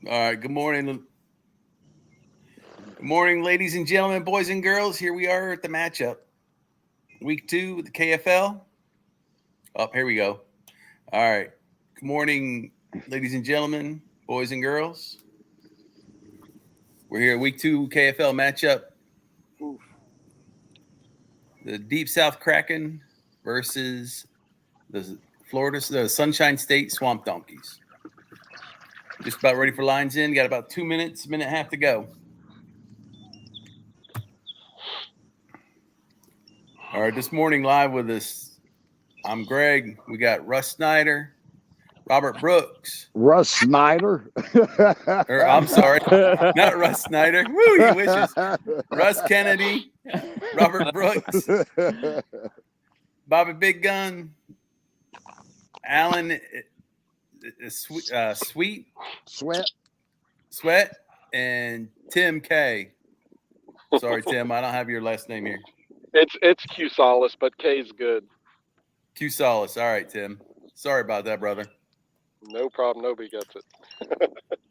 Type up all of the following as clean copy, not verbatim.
All right. Good morning. Good morning, ladies and gentlemen, boys and girls. Here we are at the matchup. Week 2 with the KFL. Oh, here we go. All right. Good morning, ladies and gentlemen, boys and girls. We're here at week 2 KFL matchup. The Deep South Kraken versus the Sunshine State Swamp Donkeys. Just about ready for lines in. Got about 2 minutes, minute and a half to go. All right, this morning live with us, I'm Greg. We got Russ Snyder, Robert Brooks. Russ Snyder. Or I'm sorry, not Russ Snyder. Woo, he wishes. Russ Kennedy, Robert Brooks, Bobby Big Gun, Alan Sweat, and Tim K. Sorry, Tim, I don't have your last name here. It's Q Solace, but K's good. Q Solace. All right, Tim. Sorry about that, brother. No problem. Nobody gets it.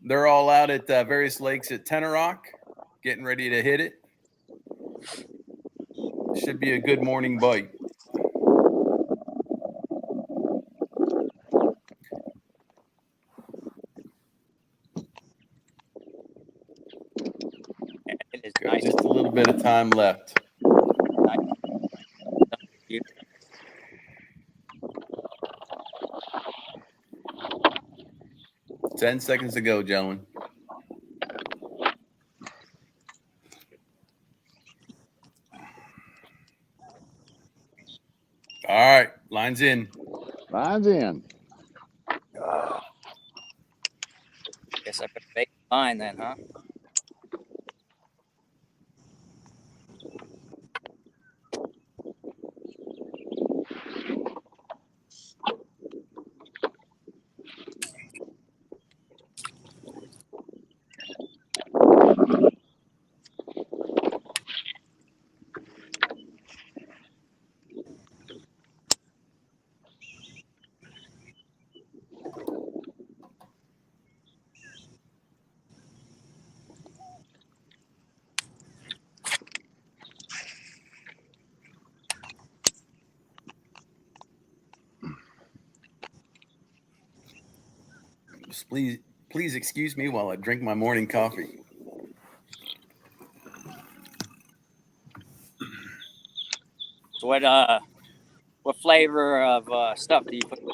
They're all out at various lakes at Tenorock, getting ready to hit it. Should be a good morning bite. It is nice. Just a little bit of time left. 10 seconds to go, gentlemen. All right, lines in. Lines in. Guess I better make mine then, huh? Just please excuse me while I drink my morning coffee. So what flavor of stuff do you put in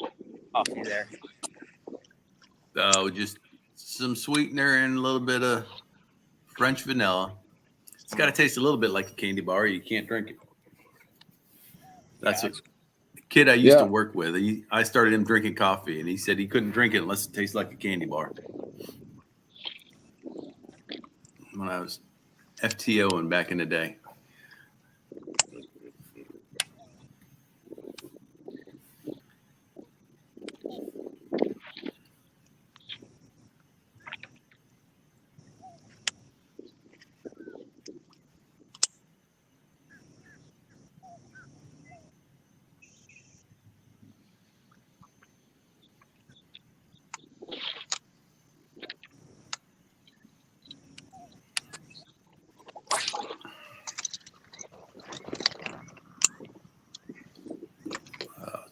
coffee there? Just some sweetener and a little bit of French vanilla. It's got to taste a little bit like a candy bar. You can't drink it. That's what the kid I used to work with. I started him drinking coffee, and he said he couldn't drink it unless it tastes like a candy bar. When I was FTOing back in the day.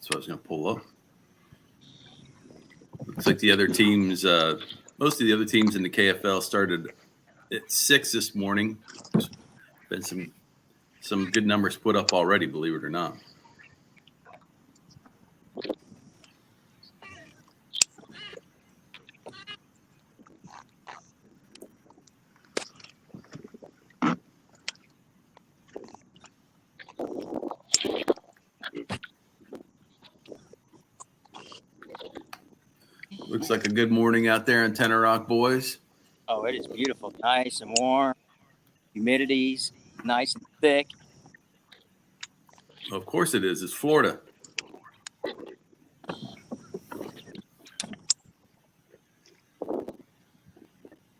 So I was going to pull up. Looks like the other teams, most of the other teams in the KFL started at 6 this morning. There's been some good numbers put up already, believe it or not. Looks like a good morning out there in Tenorock, boys. Oh, it is beautiful. Nice and warm. Humidity's nice and thick. Of course it is. It's Florida.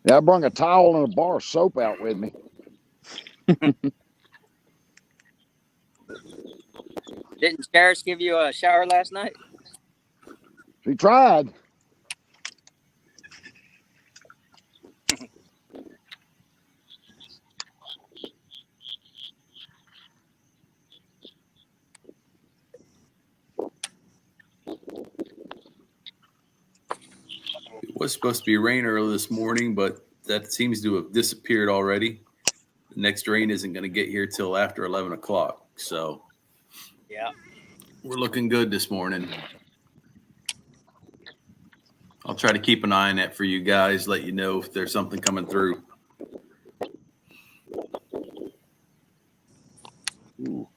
Yeah, I brought a towel and a bar of soap out with me. Didn't Scaris give you a shower last night? She tried. was supposed to be rain early this morning, but that seems to have disappeared already. The next rain isn't going to get here till after 11 o'clock. So Yeah. we're looking good this morning. I'll try to keep an eye on that for you guys, let you know if there's something coming through. Ooh.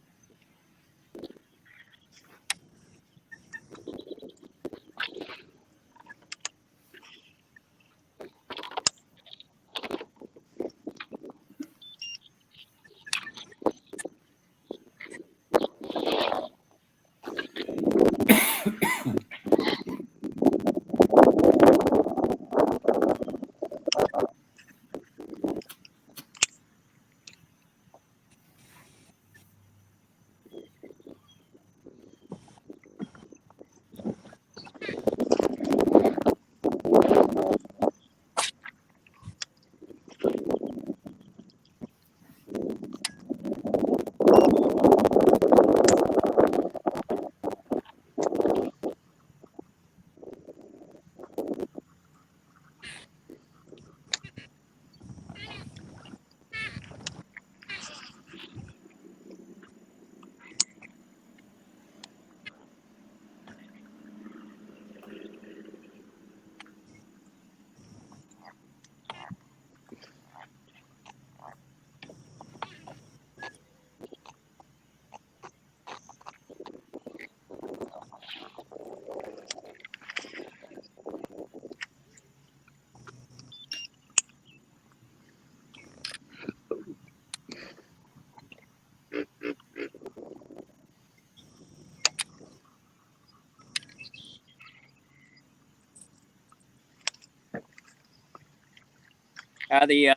How the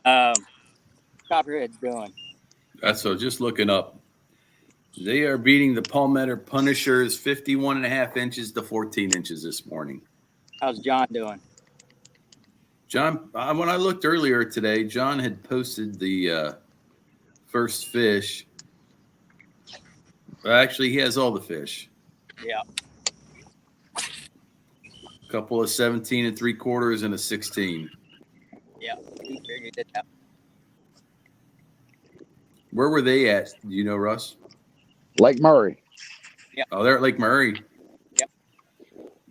Copperheads doing? That's so just looking up. They are beating the Palmetto Punishers 51.5 inches to 14 inches this morning. How's John doing? John, when I looked earlier today, John had posted the first fish. Well, actually, he has all the fish. Yeah. A couple of 17 3/4 and a 16. Yeah. He figured it out. Where were they at? Do you know, Russ? Lake Murray. Oh, they're at Lake Murray. Yep.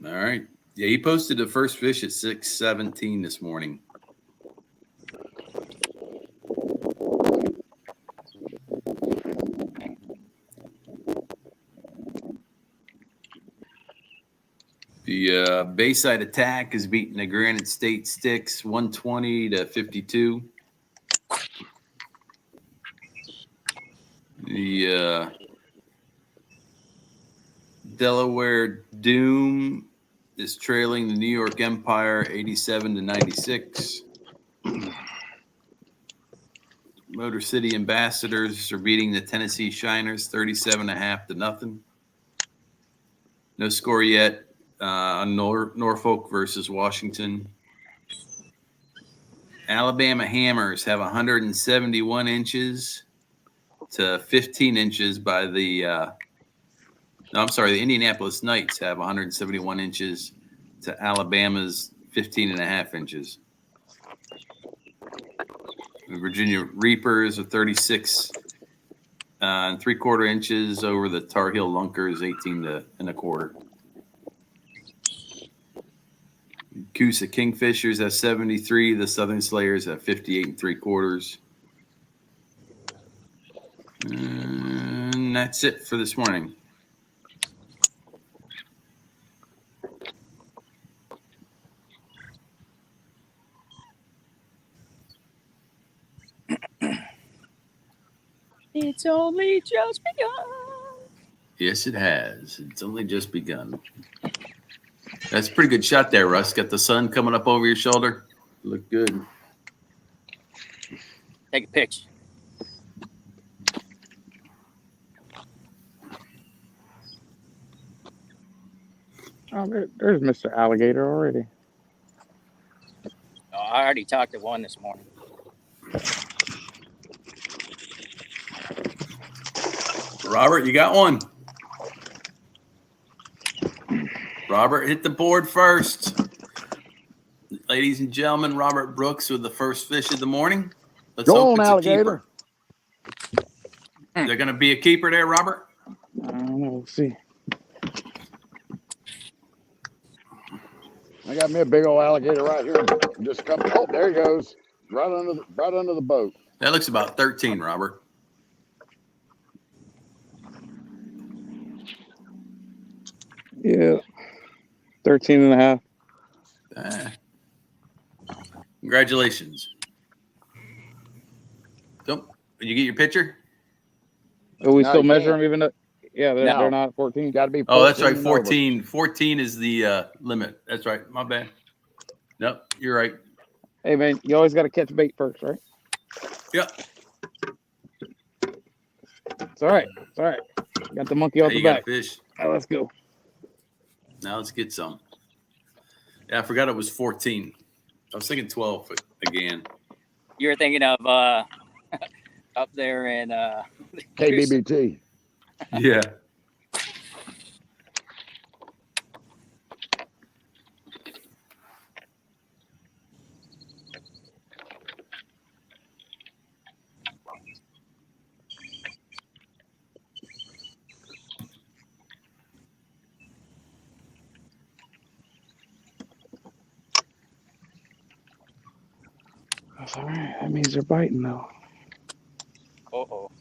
All right. Yeah, he posted the first fish at 6:17 this morning. The Bayside Attack is beating the Granite State Sticks 120 to 52. The Delaware Doom is trailing the New York Empire 87 to 96. Motor City Ambassadors are beating the Tennessee Shiners 37.5 to nothing. No score yet on Norfolk versus Washington. Alabama Hammers have 171 inches to 15 inches by the the Indianapolis Knights have 171 inches to Alabama's 15.5 inches. The Virginia Reapers are 36 and 3/4 inches over the Tar Heel Lunkers, 18 to 1/4. Coosa Kingfishers have 73. The Southern Slayers have 58 and 3/4. And that's it for this morning. It's only just begun. Yes, it has. It's only just begun. That's a pretty good shot there, Russ. Got the sun coming up over your shoulder. Look good. Take a picture. Oh, there's Mr. Alligator already. Oh, I already talked to one this morning. Robert, you got one. Robert hit the board first. Ladies and gentlemen, Robert Brooks with the first fish of the morning. Let's Go hope on, it's alligator. a keeper. Is there going to be a keeper there, Robert? I don't know. We'll see. I got me a big old alligator right here. Just come. Oh, there he goes. Right under the boat. That looks about 13, Robert. Yeah. 13 and a half. Congratulations. Did you get your picture? Are we No, still you measuring can't. even though? Yeah, they're, No. they're not 14. Got to be. Oh, that's right. 14 and over. 14. 14 is the limit. That's right. My bad. Nope, you're right. Hey, man, you always got to catch bait first, right? Yep. It's all right. It's all right. Got the monkey off Hey, the you got a back. fish. All right, let's go. Now let's get some. Yeah, I forgot it was 14. I was thinking 12 again. You were thinking of up there in KBBT. Yeah. That's all right. That means they're biting now. Uh-oh.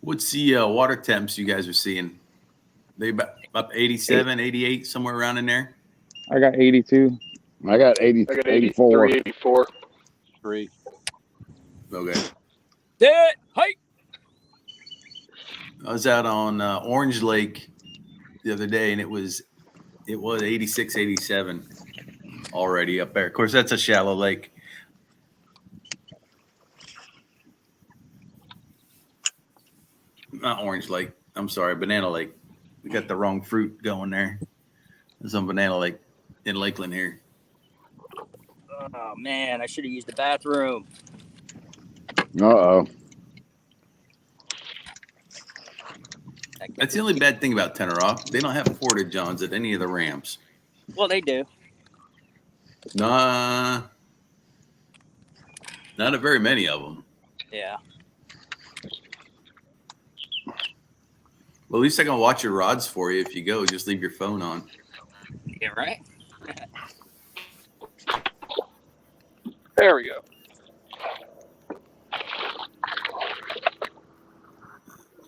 What's the water temps you guys are seeing? They about up 87, 88, somewhere around in there? I got 82. I got 80, I got 84. 83, 84. Great. Okay. Dead. Hey. I was out on Orange Lake the other day, and it was 86, 87 already up there. Of course, that's a shallow lake. Not Orange Lake. I'm sorry, Banana Lake. We got the wrong fruit going there. There's some Banana Lake in Lakeland here. Oh man, I should have used the bathroom. Uh-oh. That's the only bad thing about Tenor Rock. They don't have porta johns at any of the ramps. Well, they do. Nah, not at very many of them. Yeah. Well, at least I can watch your rods for you if you go. Just leave your phone on. Yeah. Right. There we go.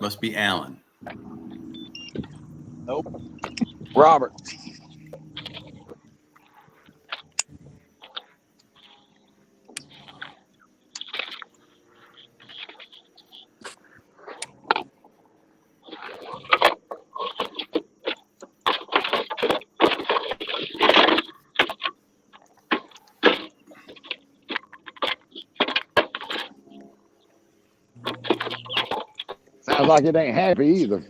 Must be Alan. Nope. Robert. Sounds like it ain't happy either.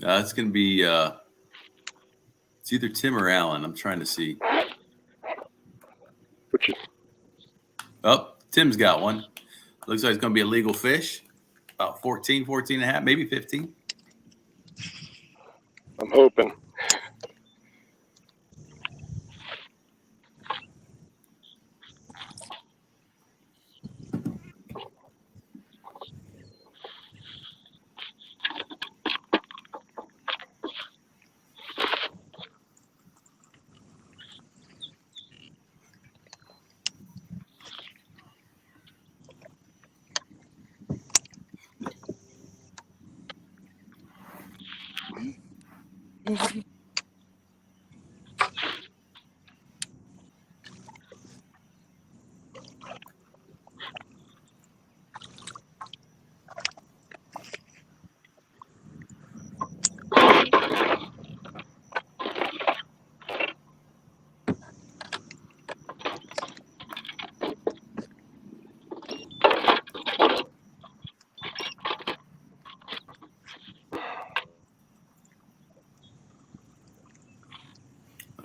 It's going to be it's either Tim or Alan. I'm trying to see. Which is, Oh, Tim's got one. Looks like it's going to be a legal fish. About 14 and a half, maybe 15. I'm hoping.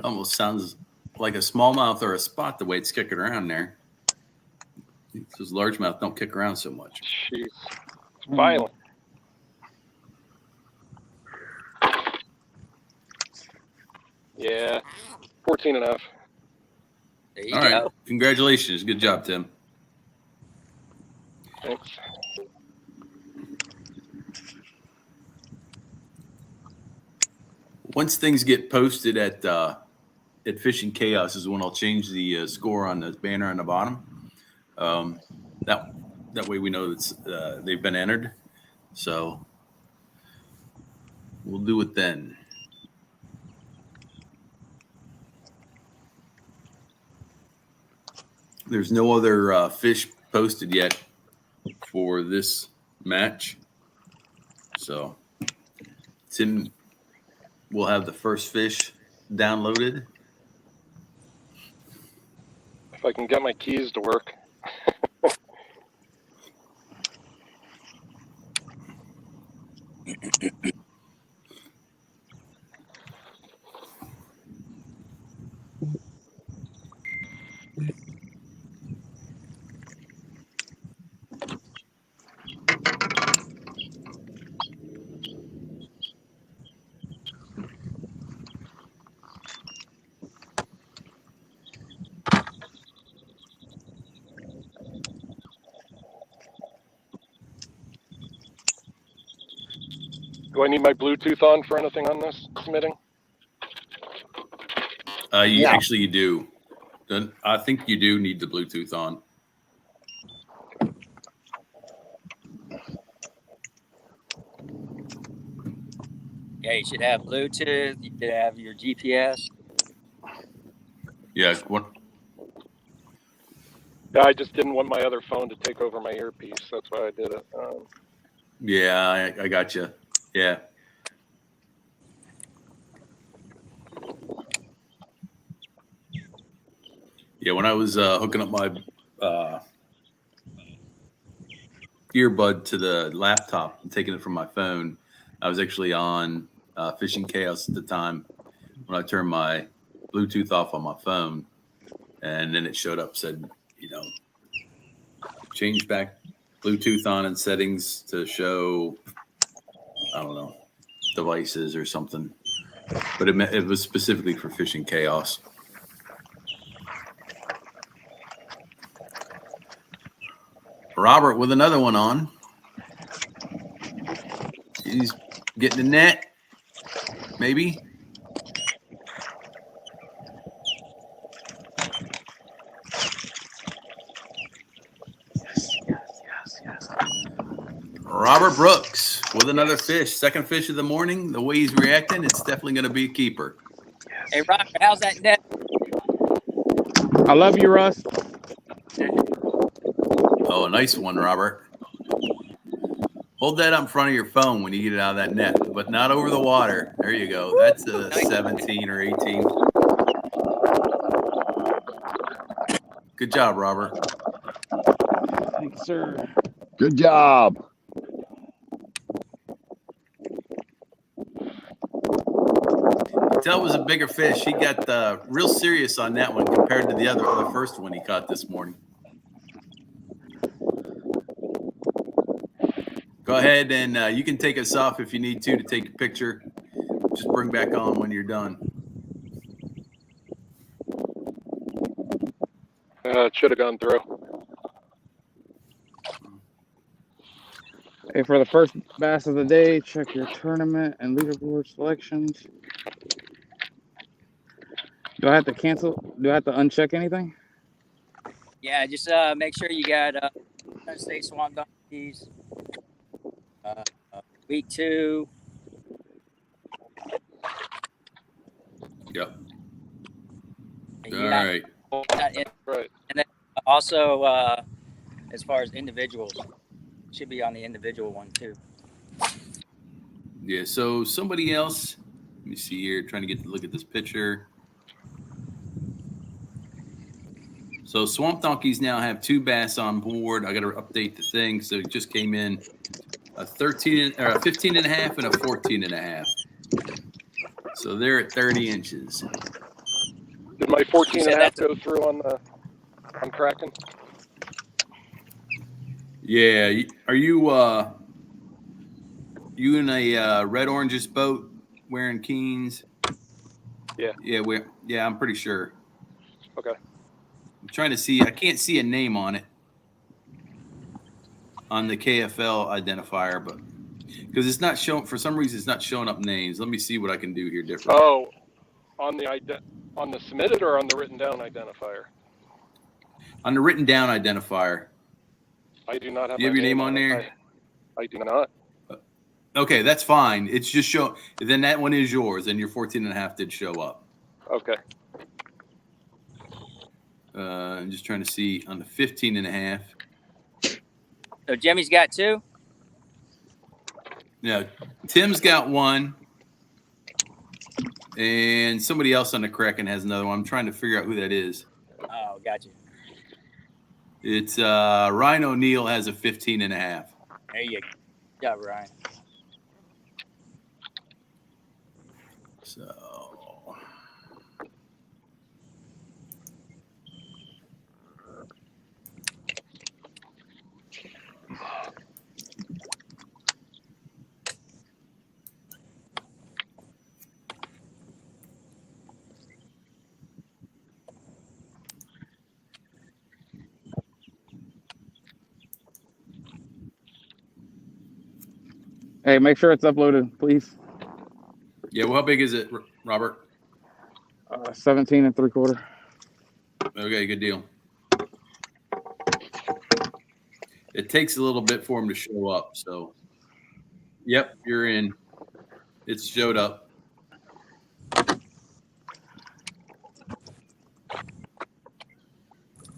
Almost sounds like a smallmouth or a spot the way it's kicking around there. Those largemouth don't kick around so much. Jeez. It's violent. Yeah. 14 and a half. There you All go. right. Congratulations. Good job, Tim. Thanks. Once things get posted at Fishing Chaos is when I'll change the score on the banner on the bottom. That way we know that they've been entered. So we'll do it then. There's no other fish posted yet for this match. So Tim will have the first fish downloaded. If I can get my keys to work. Do I need my Bluetooth on for anything on this submitting? Actually, you do. I think you do need the Bluetooth on. Yeah, you should have Bluetooth. You should have your GPS. Yeah. What? Yeah, I just didn't want my other phone to take over my earpiece. That's why I did it. Yeah, I got you. Yeah. Yeah, when I was hooking up my earbud to the laptop and taking it from my phone, I was actually on Fishing Chaos at the time when I turned my Bluetooth off on my phone, and then it showed up, said, change back Bluetooth on in settings to show, I don't know, devices or something. But it was specifically for Fishing Chaos. Robert with another one on. He's getting the net, maybe. Yes. Robert Brooks with another fish. Second fish of the morning. The way he's reacting, it's definitely going to be a keeper. Hey, Robert, how's that net? I love you, Russ. Oh, a nice one, Robert. Hold that up in front of your phone when you get it out of that net, but not over the water. There you go. That's a 17 or 18. Good job, Robert. Thanks, sir. Good job. Tell it was a bigger fish. He got real serious on that one compared to the first one he caught this morning. Go ahead and you can take us off if you need to take a picture. Just bring back on when you're done. It should have gone through. Hey, for the first bass of the day, check your tournament and leaderboard selections. Do I have to cancel? Do I have to uncheck anything? Yeah, just make sure you got United States Swamp Donkeys. Week 2. Yep. And All right. Right. And then also, as far as individuals, should be on the individual one too. Yeah, so somebody else, let me see here, trying to get to look at this picture. So Swamp Donkeys now have 2 bass on board. I got to update the thing. So it just came in a 15 and a half and a 14 and a half. So they're at 30 inches. Did my 14 You and a said half that's go through on Kraken? Yeah. Are you you in a red oranges boat wearing Keens? Yeah. Yeah, I'm pretty sure. Okay. I'm trying to see. I can't see a name on it on the KFL identifier, but because it's not showing for some reason, it's not showing up names. Let me see what I can do here different. Oh, on the submitted or on the written down identifier? On the written down identifier, I do not have. do you have my your name on it. there? I do not. Okay, that's fine. It's just show. Then that one is yours, and your 14 and a half did show up. Okay. I'm just trying to see on the 15 and a half. So Jimmy's got 2? Yeah, Tim's got 1, and somebody else on the Kraken has another one. I'm trying to figure out who that is. Oh, got you. It's Ryan O'Neill has a 15 and a half. There you go. Good job, Ryan. So Hey, make sure it's uploaded, please. yeah, well, how big is it, Robert? 17 3/4. Okay, good deal. It takes a little bit for him to show up. So, yep, you're in. It's showed up.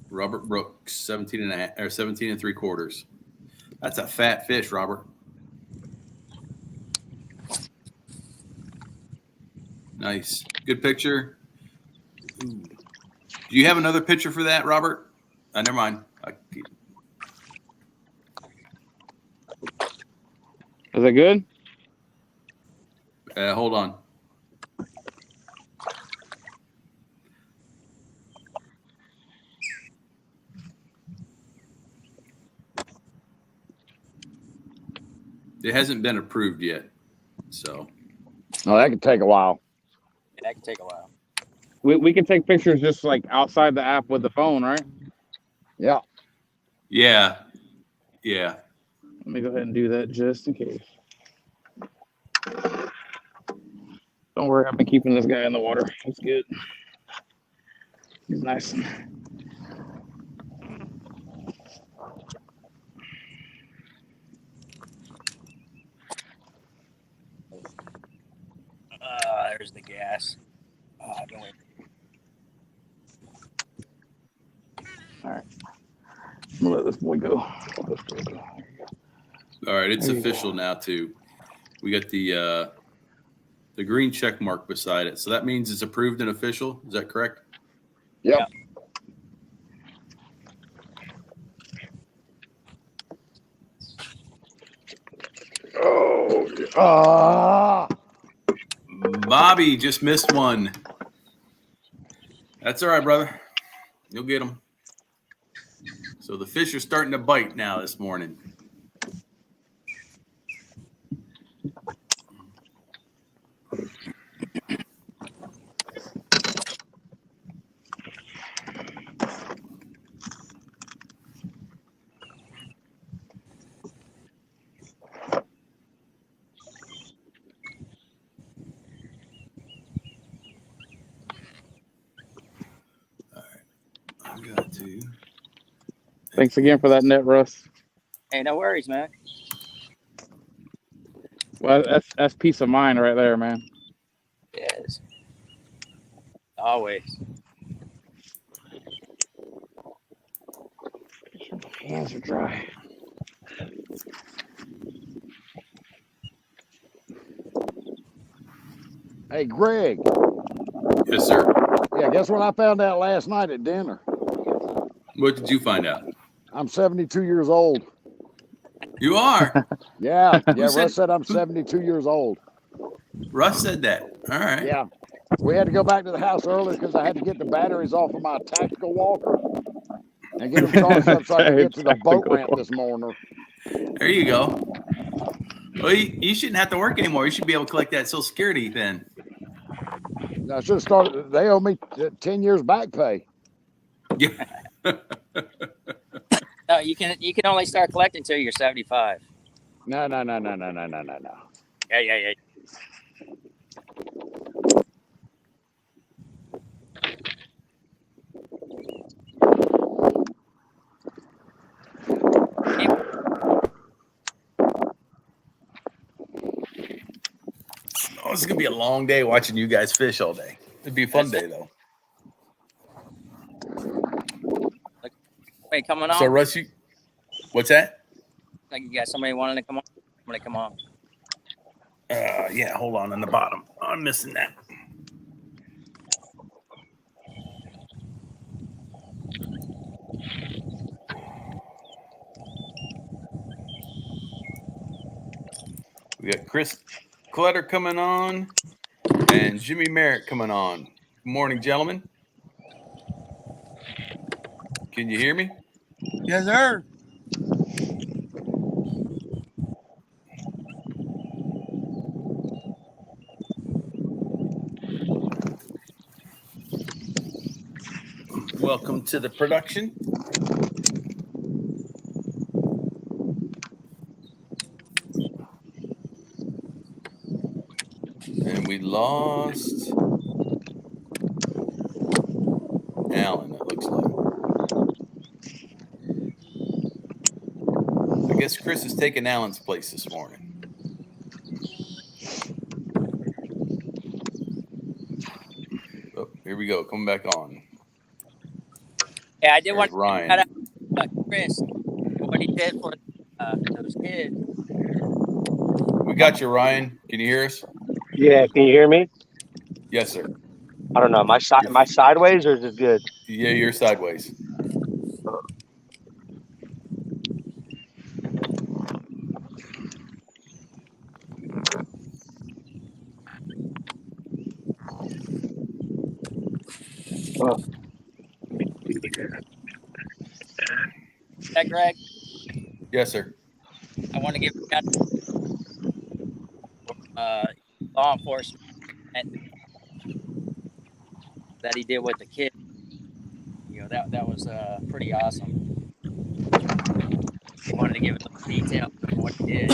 Robert Brooks, 17 and a half, or 17 3/4. That's a fat fish, Robert. Nice. Good picture. Ooh. Do you have another picture for that, Robert? Never mind. Is that good? Hold on. It hasn't been approved yet, so. Oh, that could take a while. Yeah, that can take a while. We can take pictures just like outside the app with the phone, right? Yeah. Yeah. Yeah. Let me go ahead and do that just in case. Don't worry, I've been keeping this guy in the water. He's good. He's nice. There's the gas. Oh, I've been waiting. All right. I'm gonna let this boy go. All right, it's There you official now too. We got the green check mark beside it, so that means it's approved and official. Is that correct? Yep. Yeah. Oh, ah. Bobby just missed one. That's all right, brother. You'll get them. So the fish are starting to bite now this morning. I've got to. Thanks again for that net, Russ. Hey, no worries, man. Well, that's peace of mind right there, man. Yes. Always. Hands are dry. Hey, Greg. Yes, sir. Yeah, guess what I found out last night at dinner? What did you find out? I'm 72 years old. You are. Yeah. Yeah, said- Russ said I'm 72 years old. Russ said that. All right. Yeah. We had to go back to the house early because I had to get the batteries off of my tactical walker and get them charged up so I could get to the boat ramp this morning. There you go. Well, you shouldn't have to work anymore. You should be able to collect that Social Security then. I should have started. They owe me 10 years back pay. Yeah. No, you can only start collecting until you're 75. No. Yeah. Oh, it's gonna be a long day watching you guys fish all day. It'd be a fun day though. Wait, coming on? So Russ, what's that? Like you got somebody wanting to come on? Somebody come on. Yeah, hold on the bottom. I'm missing that. We got Chris Clutter coming on and Jimmy Merritt coming on. Good morning, gentlemen. Can you hear me? Yes, sir. Welcome to the production. And we lost Alan, it looks like. I guess Chris is taking Alan's place this morning. Oh, here we go. Coming back on. Yeah, I did want to Ryan. shout out Chris, what he did for those kids. We got you, Ryan. Can you hear us? Yeah, can you hear me? Yes, sir. I don't know. My sideways or is it good? Yeah, you're sideways. Oh. Is that Greg? Yes, sir. I want to give a shout out law enforcement that he did with the kid. You know, that was pretty awesome. I wanted to give a little detail of what he did.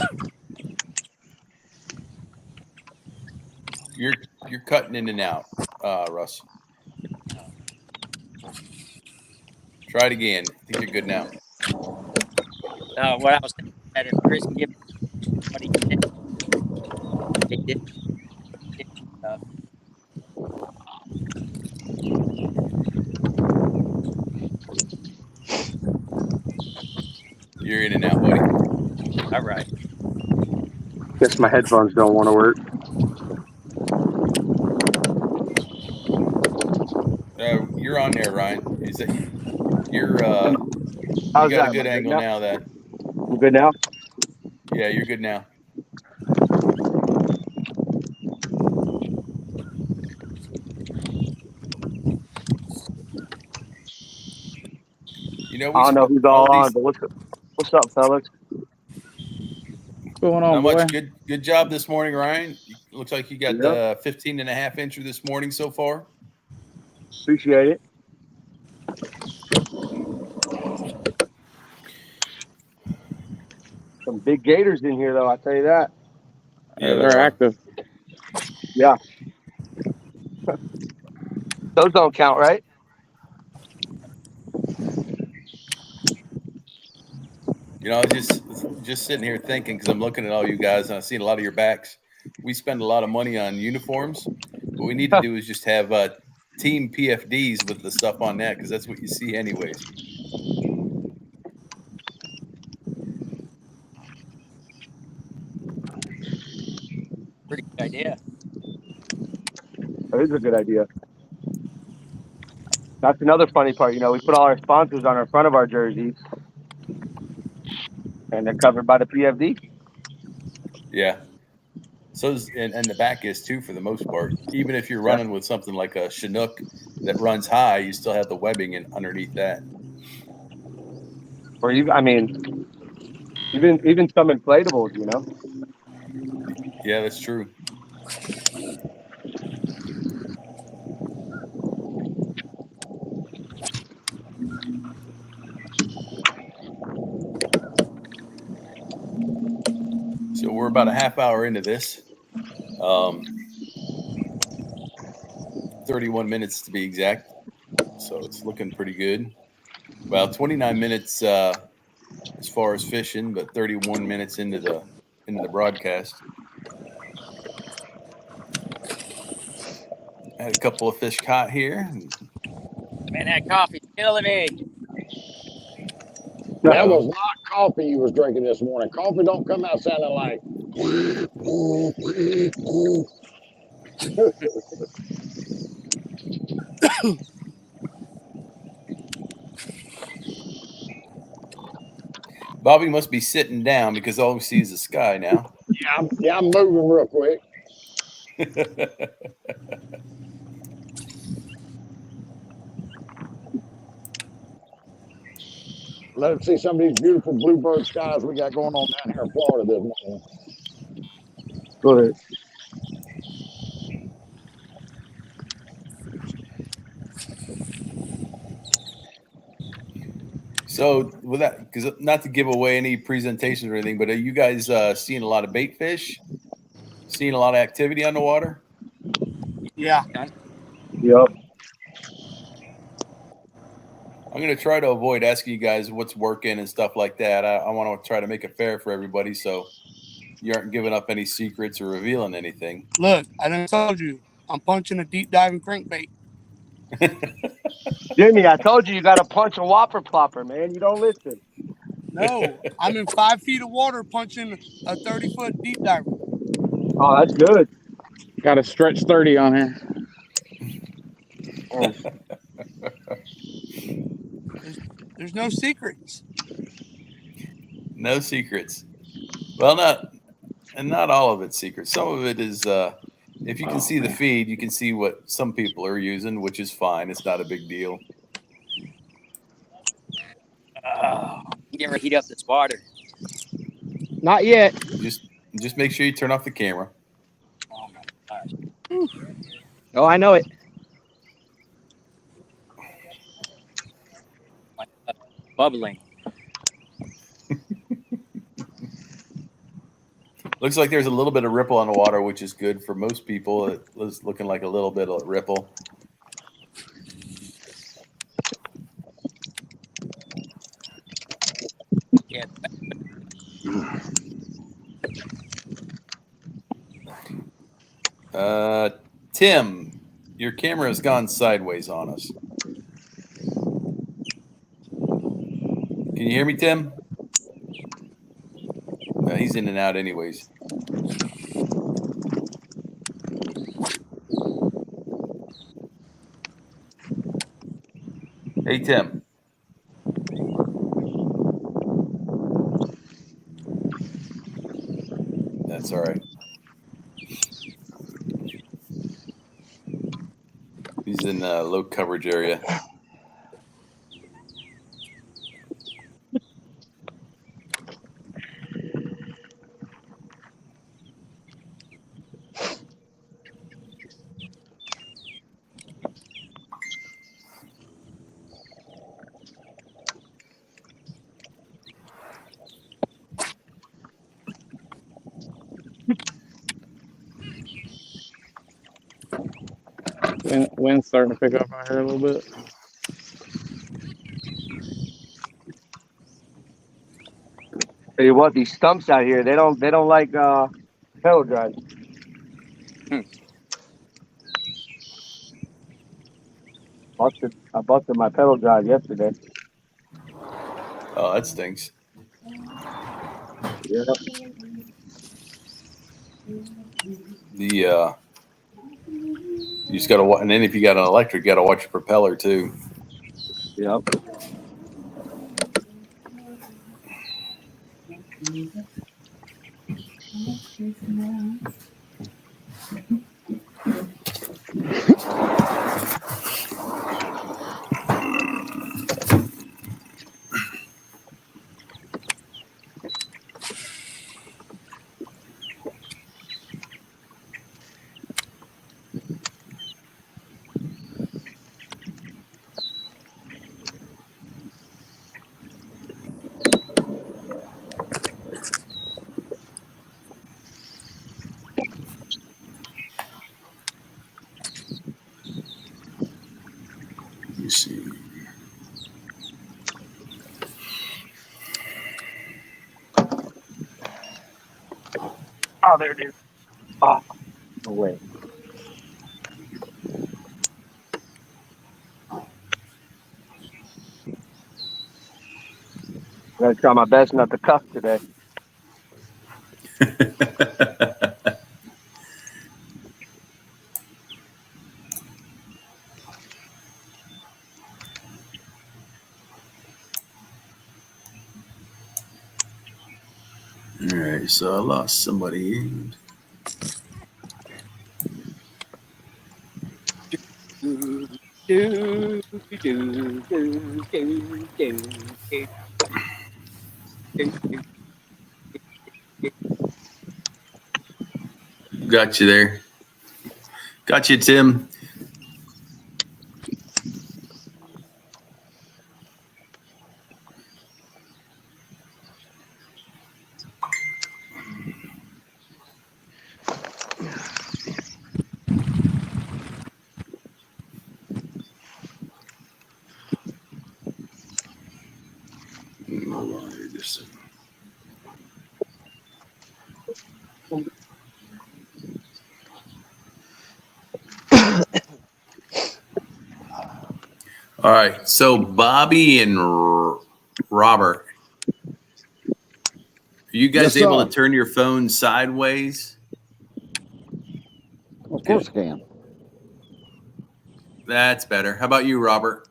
You're cutting in and out, Russ. Try it again. I think you're good now. What I was thinking that if Chris can give what he did, You're in and out, buddy. all right. Guess my headphones don't want to work. You're on there, Ryan. Is it? You How's got that? a good angle now. That You good now? yeah, you're good now. You know, I don't know who's all on, but what's up, fellas? What's going on, Not boy? much. Good job this morning, Ryan. Looks like you got the 15.5 incher this morning so far. Appreciate it. Some big gators in here, though. I tell you that. Yeah, they're active. Yeah. Those don't count, right? You know, I was just sitting here thinking because I'm looking at all you guys and I've seen a lot of your backs. We spend a lot of money on uniforms. What we need to do is just have team PFDs with the stuff on that because that's what you see anyways. Pretty good idea. That is a good idea. That's another funny part. You know, we put all our sponsors on the front of our jerseys, and they're covered by the PFD. Yeah. And the back is too, for the most part. Even if you're running with something like a Chinook that runs high, you still have the webbing underneath that. Or even some inflatables, you know. Yeah, that's true. So we're about a half hour into this. 31 minutes to be exact. So it's looking pretty good. Well, 29 minutes as far as fishing, but 31 minutes into the broadcast. I had a couple of fish caught here. Man, that coffee's killing me. That was not coffee you was drinking this morning. Coffee don't come out sounding like. Bobby must be sitting down because all we see is the sky now. Yeah, I'm moving real quick. Let us see some of these beautiful bluebird skies we got going on down here in Florida this morning. Go ahead. So with that, because not to give away any presentations or anything, but are you guys seeing a lot of bait fish? Seeing a lot of activity on the water? Yeah. Yep. I'm going to try to avoid asking you guys what's working and stuff like that. I want to try to make it fair for everybody, so you aren't giving up any secrets or revealing anything. Look, I done told you, I'm punching a deep diving crankbait. Jimmy, I told you got to punch a whopper plopper, man. You don't listen. No, I'm in 5 feet of water punching a 30-foot deep diver. Oh, that's good. Got a stretch 30 on here. There's no secrets. No secrets. Well, not all of it's secret. Some of it is, if you can see the feed, you can see what some people are using, which is fine. It's not a big deal. You never heat up this water. Not yet. Just make sure you turn off the camera. Oh my gosh. Oh, I know it. Bubbling. Looks like there's a little bit of ripple on the water, which is good for most people. It was looking like a little bit of ripple. Yeah. Tim, your camera has gone sideways on us. Can you hear me, Tim? He's in and out anyways. Hey, Tim. That's all right. He's in a low coverage area. Wind's starting to pick up out here a little bit. Tell you what, these stumps out here, they don't like pedal drives. I busted my pedal drive yesterday. Oh, that stinks. Yeah. You just got to, and then if you got an electric, you got to watch your propeller too. Yep. Oh, there it is. Oh, no way. I'm gonna try my best not to cuff today. All right, so I lost somebody. Got you there. Got you, Tim. Hold on here just a second. All right, so Bobby and Robert, are you guys Yes, able sir. to turn your phone sideways? Of course I can. That's better. How about you, Robert?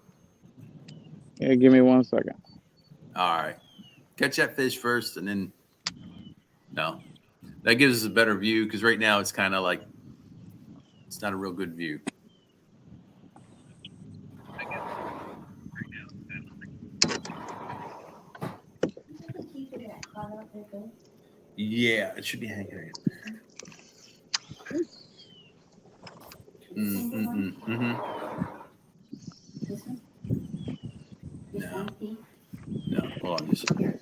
Yeah, give me 1 second. All right. Catch that fish first, and then no. That gives us a better view because right now it's kind of like it's not a real good view. Yeah, it should be hanging in there. No, hold on just a second.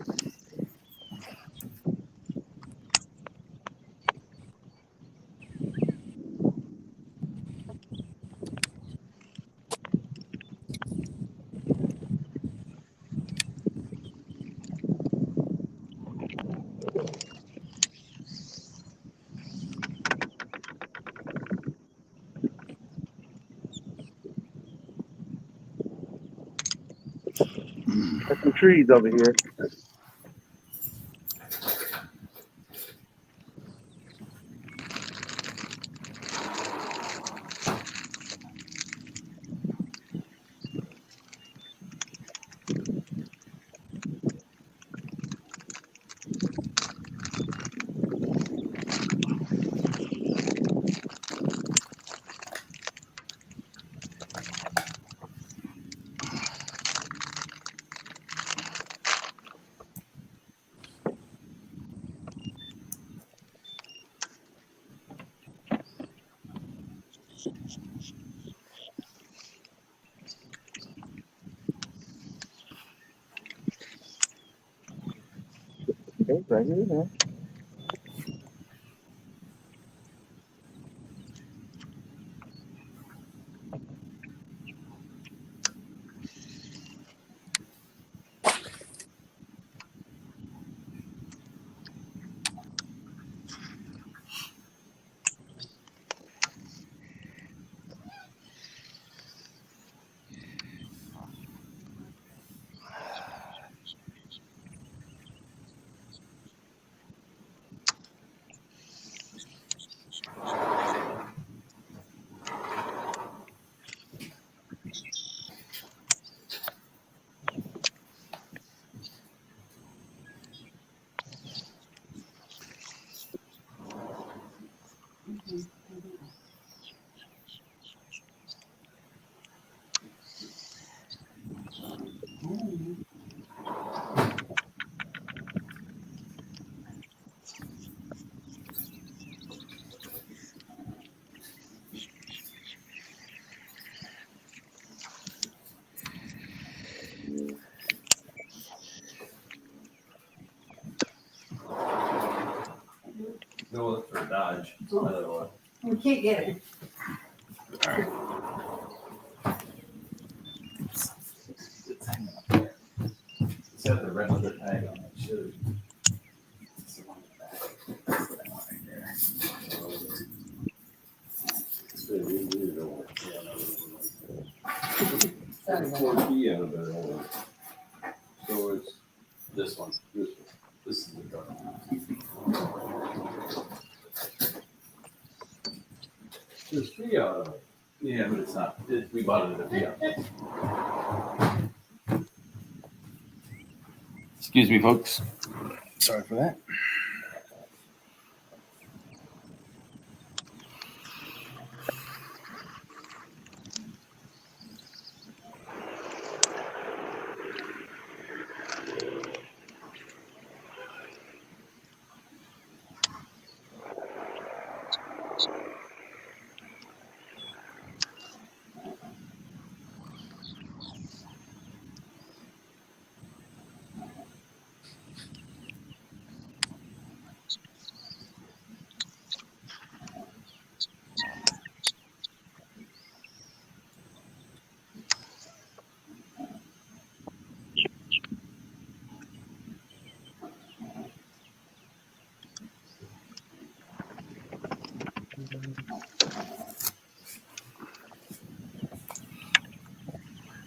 There's some trees over here. Okay, right here, man. Go look for a Dodge. We can't get it. All right. It's got the red leather tag on it. Should. It's the one in the back. That's that one right there. Sorry about that. So it's this one. This is the dark. There's three out of it. Yeah, but it's not. We bought it at the Excuse me, folks. Sorry for that.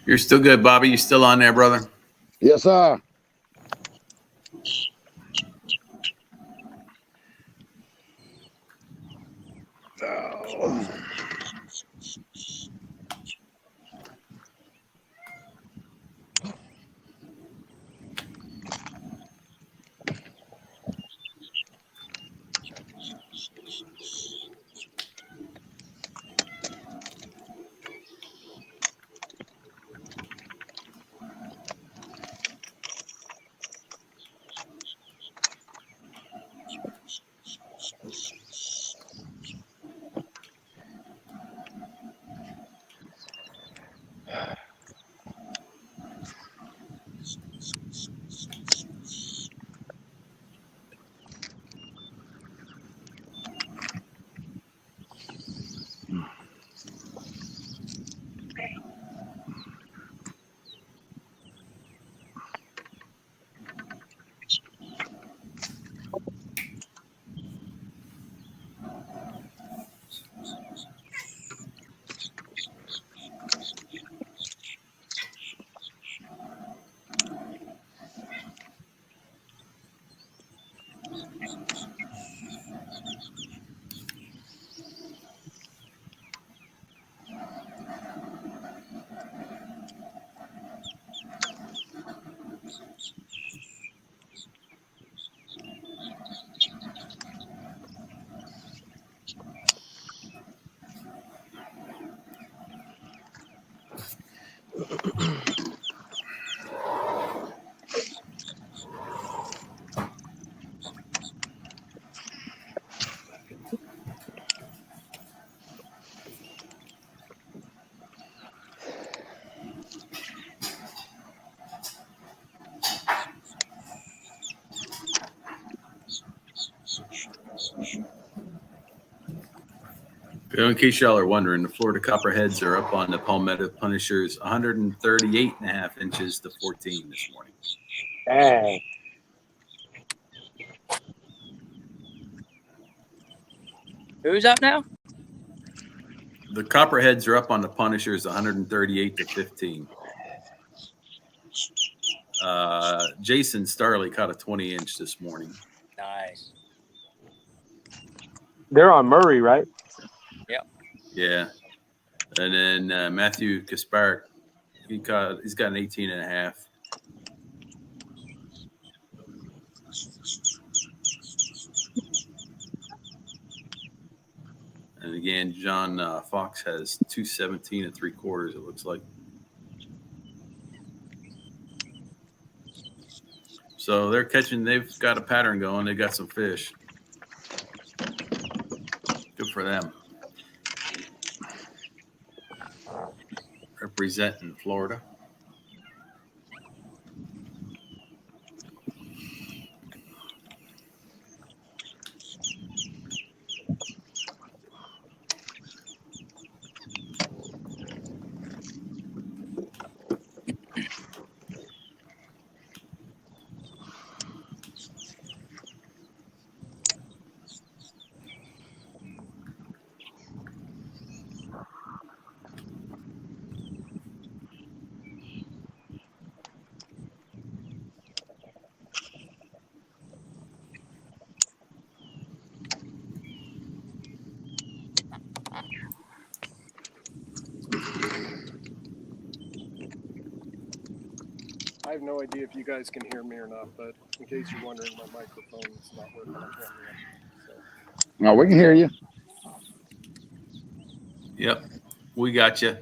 You're still good, Bobby. You still on there, brother? Yes, sir. Oh. In case y'all are wondering, the Florida Copperheads are up on the Palmetto Punishers 138.5 inches to 14 this morning. Dang. Who's up now? The Copperheads are up on the Punishers 138 to 15. Jason Starley caught a 20-inch this morning. Nice. They're on Murray, right? Yeah. And then Matthew Kasparek, he's got an 18.5. And again, John Fox has 217 3/4, it looks like. So they're catching, they've got a pattern going. They got some fish. Good for them. Representing Florida. I have no idea if you guys can hear me or not, but in case you're wondering, my microphone's not working on camera yet. So. No, we can hear you. Yep, we got you.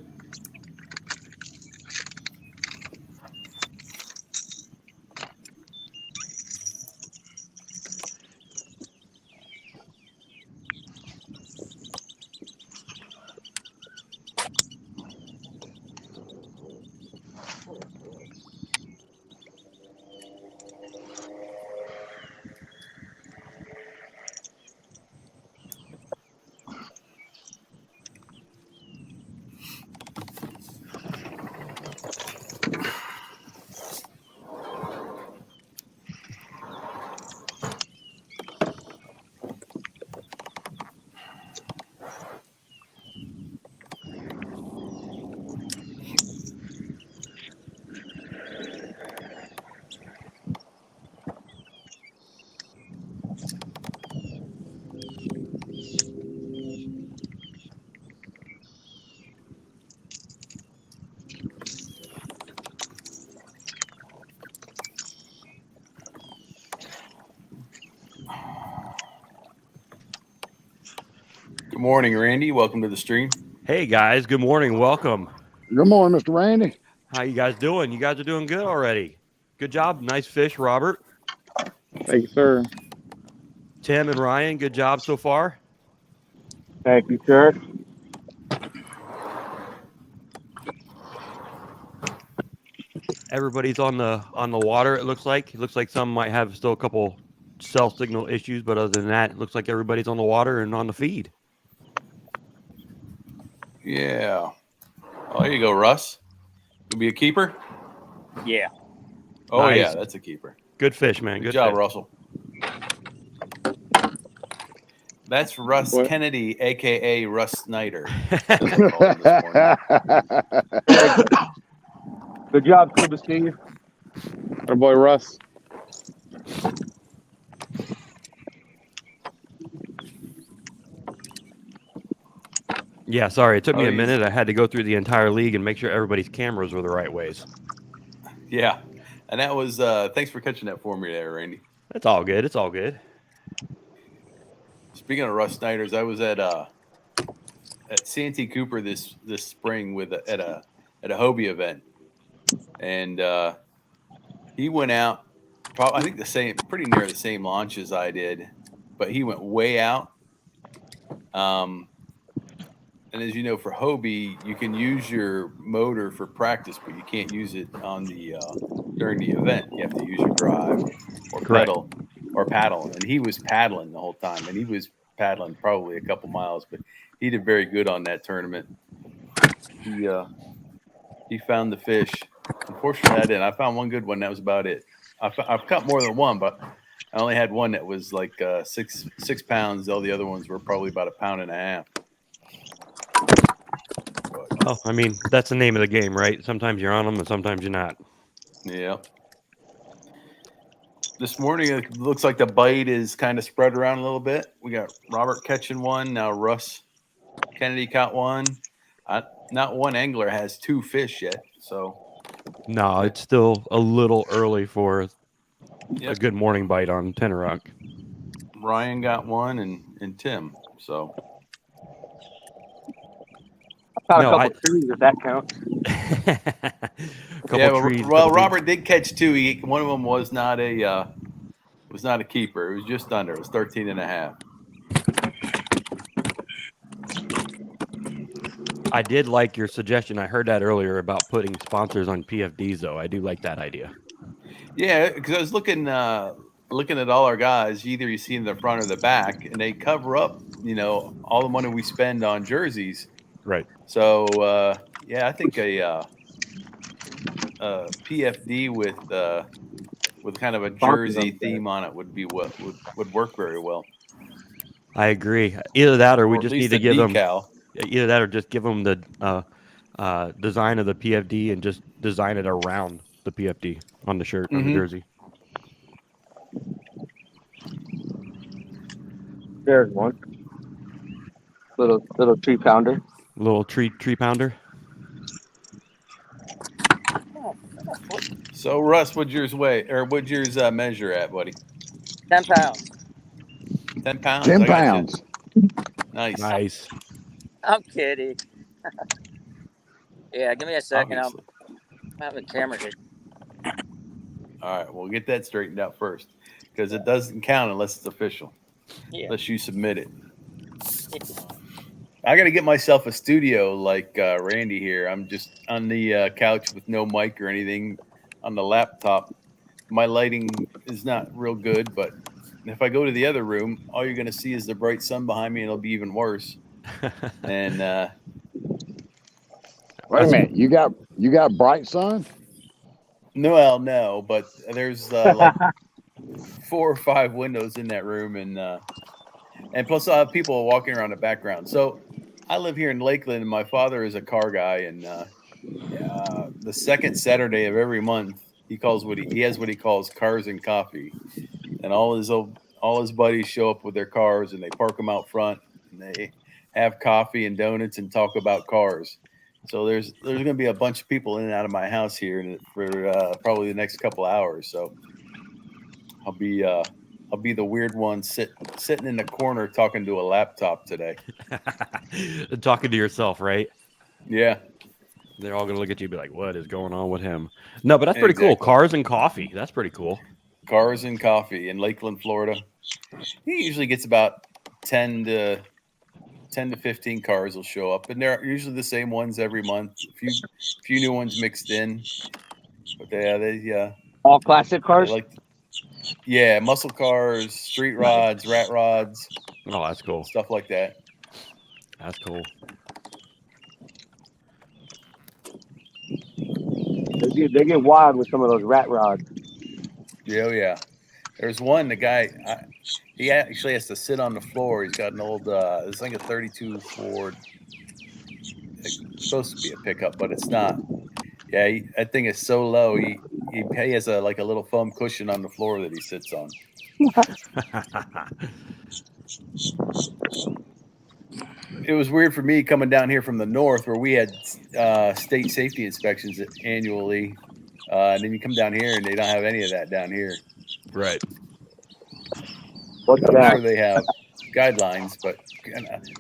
Good morning, Randy. Welcome to the stream. Hey guys, good morning. Welcome. Good morning, Mr. Randy. How you guys doing? You guys are doing good already. Good job. Nice fish, Robert. Thank you, sir. Tim and Ryan, good job so far. Thank you, sir. Everybody's on the water. It looks like some might have still a couple cell signal issues, but other than that, it looks like everybody's on the water and on the feed. Yeah. Oh, there you go, Russ. You'll be a keeper? Yeah. Oh, Nice. yeah, that's a keeper. Good fish, man. Good job, fish. Russell. That's Russ What? Kennedy, a.k.a. Russ Snyder. Good job, Cuba Steve. Our boy Russ. Yeah, sorry. It took me Oh, a he's- minute. I had to go through the entire league and make sure everybody's cameras were the right ways. Yeah. And that was, thanks for catching that for me there, Randy. It's all good. It's all good. Speaking of Russ Snyder's, I was at Santee Cooper this spring with at a Hobie event, and he went out. Probably, I think pretty near the same launch as I did, but he went way out. And as you know, for Hobie, you can use your motor for practice, but you can't use it on the during the event. You have to use your drive or pedal or paddle. And he was paddling the whole time, and he was paddling probably a couple miles, but he did very good on that tournament. He found the fish. Unfortunately, I didn't. I found one good one. That was about it. I've caught more than one, but I only had one that was like 6 pounds. All the other ones were probably about 1.5 pounds. Oh, I mean, that's the name of the game, right? Sometimes you're on them and sometimes you're not. Yeah. This morning, it looks like the bite is kind of spread around a little bit. We got Robert catching one. Now Russ Kennedy caught one. Not one angler has 2 fish yet. So No, it's still a little early for a Yep. good morning bite on Tenor Rock. Ryan got one and Tim. So Caught No, a couple trees, if that counts. couple trees. well, couple Robert did catch 2. One of them was not a keeper. It was just under. It was 13.5. I did like your suggestion. I heard that earlier about putting sponsors on PFDs, though. I do like that idea. Yeah, because I was looking at all our guys. Either you see in the front or the back, and they cover up, all the money we spend on jerseys. Right. So I think a PFD with kind of a jersey theme on it would be what would work very well. I agree. Either that, or we Or at just least need to a give them. decal. Either that, or just give them the design of the PFD and just design it around the PFD on the shirt on the jersey. There's one. Little 3-pounder. Little tree pounder. So Russ, what'd yours weigh, or what'd yours measure at, buddy? 10 pounds. 10 pounds. 10 I got you. pounds. Nice. Nice. I'm kidding. Yeah, give me a second. Obviously. I have a camera here. All right, we'll get that straightened out first, because it doesn't count unless it's official. Yeah. Unless you submit it. I got to get myself a studio like Randy here. I'm just on the couch with no mic or anything on the laptop. My lighting is not real good, but if I go to the other room, all you're going to see is the bright sun behind me, and it'll be even worse. And Wait a minute. You got bright sun? no, but there's like 4 or 5 windows in that room, and plus I'll have people walking around the background. So I live here in Lakeland, and my father is a car guy, and the second Saturday of every month, he has what he calls cars and coffee, and all his buddies show up with their cars, and they park them out front, and they have coffee and donuts and talk about cars. So there's going to be a bunch of people in and out of my house here for probably the next couple hours. So I'll be the weird one sitting in the corner talking to a laptop today. Talking to yourself, right? Yeah. They're all gonna look at you and be like, "What is going on with him?" No, but that's pretty cool. Exactly. Cars and coffee. That's pretty cool. Cars and coffee in Lakeland, Florida. He usually gets about 10 to 15 cars will show up, and they're usually the same ones every month. A few new ones mixed in, but they All classic cars. muscle cars, street rods, rat rods. Oh, that's cool. Stuff like that. That's cool. They get wild with some of those rat rods. Yeah. There's one, the guy, he actually has to sit on the floor. He's got an old, it's like a 32 Ford. It's supposed to be a pickup, but it's not. Yeah, that thing is so low. He has a little foam cushion on the floor that he sits on. It was weird for me coming down here from the north, where we had state safety inspections annually, and then you come down here and they don't have any of that down here. Right. What's I'm that? sure they have guidelines, but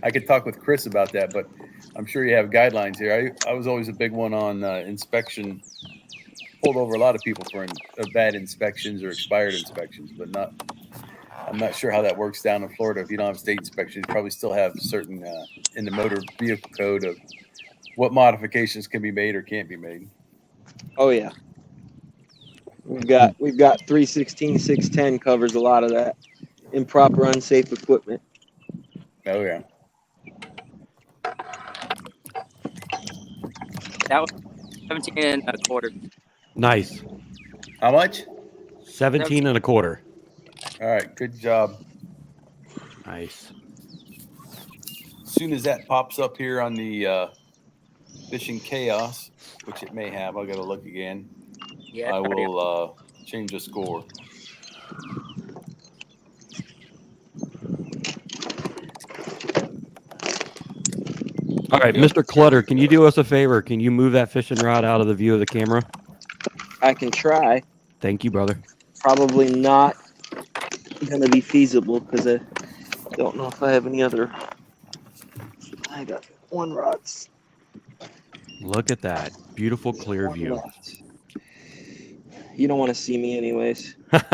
I could talk with Chris about that. But I'm sure you have guidelines here. I was always a big one on inspection. Pulled over a lot of people for bad inspections or expired inspections, but not. I'm not sure how that works down in Florida. If you don't have state inspections, you probably still have certain in the motor vehicle code of what modifications can be made or can't be made. Oh yeah. We've got 316, 610 covers a lot of that. Improper, unsafe equipment. Oh yeah. That was 17 and a quarter. Nice. How much? 17 and a quarter. All right, good job. Nice. As soon as that pops up here on the Fishing Chaos, which it may have, I got to look again. Yeah, I will change the score. All right, Mr. Clutter, can you do us a favor? Can you move that fishing rod out of the view of the camera? I can try. Thank you, brother. Probably not going to be feasible because I don't know if I have any other. I got one rod. Look at that. Beautiful, clear One view. left. You don't want to see me anyways. Let's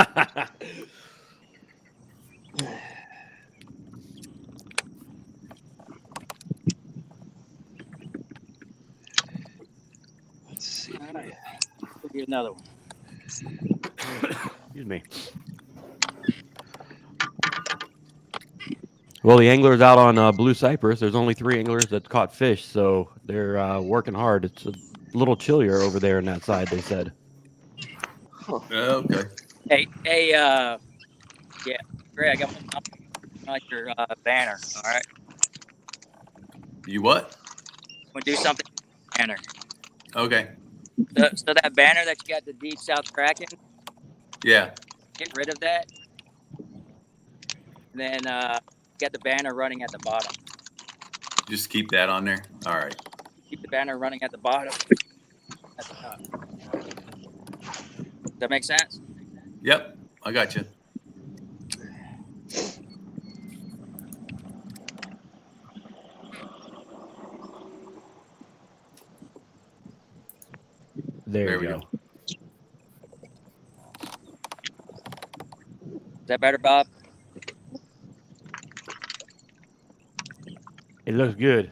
see. All right. We'll get another one. Excuse me. Well, the anglers out on Blue Cypress, there's only 3 anglers that caught fish, so they're working hard. It's a little chillier over there on that side, they said. Okay. Hey, yeah, Greg, I'm on your banner. All right, You what? we'll do something with the banner. Okay. So that banner that you got, the Deep South Kraken, Yeah. get rid of that. Then get the banner running at the bottom. Just keep that on there. All right. Keep the banner running at the bottom. At the top. that make sense? Yep, I got you. There we you go. Is that better, Bob? It looks good.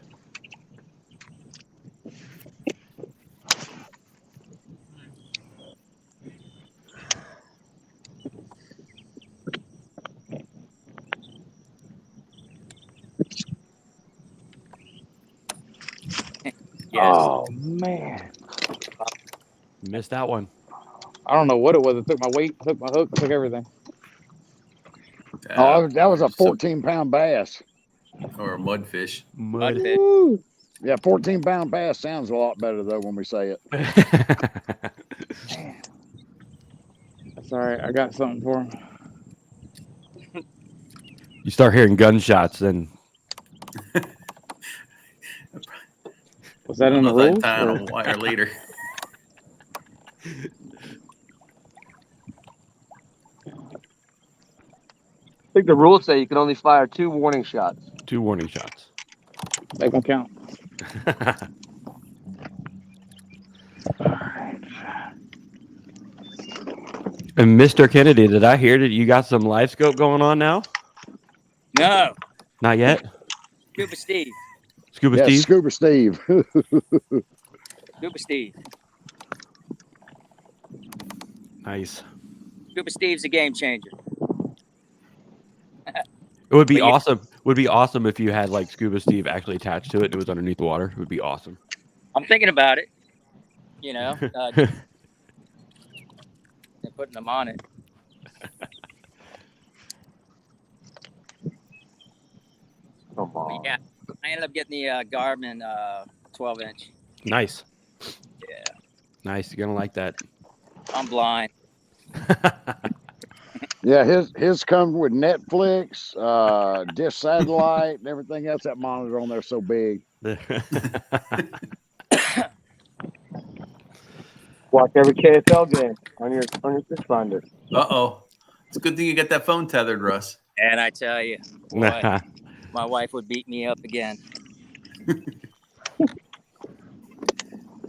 Yes. Oh man, Missed that one. I don't know what it was. It took my weight, took my hook, took everything. Oh, that was a Some- 14-pound bass. or a mudfish. Mud. Mudfish. Woo. Yeah, 14-pound bass sounds a lot better though when we say it. That's all right. I got something for him. You start hearing gunshots, then Was that I in don't the know if rules? I tie it or- on wire later. I think the rules say you can only fire 2 warning shots. 2 warning shots. Make them count. And Mr. Kennedy, did I hear that you got some live scope going on now? No. Not yet. Scuba Steve. Scuba Yeah, Steve. Scuba Steve. Scuba Steve. Nice. Scuba Steve's a game changer. It would be But yeah. awesome. Would be awesome if you had like Scuba Steve actually attached to it and it was underneath the water. It would be awesome. I'm thinking about it. You know, and putting them on it. Come But on. yeah, I ended up getting the Garmin 12-inch. Nice. Yeah, Nice. You're gonna like that. I'm blind. Yeah, his comes with Netflix, Dish Satellite, and everything else. That monitor on there so big. Watch every KFL game on your fish finder. Uh-oh. It's a good thing you got that phone tethered, Russ. And I tell you, boy, my wife would beat me up again.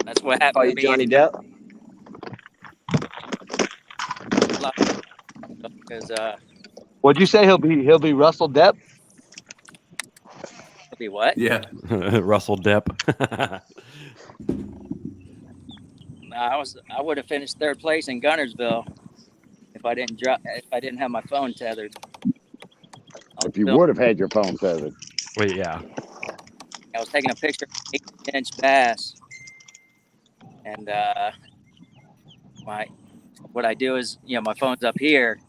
That's what happened Call to you me. Johnny Depp. Because What'd you say? He'll be Russell Depp? it'll be what? Yeah. Russell Depp. I would have finished 3rd place in Gunnersville if I didn't have my phone tethered. If you would have had your phone tethered. Wait, yeah. I was taking a picture of an 8-inch bass, and what I do is, my phone's up here,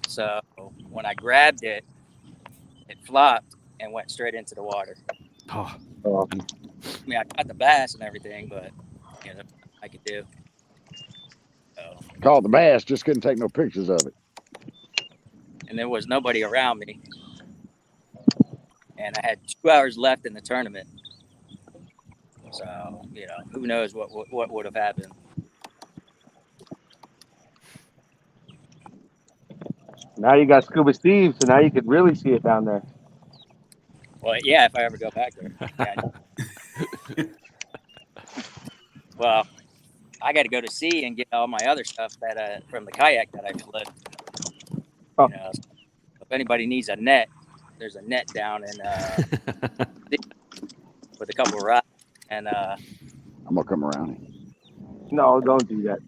so when I grabbed it, it flopped and went straight into the water. Oh. I mean, I got the bass and everything, but I could do. So, Caught the bass, just couldn't take no pictures of it. and there was nobody around me, and I had 2 hours left in the tournament. So, who knows what would have happened. Now you got Scuba Steve, so now you could really see it down there. Well, yeah, if I ever go back there. Yeah. Well, I got to go to sea and get all my other stuff that from the kayak that I flipped. Oh. If anybody needs a net, there's a net down in with a couple of rods, and I'm gonna come around. No, don't do that.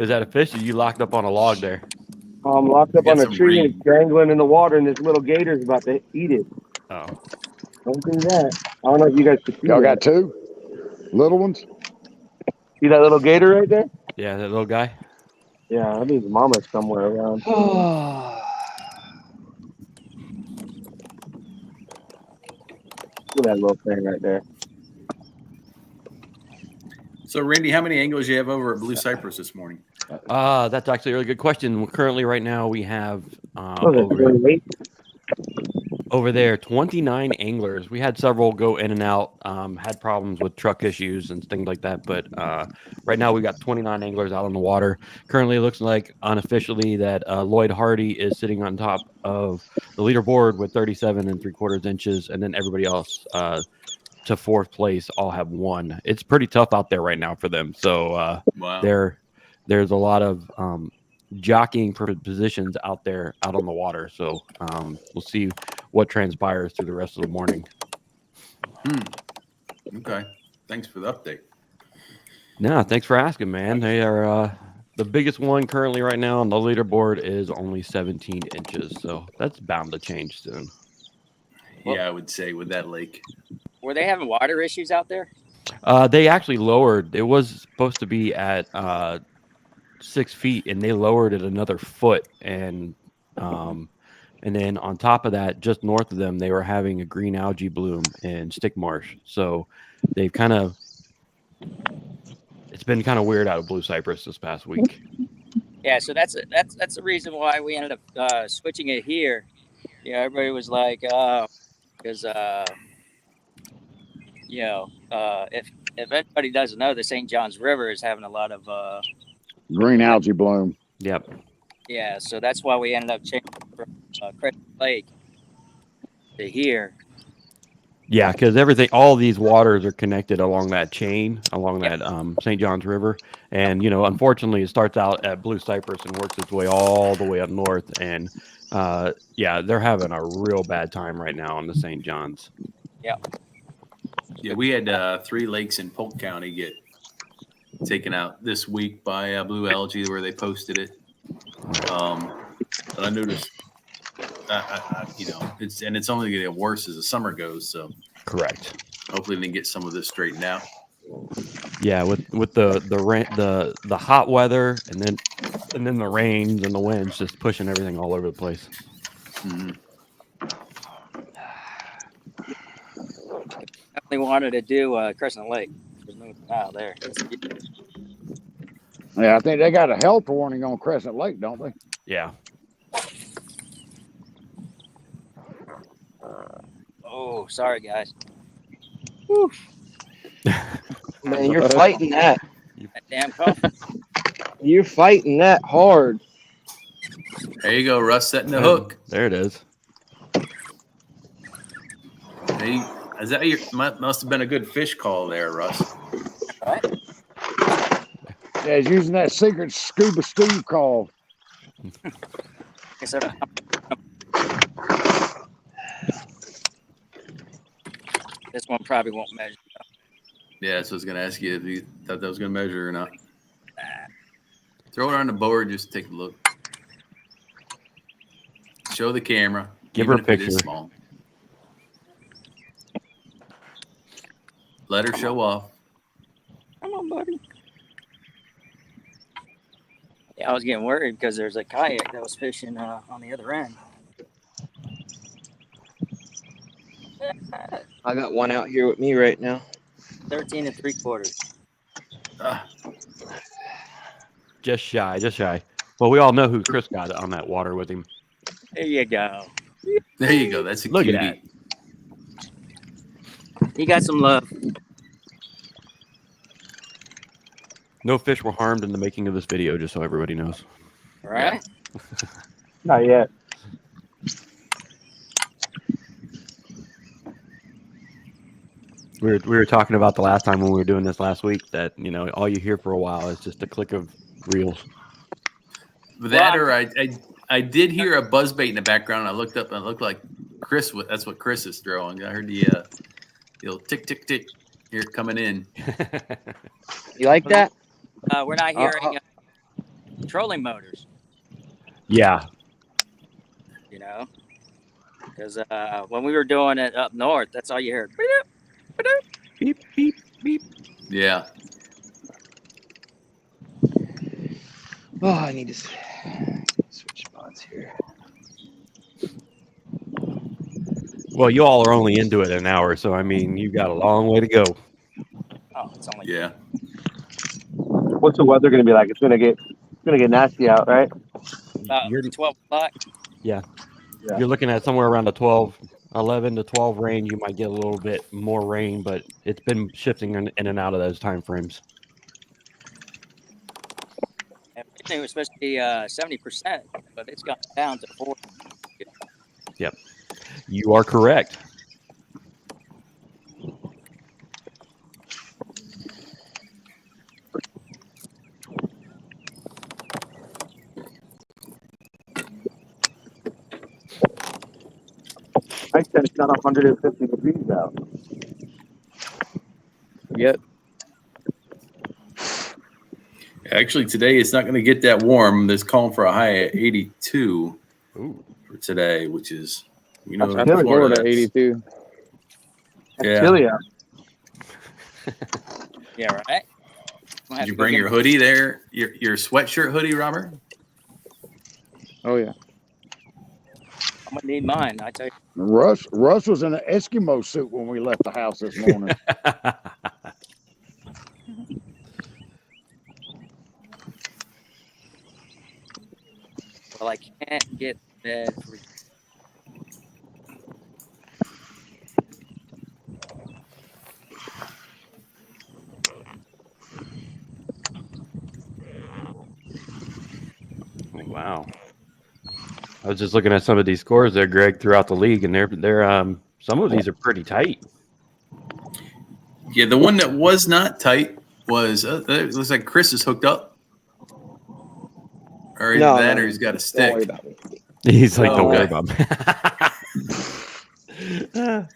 Is that a fish? Or you locked up on a log there? I'm locked up Get on a some tree and reed. it's dangling in the water, and this little gator's about to eat it. Oh. Don't do that. I don't know if you guys can see Y'all that. got 2 little ones? See that little gator right there? Yeah, that little guy. Yeah, I think his mama's somewhere around. Look at that little thing right there. So, Randy, how many angles you have over at Blue Cypress this morning? That's actually a really good question. Currently, right now, we have Oh, that's really late. over there, 29 anglers. We had several go in and out, had problems with truck issues and things like that. But right now we got 29 anglers out on the water. Currently, it looks like unofficially that Lloyd Hardy is sitting on top of the leaderboard with 37 3/4 inches, and then everybody else to fourth place all have one. It's pretty tough out there right now for them. So Wow. there's a lot of jockeying for positions out there out on the water. So we'll see what transpires through the rest of the morning. Okay. Thanks for the update. No, thanks for asking, man. They are the biggest one currently right now on the leaderboard is only 17 inches. So that's bound to change soon. Yeah, I would say with that lake. Were they having water issues out there? They actually lowered. It was supposed to be at 6 feet, and they lowered it another foot. And then on top of that, just north of them, they were having a green algae bloom in Stick Marsh. So they've it's been kind of weird out of Blue Cypress this past week. Yeah, so that's the reason why we ended up switching it here. You know, everybody was like, because if anybody doesn't know, the St. Johns River is having a lot of Green algae bloom. Yep. yeah, so that's why we ended up changing from Kraken Lake to here. Yeah, because all these waters are connected along that chain, along that St. Johns River. And, unfortunately, it starts out at Blue Cypress and works its way all the way up north. And, they're having a real bad time right now on the St. Johns. Yeah. Yeah, we had 3 lakes in Polk County get taken out this week by blue algae where they posted it. And I noticed, it's only going to get worse as the summer goes. So Correct. hopefully they can get some of this straightened out. Yeah, with the hot weather and then the rains and the winds just pushing everything all over the place. Mm-hmm. Definitely wanted to do Crescent Lake. There's no tile there. Yeah, I think they got a health warning on Crescent Lake, don't they? Yeah. Oh, sorry, guys. Man, you're fighting that. That damn coffee. You're fighting that hard. There you go, Russ, setting the hook. There it is. Hey, must have been a good fish call there, Russ. Yeah, he's using that secret Scuba Steve call. This one probably won't measure. Yeah, so I was going to ask you if you thought that was going to measure or not. Throw it on the board, just take a look. Show the camera. Give her a even if it is picture. Small. Let her show off. Come on, buddy. Yeah, I was getting worried because there's a kayak that was fishing on the other end. I got one out here with me right now. 13 3/4. Just shy. Well, we all know who Chris got on that water with him. There you go. There you go. That's a Look cutie. at that. He got some love. No fish were harmed in the making of this video, just so everybody knows. All right. Not yet. We were talking about the last time when we were doing this last week that all you hear for a while is just a click of reels. That or I did hear a buzzbait in the background. I looked up and it looked like Chris. That's what Chris is throwing. I heard the old tick tick tick here coming in. You like that? We're not hearing trolling motors. Yeah. Because when we were doing it up north, that's all you heard. Beep beep beep. Yeah. Oh, I need to switch spots here. Well, you all are only into it an hour, so I mean, you got a long way to go. Oh, it's only Yeah. What's the weather going to be like? It's going to get nasty out, right? about 12 o'clock. Yeah. You're looking at somewhere around a 12 11 to 12 range, you might get a little bit more rain, but it's been shifting in and out of those time frames. It was supposed to be 70%, but it's gone down to 40. Yep, you are correct. I said it's not 150 degrees out. Yet. Actually, today it's not going to get that warm. There's calling for a high at 82 Ooh. for today, which is, you That's know, Florida, Florida, 82. Yeah. Chilly out. Yeah, right. Did you bring your hoodie there? Your sweatshirt hoodie, Robert? Oh, yeah. I'm gonna need mine. I tell you. Russ was in an Eskimo suit when we left the house this morning. Well, I can't get bed for. Wow. I was just looking at some of these scores there, Greg, throughout the league, and they're some of these are pretty tight. Yeah, the one that was not tight was it looks like Chris is hooked up, or either that, or he's got a stick. He's like, don't worry way. about him.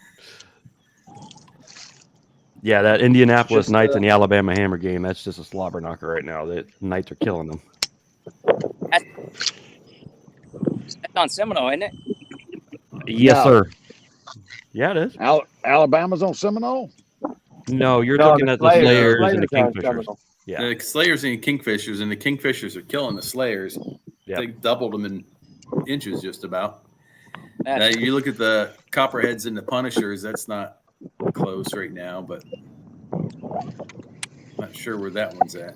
Yeah, that Indianapolis Just, Knights and the Alabama Hammer game, that's just a slobber knocker right now. The Knights are killing them. That's on Seminole, isn't it? Yes, No. sir. Yeah, it is. Alabama's on Seminole? No, you're No, looking the at the Slayers. Slayers and the Slayers are Kingfishers. Seminole. Yeah. The Slayers and Kingfishers, and the Kingfishers are killing the Slayers. Yep. They doubled them in inches, just about. Now, That's, you look at the Copperheads and the Punishers. That's not close right now, but not sure where that one's at.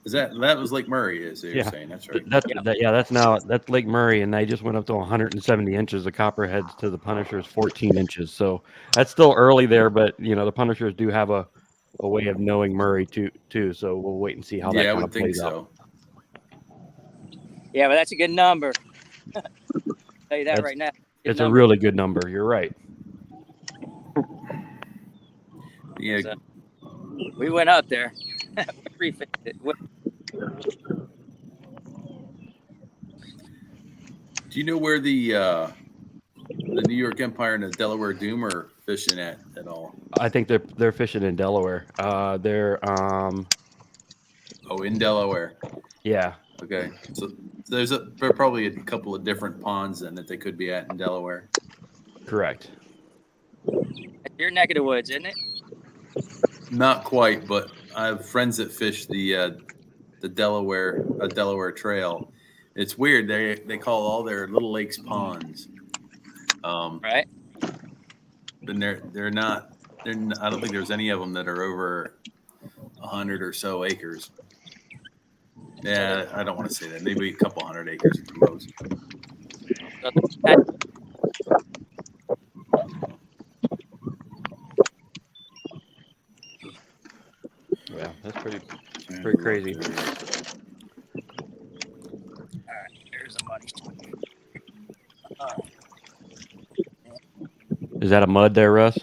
Is that was Lake Murray? Is you're Yeah. saying that's right? That's Lake Murray, and they just went up to 170 inches. The Copperheads to the Punishers 14 inches. So that's still early there, but you know the Punishers do have a way of knowing Murray too. So we'll wait and see how that Yeah, I kind would of think plays out. so. yeah, but that's a good number. I'll tell you that right now. Good It's a number. really good number. You're right. Yeah, So, we went up there. We refixed it. do you know where the New York Empire and the Delaware Doom are fishing at all? I think they're fishing in Delaware. They're in Delaware. yeah. Okay, so there are probably a couple of different ponds then that they could be at in Delaware. Correct. That's your neck of the woods, isn't it? Not quite, but I have friends that fish the Delaware Trail. It's weird. They call all their little lakes ponds. Right. And they're not. I don't think there's any of them that are over 100 or so acres. Yeah, I don't want to say that. Maybe a couple hundred acres at the most. Yeah, that's pretty crazy. All right, here's the money. Is that a mud there, Russ?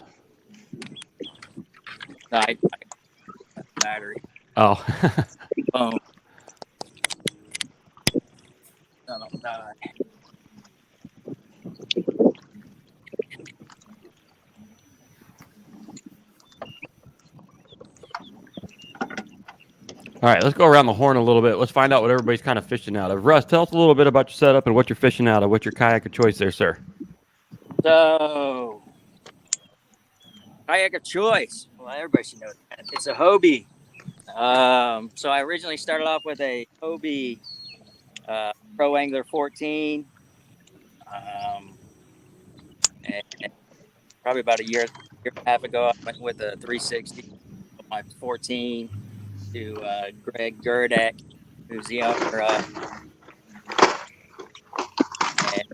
I battery. Oh. Boom. No, die. All right, let's go around the horn a little bit. Let's find out what everybody's kind of fishing out of. Russ, tell us a little bit about your setup and what you're fishing out of. What's your kayak of choice there, sir? So, kayak of choice. Well, everybody should know that. It's a Hobie. So I originally started off with a Hobie Pro Angler 14. And probably about a year and a half ago, I went with a 360 on my 14 to Greg Gerdek, who's the owner of. And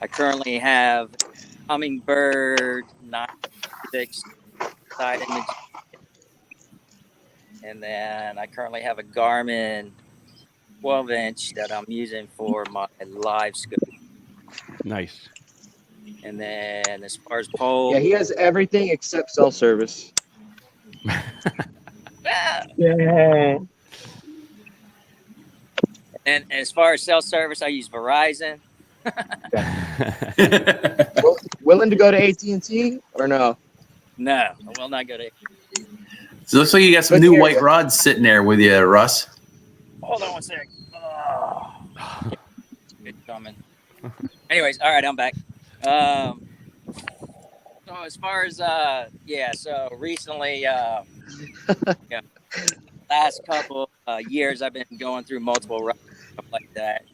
I currently have Hummingbird 96 side image. And then I currently have a Garmin 12-inch that I'm using for my live scope. Nice. And then as far as pole, Yeah, he has everything except cell service. Yeah. and as far as cell service, I use Verizon. Willing to go to AT&T or no? No, I will not go to. So it looks like you got some Good new area. white rods sitting there with you, Russ. Hold on one sec. Oh, good coming. Anyways, all right, I'm back. So as far as so recently, last couple years, I've been going through multiple runs, stuff like that.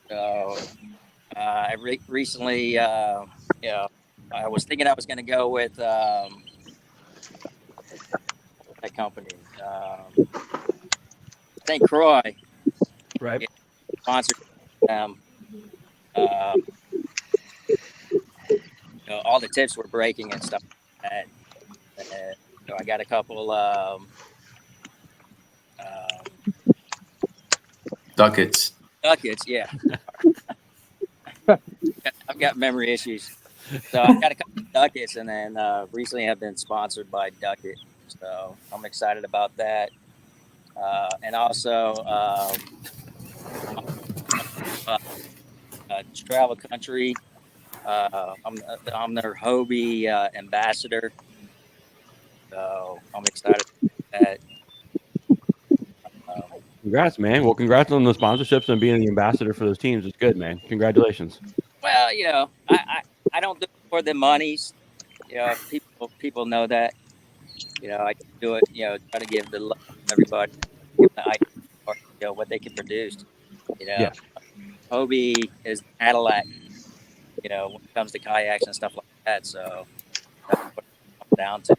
So I recently, I was thinking I was going to go with that company. I think Croy Right. sponsored them. All the tips were breaking and stuff like that. So I got a couple Ducats. ducats. Yeah, I've got memory issues. So I got a couple of ducats, and then recently I've been sponsored by Ducat. So I'm excited about that. And also Travel Country. I'm their Hobie ambassador. So I'm excited about that. Congrats, man. Well, congrats on the sponsorships and being the ambassador for those teams. It's good, man. Congratulations. Well, I don't do it for the monies. People know that. I do it. Try to give the love to everybody, give the idea or what they can produce. Yeah. Hobie is Cadillac. When it comes to kayaks and stuff like that. So that's what it comes down to.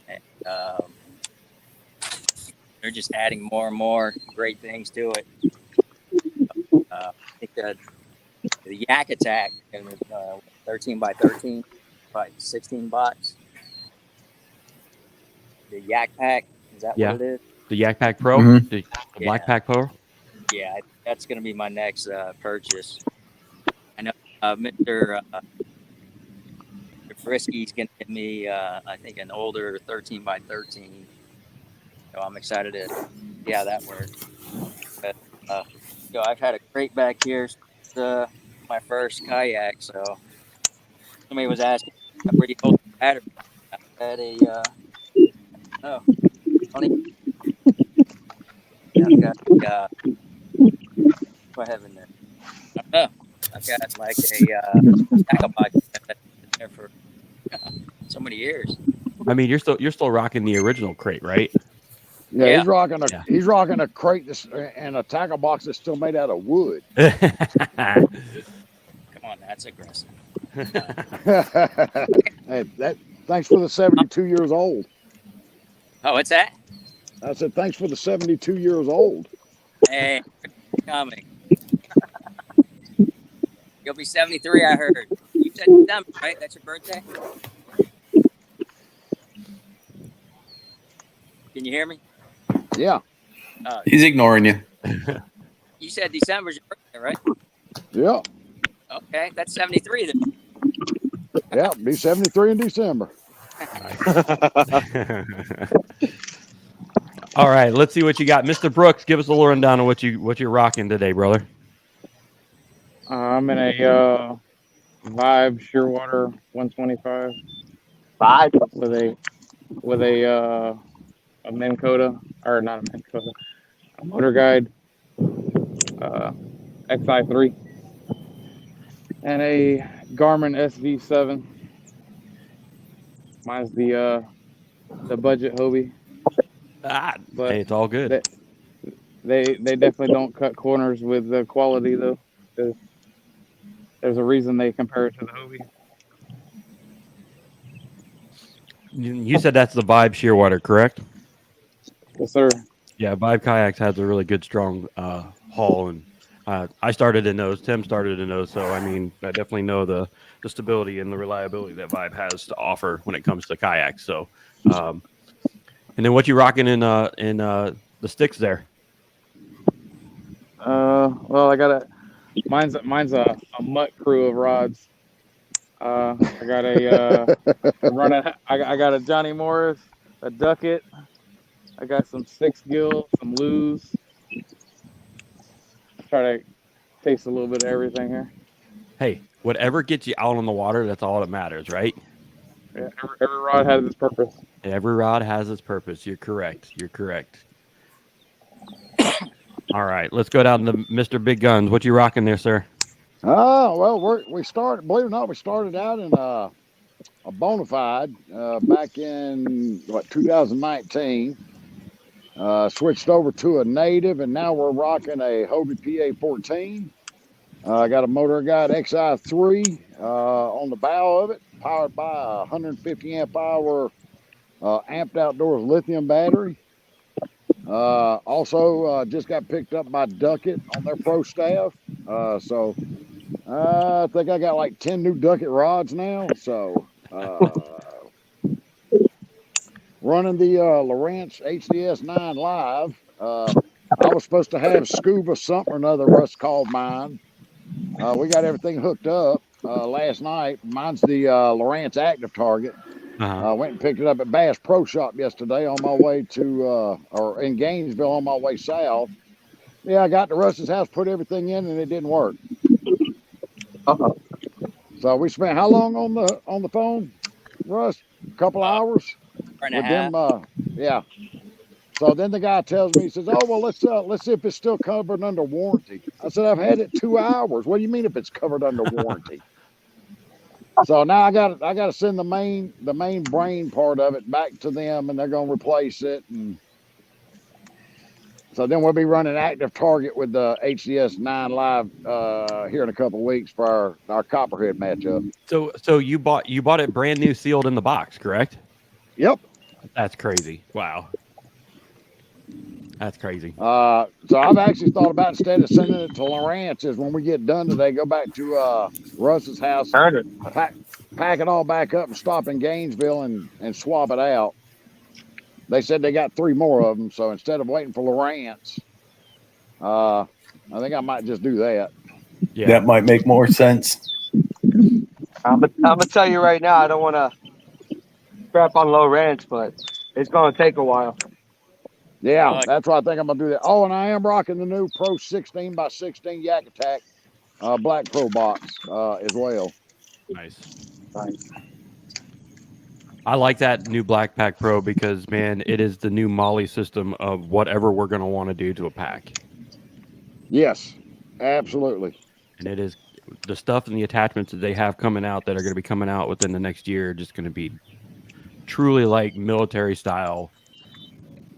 And, they're just adding more and more great things to it. I think the Yak Attack, 13 by 13 by 16 box. The Yak Pack, is that what it is? The Yak Pack Pro, Mhm. the Black Pack Pro. Yeah, that's going to be my next purchase. I know Mr. Frisky's going to give me, I think, an older 13 by 13. So I'm excited to see how that works. But, I've had a crate back here since my first kayak. So somebody was asking where do you hold the battery. I had a I've got what I have in there. I don't know. I've got like a tackle box there for so many years. I mean, you're still rocking the original crate, right? Yeah, Yeah. he's rocking a crate and a tackle box that's still made out of wood. Come on, that's aggressive. Hey, thanks for the 72 years old. Oh, what's that? I said thanks for the 72 years old. Hey, coming. You'll be 73, I heard. You said December, right? That's your birthday? Can you hear me? Yeah. He's ignoring you. You said December's your birthday, right? Yeah. Okay, that's 73 then. Yeah, be 73 in December. All right, let's see what you got, Mr. Brooks. Give us a little rundown of what you're rocking today, brother. I'm in a Vibe Shearwater 125 Vibe with a Minn Kota, or not a Minn Kota, a Motor Guide XI3, and a Garmin SV7. Mine's the budget Hobie. But hey, it's all good. They definitely don't cut corners with the quality though. There's a reason they compare it to the Hobie. You said that's the Vibe Shearwater, correct? Yes, sir. Yeah, Vibe Kayaks has a really good, strong haul, and I started in those. Tim started in those. So I mean, I definitely know the stability and the reliability that Vibe has to offer when it comes to kayaks. So, and then what you rocking in the sticks there? Well, I got mine's a mutt crew of rods. I got I got a Johnny Morris, a Ducket. I got some six gill, some Lew's. Try to taste a little bit of everything here. Hey, whatever gets you out on the water, that's all that matters, right? Yeah, every rod has its purpose. Every rod has its purpose. You're correct. You're correct. All right, let's go down to Mr. Big Guns. What you rocking there, sir? Well, we started. Believe it or not, we started out in a Bonafide back in 2019. Switched over to a native, and now we're rocking a Hobie PA14. I got a Motor Guide XI3 on the bow of it, powered by a 150 amp hour amped outdoors lithium battery. Also, just got picked up by Ducket on their pro staff. So I think I got like 10 new Ducket rods now. So running the Lowrance HDS 9 Live. I was supposed to have Scuba something or another, Russ called mine. We got everything hooked up last night. Mine's the Lowrance Active Target. I went and picked it up at Bass Pro Shop yesterday on my way to, or in Gainesville on my way south. Yeah, I got to Russ's house, put everything in, and it didn't work. So we spent how long on the phone, Russ? A couple hours Hour and a with half. them. Yeah. So then the guy tells me, he says, "Oh well, let's see if it's still covered under warranty." I said, "I've had it 2 hours. What do you mean if it's covered under warranty?" So now I got to send the main brain part of it back to them, and they're gonna replace it. And so then we'll be running Active Target with the HDS 9 Live here in a couple of weeks for our Copperhead matchup. So you bought it brand new, sealed in the box, correct? Yep. That's crazy. Wow. That's crazy. So I've actually thought about, instead of sending it to Lowrance, is when we get done today, go back to Russ's house, pack it all back up and stop in Gainesville and swap it out. They said they got 3 more of them, so instead of waiting for Lowrance, I think I might just do that. Yeah, that might make more sense. I'm gonna tell you right now, I don't want to crap on Lowrance, but it's gonna take a while. Yeah, that's why I think I'm gonna do that. Oh, and I am rocking the new Pro 16x16 Yak Attack Black Pro box as well. Nice. I like that new Black Pack Pro because, man, it is the new Molly system of whatever we're going to want to do to a pack. Yes, absolutely. And it is the stuff and the attachments that they have coming out that are going to be coming out within the next year, just going to be truly like military style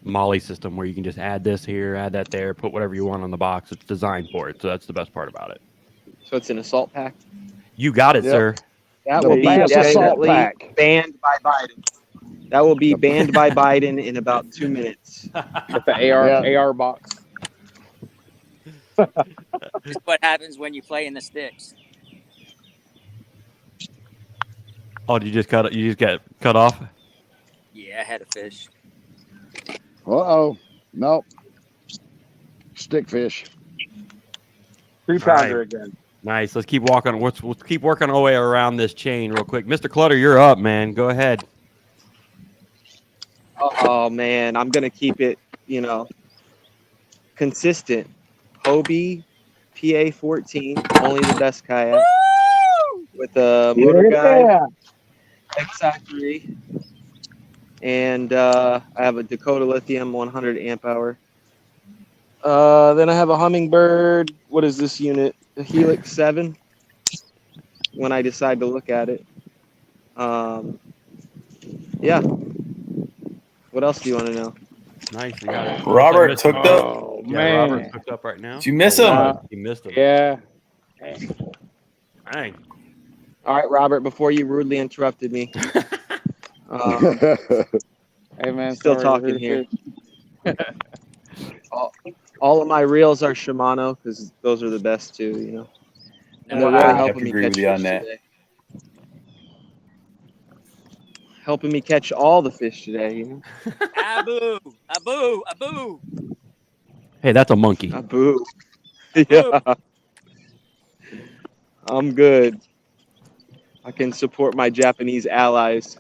Molly system where you can just add this here, add that there, put whatever you want on the box. It's designed for it. So that's the best part about it. So it's an assault pack? You got it, sir. That The will be Bass Assault definitely Pack. banned by Biden. That will be banned by Biden in about 2 minutes. With the AR box. This is what happens when you play in the sticks. Oh, did you just get cut off? Yeah, I had a fish. Uh-oh. Nope. Stickfish. 3-pounder again. Nice. Let's keep walking. Let's keep working our way around this chain real quick. Mr. Clutter, you're up, man. Go ahead. Oh man, I'm gonna keep it, consistent. Hobie PA14, only the best kayak. With a Motor Guide XI3. And I have a Dakota Lithium 100 amp hour. Then I have a Hummingbird. What is this unit? A Helix 7. When I decide to look at it. Yeah. What else do you want to know? Nice. You got it. Robert's hooked up. Oh, Yeah, man. Robert's hooked up right now. Did you miss him? You missed him. Yeah. Dang. All right, Robert, before you rudely interrupted me. Hey, man. Still sorry, talking here. All of my reels are Shimano because those are the best too. You know, and they're I really have helping to me agree catch with you on fish that. today. Helping me catch all the fish today. You know, Abu, Abu, Abu, Hey, that's a monkey. boo. Abu. Yeah, I'm good. I can support my Japanese allies.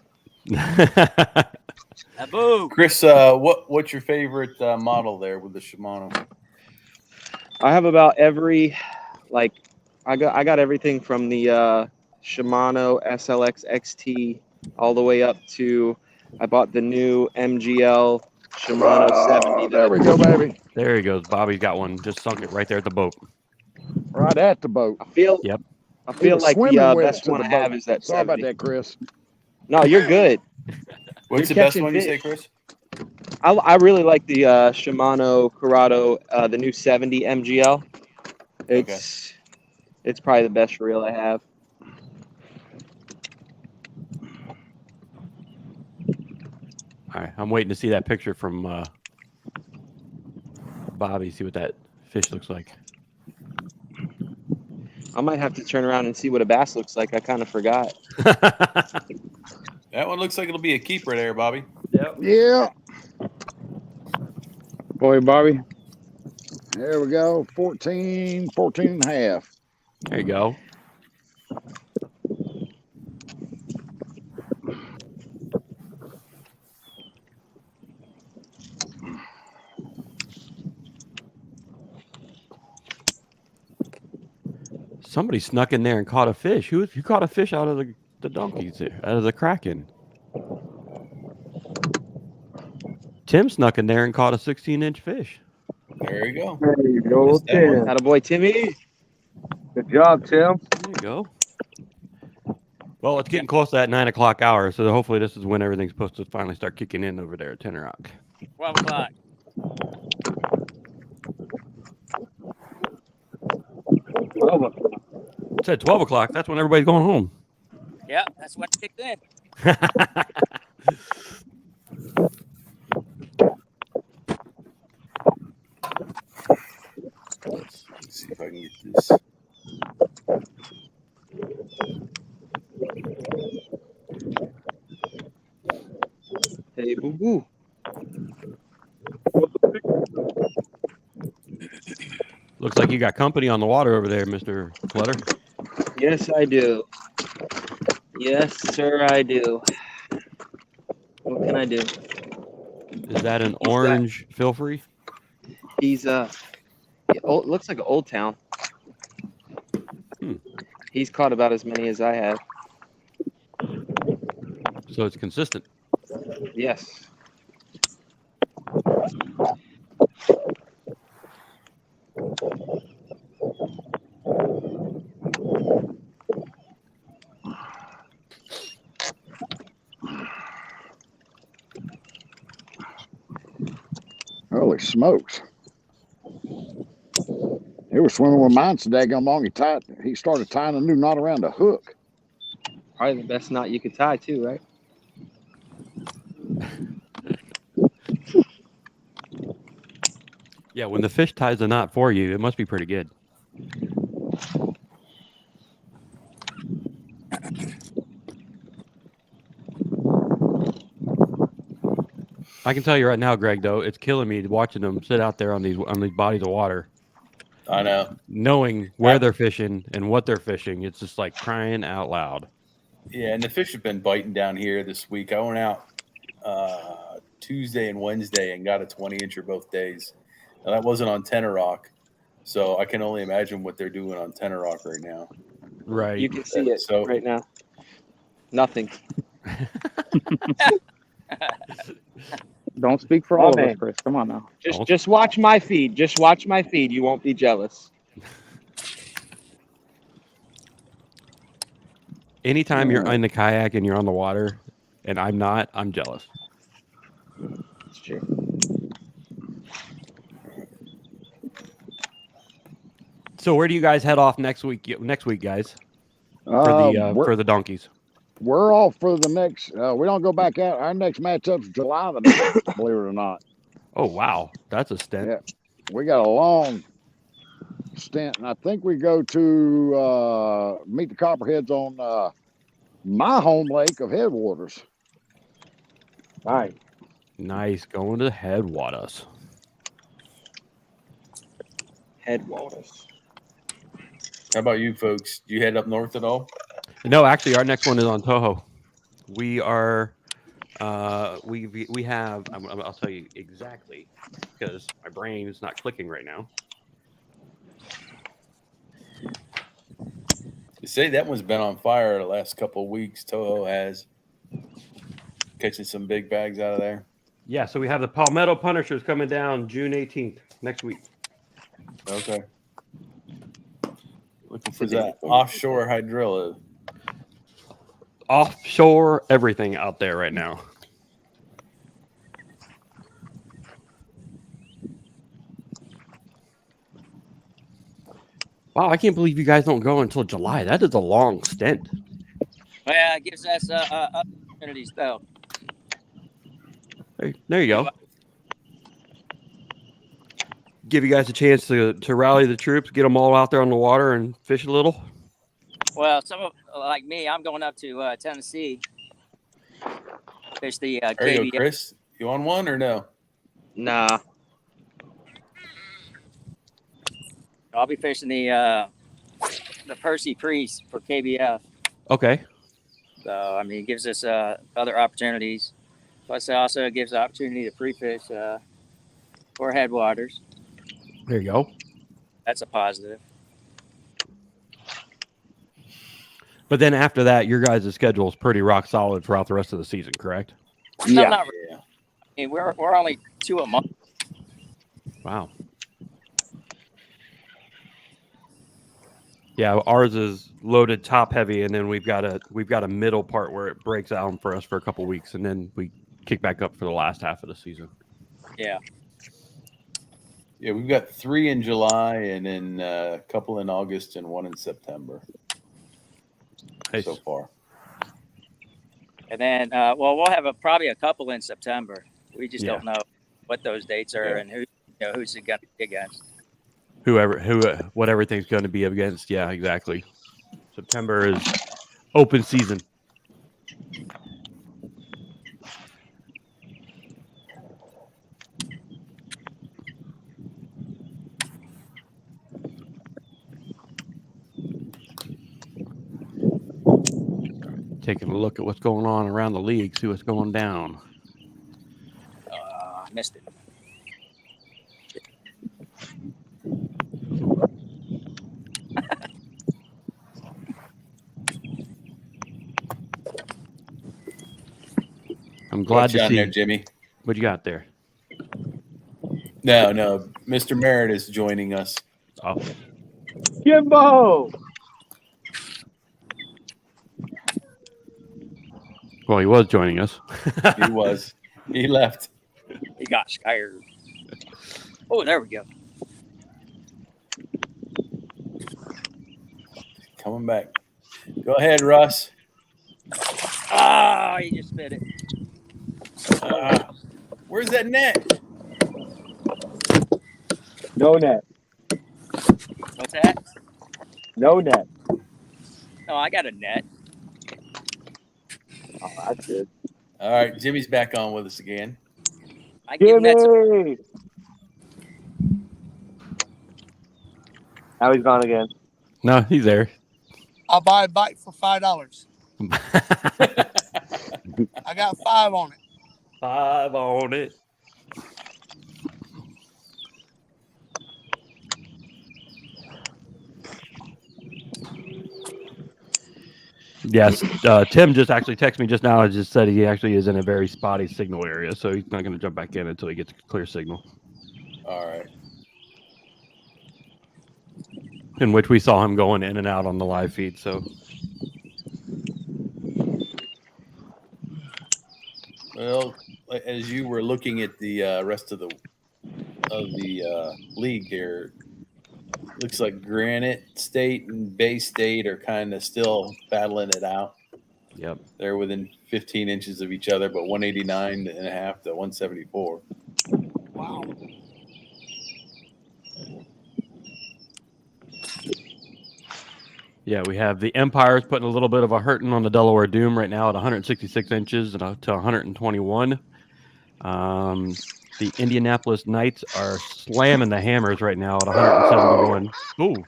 Abu. Chris, what's your favorite model there with the Shimano? I have about every, like, I got everything from the Shimano SLX XT all the way up to I bought the new MGL Shimano 70. There we go, baby. There he goes. Bobby's got one. Just sunk it right there at the boat. Right at the boat. I feel Yep. He was like swimming the with best it to one the I boat. have is that Sorry 70. about that, Chris. No, you're good. What's You're the best catching one you say, fish. Chris? I really like the Shimano Corrado, the new 70 MGL. It's probably the best reel I have. All right. I'm waiting to see that picture from Bobby. See what that fish looks like. I might have to turn around and see what a bass looks like. I kind of forgot. That one looks like it'll be a keeper there, Bobby. Yep. Yeah. Boy, Bobby. There we go. 14 and a half. There you go. Somebody snuck in there and caught a fish. Who caught a fish out of the donkeys there, out of the Kraken? Tim snuck in there and caught a 16-inch fish. There you go. There you go, Missed that one. Tim. Attaboy, Timmy. Good job, Tim. There you go. Well, it's getting close to that 9 o'clock hour, so hopefully this is when everything's supposed to finally start kicking in over there at Tenor Rock. 12 o'clock. It said 12 o'clock. That's when everybody's going home. Yeah, that's what kicked in. Let's see if I can get this. Hey, boo boo. Looks like you got company on the water over there, Mr. Clutter. Yes, I do. Yes, sir, I do. What can I do? Is that an orange fill free? He's it looks like an Old Town. He's caught about as many as I have. So it's consistent. Yes. Holy smokes. He was swimming with mine so daggone long. He started tying a new knot around a hook. Probably the best knot you could tie too, right? Yeah, when the fish ties a knot for you, it must be pretty good. I can tell you right now, Greg, though, it's killing me watching them sit out there on these bodies of water. I know. Knowing where they're fishing and what they're fishing, it's just like crying out loud. Yeah, and the fish have been biting down here this week. I went out Tuesday and Wednesday and got a 20-incher both days. Now, that wasn't on Tenor Rock, so I can only imagine what they're doing on Tenor Rock right now. Right. You can see it right now. Nothing. Don't speak for all of us, Chris. Come on now. Just watch my feed. Just watch my feed. You won't be jealous. Anytime you're in the kayak and you're on the water and I'm not, I'm jealous. It's true. So where do you guys head off next week? Next week, guys, for the donkeys. We're off for the next. We don't go back out. Our next matchup's July the 9th, believe it or not. Oh wow, that's a stint. Yeah, we got a long stint, and I think we go to meet the Copperheads on my home lake of Headwaters. Nice. Nice. Going to Headwaters. Headwaters. How about you folks? Do you head up north at all? No, actually, our next one is on Toho. We are. We have. I'll tell you exactly because my brain is not clicking right now. You say that one's been on fire the last couple of weeks. Toho has catching some big bags out of there. Yeah, so we have the Palmetto Punishers coming down June 18th next week. Okay. Looking for that offshore hydrilla. Offshore everything out there right now. Wow, I can't believe you guys don't go until July. That is a long stint. Well, it gives us opportunities though. Hey, there you go. Give you guys a chance to rally the troops, get them all out there on the water and fish a little. Well, some of like me, I'm going up to Tennessee. Fish the There you KBF. go, Chris. You on one or no? Nah. I'll be fishing the Percy Priest for KBF. Okay. So I mean, it gives us other opportunities. Plus, it also gives the opportunity to pre-fish for Headwaters. There you go. That's a positive. But then after that, your guys' schedule is pretty rock solid throughout the rest of the season, correct? No, not really. I mean, we're only 2 a month. Wow. Yeah, ours is loaded top heavy, and then we've got a middle part where it breaks down for us for a couple weeks, and then we kick back up for the last half of the season. Yeah. Yeah, we've got 3 in July, and then a couple in August and 1 in September. Nice. So far. And then, we'll have probably a couple in September. We just don't know what those dates are and who's it going to be against. What everything's going to be against. Yeah, exactly. September is open season. Taking a look at what's going on around the league, see what's going down. I missed it. I'm glad to see there, Jimmy. What you got there? No. Mr. Merritt is joining us. Oh. Jimbo! Well, he was joining us. He was. He left. He got scared. Oh, there we go. Coming back. Go ahead, Russ. Ah, he just spit it. Where's that net? No net. What's that? No net. No, I got a net. Oh, that's good. All right, Jimmy's back on with us again. I give nets. Jimmy! Now he's gone again. No, he's there. I'll buy a bite for $5. I got 5 on it. 5 on it. Yes, Tim just actually texted me just now and just said he actually is in a very spotty signal area, so he's not going to jump back in until he gets a clear signal. All right. In which we saw him going in and out on the live feed, so. Well, as you were looking at the rest of the league here, looks like Granite State and Bay State are kind of still battling it out. Yep. They're within 15 inches of each other, but 189.5 to 174. Wow. Yeah, we have the Empire's putting a little bit of a hurting on the Delaware Doom right now at 166 inches to 121. The Indianapolis Knights are slamming the hammers right now at 171. Ooh,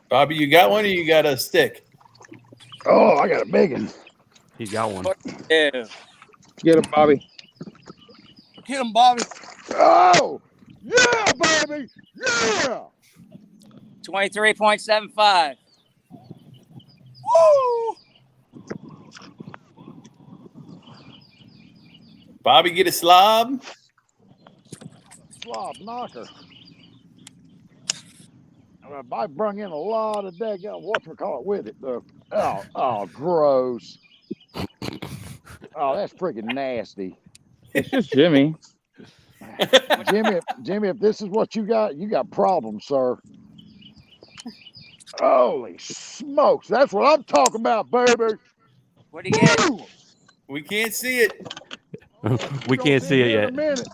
Bobby, you got one or you got a stick? Oh, I got a big one. he's got one. Yeah. Get him, Bobby. Get him, Bobby. Oh, yeah, baby. Yeah. 23.75. Woo! Bobby, get a slob. Slob knocker. I brung in a lot of daggone whatchamacallit with it, though. Oh, gross. Oh, that's freaking nasty. It's just Jimmy. Jimmy, if this is what you got problems, sir. Holy smokes, that's what I'm talking about, baby. What do you get? Woo! We can't see it. We can't see it here in a yet. minute.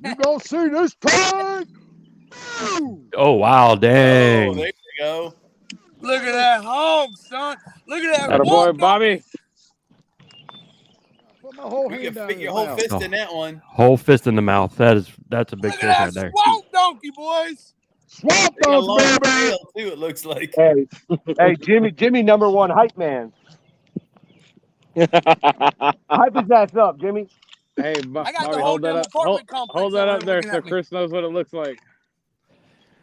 You gonna see this thing? Oh wow, Oh, dang! there you go. Look at that home, son. Look at that. Got a boy, walk, Bobby. Put my whole We hand can down fit his your whole mouth. fist in that one. Whole fist in the mouth. That's a big Look fish at right that there. swamp donkey, boys. Swamp They got a dogs, long baby. tail too. It looks like. Hey, hey, Jimmy, number one hype man. Hype his ass up, Jimmy. Hey, I got the Bobby, whole hold that damn up. apartment complex Hold that over up there there looking so at me. Chris knows what it looks like.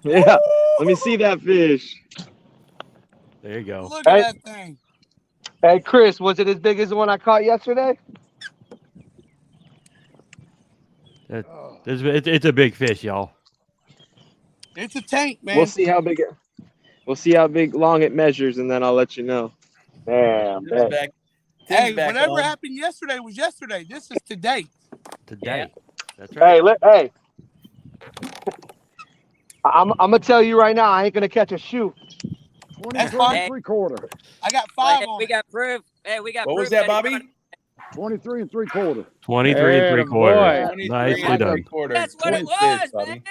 Yeah, let me see that fish. There you go. Look at that thing. Hey, Chris, was it as big as the one I caught yesterday? It's a big fish, y'all. It's a tank, man. We'll see how big it. We'll see how long it measures, and then I'll let you know. Damn. Tim's back. Tim's Hey, back whatever on. happened yesterday was yesterday. This is today. Today. That's right. Hey, I'm gonna tell you right now, I ain't gonna catch a shoe. 23 fine. 3/4. I got 5 Hey, on we it. got proof. Hey, we got What proof was that, he Bobby? run- 23 3/4. 23 and Atta 3/4. boy. Nicely done. 3/4. That's what it Twin was, fish, Bobby. man.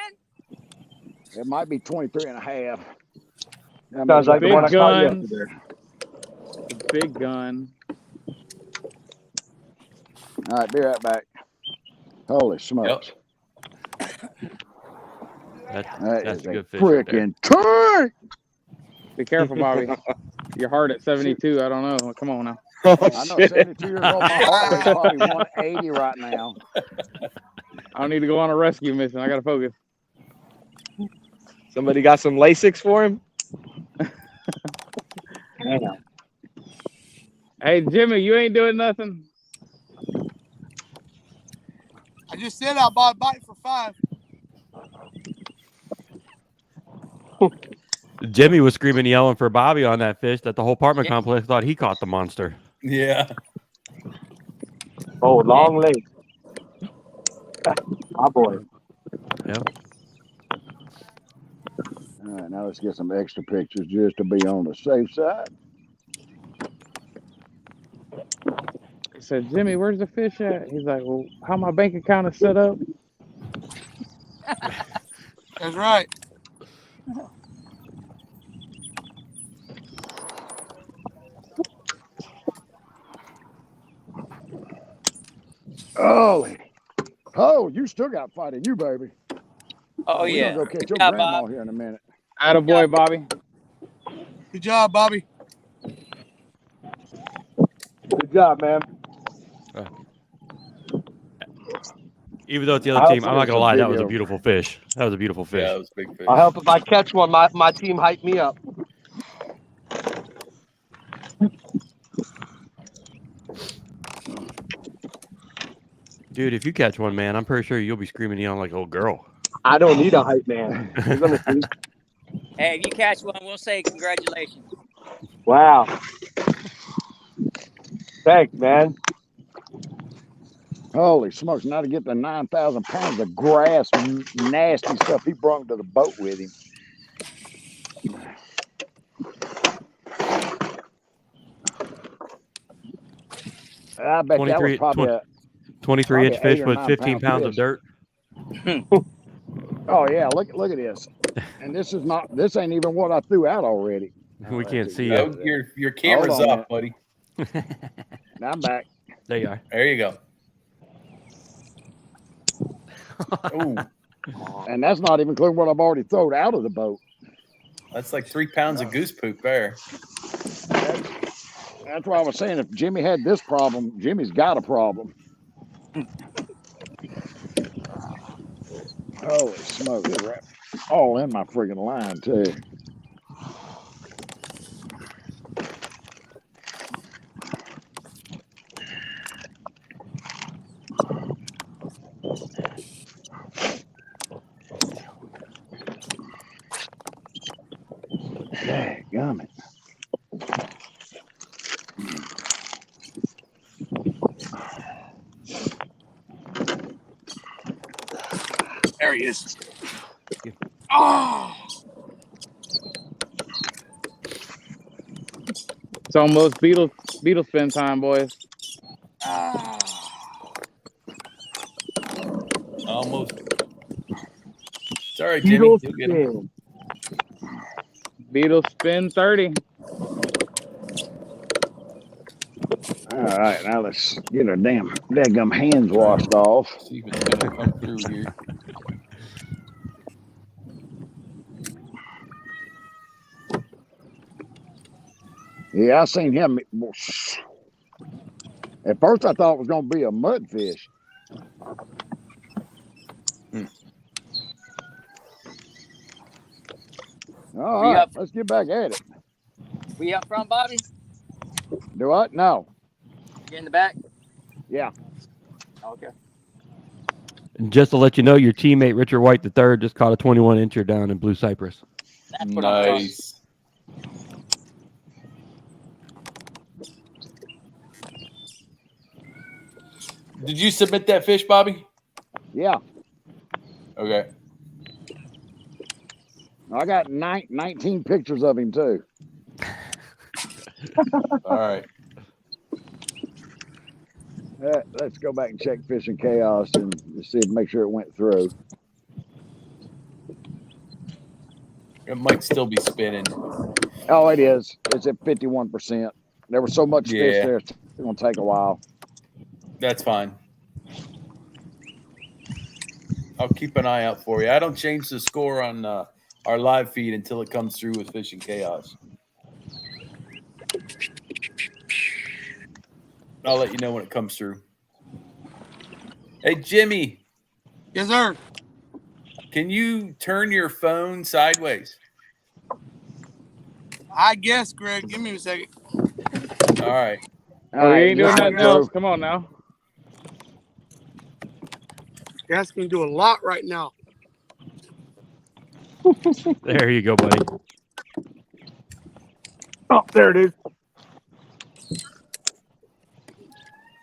It might be 23 and a half. Sounds like the Big one I caught gun. yesterday. Big gun. All right, be right back. Holy smokes. That's That a is good a fish right there. freaking tank. Be careful, Bobby. You're hard at 72. I don't know. Come on now. I know 72 years old. My heart rate's probably 180 right now. I don't need to go on a rescue mission. I gotta focus. Somebody got some Lasix for him? Hey, Jimmy, you ain't doing nothing. I just said I bought a bite for 5. Jimmy was screaming, yelling for Bobby on that fish that the whole apartment complex thought he caught the monster. Yeah. Oh, long leg. My boy. Yep. All right, now let's get some extra pictures just to be on the safe side. I said, Jimmy, where's the fish at? He's like, well, how my bank account is set up? That's right. Holy. Oh, you still got fight in you, baby. Oh, We're yeah. gonna go catch your job, grandma Bob. here in a minute. Atta boy, Bobby. Good job, Bobby. Good job, man. Even though it's the other team, I'm not gonna some lie, that was a video. beautiful fish. That was a beautiful fish. Yeah, it was a big fish. I'll help if I catch one. My team hype me up. Dude, if you catch one, man, I'm pretty sure you'll be screaming and yelling like a little girl. I don't need a hype man. You're gonna see. Hey, if you catch one, we'll say congratulations. Wow. Thanks, man. Holy smokes, now to get the 9,000 pounds of grass, nasty stuff he brought to the boat with him. I bet that was 23 probably a 23-inch probably fish 8 or with 9 15 pound pounds of fish. dirt. Oh yeah, look at this. And this ain't even what I threw out already. We can't see No, you. your camera's Hold on a off, buddy. Now I'm back. There you are. There you go. Ooh, And that's not even including what I've already thrown out of the boat. that's like 3 pounds of goose poop there. That's why I was saying if Jimmy had this problem, Jimmy's got a problem. Holy smoke, they're wrapped all in my friggin' line too. Dadgummit. There he is. Oh, It's almost beetle spin time, boys. Almost. It's all right, Jimmy. You'll get him. Beetle spin 30. All right, now let's get our dadgum hands washed off. See if it's gonna come through here. Yeah, I seen him. At first, I thought it was going to be a mudfish. All right, let's get back at it. We up front, Bobby? Do what? No. You're in the back? Yeah. Okay. And just to let you know, your teammate Richard White III just caught a 21-incher down in Blue Cypress. That's what I'm talking. Nice. Did you submit that fish, Bobby? Yeah. Okay. I got 19 pictures of him, too. All right. Let's go back and check Fishing Chaos and see make sure it went through. It might still be spinning. Oh, it is. It's at 51%. There was so much fish Yeah. there, it's going to take a while. That's fine. I'll keep an eye out for you. I don't change the score on our live feed until it comes through with Fishing Chaos. I'll let you know when it comes through. Hey, Jimmy. yes, sir. Can you turn your phone sideways? I guess, Greg. Give me a second. All right. All You right, ain't doing this nothing went else. through. Come on now. Gas can do a lot right now. There you go, buddy. Oh, there it is.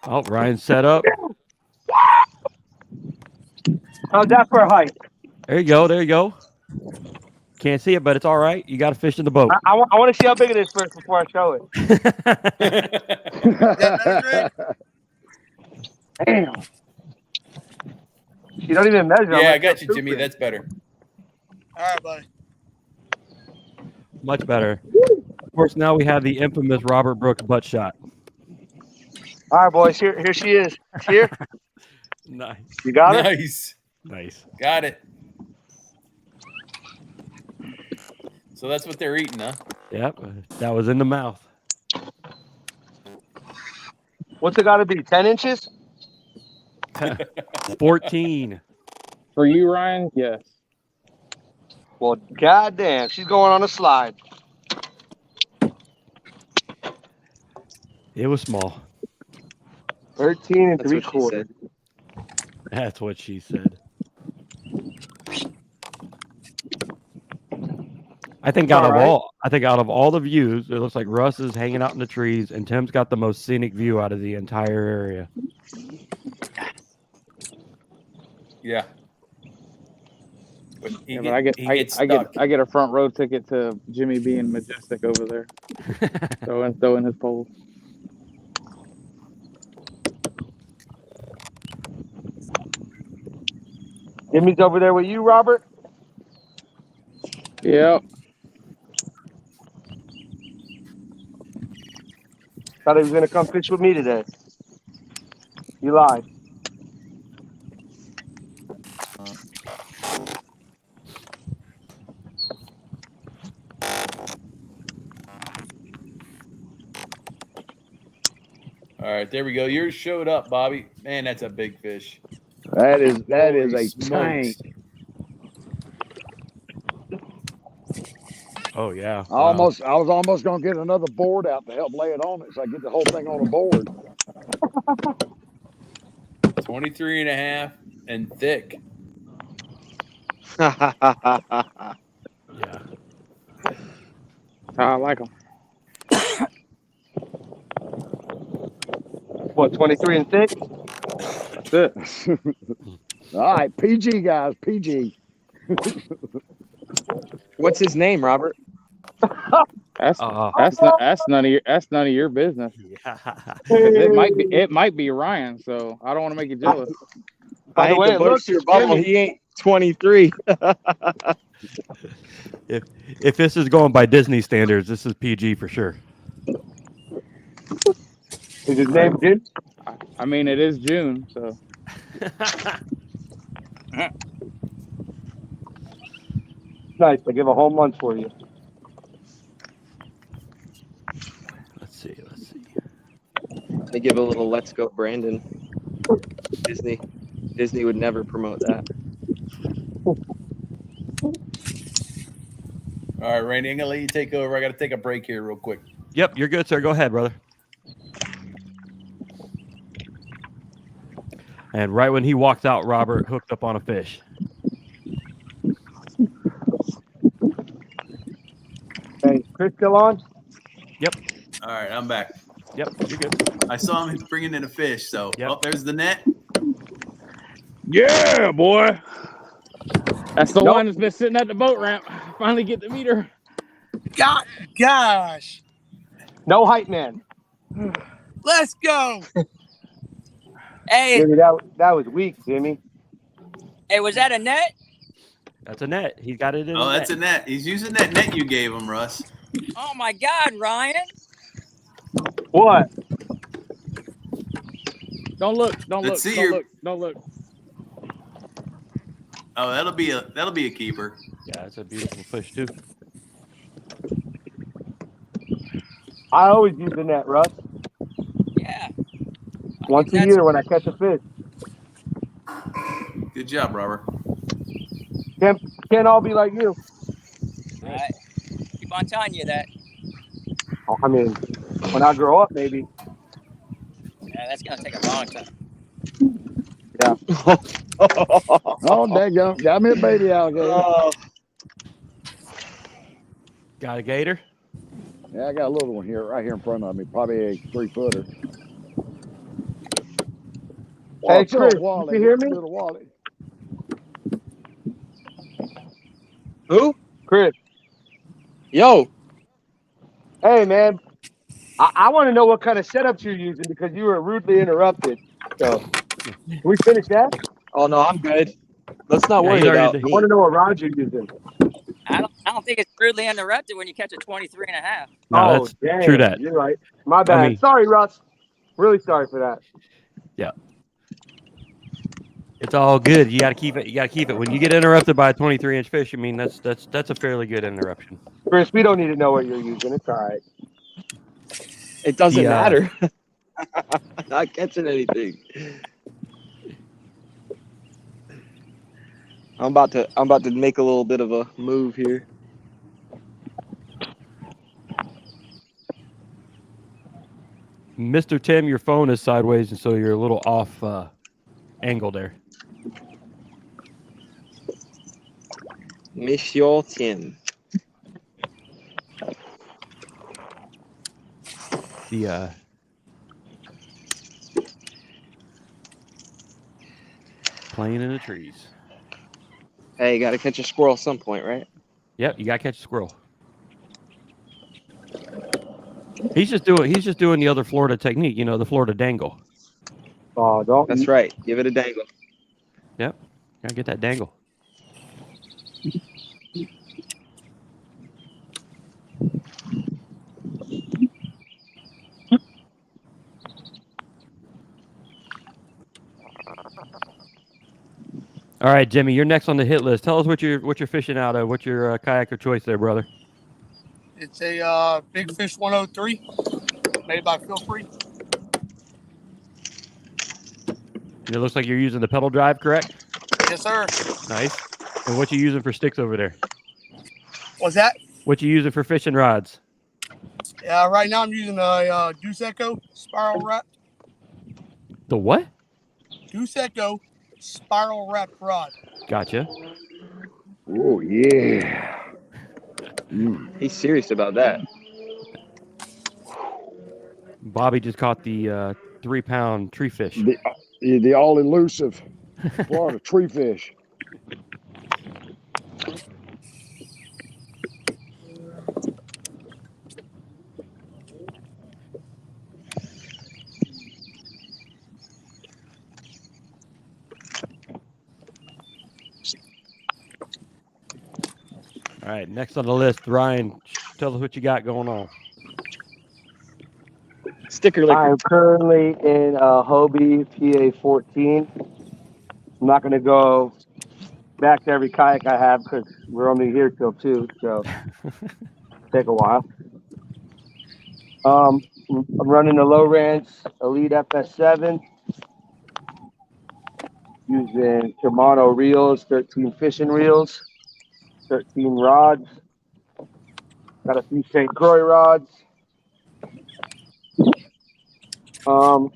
Oh, Ryan's set up. How's that for a hike? There you go. There you go. Can't see it, but it's all right. You got a fish in the boat. I want to see how big it is first before I show it. Damn. You don't even measure. Yeah, I got you, Jimmy. That's better. All right, buddy. Much better. Of course, now we have the infamous Robert Brooks butt shot. All right, boys. Here she is. Here. Nice. You got it? Nice. Nice. Got it. So that's what they're eating, huh? Yep. That was in the mouth. What's it got to be? 10 inches? 14. For you, Ryan? Yes. Well, goddamn. She's going on a slide. It was small. 13 and That's what she 3/4. said. That's what she said. I think out of all the views, it looks like Russ is hanging out in the trees, and Tim's got the most scenic view out of the entire area. Yeah. But I get a front row ticket to Jimmy being majestic over there, throwing his pole. Jimmy's over there with you, Robert? Yep. Thought he was gonna come fish with me today. You lied. All right, there we go. Yours showed up, Bobby. Man, that's a big fish. That is Holy a smokes. tank. Oh yeah. I was almost gonna get another board out to help lay it on it, so I get the whole thing on a board. 23 and a half and thick. Yeah. I like them. What, 23 and thick? That's it. All right, PG guys, PG. What's his name, Robert? That's Oh. none of your business. Yeah. 'Cause it might be Ryan, so I don't want to make you jealous. By I the hate way, to it burst looks your bubble. Jimmy. He ain't 23. If this is going by Disney standards, this is PG for sure. Is his name Jim? I mean, it is June, so Nice. I give a whole month for you. Let's see. They give a little "Let's Go, Brandon." Disney would never promote that. All right, Randy, I'm going to let you take over. I got to take a break here real quick. Yep, you're good, sir. Go ahead, brother. And right when he walked out, Robert hooked up on a fish. Hey, Chris still on? Yep. All right, I'm back. Yep, you're good. I saw him bringing in a fish. So, Yep. oh, there's the net. yeah, boy. That's the one that's been sitting at the boat ramp. Finally get the meter. Gosh. No hype man. Let's go. Hey, Jimmy, that was weak, Jimmy. hey, was that a net? That's a net. He got it in. Oh, that's a net. He's using that net you gave him, Russ. Oh my God, Ryan! What? Don't look. Don't Let's look. see Don't your- look. Don't look. Oh, that'll be a keeper. Yeah, it's a beautiful fish too. I always use the net, Russ. Yeah. Once a year when I catch a fish. Good job, Robert. Can't all be like you. I keep on telling you that. I mean, when I grow up, maybe. Yeah, that's gonna take a long time. Yeah. Oh, daggone. Got me a baby alligator. Got a gator? Yeah, I got a little one here, right here in front of me. Probably a 3-footer. Hey, What's up, Chris, Wally? you hear me? Little Wally. Who? Chris. Yo. Hey, man. I want to know what kind of setups you're using because you were rudely interrupted. So, can we finish that? Oh no, I'm good. Let's not Yeah, worry he's already about did- I want me. to know what rods you're using. I don't think it's rudely interrupted when you catch a 23 and a half. No, that's damn. true that. You're right. My bad. mean- Sorry, Russ. Really sorry for that. Yeah. It's all good. You got to keep it. You got to keep it. When you get interrupted by a 23-inch fish, I mean that's a fairly good interruption. Chris, we don't need to know what you're using. It's all right. It doesn't The, matter. Not catching anything. I'm about to make a little bit of a move here. Mr. Tim, your phone is sideways, and so you're a little off angle there. Monsieur Tim. The playing in the trees. Hey, you gotta catch a squirrel at some point, right? Yep, you got to catch a squirrel. He's just doing the other Florida technique, the Florida dangle. Oh, don't. That's right. Give it a dangle. Yep, gotta get that dangle. All right, Jimmy, you're next on the hit list. Tell us what you're fishing out of. What's your kayak of choice there, brother? It's a Big Fish 103 made by Feel Free. And it looks like you're using the pedal drive, correct? Yes, sir. Nice. And what you using for sticks over there? What's that? What you using for fishing rods? Right now I'm using a Deuce Echo spiral wrap. The what? Deuce Echo spiral wrap rod. Gotcha. Oh yeah. He's serious about that. Bobby just caught the 3-pound tree fish. The all elusive Florida tree fish. All right, next on the list, Ryan. Tell us what you got going on. Sticker liquor. I'm currently in Hobie PA14. I'm not going to go back to every kayak I have because we're only here till 2, so take a while. I'm running the Lowrance Elite FS7 using Shimano reels, 13 fishing reels, 13 rods. Got a few St. Croix rods. I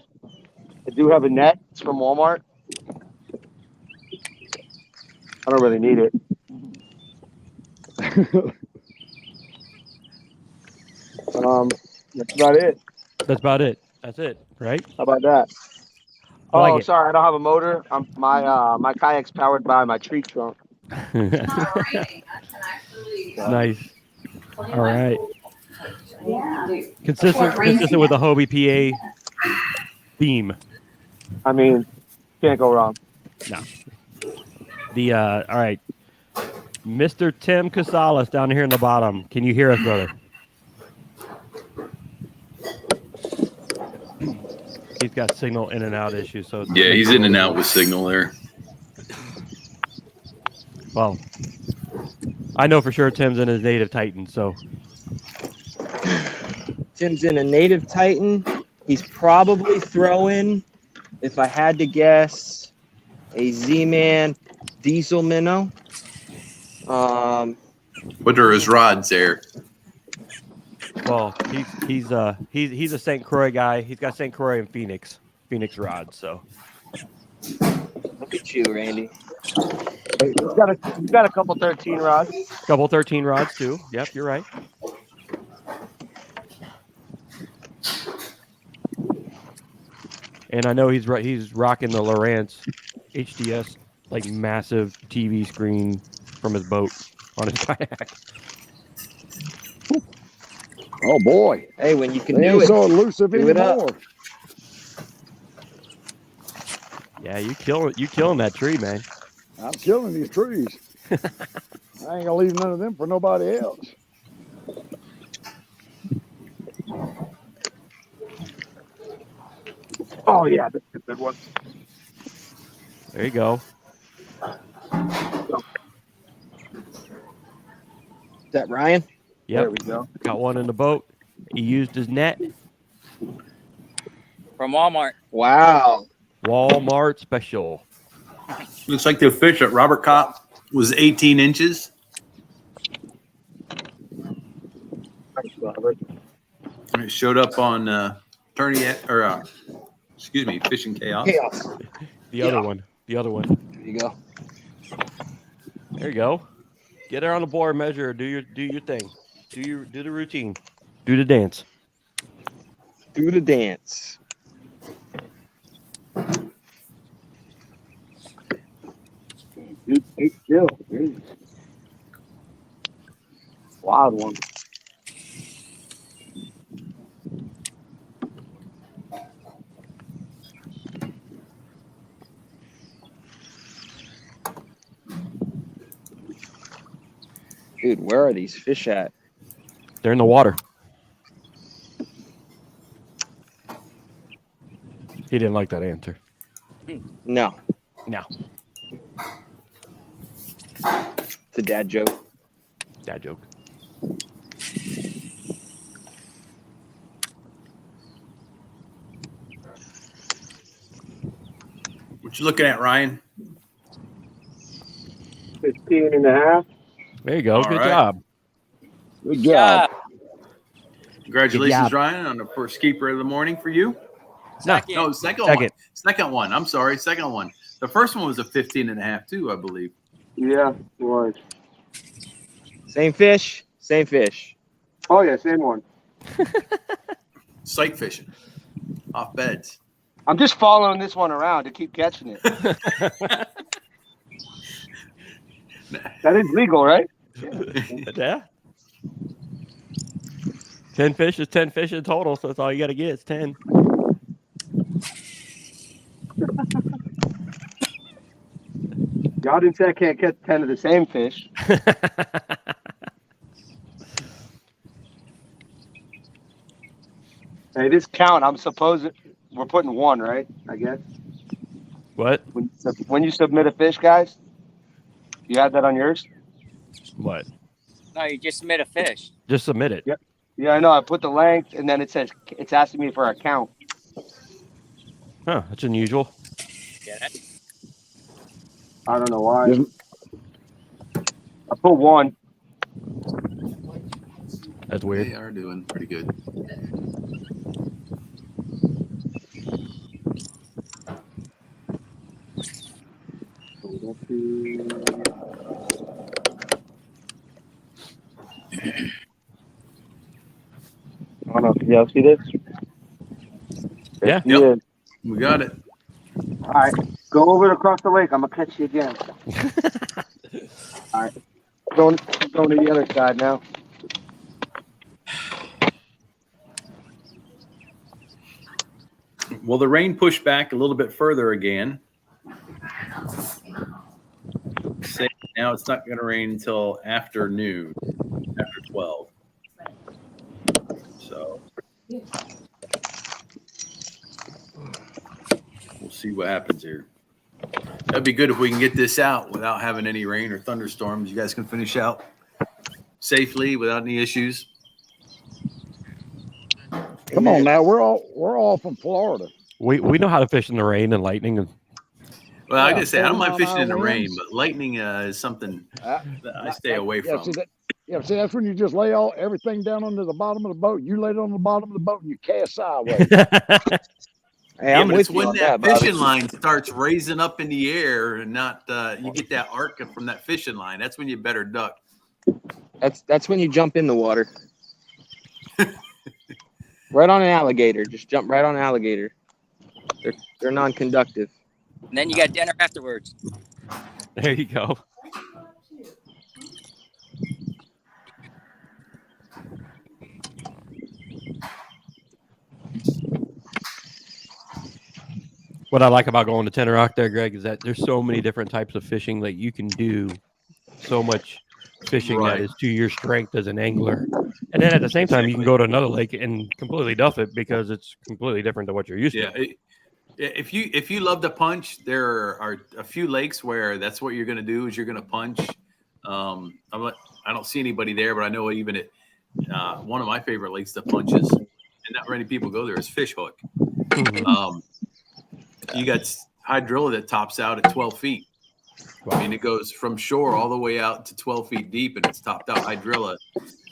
do have a net. It's from Walmart. I don't really need it. That's about it. That's about it. That's it, right? How about that? I like it. Sorry, I don't have a motor. My kayak's powered by my tree trunk. Nice. All right. Consistent with the Hobie PA theme. I mean, can't go wrong. No. The all right. Mr. Tim Casales down here in the bottom. Can you hear us, brother? He's got signal in and out issues, so Yeah, he's in and out with signal there. Well, I know for sure Tim's in his native Titan, so Tim's in a native Titan. He's probably throwing, if I had to guess, a Z-Man diesel minnow. What are his rods there? well, he's a St. Croix guy. He's got St. Croix and Phoenix rods. So Look at you, Randy. He's got a couple 13 rods. couple 13 rods too. Yep, you're right. And I know he's rocking the Lowrance HDS, like massive TV screen from his boat on his kayak. Oh boy. Hey, when you can They do ain't it, so elusive do it up. anymore. Yeah, you killing that tree, man. I'm killing these trees. I ain't gonna leave none of them for nobody else. Oh yeah, that's a good one. There you go. Is that Ryan? Yep. There we go. Got one in the boat. He used his net. From Walmart. Wow. Walmart special. Looks like the fish at Robert Kopp was 18 inches. Thanks, Robert. And it showed up on Fishing Chaos. Chaos. The other one. There you go. There you go. Get there on the board, measure, do your thing. Do the routine. Do the dance. Do the dance. Dude, 8 kill. Dude. Wild one. Dude, where are these fish at? They're in the water. He didn't like that answer. No. No. It's a dad joke. Dad joke. What you looking at, Ryan? 15 and a half. There you go. All Good right. job. Good job. Congratulations, job. Ryan, on the first keeper of the morning for you. Second. No, second Second. one. Second one. I'm sorry. Second one. The first one was a 15 and a half too, I believe. Yeah, it was. Same fish, same fish. Oh, yeah, same one. Sight fishing off beds. I'm just following this one around to keep catching it. That is legal, right? Yeah. 10 fish is 10 fish in total, so that's all you got to get. It's 10. Y'all didn't say I can't catch 10 of the same fish. Hey, this count, I'm supposed we're putting one, right? I guess. What? When you submit a fish, guys, you have that on yours? What? No, you just submit a fish. Just submit it. Yep. Yeah, I know. I put the length, and then it says it's asking me for a count. Huh, that's unusual. Yeah, that's I don't know why. I put one. That's weird. They are doing pretty good. I don't know. Can y'all see this? Yeah. Yep. We got it. All right. Go over across the lake. I'm going to catch you again. All right. Going to the other side now. Well, the rain pushed back a little bit further again. Say now it's not going to rain until afternoon, after 12. So we'll see what happens here. That'd be good if we can get this out without having any rain or thunderstorms. You guys can finish out safely without any issues. Come on now, we're all from Florida. We know how to fish in the rain and lightning. And Well, I Yeah, gotta say, I don't mind 49 fishing in the mile rain, winds. but lightning is something that I stay away Yeah, from. see, that's when you just lay everything down under the bottom of the boat. You lay it on the bottom of the boat and you cast sideways. Hey, Yeah, I'm but with it's you when on that Bobby. fishing line starts raising up in the air and not you get that arc from that fishing line. That's when you better duck. That's when you jump in the water. Right on an alligator. Just jump right on an alligator. They're non-conductive. and then you got dinner afterwards. there you go. What I like about going to Tenor Rock there, Greg, is that there's so many different types of fishing that you can do. So much fishing Right. that is to your strength as an angler. And then at the same time, you can go to another lake and completely duff it because it's completely different than what you're used to. If you love to punch, there are a few lakes where that's what you're going to do is you're going to punch. I don't see anybody there, but I know even at one of my favorite lakes to punch is, and not many people go there, is Fish Hook. You got hydrilla that tops out at 12 feet. I mean, it goes from shore all the way out to 12 feet deep, and it's topped out hydrilla,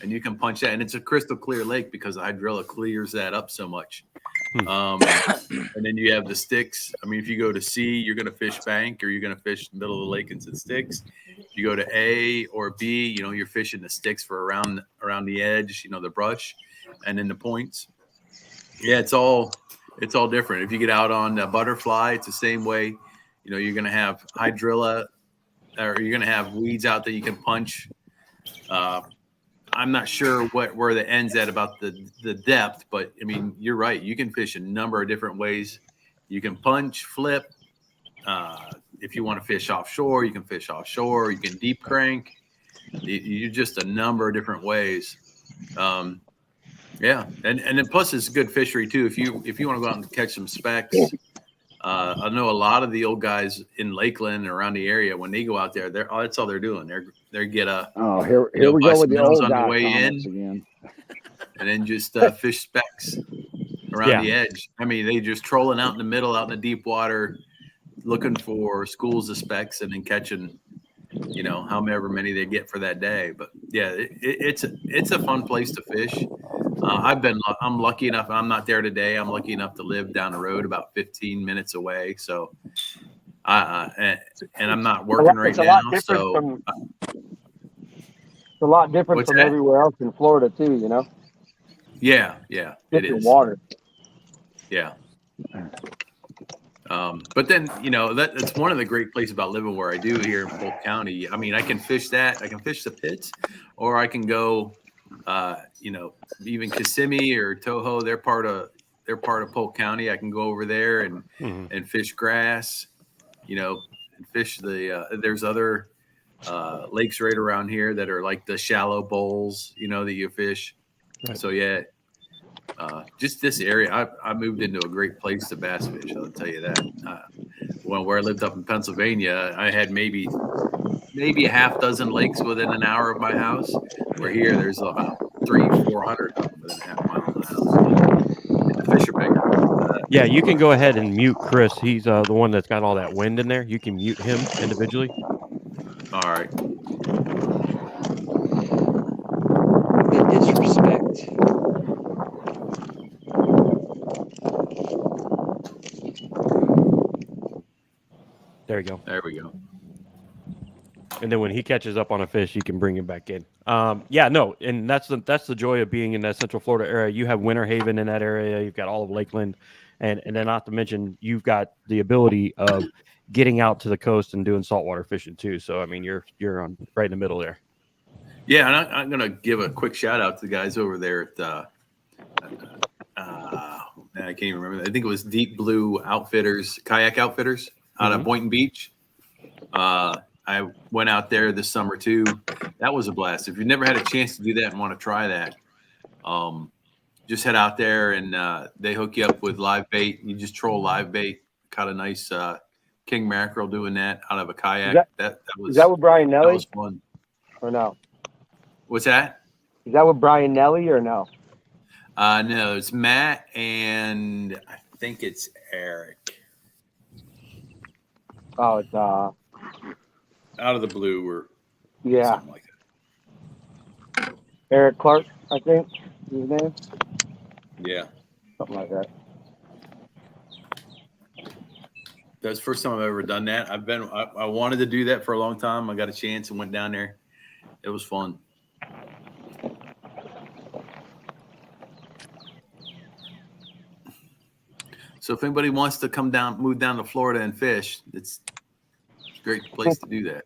and you can punch that. And it's a crystal clear lake because the hydrilla clears that up so much. And then you have the sticks. I mean, if you go to C, you're going to fish bank, or you're going to fish the middle of the lake into the sticks. If you go to A or B, you're fishing the sticks for around the edge, the brush, and then the points. Yeah, it's all different. If you get out on the butterfly, it's the same way. You're going to have hydrilla, or you're going to have weeds out that you can punch. I'm not sure where the end's at about the depth, but I mean, you're right. You can fish a number of different ways. You can punch, flip. If you want to fish offshore, you can fish offshore. You can deep crank. You just a number of different ways. Yeah, and then plus it's good fishery too. If you want to go out and catch some specks, I know a lot of the old guys in Lakeland and around the area, when they go out there, that's all they're doing. They're They get Oh, here you know, we buy go some with the minnows old on the guy way comments in, again. and then just fish specks around the edge. I mean, they just trolling out in the middle, out in the deep water, looking for schools of specks, and then catching, you know, however many they get for that day. But yeah, it's a fun place to fish. I'm lucky enough. I'm not there today. I'm lucky enough to live down the road, about 15 minutes away. So, and I'm not working right It's a now. lot different So, from. It's a lot different what's from that? everywhere else in Florida too. You know, Yeah, it different is. water. Yeah. But then, you know, that's one of the great places about living where I do here in Polk County. I mean, I can fish that. I can fish the pits, or I can go, you know, even Kissimmee or Toho. They're part of Polk County. I can go over there and fish grass, you know, and fish the. There's other lakes right around here that are like the shallow bowls, you know, that you fish. Right. So yeah. Just this area, I moved into a great place to bass fish. I'll tell you that. Where I lived up in Pennsylvania, I had maybe a half dozen lakes within an hour of my house. Where here, there's about 300-400 of them within a half mile of my house. And the fish are bigger. Yeah, you can go ahead and mute Chris. He's the one that's got all that wind in there. You can mute him individually. All right. The disrespect. There you go. There we go. And then when he catches up on a fish, you can bring him back in. Yeah, no, and that's the joy of being in that Central Florida area. You have Winter Haven in that area. You've got all of Lakeland, and then not to mention you've got the ability of getting out to the coast and doing saltwater fishing too. So I mean, you're on right in the middle there. Yeah, and I'm gonna give a quick shout out to the guys over there at I can't even remember. I think it was Deep Blue Outfitters, Kayak Outfitters out of Boynton Beach. I went out there this summer too. That was a blast. If you've never had a chance to do that and want to try that, just head out there and they hook you up with live bait. You just troll live bait. Caught a nice king mackerel doing that out of a kayak. That was. Is that with Brian Nelly? That was fun. Or no? What's that? Is that with Brian Nelly or no? No, it's Matt and I think it's Eric. Oh, it's Out of the blue or something like that. Eric Clark, I think his name. Yeah, something like that. That's the first time I've ever done that. I wanted to do that for a long time. I got a chance and went down there. It was fun. So if anybody wants to move down to Florida and fish, it's a great place to do that.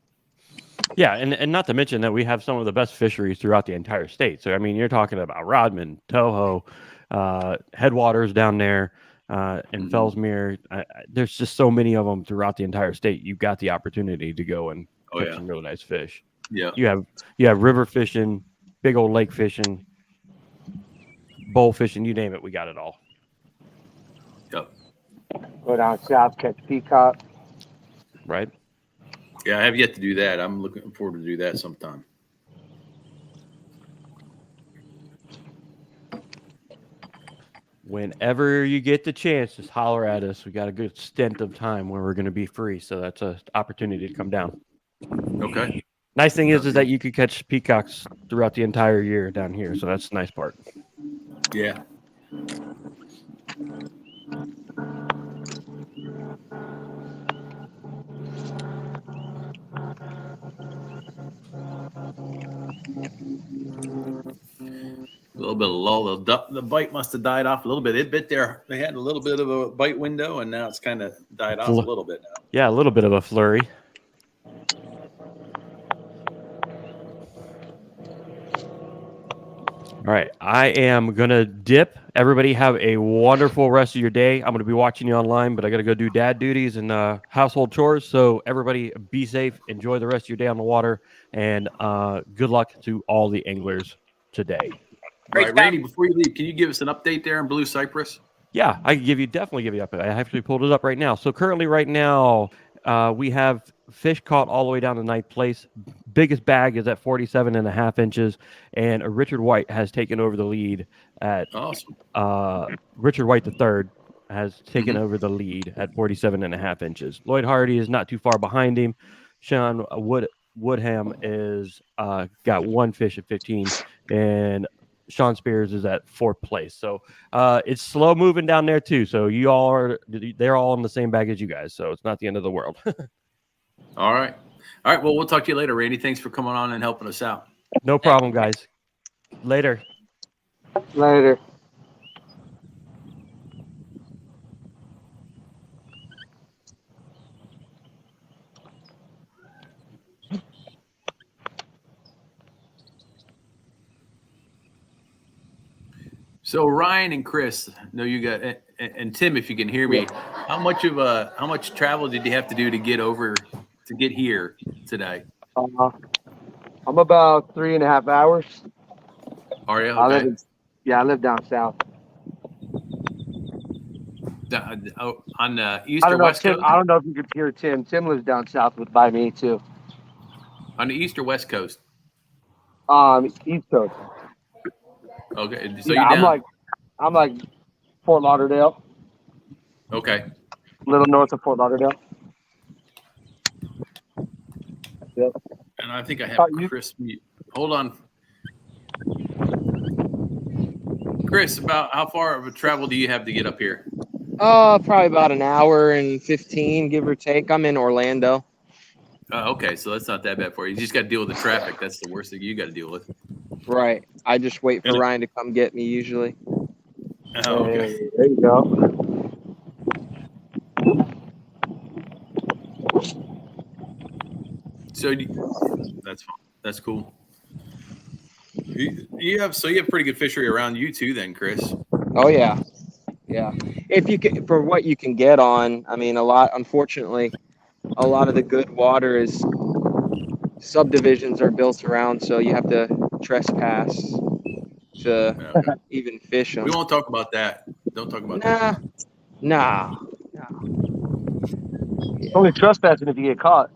Yeah, and not to mention that we have some of the best fisheries throughout the entire state. So I mean, you're talking about Rodman, Toho, headwaters down there, in Fellsmere. There's just so many of them throughout the entire state. You've got the opportunity to go and catch some really nice fish. Yeah, you have river fishing, big old lake fishing, bowl fishing, you name it, we got it all. Yep. Go down south, catch peacock. Right. Yeah, I have yet to do that. I'm looking forward to do that sometime. Whenever you get the chance, just holler at us. We got a good stint of time where we're going to be free, so that's an opportunity to come down. Okay. Nice thing is that you could catch peacocks throughout the entire year down here, so that's the nice part. Yeah. A little bit of lull. The bite must have died off a little bit. It bit there. They had a little bit of a bite window, and now it's kind of died off a little bit now. Yeah, a little bit of a flurry. All right, I am going to dip. Everybody have a wonderful rest of your day. I'm going to be watching you online, but I got to go do dad duties and household chores. So everybody be safe. Enjoy the rest of your day on the water, and good luck to all the anglers today. Right, Randy, before you leave, can you give us an update there on Blue Cypress? Yeah, I can definitely give you up. I actually pulled it up right now. So currently right now, we have fish caught all the way down to ninth place. biggest bag is at 47.5 inches, and Richard White has taken over the lead at Awesome. Richard White III has taken over the lead at 47.5 inches. Lloyd Hardy is not too far behind him. Sean Woodham is got one fish at 15, and Sean Spears is at 4th place. So it's slow moving down there too. So they're all in the same bag as you guys. So it's not the end of the world. All right. Well, we'll talk to you later, Randy. Thanks for coming on and helping us out. No problem, guys. Later. Later. So Ryan and Chris, know you got, and Tim, if you can hear me, how much travel did you have to do to get here today? I'm about 3.5 hours. Are you? Okay. I live down south. On the east or west coast? I don't know if you could hear Tim. Tim lives down south by me too. On the east or west coast? East coast. Okay. So yeah, you're down. I'm like Fort Lauderdale. Okay. A little north of Fort Lauderdale. Yep. And I think I have Chris mute. Hold on. Chris, about how far of a travel do you have to get up here? Probably about an hour and 15, give or take. I'm in Orlando. Okay, so that's not that bad for you. You just got to deal with the traffic. That's the worst thing you got to deal with. Right. I just wait for Ryan to come get me usually. Oh, okay. Hey, there you go. So that's fine. That's cool. You have pretty good fishery around you too, then, Chris. Oh yeah. If you can, for what you can get on, I mean, unfortunately, a lot of the good water is subdivisions are built around, so you have to trespass to even fish them. We won't talk about that. Don't talk about that. Nah. Only trespassing if you get caught.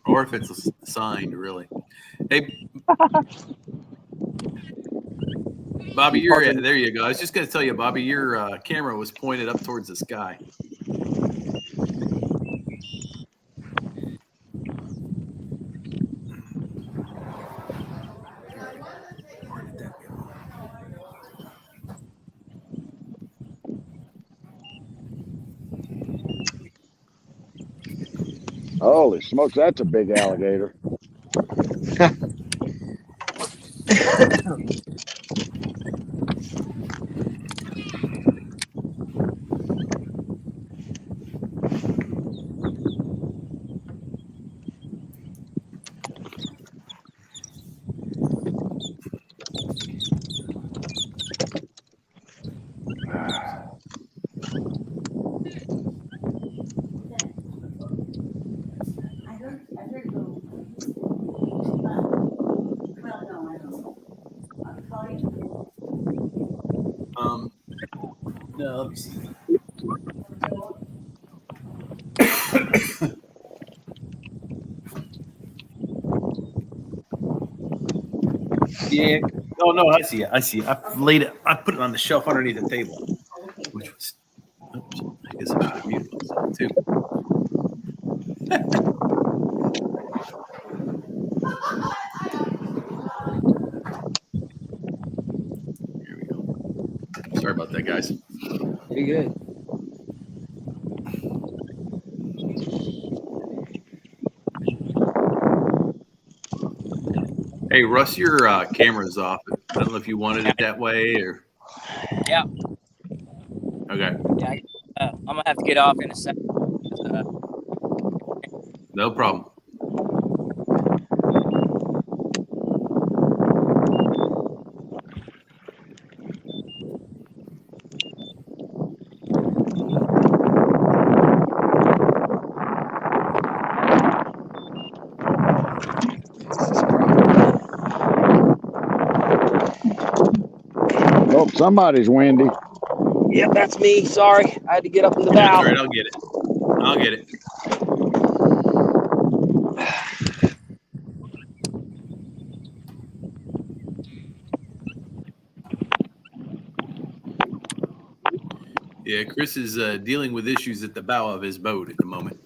Or if it's signed, really. Hey, Bobby, there you go. I was just going to tell you, Bobby, your camera was pointed up towards the sky. Where did that go? Holy smokes, that's a big alligator. No, let me see. Yeah. Oh no, I see it. I laid it. I put it on the shelf underneath the table, which was. Oops, I guess I should have muted myself too. Here we go. Sorry about that, guys. Pretty good. Hey, Russ, your camera's off. I don't know if you wanted it that way or. Yeah. Okay. Yeah. I'm gonna have to get off in a second. No problem. Oh, somebody's windy. Yep, that's me. Sorry, I had to get up in the bow. That's all right. I'll get it. Yeah, Chris is dealing with issues at the bow of his boat at the moment.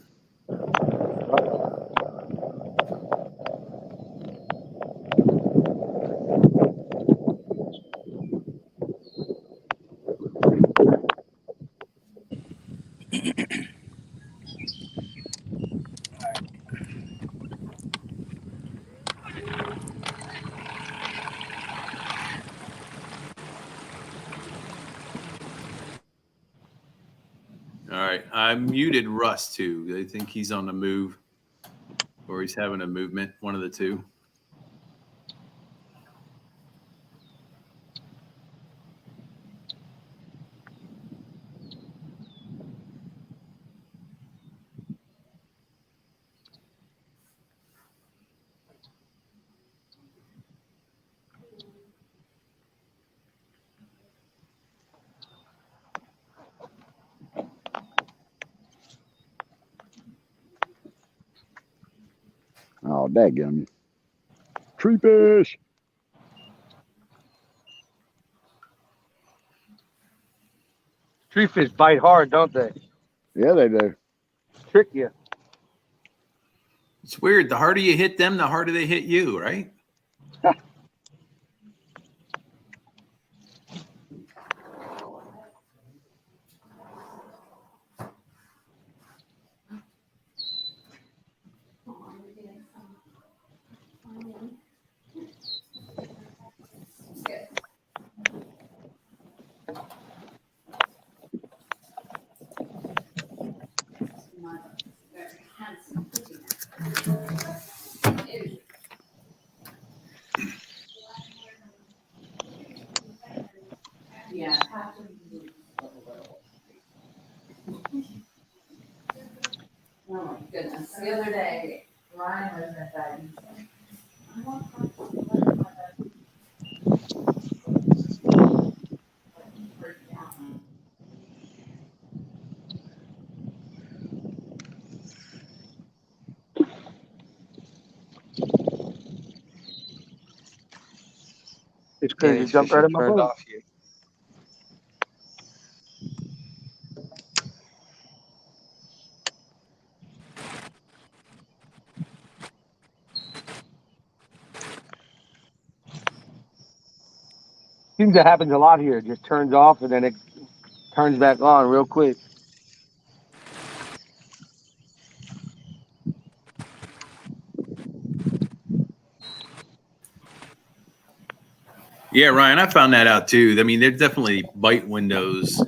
All right, I muted Russ too. I think he's on the move, or he's having a movement. One of the two. Oh, dadgum. Tree fish. Tree fish bite hard, don't they? Yeah, they do. Trick you. It's weird. The harder you hit them, the harder they hit you, right? Oh my goodness. The other day, Ryan was at that. It's Yeah, crazy. these Jump fish right are in my turned boat. off here. Seems that happens a lot here. It just turns off and then it turns back on real quick. Yeah, Ryan, I found that out too. I mean, there's definitely bite windows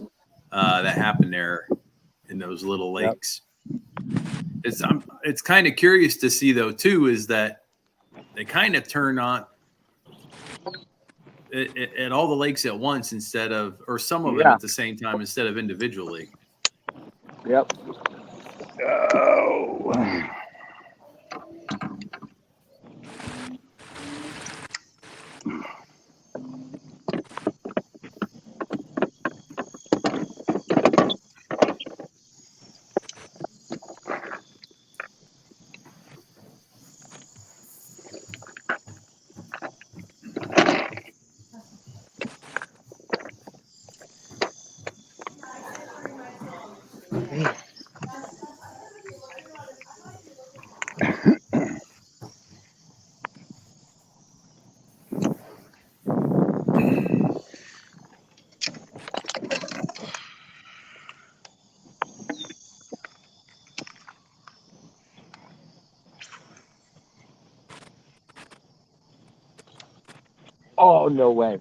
that happen there in those little lakes. It's kind of curious to see though too is that they kind of turn on at all the lakes at once instead of, or some of them Yeah. at the same time instead of individually. Yep. Oh. Oh, no way.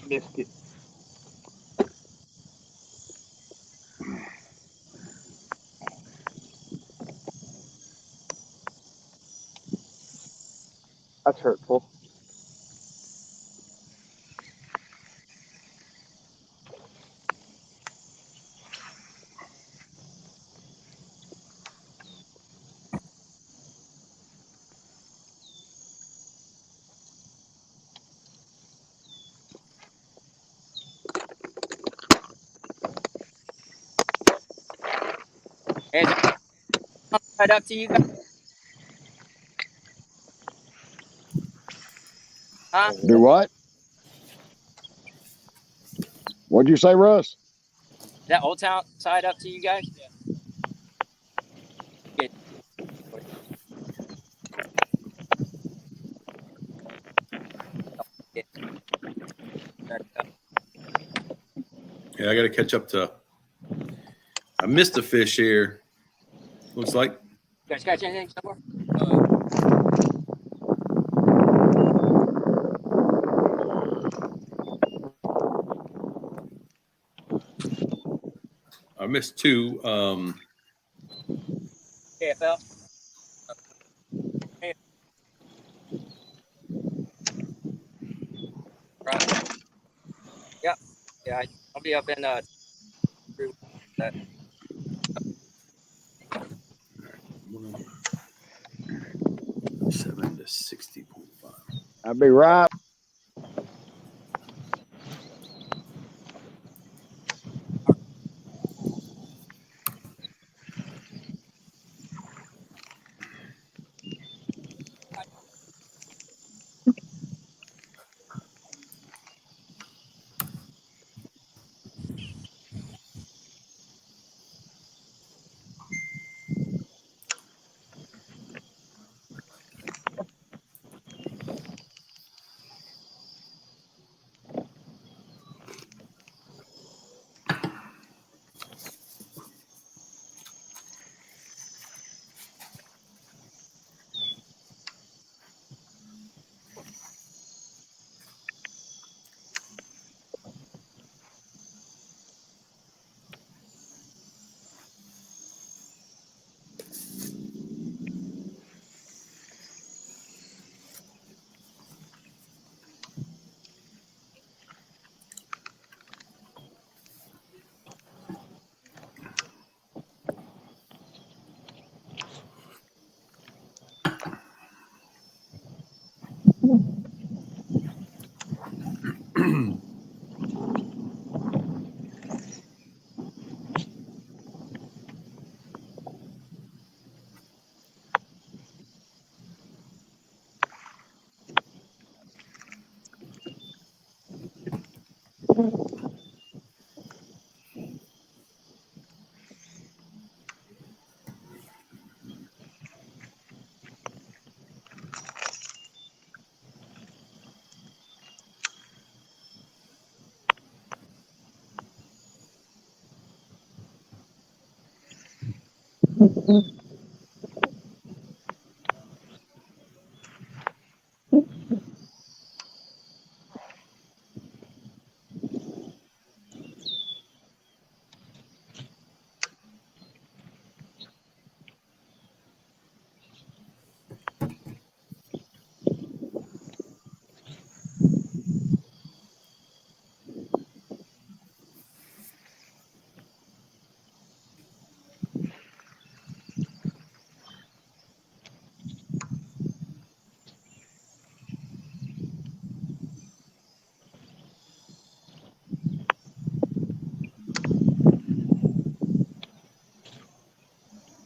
Missed it. That's hurtful. Is it right up to you guys? Huh? Do what? What'd you say, Russ? That Old Town side up to you guys? Yeah. Yeah, I got to catch up to. I missed a fish here. Looks like. You guys catch anything so far? I missed two. KFL? Right. Yeah. Yeah. I'll be up in 3 weeks. That 7 to 60.5. I'll be right.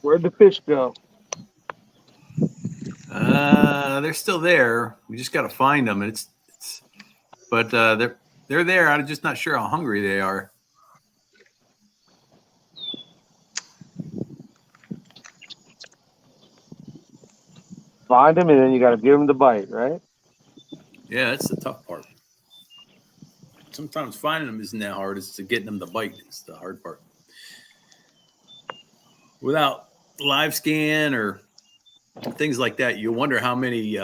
Where'd the fish go? They're still there. We just got to find them. But they're there. I'm just not sure how hungry they are. Find them, and then you got to give them the bite, right? Yeah, that's the tough part. Sometimes finding them isn't that hard. It's to getting them to bite. It's the hard part. Without live scan or things like that, you wonder how many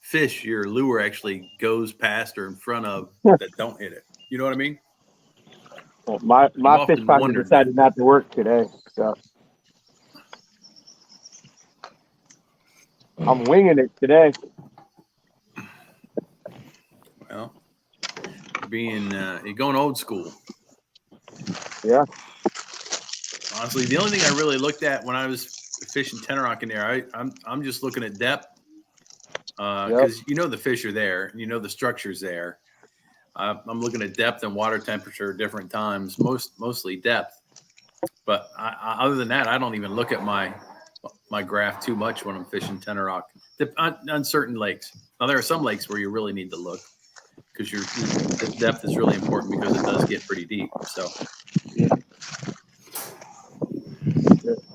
fish your lure actually goes past or in front of that don't hit it. You know what I mean? Well, my fish often finder wondered decided not to work today, so I'm winging it today. Well, you're going old school. Yeah. Honestly, the only thing I really looked at when I was fishing Tenorock in there, I'm just looking at depth because you know the fish are there, you know the structure's there. I'm looking at depth and water temperature at different times, mostly depth. But other than that, I don't even look at my my graph too much when I'm fishing tenor rock on certain lakes. Now there are some lakes where you really need to look because the depth is really important because it does get pretty deep. So,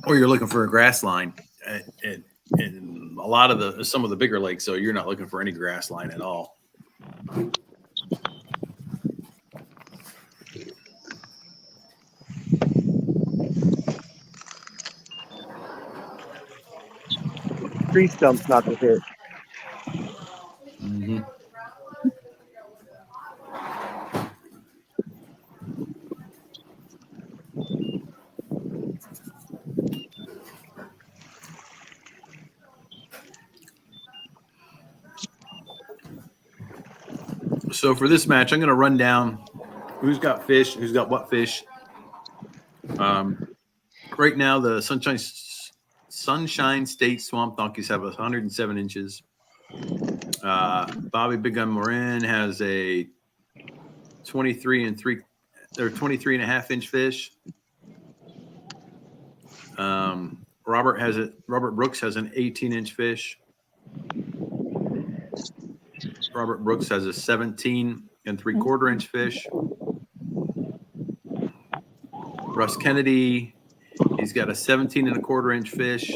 or you're looking for a grass line, and a lot of some of the bigger lakes, so you're not looking for any grass line at all. Tree stump's not the hit. Mm-hmm. So for this match, I'm going to run down who's got fish, who's got what fish. Right now, the Sunshine State Swamp Donkeys have 107 inches. Bobby Big Gun Morin has a 23 and 3/4 inch fish. Robert Brooks has an 18-inch fish. Robert Brooks has a 17 and 3/4 inch fish. Russ Kennedy, he's got a 17 and 1/4 inch fish.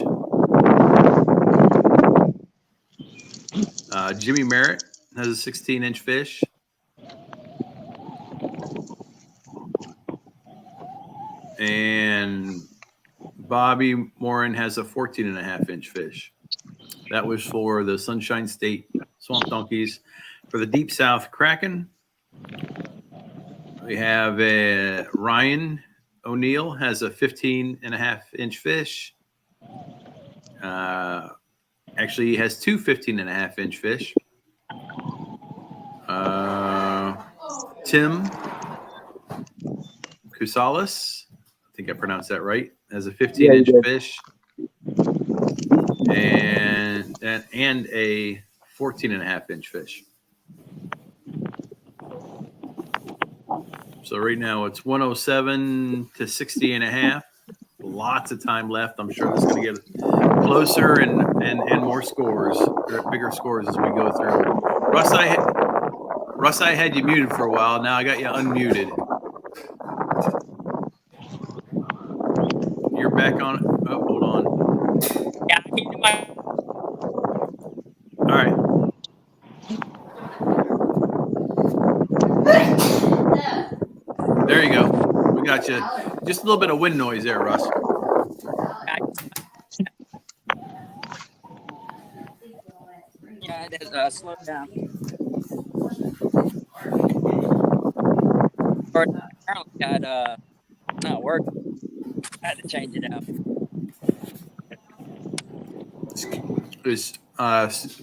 Jimmy Merritt has a 16-inch fish. And Bobby Morin has a 14.5-inch fish. That was for the Sunshine State Swamp Donkeys. For the Deep South Kraken, we have Ryan O'Neill has a 15.5-inch fish. Actually, he has two 15.5-inch fish. Tim Kusalis, I think I pronounced that right, has a 15-inch fish. And a 14.5-inch fish. So right now it's 107 to 60.5. Lots of time left. I'm sure it's going to get closer and more scores, or bigger scores as we go through. Russ, I had you muted for a while. Now I got you unmuted. You're back on. Oh, hold on. Yeah, I can do my. All right. There you go. We got you. Just a little bit of wind noise there, Russ. Yeah, it is. Slow down. Apparently got not working. I had to change it out. Is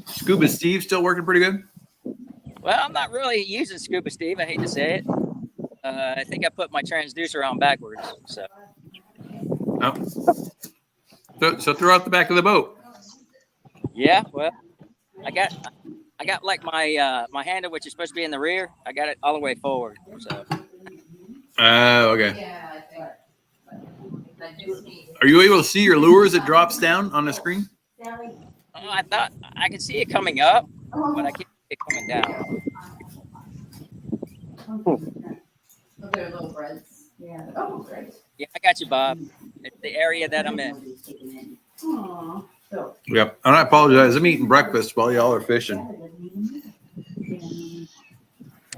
Scuba Steve still working pretty good? Well, I'm not really using Scuba Steve. I hate to say it. I think I put my transducer on backwards. So. Oh. So throw out the back of the boat. Yeah, well, I got like my my handle, which is supposed to be in the rear. I got it all the way forward. So. Okay. Are you able to see your lure as it drops down on the screen? I thought I could see it coming up, but I can't see it coming down. They're little breads. Yeah. Oh, great. Yeah, I got you, Bob. It's the area that I'm in. Aww. Yep. And I apologize. I'm eating breakfast while y'all are fishing.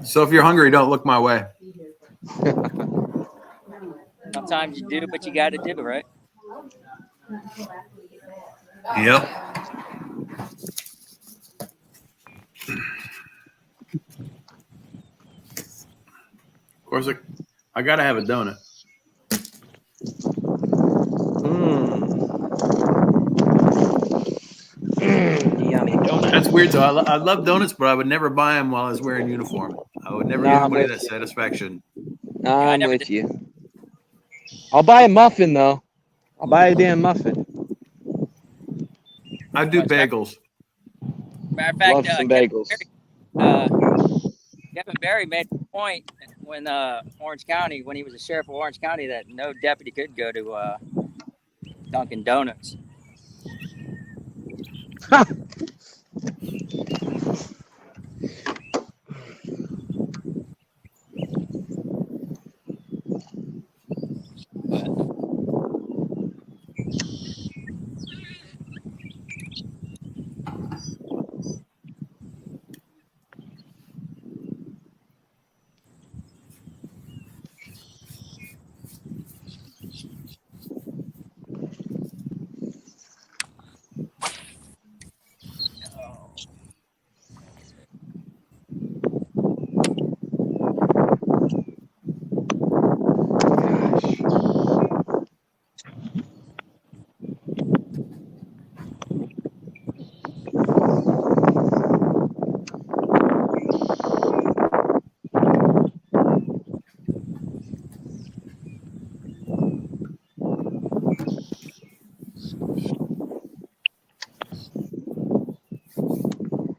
So if you're hungry, don't look my way. Sometimes you do, but you got to do it, right? Yep. Of course, I got to have a donut. Yummy donut. That's weird, though. I love donuts, but I would never buy them while I was wearing uniform. I would never give anybody that satisfaction. I'm with you. I'll buy a muffin, though. I'll buy a damn muffin. I do bagels. Matter of fact, Love some bagels. Kevin Berry made the point when Orange County, when he was a sheriff of Orange County, that no deputy could go to Dunkin' Donuts.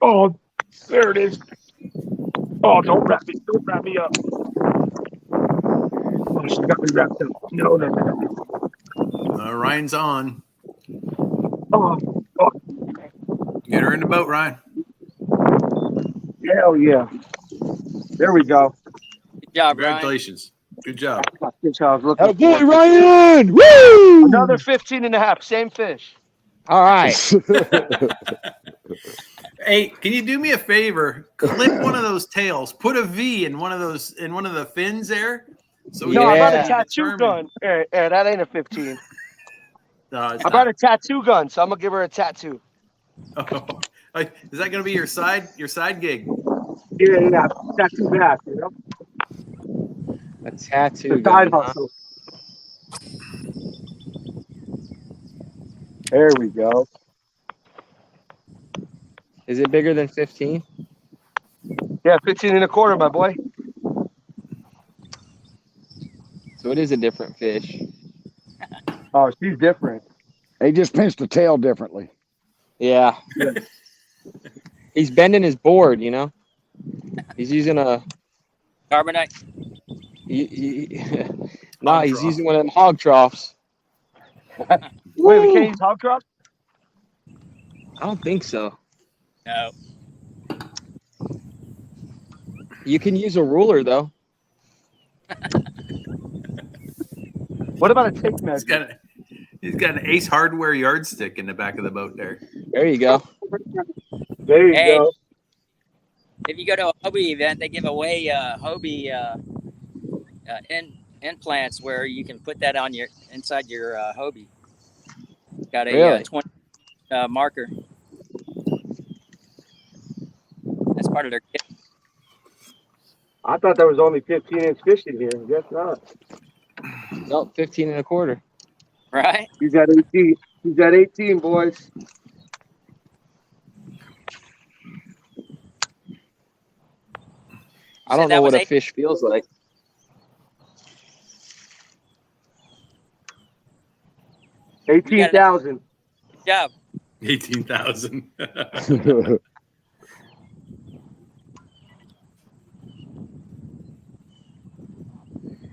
Oh, there it is. Oh, don't wrap me up. Oh, she got me wrapped up. No. Ryan's on. Oh, Get her in the boat, Ryan. hell yeah. There we go. Good job, Ryan. Congratulations. Good job. Fish I was looking Oh boy, for. Ryan! Woo! Another 15 and a half. Same fish. All right. Hey, can you do me a favor? Clip one of those tails. Put a V in one of the fins there. So No, I brought a Yeah. tattoo gun. Hey, that ain't a 15. No, it's I brought not. a tattoo gun, so I'm gonna give her a tattoo. Oh, is that going to be your side gig? Yeah. Tattoo back, you know? A tattoo The side gun. Huh? hustle. There we go. Is it bigger than 15? Yeah, 15 and a quarter, my boy. So it is a different fish. Oh, she's different. He just pinched the tail differently. Yeah. He's bending his board, you know. He's using a. Carbonite. Nah, he's using one of them hog troughs. Wait, we can't use hog trough? I don't think so. No. You can use a ruler though. What about a tape measure? He's got an Ace Hardware yardstick in the back of the boat there. There you go. There you Hey. go. If you go to a Hobie event, they give away Hobie implants where you can put that on inside your Hobie. Got a Really? 20 marker. That's part of their kit. I thought there was only 15-inch fish in here. Guess not. Nope, 15 and a quarter. Right? He's at 18. He's at 18, boys. I don't that know was what a 8? fish feels like. You got 18,000. Good job. 18,000.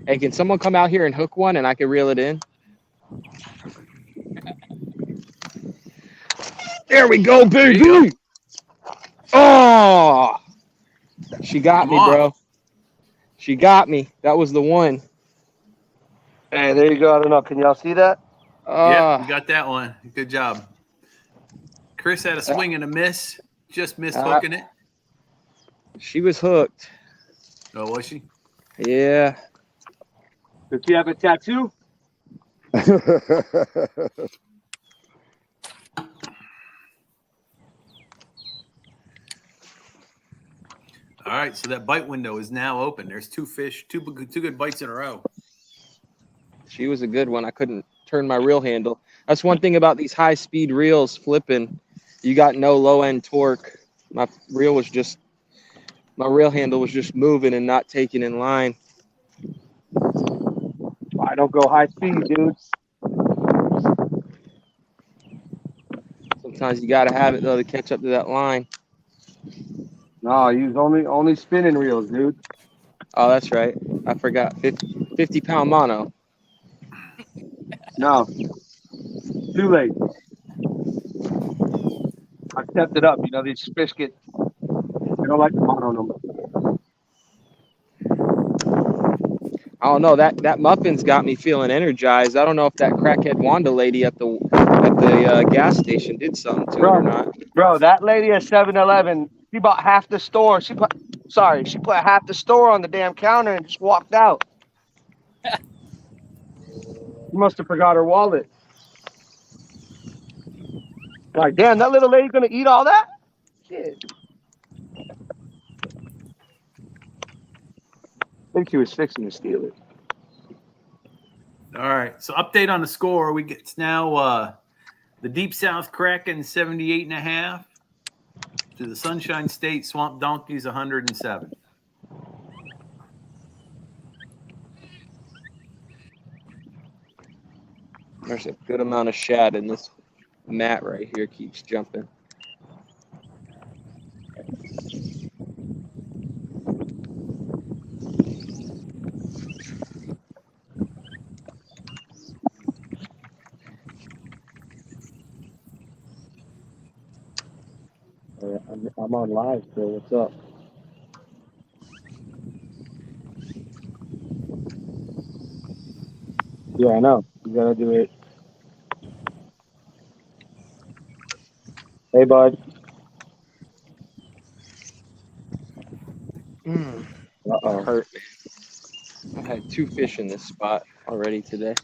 Hey, can someone come out here and hook one and I can reel it in? There we go, baby. Oh, she got me, bro. She got me. That was the one. Hey, there you go. I don't know. Can y'all see that? Yeah, you got that one. Good job. Chris had a swing and a miss. Just missed hooking it. She was hooked. Oh, was she? Yeah. Does she have a tattoo? All right, so that bite window is now open. There's two fish, two good bites in a row. She was a good one. I couldn't turn my reel handle. That's one thing about these high-speed reels flipping. You got no low-end torque. My reel handle was just moving and not taking in line. I don't go high speed, dude. Sometimes you got to have it, though, to catch up to that line. No, use only spinning reels, dude. Oh, that's right. I forgot. 50-pound mono. No. Too late. I stepped it up. You know, these fish they don't like the mono number. I don't know, that muffin's got me feeling energized. I don't know if that crackhead Wanda lady at the gas station did something to it or not. Bro, that lady at 7-Eleven, she bought half the store. She put half the store on the damn counter and just walked out. She must have forgot her wallet. Like, damn, that little lady gonna eat all that? Shit. I think she was fixing to steal it. All right. So update on the score. It's now the Deep South Kraken 78.5 to the Sunshine State Swamp Donkeys 107. There's a good amount of shad in this mat right here. Keeps jumping. I'm on live still. What's up? Yeah, I know. You gotta do it. Hey, bud. That hurt, man. I've had 2 fish in this spot already today.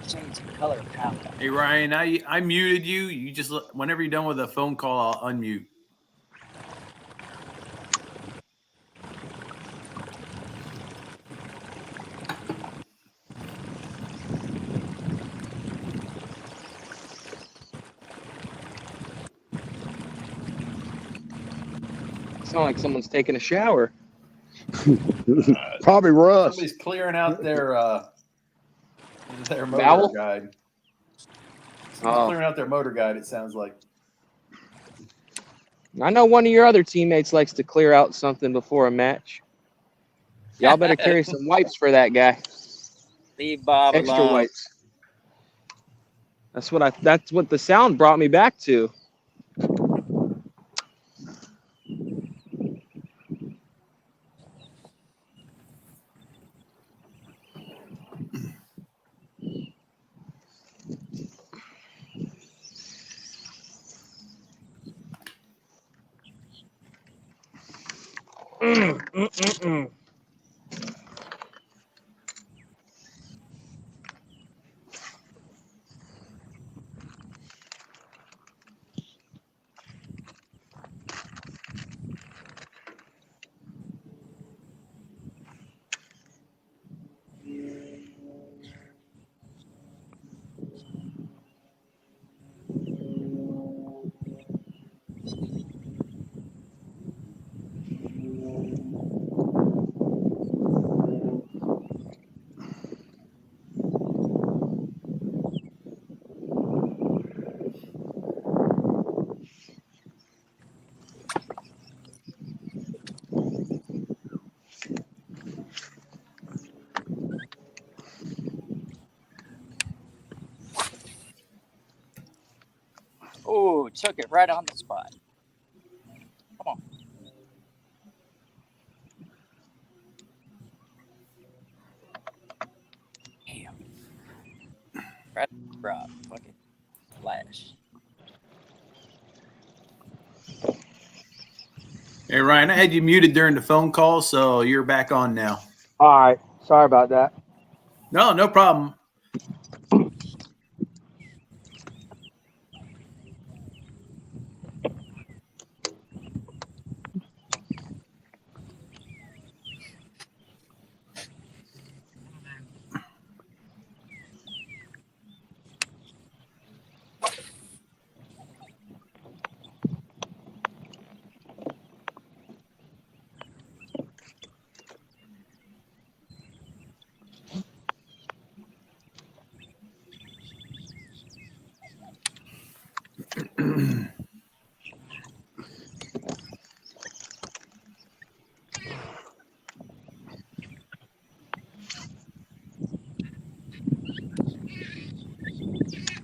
Change the color palette. Hey Ryan, I muted you. You just whenever you're done with a phone call, I'll unmute. Sound like someone's taking a shower. Probably Russ. Somebody's clearing out their motor Vowel? guide. Somebody's clearing out their motor guide. It sounds like. I know one of your other teammates likes to clear out something before a match. Y'all better carry some wipes for that guy. Leave Bob Extra alone. wipes. That's what the sound brought me back to. Oh, took it right on the spot. Come on. Damn. Right drop. Fucking flash. Hey Ryan, I had you muted during the phone call, so you're back on now. All right. Sorry about that. No problem.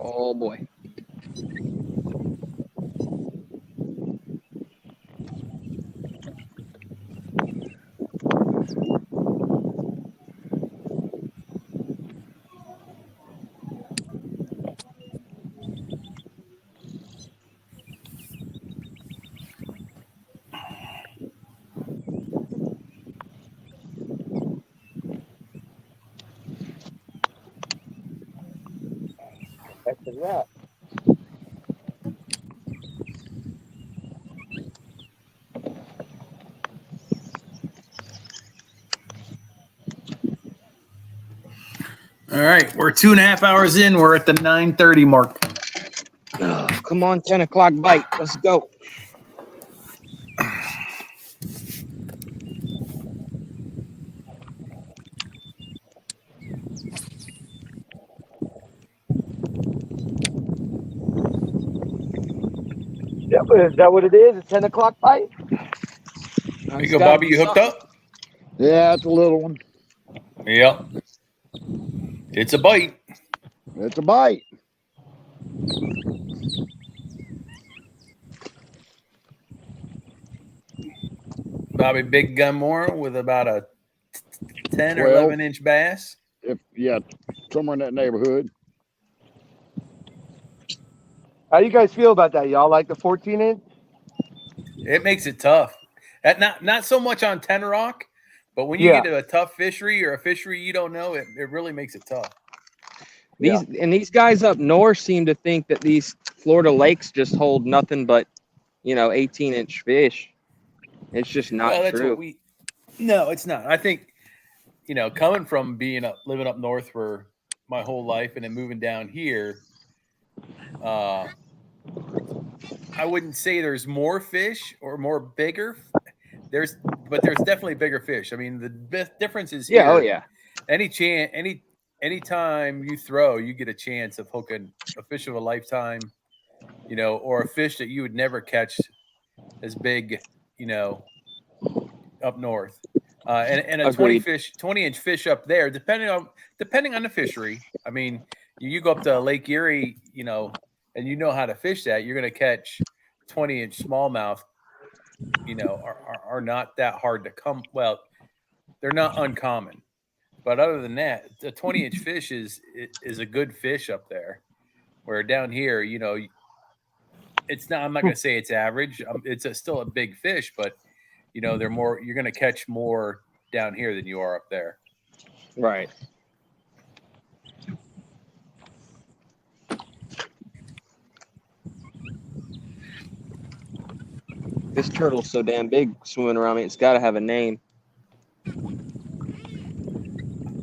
Oh boy. Heck is that? All right, we're 2.5 hours in. We're at the 9:30 mark. Oh, come on, 10 o'clock bite. Let's go. Is that what it is? A 10 o'clock bite? There you go, Bobby. You hooked up? Yeah, it's a little one. Yep. It's a bite. It's a bite. Bobby Big Gunmore with about a 10 or 12. 11-inch bass. Yeah, somewhere in that neighborhood. How you guys feel about that? Y'all like the 14-inch? It makes it tough. Not so much on Ten Rock, but when you get to a tough fishery or a fishery you don't know, it really makes it tough. These guys up north seem to think that these Florida lakes just hold nothing but, 18-inch fish. It's just not true. No, it's not. I think, coming from living up north for my whole life and then moving down here, I wouldn't say there's more fish or more bigger. But there's definitely bigger fish. I mean, the difference is here. Oh yeah. Anytime you throw, you get a chance of hooking a fish of a lifetime, or a fish that you would never catch as big, up north. And a Agreed. 20-inch fish up there, depending on the fishery. I mean, you go up to Lake Erie, and you know how to fish that, you're going to catch 20-inch smallmouth. Are not that hard to come. Well, they're not uncommon, but other than that, the 20-inch fish is a good fish up there. Where down here, it's not. I'm not going to say it's average. It's still a big fish, but they're more. You're going to catch more down here than you are up there. Right. This turtle's so damn big swimming around me. It's got to have a name.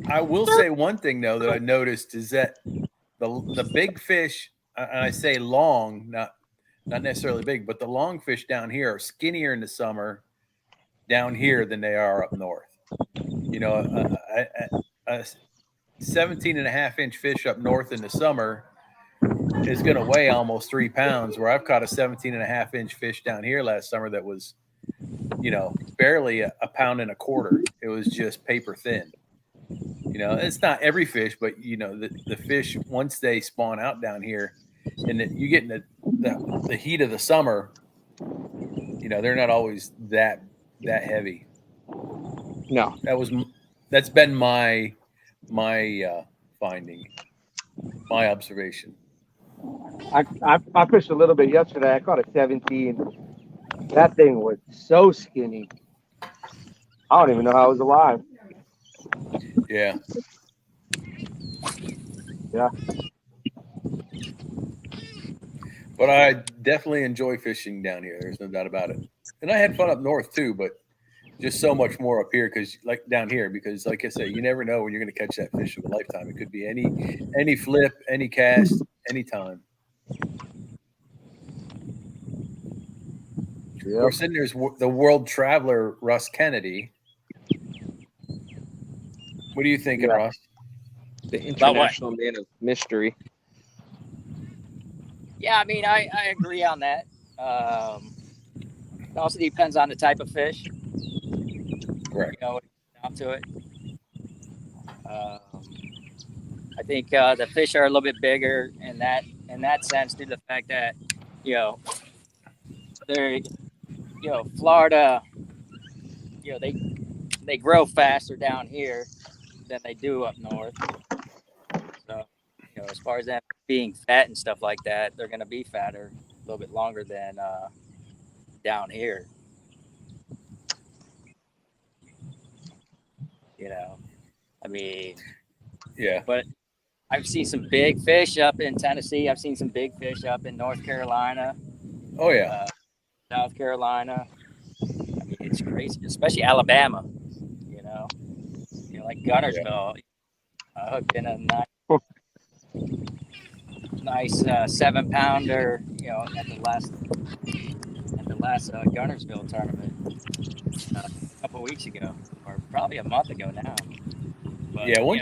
I will say one thing though that I noticed is that the big fish, and I say long, not necessarily big, but the long fish down here are skinnier in the summer down here than they are up north. A 17.5-inch fish up north in the summer is going to weigh almost 3 pounds, where I've caught a 17.5-inch fish down here last summer that was, barely a pound and a quarter. It was just paper thin. It's not every fish, but the fish, once they spawn out down here and you get in the heat of the summer, they're not always that heavy. No, that's been my finding, my observation. I fished a little bit yesterday. I caught a 17. That thing was so skinny. I don't even know how it was alive. Yeah. Yeah. But I definitely enjoy fishing down here. There's no doubt about it. And I had fun up north too, but just so much more up here because like I said, you never know when you're going to catch that fish of a lifetime. It could be any flip, any cast, anytime. Of course, then there's the world traveler, Russ Kennedy. What are you thinking, Ross? The international man of mystery. Yeah, I mean, I agree on that. It also depends on the type of fish. Correct. Down to it. I think the fish are a little bit bigger in that in that sense due to the fact that, you know, they're, you know, Florida, you know, they grow faster down here than they do up north. So, you know, as far as them being fat and stuff like that, they're going to be fatter a little bit longer than down here. You know, I mean, Yeah. but I've seen some big fish up in Tennessee. I've seen some big fish up in North Carolina, Oh yeah. South Carolina. I mean, it's crazy, especially Alabama. You know, like Gunnersville. I hooked in a nice 7-pounder. You know, at the last Gunnersville tournament a couple of weeks ago, or probably a month ago now. But Yeah. you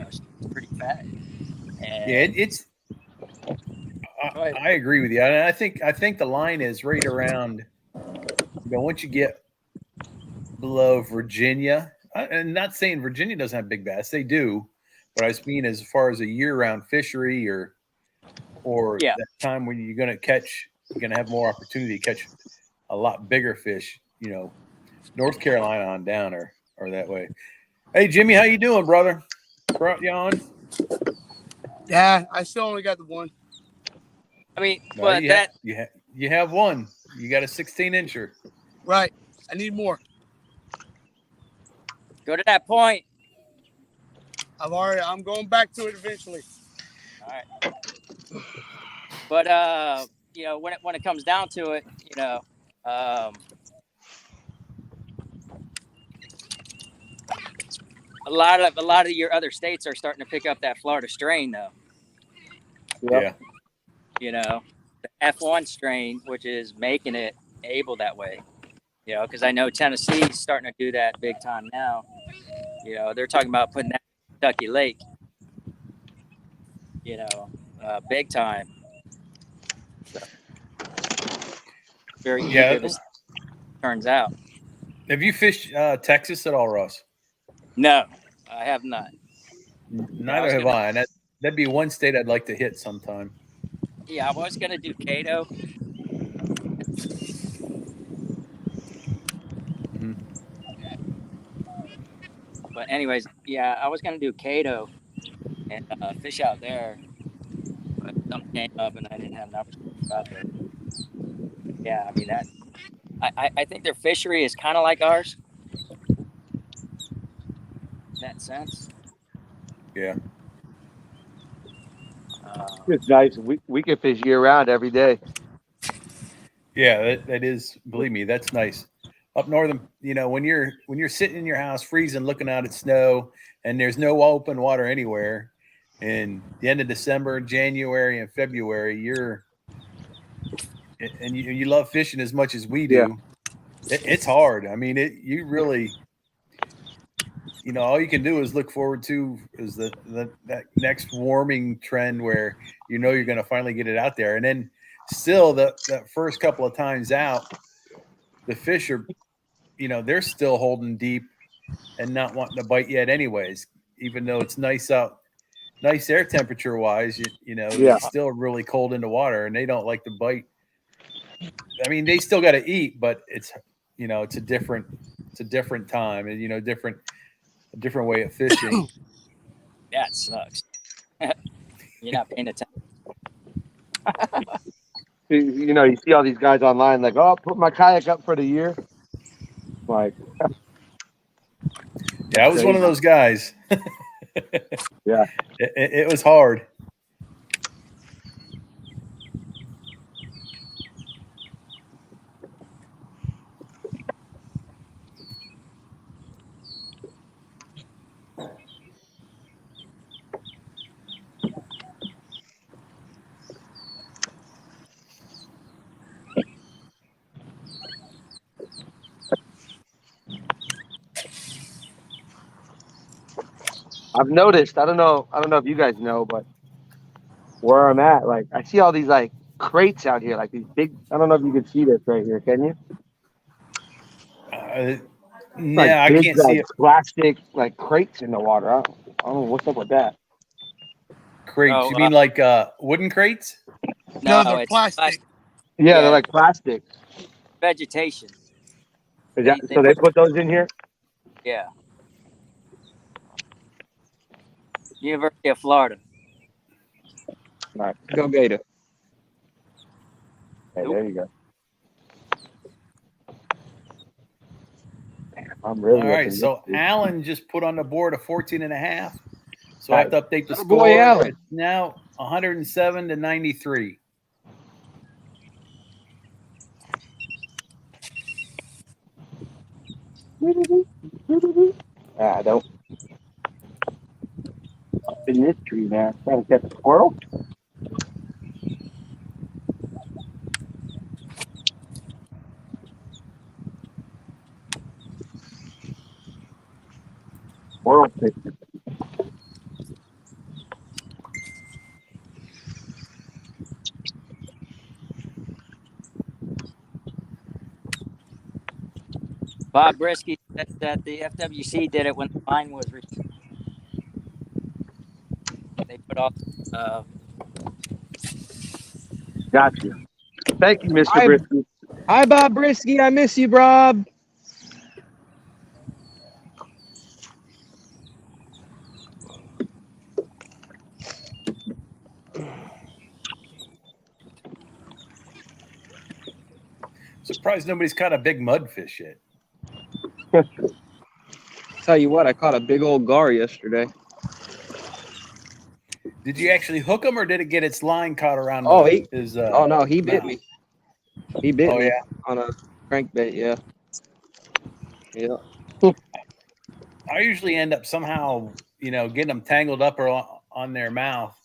know, it's pretty fat. And Yeah. It's. I agree with you, and I think the line is right around. You know, once you get below Virginia, and not saying Virginia doesn't have big bass, they do, but I just mean as far as a year-round fishery or yeah, that time when you're going to have more opportunity to catch a lot bigger fish. You know, North Carolina on down or that way. Hey Jimmy, how you doing, brother? Brought you on? Yeah, I still only got the one. I mean, No, but you have one. You got a 16-incher. Right. I need more. Go to that point. I'm going back to it eventually. All right. But you know, when it comes down to it, you know, a lot of your other states are starting to pick up that Florida strain, though. Yep. Yeah. You know, the F1 strain, which is making it able that way. You know, because I know Tennessee's starting to do that big time now. You know, they're talking about putting that in Kentucky Lake. You know, big time. So, very eager to see how it turns out. Have you fished Texas at all, Russ? No, I have not. Neither have I. And that'd be one state I'd like to hit sometime. Yeah, I was gonna do Cato. Mm-hmm. But anyways, yeah, I was gonna do Cato and fish out there, but something came up and I didn't have an opportunity to go out there. Yeah, I mean that. I think their fishery is kind of like ours in that sense. Yeah. It's nice. We can fish year round every day. Yeah, that is. Believe me, that's nice. Up northern, you know, when you're sitting in your house freezing, looking out at snow, and there's no open water anywhere, in the end of December, January, and February, you love fishing as much as we do. Yeah. It's hard. I mean, you really, you know, all you can do is look forward to is that next warming trend where you know you're going to finally get it out there, and then still that first couple of times out, the fish are, you know, they're still holding deep and not wanting to bite yet anyways, even though it's nice out, nice air temperature wise, you know, Yeah. it's still really cold in the water and they don't like to bite. I mean, they still got to eat, but it's, you know, it's a different time and, you know, a different way of fishing. That sucks. You're not paying attention. You know, you see all these guys online like, oh, put my kayak up for the year. Like, yeah, I was one of those guys. Yeah. It was hard. I've noticed, I don't know if you guys know, but where I'm at, like, I see all these like crates out here, like these big, I don't know if you can see this right here, can you? No, Like I big, can't see like it. plastic, like crates in the water. I don't know what's up with that. Crates. Oh, You mean like wooden crates? No, no, they're it's plastic. Yeah, Yeah. they're like plastic. vegetation. Is that, They so they put- put those in here? Yeah. University of Florida. Right. Go Gator. Hey, there you go. Damn, I'm really All right. looking So this. Allen just put on the board a 14.5. So I have to update the Atta score. boy, Allen. It's now 107 to 93. Don't. Up in this tree now. Trying to catch a squirrel. Squirrel picture. Bob Brisky said that the FWC did it when the line was. They put off. Gotcha. Thank you, Mr. Hi, Brisky. hi, Bob Brisky. I miss you, Bob. Surprised nobody's caught a big mudfish yet. Tell you what, I caught a big old gar yesterday. Did you actually hook him, or did it get its line caught around Oh, his? Oh no, he bit mouth? me. He bit Oh me yeah. on a crankbait. Yeah. Yeah. I usually end up somehow, getting them tangled up or on their mouth,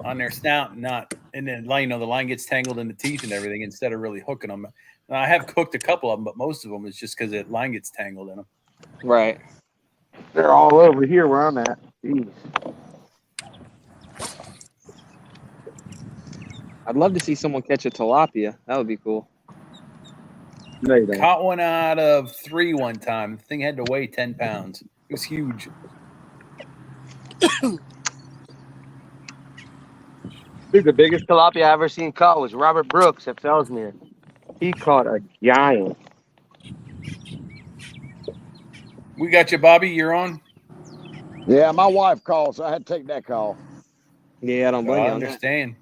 on their snout, and then line. The line gets tangled in the teeth and everything instead of really hooking them. Now, I have cooked a couple of them, but most of them is just because the line gets tangled in them. Right. They're all over here where I'm at. Jeez. I'd love to see someone catch a tilapia. That would be cool. No, you don't. Caught one out of 3 one time. The thing had to weigh 10 pounds. It was huge. Dude, the biggest tilapia I ever seen caught was Robert Brooks at Fellsmere. He caught a giant. We got you, Bobby. You're on. Yeah, my wife called, so I had to take that call. Yeah, I don't blame I you on that. understand.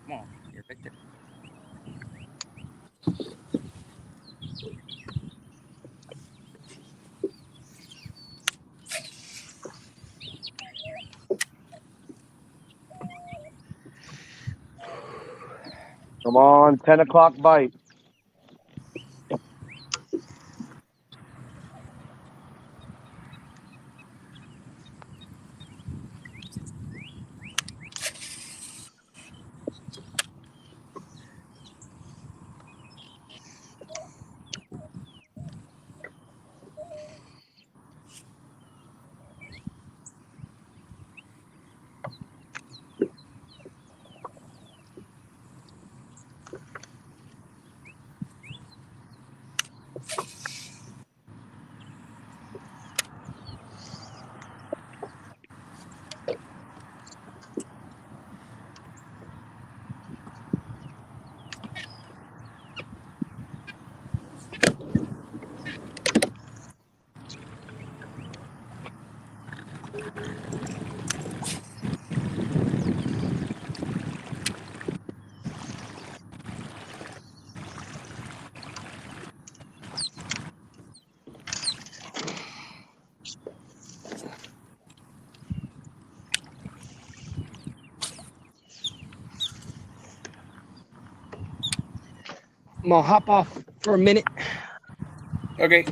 Come on, you're right there. Come on, 10 o'clock bite. I'm gonna hop off for a minute. Okay.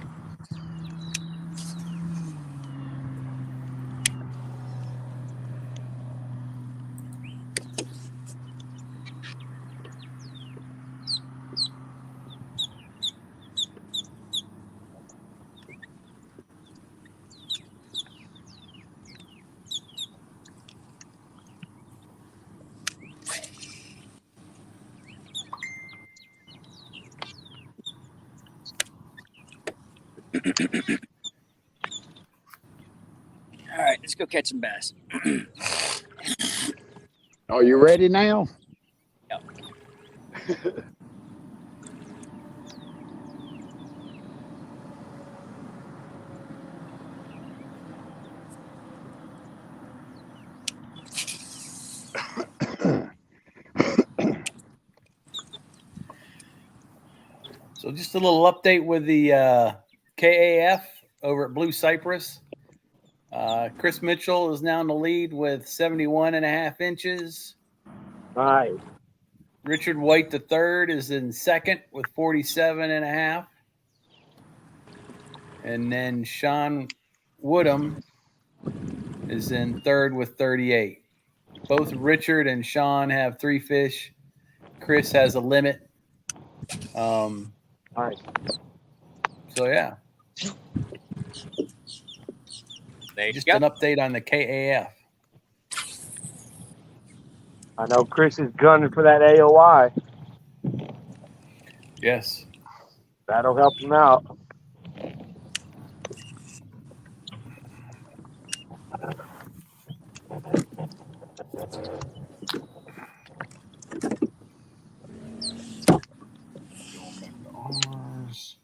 All right, let's go catch some bass. Are you ready now? Yep. So just a little update with the KAF over at Blue Cypress. Chris Mitchell is now in the lead with 71.5 inches. Nice. Richard White III is in second with 47.5. And then Sean Woodham is in third with 38. Both Richard and Sean have 3 fish. Chris has a limit. Nice. So, yeah. There Just you an go. update on the KAF. I know Chris is gunning for that AOI. Yes. That'll help him out. Going back to ours.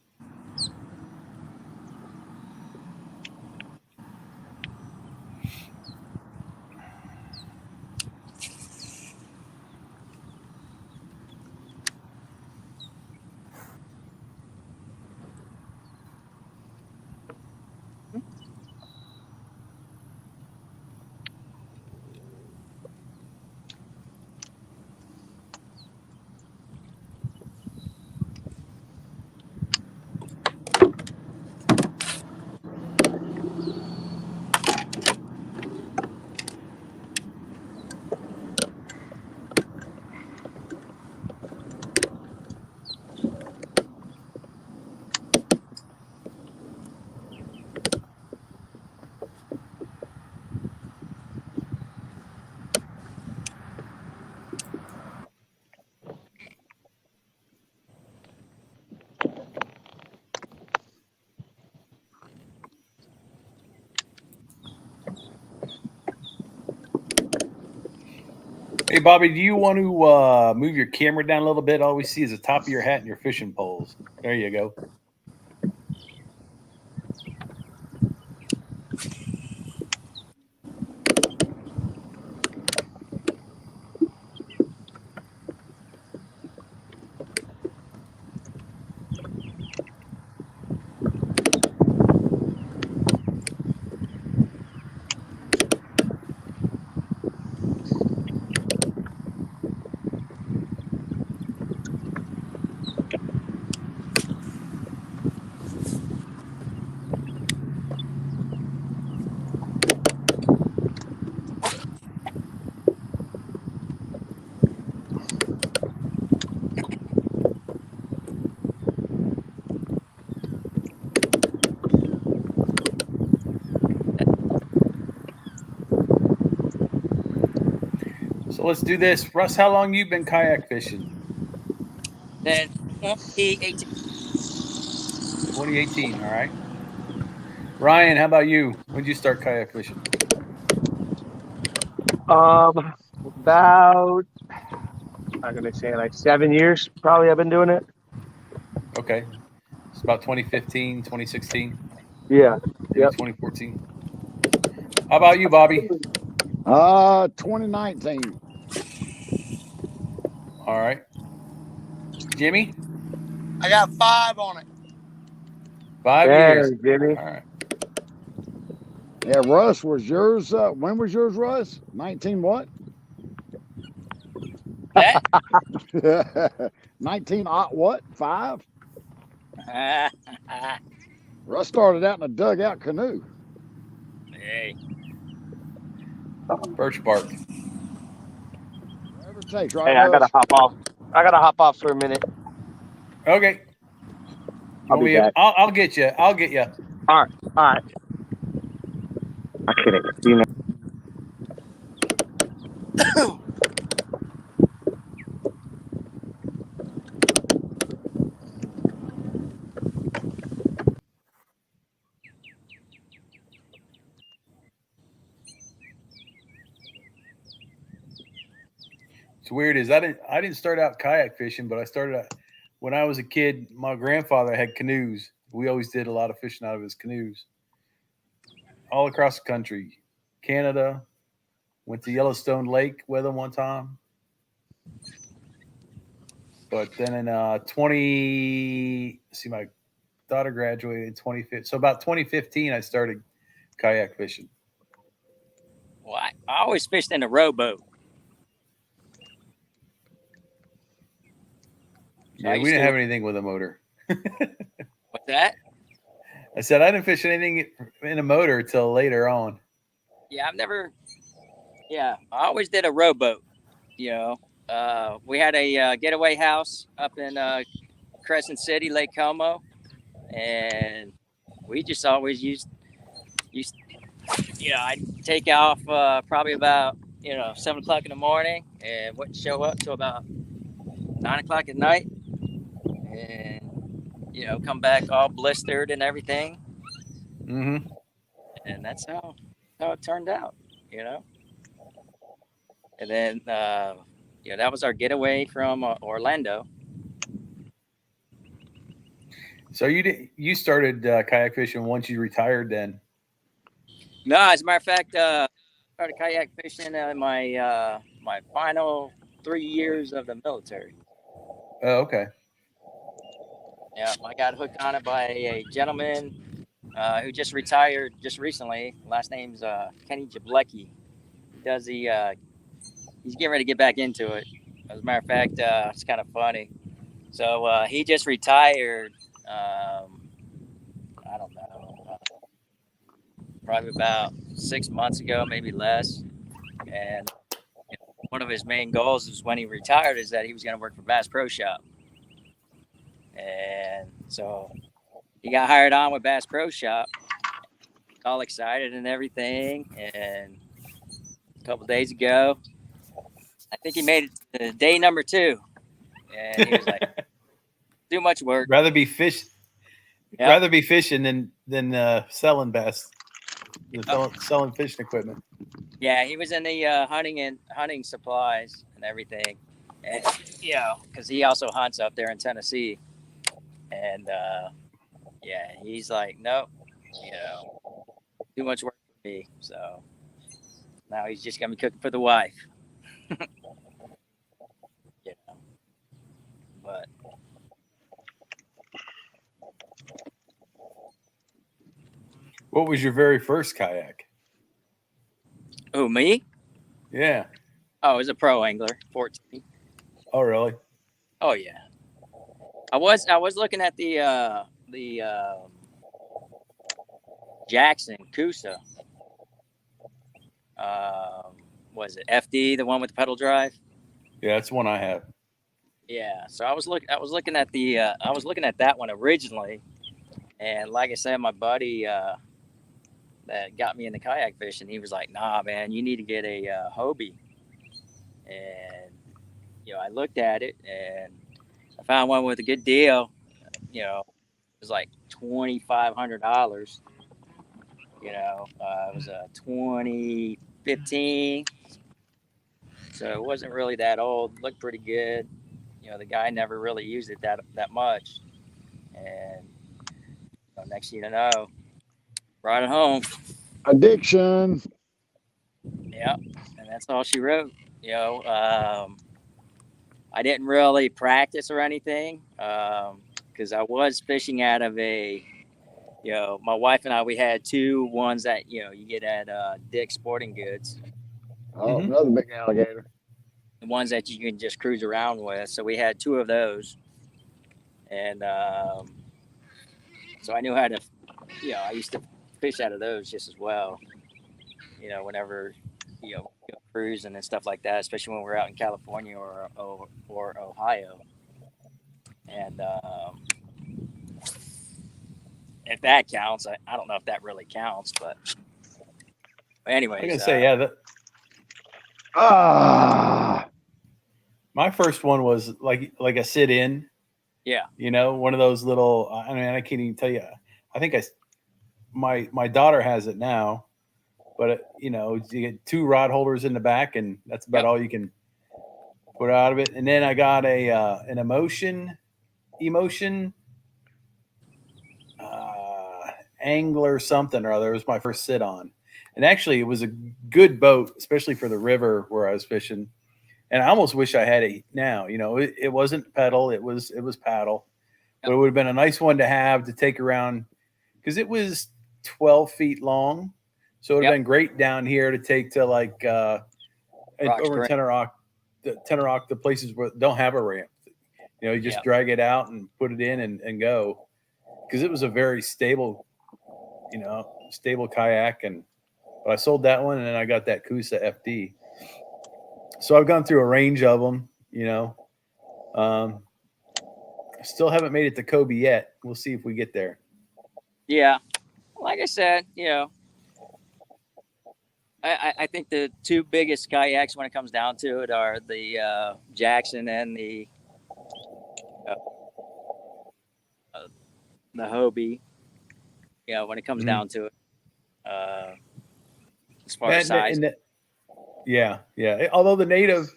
Hey, Bobby, do you want to move your camera down a little bit? All we see is the top of your hat and your fishing poles. There you go. So let's do this. Russ, how long you been kayak fishing? Then 2018. 2018, all right. Ryan, how about you? When did you start kayak fishing? About, I'm gonna say like 7 years. Probably I've been doing it. Okay. It's about 2015, 2016, Yeah. maybe Yep. 2014. How about you, Bobby? 2019. All right. Jimmy? I got 5 on it. 5 There, years. Jimmy. All right. Yeah, Russ, was yours? When was yours, Russ? 19 what? That? 19 what? 5? Russ started out in a dugout canoe. Hey. Birch bark. Whatever it takes, right, Hey, I gotta Russ? hop off. I gotta hop off for a minute. Okay. I'll be back. I'll get you. I'll get you. All right. All right. I can't see now. It's weird is I didn't start out kayak fishing, but I started out when I was a kid. My grandfather had canoes. We always did a lot of fishing out of his canoes all across the country, Canada. Went to Yellowstone Lake with him one time. But then in 20, see, my daughter graduated in 2015. So about 2015, I started kayak fishing. Well, I always fished in a rowboat. So Yeah, we didn't have anything with a motor. What's that? I said I didn't fish anything in a motor until later on. Yeah, I always did a rowboat. You know, we had a getaway house up in Crescent City, Lake Como, and we just always used. I'd take off probably about 7 o'clock in the morning and wouldn't show up till about 9 o'clock at night, and come back all blistered and everything. Mm-hmm. And that's how it turned out. And then that was our getaway from Orlando. So you started kayak fishing once you retired then? No, as a matter of fact, started kayak fishing in my final 3 years of the military. Oh, okay. Yeah, I got hooked on it by a gentleman who just retired just recently. Last name's Kenny Jablecki. He's getting ready to get back into it. As a matter of fact, it's kind of funny. So he just retired. I don't know, probably about 6 months ago, maybe less. And one of his main goals is when he retired is that he was going to work for Bass Pro Shop. And so he got hired on with Bass Pro Shop, all excited and everything. And a couple days ago, I think he made it to day number 2. And he was like, too much work. Rather be fishing than selling bass, selling fishing equipment. Yeah, he was in the hunting supplies and everything, and because he also hunts up there in Tennessee, and he's like, nope, too much work for me. So now he's just gonna be cooking for the wife. But What was your very first kayak? who, me? Yeah. Oh, it was a pro angler, 14. Oh, really? Oh yeah. I was looking at the Jackson Coosa. Was it FD, the one with the pedal drive? Yeah, that's one I have. Yeah, so I was looking at that one originally, and like I said, my buddy that got me into kayak fishing, he was like, "Nah, man, you need to get a Hobie." And I looked at it and I found one with a good deal. It was like $2,500. It was a 2015, so it wasn't really that old. Looked pretty good. The guy never really used it that much, and next thing you know, brought it home. Addiction. Yep, and that's all she wrote. I didn't really practice or anything because I was fishing out of my wife and I, we had 2 ones that you get at Dick's Sporting Goods. Oh, another big alligator. The ones that you can just cruise around with. So we had 2 of those, and so I knew how to. I used to fish out of those just as well. Whenever go cruising and stuff like that, especially when we're out in California or Ohio. And if that counts, I don't know if that really counts, but anyways. I can say, yeah. My first one was like a sit-in. Yeah. One of those little. I mean, I can't even tell you. I think my daughter has it now, but you get 2 rod holders in the back, and that's about all you can put out of it, and then I got an emotion angler something or other. It was my first sit on, and actually it was a good boat, especially for the river where I was fishing. And I almost wish I had it now. You know, it wasn't pedal; it was paddle, but it would have been a nice one to have to take around because it was 12 feet long, so it would have been great down here to take to like over in Tenoroc, the places where don't have a ramp. You know, you just drag it out and put it in and go because it was a very stable kayak. But I sold that one and then I got that Kusa FD. So I've gone through a range of them, I still haven't made it to Kobe yet. We'll see if we get there. Yeah. Like I said, I think the two biggest kayaks when it comes down to it are the Jackson and the Hobie. When it comes down to it, as far as size. Yeah. Although the Native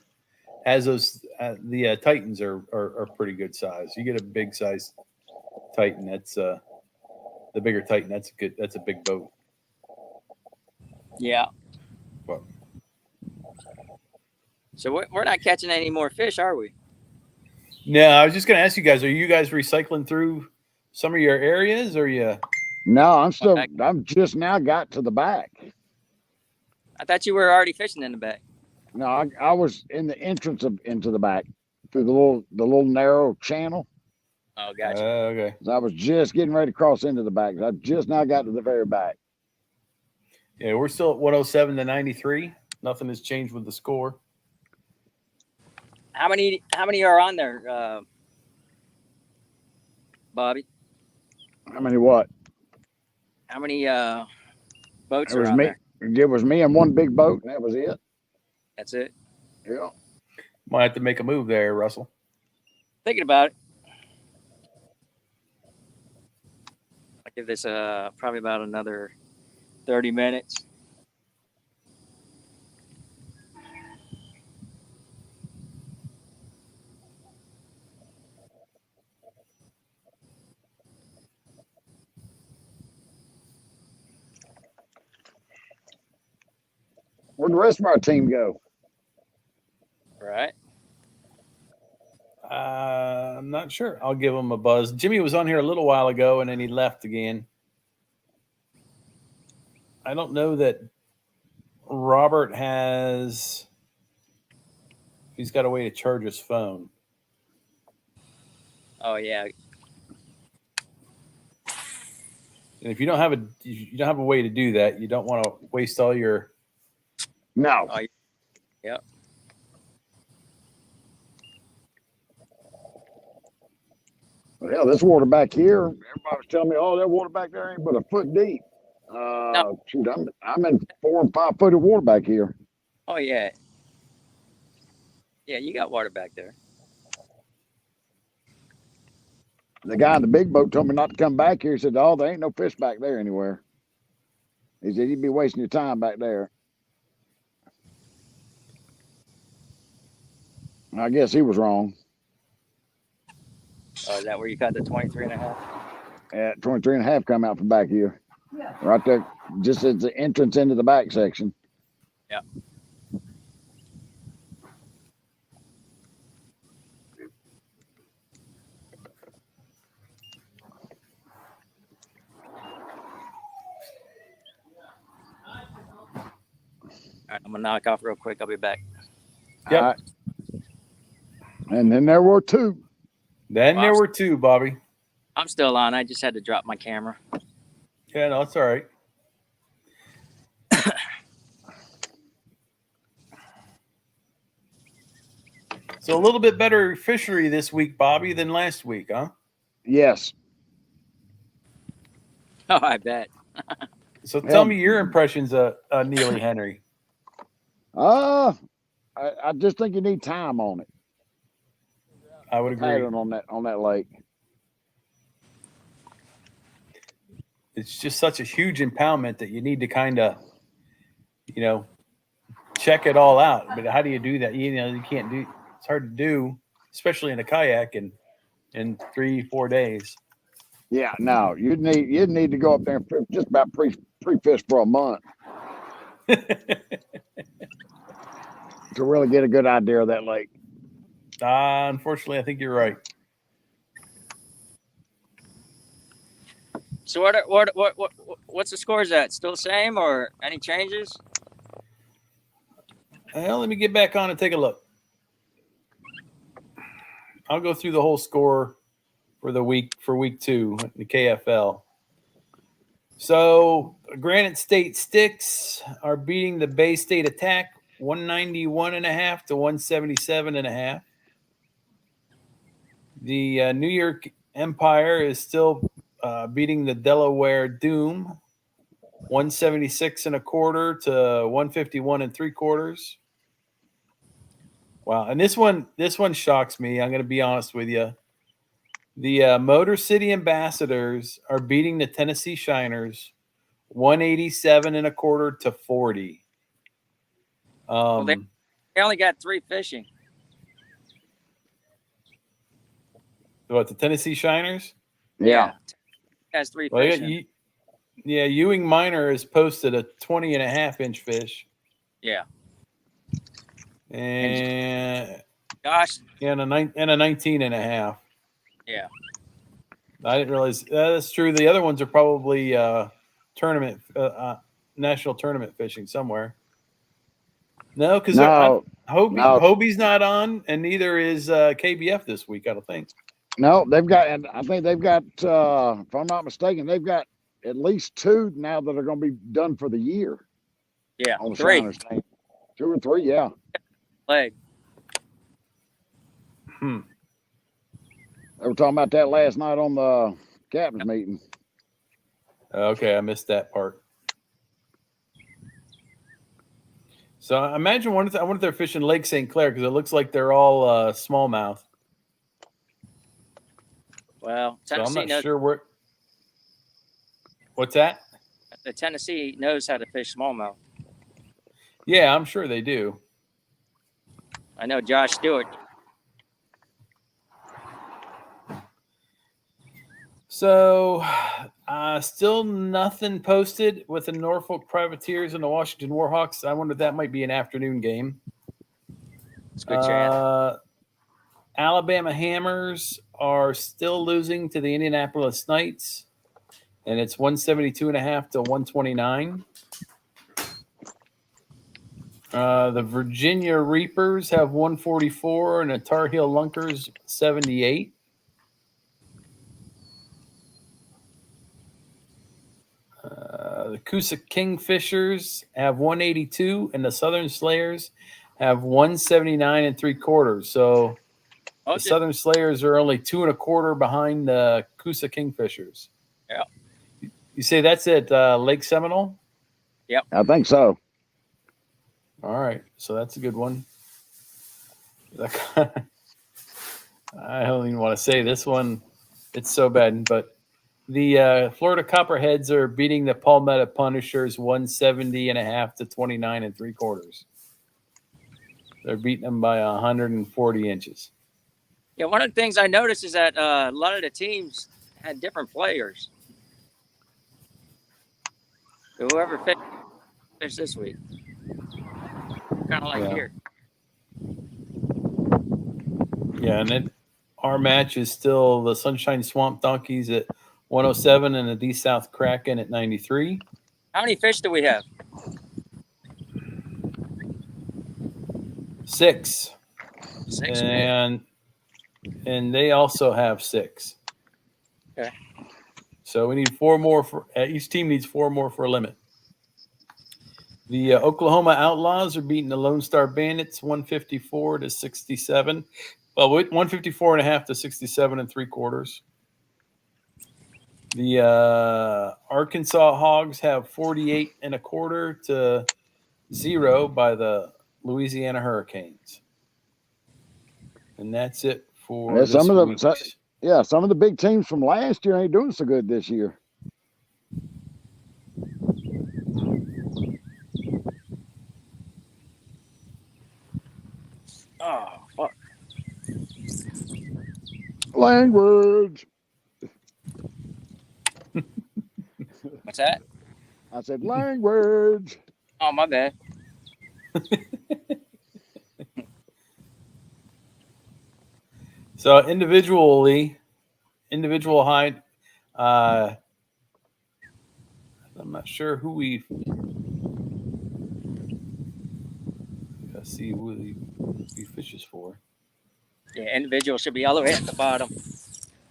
has those, the Titans are pretty good size. You get a big size Titan. That's the bigger Titan. That's a big boat. Yeah. What? So we're not catching any more fish, are we? No, I was just going to ask you guys: are you guys recycling through some of your areas, or you? No, I'm just now got to the back. I thought you were already fishing in the back. No, I was in the entrance into the back through the little narrow channel. Oh, gotcha. Okay. So I was just getting ready to cross into the back. I just now got to the very back. Yeah, we're still at 107 to 93. Nothing has changed with the score. How many are on there, Bobby? How many what? How many boats are on there? It was me and one big boat, and that was it. That's it? Yeah. Might have to make a move there, Russell. Thinking about it. I'll give this probably about another 30 minutes. Where'd the rest of our team go? Right. I'm not sure. I'll give him a buzz. Jimmy was on here a little while ago, and then he left again. I don't know that Robert has. He's got a way to charge his phone. Oh yeah. And if you don't have a way to do that, you don't want to waste all your. No. Oh, yep. Well, hell, this water back here, everybody was telling me, oh, that water back there ain't but a foot deep. No. Shoot, I'm in 4 and 5 foot of water back here. Oh yeah. Yeah, you got water back there. The guy in the big boat told me not to come back here. He said, oh, there ain't no fish back there anywhere. He said, you'd be wasting your time back there. I guess he was wrong. Oh, is that where you got the 23.5? Yeah, 23.5 come out from back here. Yeah. Right there, just at the entrance into the back section. Yeah. All right, I'm gonna knock off real quick. I'll be back. Yep. Right. And then there were two. There were two, Bobby. I'm still on. I just had to drop my camera. Yeah, no, it's all right. So a little bit better fishery this week, Bobby, than last week, huh? Yes. Oh, I bet. So tell me your impressions of Neely Henry. I just think you need time on it. I would agree. Pattern on that lake. It's just such a huge impoundment that you need to kind of, check it all out. But how do you do that? You can't do. It's hard to do, especially in a kayak in 3-4 days. Yeah, no, you'd need to go up there and just about pre-fish for a month to really get a good idea of that lake. Unfortunately, I think you're right. So what's the scores at? Still the same or any changes? Well, let me get back on and take a look. I'll go through the whole score for week 2 in the KFL. So Granite State Sticks are beating the Bay State Attack 191.5 to 177.5. The New York Empire is still beating the Delaware Doom 176.25 to 151.75. Wow, and this one shocks me. I'm going to be honest with you. The Motor City Ambassadors are beating the Tennessee Shiners 187.25 to 40. Well, they only got 3 fishing. What, the Tennessee Shiners? Yeah. Has 3 Well, fishing. yeah, Ewing Minor has posted a 20.5-inch fish. Yeah. And Josh. And a 19.5. Yeah. I didn't realize that's true. The other ones are probably tournament, national tournament fishing somewhere. No, because Hobie's not on, and neither is KBF this week, I don't think. No, I think they've got, if I'm not mistaken, they've got at least 2 now that are going to be done for the year. Yeah, on the 3. Shiners team. 2 or 3, yeah. Leg. They were talking about that last night on the captain's meeting. Okay, I missed that part. So I imagine I wonder if they're fishing Lake St. Clair, because it looks like they're all smallmouth. Well, Tennessee so I'm not sure where. What's that? The Tennessee knows how to fish smallmouth. Yeah, I'm sure they do. I know Josh Stewart. So, still nothing posted with the Norfolk Privateers and the Washington Warhawks. I wonder if that might be an afternoon game. It's a good chance. Alabama Hammers are still losing to the Indianapolis Knights, and it's 172.5 to 129. The Virginia Reapers have 144, and the Tar Heel Lunkers 78. The Coosa Kingfishers have 182, and the Southern Slayers have 179.75. So the Southern Slayers are only 2.25 behind the Coosa Kingfishers. Yeah. You say that's at Lake Seminole? Yep. I think so. All right. So that's a good one. I don't even want to say this one. It's so bad, but the Florida Copperheads are beating the Palmetto Punishers 170.5 to 29.75. They're beating them by 140 inches. Yeah, one of the things I noticed is that a lot of the teams had different players. Whoever fished this week, kind of like here. Yeah, and then our match is still the Sunshine Swamp Donkeys at 107 and the D South Kraken at 93. How many fish do we have? 6. 6. And they also have 6. Okay. So we need 4 more for each team needs 4 more for a limit. The Oklahoma Outlaws are beating the Lone Star Bandits 154 to 67. Well, 154.5 to 67.75. The Arkansas Hogs have 48.25 to 0 by the Louisiana Hurricanes, and that's it for some of the big teams from last year ain't doing so good this year. Oh, fuck. Language. What's that? I said language. Oh, my bad. So individual height. I'm not sure who we. Let's see who he fishes for. Yeah, individual should be all the way at the bottom.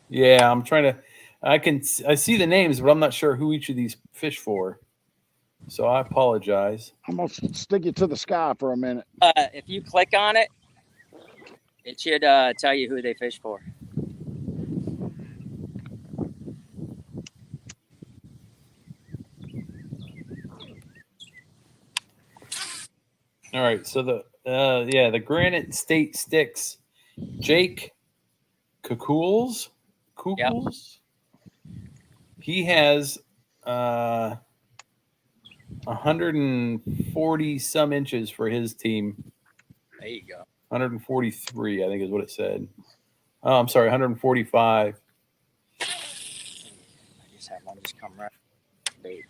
Yeah, I'm trying to. I see the names, but I'm not sure who each of these fish for. So I apologize. I'm gonna stick it to the sky for a minute. If you click on it, it should tell you who they fish for. All right, so the Granite State Sticks, Jake Kukuls. Yep. He has 140 some inches for his team. There you go. 143, I think is what it said. Oh, I'm sorry, 145. I just had one just come right. Bait.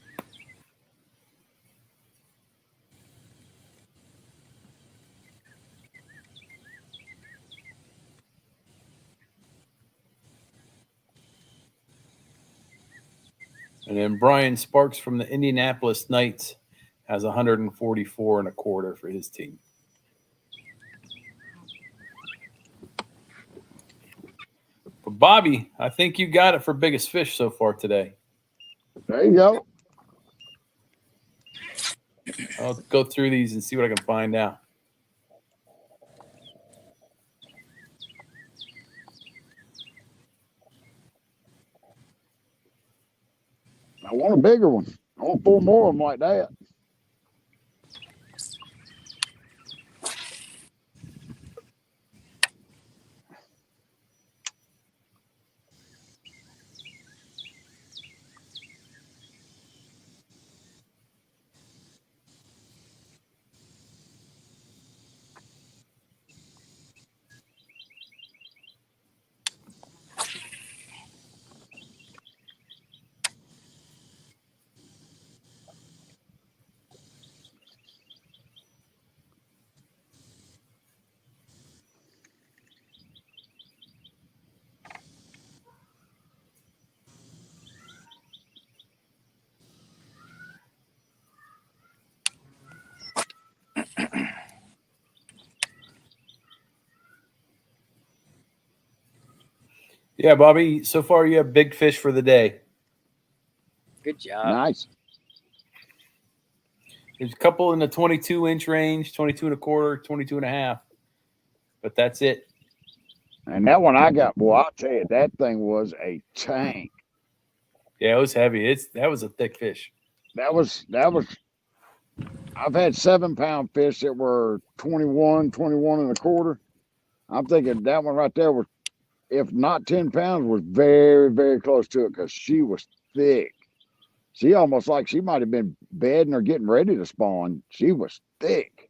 And then Brian Sparks from the Indianapolis Knights has 144 and a quarter for his team. But Bobby, I think you got it for biggest fish so far today. There you go. I'll go through these and see what I can find out. I want a bigger one. I want 4 more of them like that. Yeah, Bobby, so far you have big fish for the day. Good job. Nice. There's a couple in the 22-inch range, 22 and a quarter, 22 and a half. But that's it. And that one I got, boy, I'll tell you, that thing was a tank. Yeah, it was heavy. That was a thick fish. That was I've had 7-pound fish that were 21 and a quarter. I'm thinking that one right there was, if not 10 pounds, was very, very close to it because she was thick. She almost like she might have been bedding or getting ready to spawn. She was thick.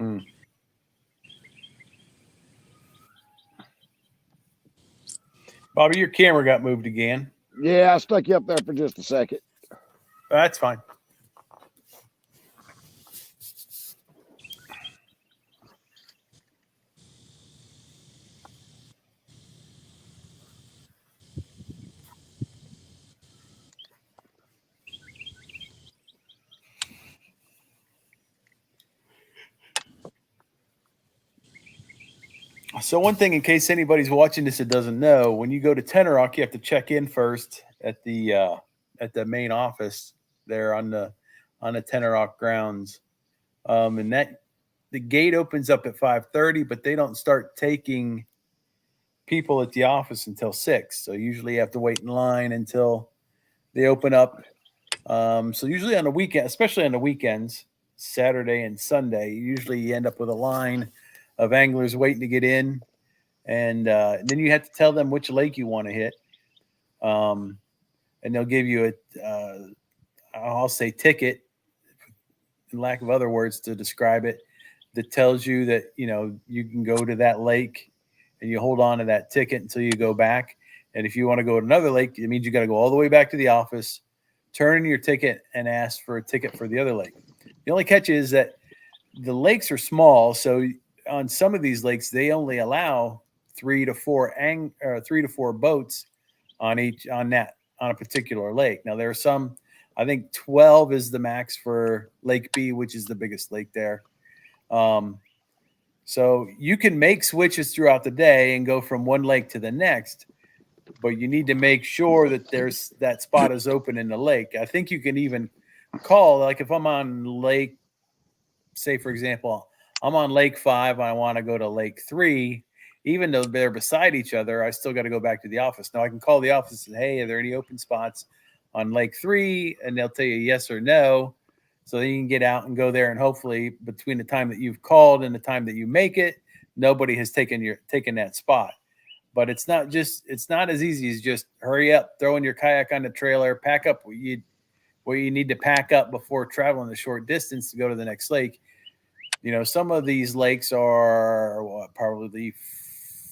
Mm. Bobby, your camera got moved again. Yeah, I stuck you up there for just a second. That's fine. So one thing, in case anybody's watching this that doesn't know, when you go to Tenorock, you have to check in first at the main office there on the Tenorock grounds, and that the gate opens up at 5:30, but they don't start taking people at the office until 6. So usually you have to wait in line until they open up. So usually on the weekend, especially on the weekends, Saturday and Sunday, usually you end up with a line of anglers waiting to get in, and then you have to tell them which lake you want to hit, and they'll give you I'll say ticket, in lack of other words to describe it, that tells you that you can go to that lake and you hold on to that ticket until you go back. And if you want to go to another lake, it means you got to go all the way back to the office, turn in your ticket, and ask for a ticket for the other lake. The only catch is that the lakes are small, so on some of these lakes they only allow 3 to 4 boats on a particular lake. Now there are some, I think 12 is the max for Lake B, which is the biggest lake there. So you can make switches throughout the day and go from one lake to the next, but you need to make sure that that spot is open in the lake. I think you can even call, like if I'm on lake, say for example, I'm on Lake 5, I want to go to Lake 3, even though they're beside each other, I still got to go back to the office. Now I can call the office and say, hey, are there any open spots on Lake 3? And they'll tell you yes or no. So then you can get out and go there, and hopefully between the time that you've called and the time that you make it, nobody has taken that spot. But it's not as easy as just hurry up, throwing your kayak on the trailer, pack up what you need to pack up before traveling the short distance to go to the next lake. You know, some of these lakes are probably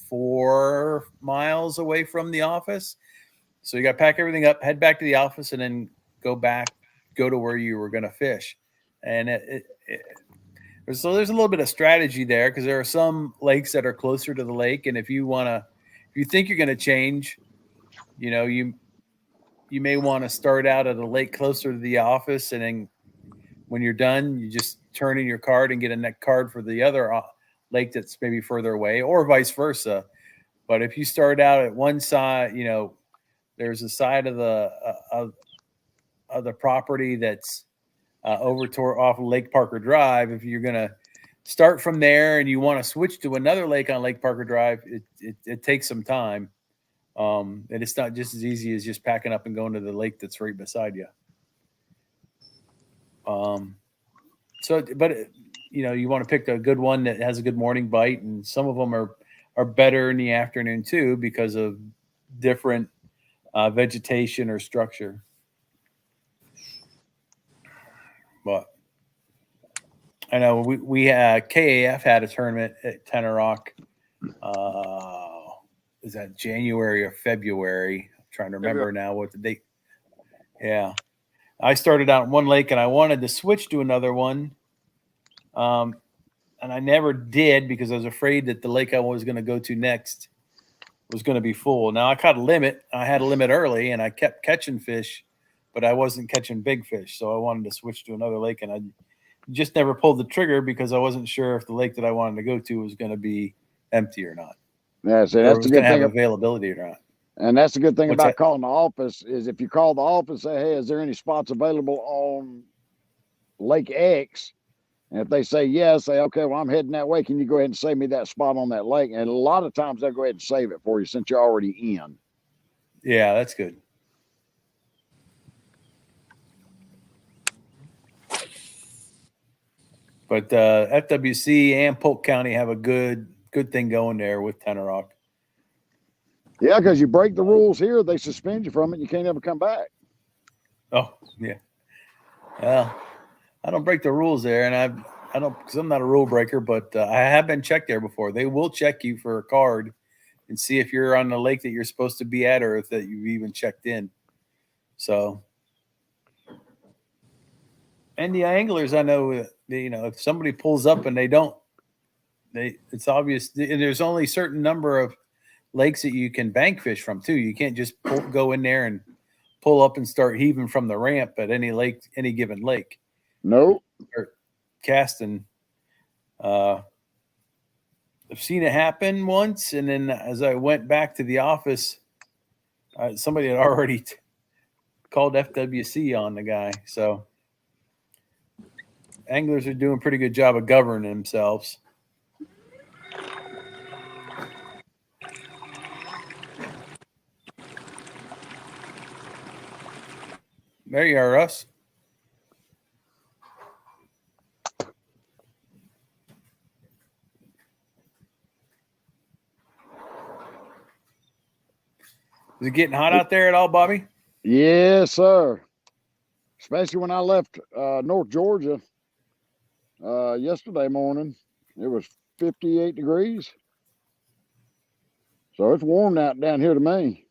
4 miles away from the office. So you got to pack everything up, head back to the office, and then go to where you were going to fish. And so there's a little bit of strategy there, because there are some lakes that are closer to the lake. And if you think you're going to change, you know, you may want to start out at a lake closer to the office, and then when you're done, you just turn in your card and get a next card for the other lake that's maybe further away, or vice versa. But if you start out at one side, you know, there's a side of the property that's off of Lake Parker Drive. If you're going to start from there and you want to switch to another lake on Lake Parker Drive, it takes some time. And it's not just as easy as just packing up and going to the lake that's right beside you. But you know, you want to pick a good one that has a good morning bite, and some of them are better in the afternoon too, because of different vegetation or structure. But I know we KAF had a tournament at Tenor Rock. Is that January or February? I'm trying to remember now what the date. Yeah. I started out in one lake and I wanted to switch to another one. And I never did, because I was afraid that the lake I was going to go to next was going to be full. Now I caught a limit. I had a limit early and I kept catching fish, but I wasn't catching big fish. So I wanted to switch to another lake, and I just never pulled the trigger because I wasn't sure if the lake that I wanted to go to was going to be empty or not. Yeah, so that's the good thing. Availability or not. And that's the good thing about calling the office, is if you call the office, say, hey, is there any spots available on Lake X? And if they say yes, say, okay, well, I'm heading that way. Can you go ahead and save me that spot on that lake? And a lot of times they'll go ahead and save it for you since you're already in. Yeah, that's good. But FWC and Polk County have a good thing going there with Tenor Rock. Yeah, because you break the rules here, they suspend you from it. And you can't ever come back. Oh, yeah. Well, I don't break the rules there, and I don't, because I'm not a rule breaker, but I have been checked there before. They will check you for a card and see if you're on the lake that you're supposed to be at, or if that you've even checked in. So, and the anglers, I know, you know, if somebody pulls up and it's obvious. And there's only a certain number of lakes that you can bank fish from too. You can't just go in there and pull up and start heaving from the ramp at any lake, any given lake. Nope. Or casting. I've seen it happen once, and then as I went back to the office, somebody had already called FWC on the guy. So anglers are doing a pretty good job of governing themselves. There you are, Russ. Is it getting hot out there at all, Bobby? Yes, sir. Especially when I left North Georgia yesterday morning. It was 58 degrees. So it's warm out down here to me.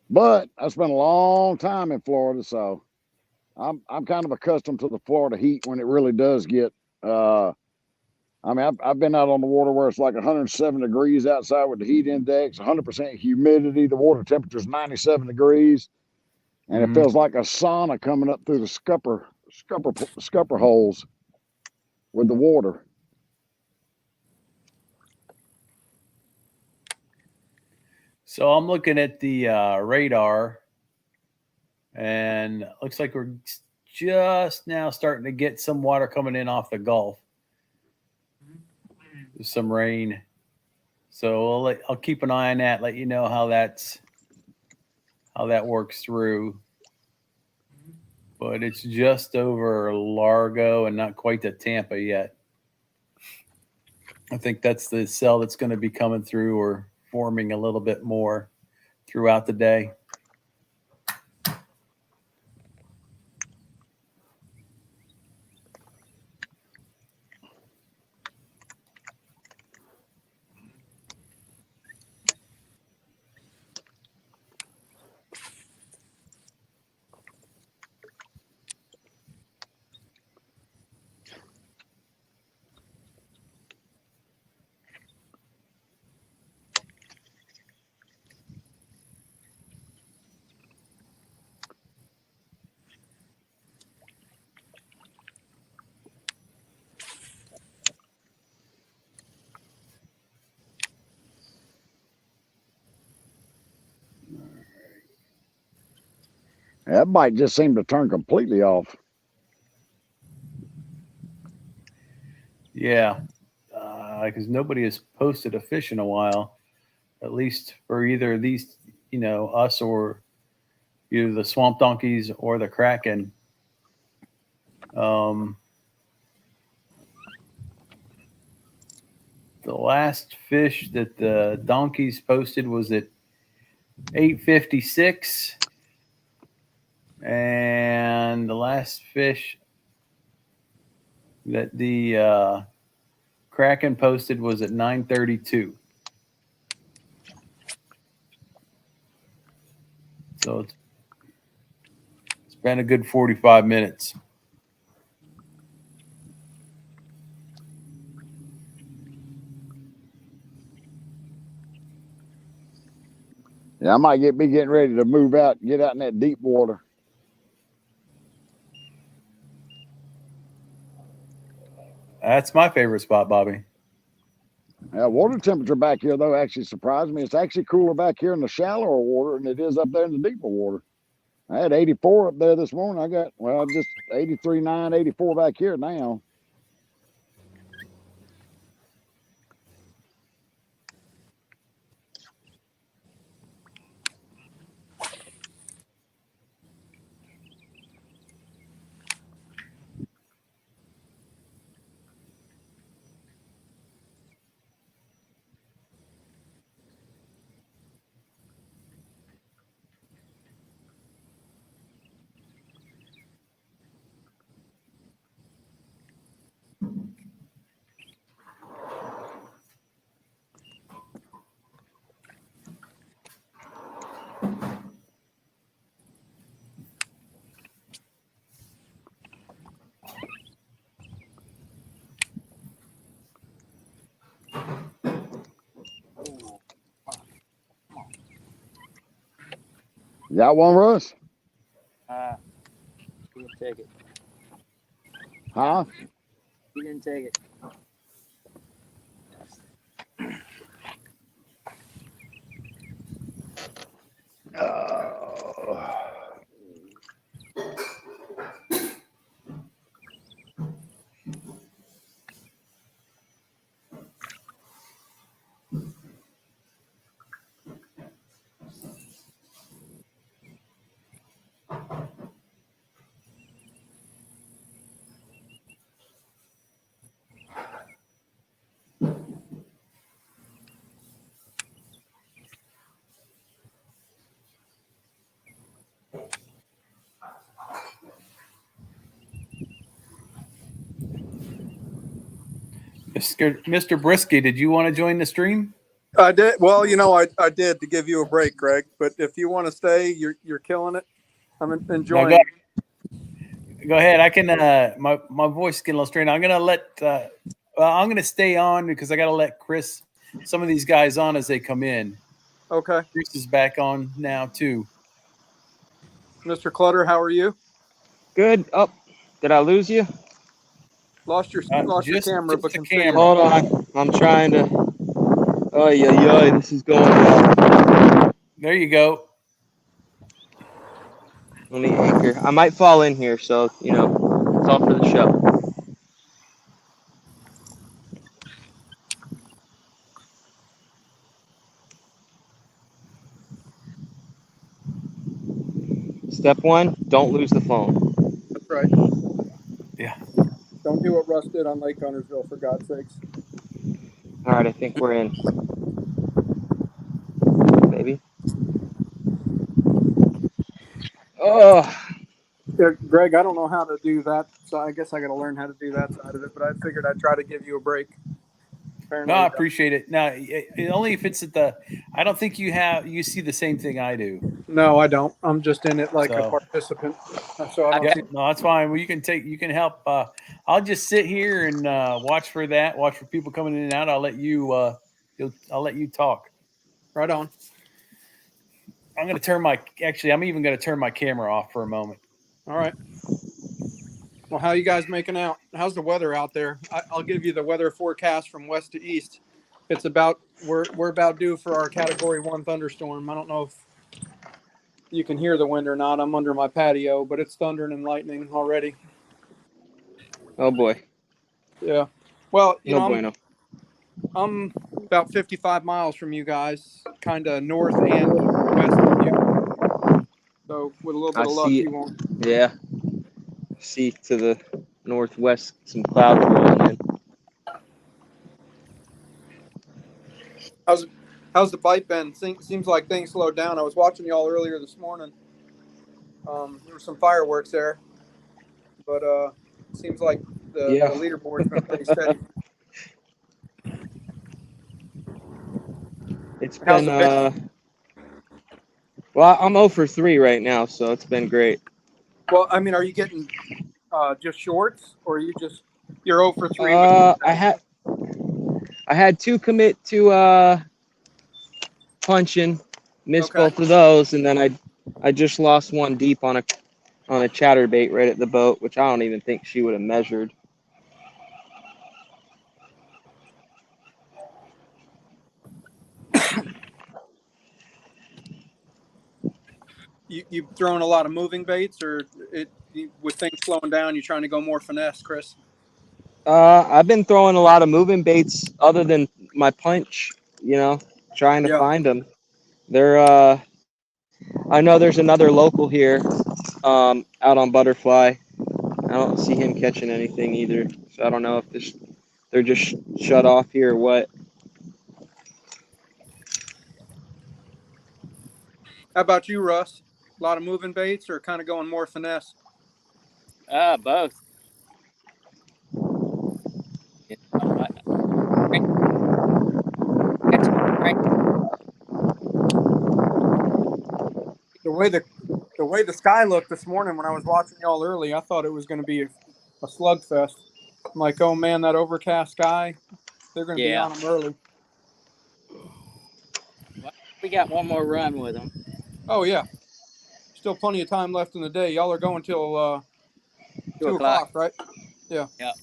But I spent a long time in Florida, so I'm kind of accustomed to the Florida heat when it really does get. I mean, I've been out on the water where it's like 107 degrees outside with the heat index, 100% humidity. The water temperature is 97 degrees, and it feels like a sauna coming up through the scupper holes with the water. So I'm looking at the radar, and it looks like we're just now starting to get some water coming in off the Gulf. There's some rain, so I'll keep an eye on that. Let you know how that works through. But it's just over Largo and not quite to Tampa yet. I think that's the cell that's going to be coming through or forming a little bit more throughout the day. That bite just seemed to turn completely off. Yeah, because nobody has posted a fish in a while, at least for either of these, us or either the swamp donkeys or the Kraken. The last fish that the donkeys posted was at 8:56, and the last fish that the Kraken posted was at 9:32. So it's been a good 45 minutes. Yeah, I might be getting ready to move out, get out in that deep water. That's my favorite spot, Bobby. Water temperature back here, though, actually surprised me. It's actually cooler back here in the shallower water than it is up there in the deeper water. I had 84 up there this morning. I got, just 83.9, 84 back here now. You got one, Russ? He didn't take it. Huh? He didn't take it. Mr. Brisky, did you want to join the stream? I did. Well, I did to give you a break, Greg. But if you want to stay, you're killing it. I'm No, enjoying. go ahead. I can. My voice is getting a little strained. I'm gonna let. I'm gonna stay on because I gotta let Chris, some of these guys on as they come in. Okay, Chris is back on now too. Mr. Clutter, how are you? Good. Oh, did I lose you? Lost your Just camera, but the can see you. camera. Hold on. I'm trying to. Oh, yeah. This is going well. There you go. Let me anchor. I might fall in here, so, it's all for the show. Step one, don't lose the phone. That's right. Yeah. Don't do what Russ did on Lake Huntersville, for God's sakes. All right, I think we're in. Maybe. Oh, Yeah, Greg, I don't know how to do that, so I guess I got to learn how to do that side of it. But I figured I'd try to give you a break. No, I appreciate it. No, only if it's at the. I don't think you see the same thing I do. No, I don't. I'm just in it like a So, participant. So I don't yeah, see. no, that's fine. Well, you can help. I'll just sit here and watch for that. Watch for people coming in and out. I'll let you. I'll let you talk. Right on. I'm going to turn my. Actually, I'm even going to turn my camera off for a moment. All right. Well, how you guys making out? How's the weather out there? I'll give you the weather forecast from west to east. It's about we're about due for our Category 1 thunderstorm. I don't know if you can hear the wind or not. I'm under my patio, but it's thundering and lightning already. oh boy. Yeah. Well, No bueno. I'm about 55 miles from you guys, kind of north and west of you. So with a little bit of luck, you won't. Yeah. See to the northwest some clouds rolling in. How's the bite been? Seems like things slowed down. I was watching y'all earlier this morning. There were some fireworks there, but seems like the leaderboard's been pretty steady. It's been well, I'm 0 for 3 right now, so it's been great. Well, I mean, are you getting just shorts, or you're 0 for 3? I had 2 commit to punching, missed both of those, and then I just lost 1 deep on a chatterbait right at the boat, which I don't even think she would have measured. You throwing a lot of moving baits, or with things slowing down, you're trying to go more finesse, Chris? I've been throwing a lot of moving baits other than my punch, trying to find them. They're I know there's another local here out on Butterfly. I don't see him catching anything either. So I don't know if they're just shut off here or what. How about you, Russ? A lot of moving baits, or kind of going more finesse? Both. The way the sky looked this morning when I was watching y'all early, I thought it was going to be a slugfest. I'm like, oh man, that overcast sky, they're going to be on them early. Well, we got one more run with them. Oh yeah, still plenty of time left in the day. Y'all are going till 2 o'clock, right? Yeah. Yep.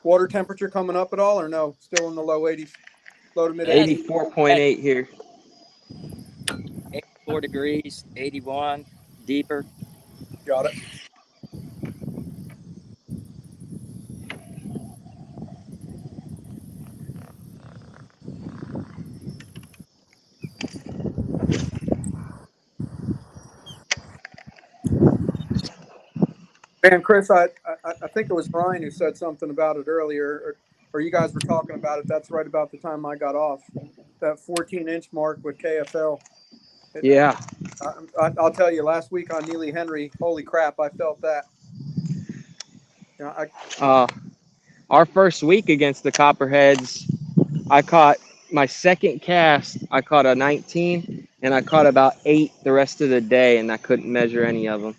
Water temperature coming up at all, or no? Still in the low 80s, low to mid 80s. 84.8 here. 84 degrees, 81, deeper. Got it. And Chris, I think it was Ryan who said something about it earlier, or you guys were talking about it. That's right about the time I got off. That 14-inch mark with KFL. Yeah. I'll tell you, last week on Neely Henry, holy crap, I felt that. Our first week against the Copperheads, I caught my second cast. I caught a 19, and I caught about 8 the rest of the day, and I couldn't measure any of them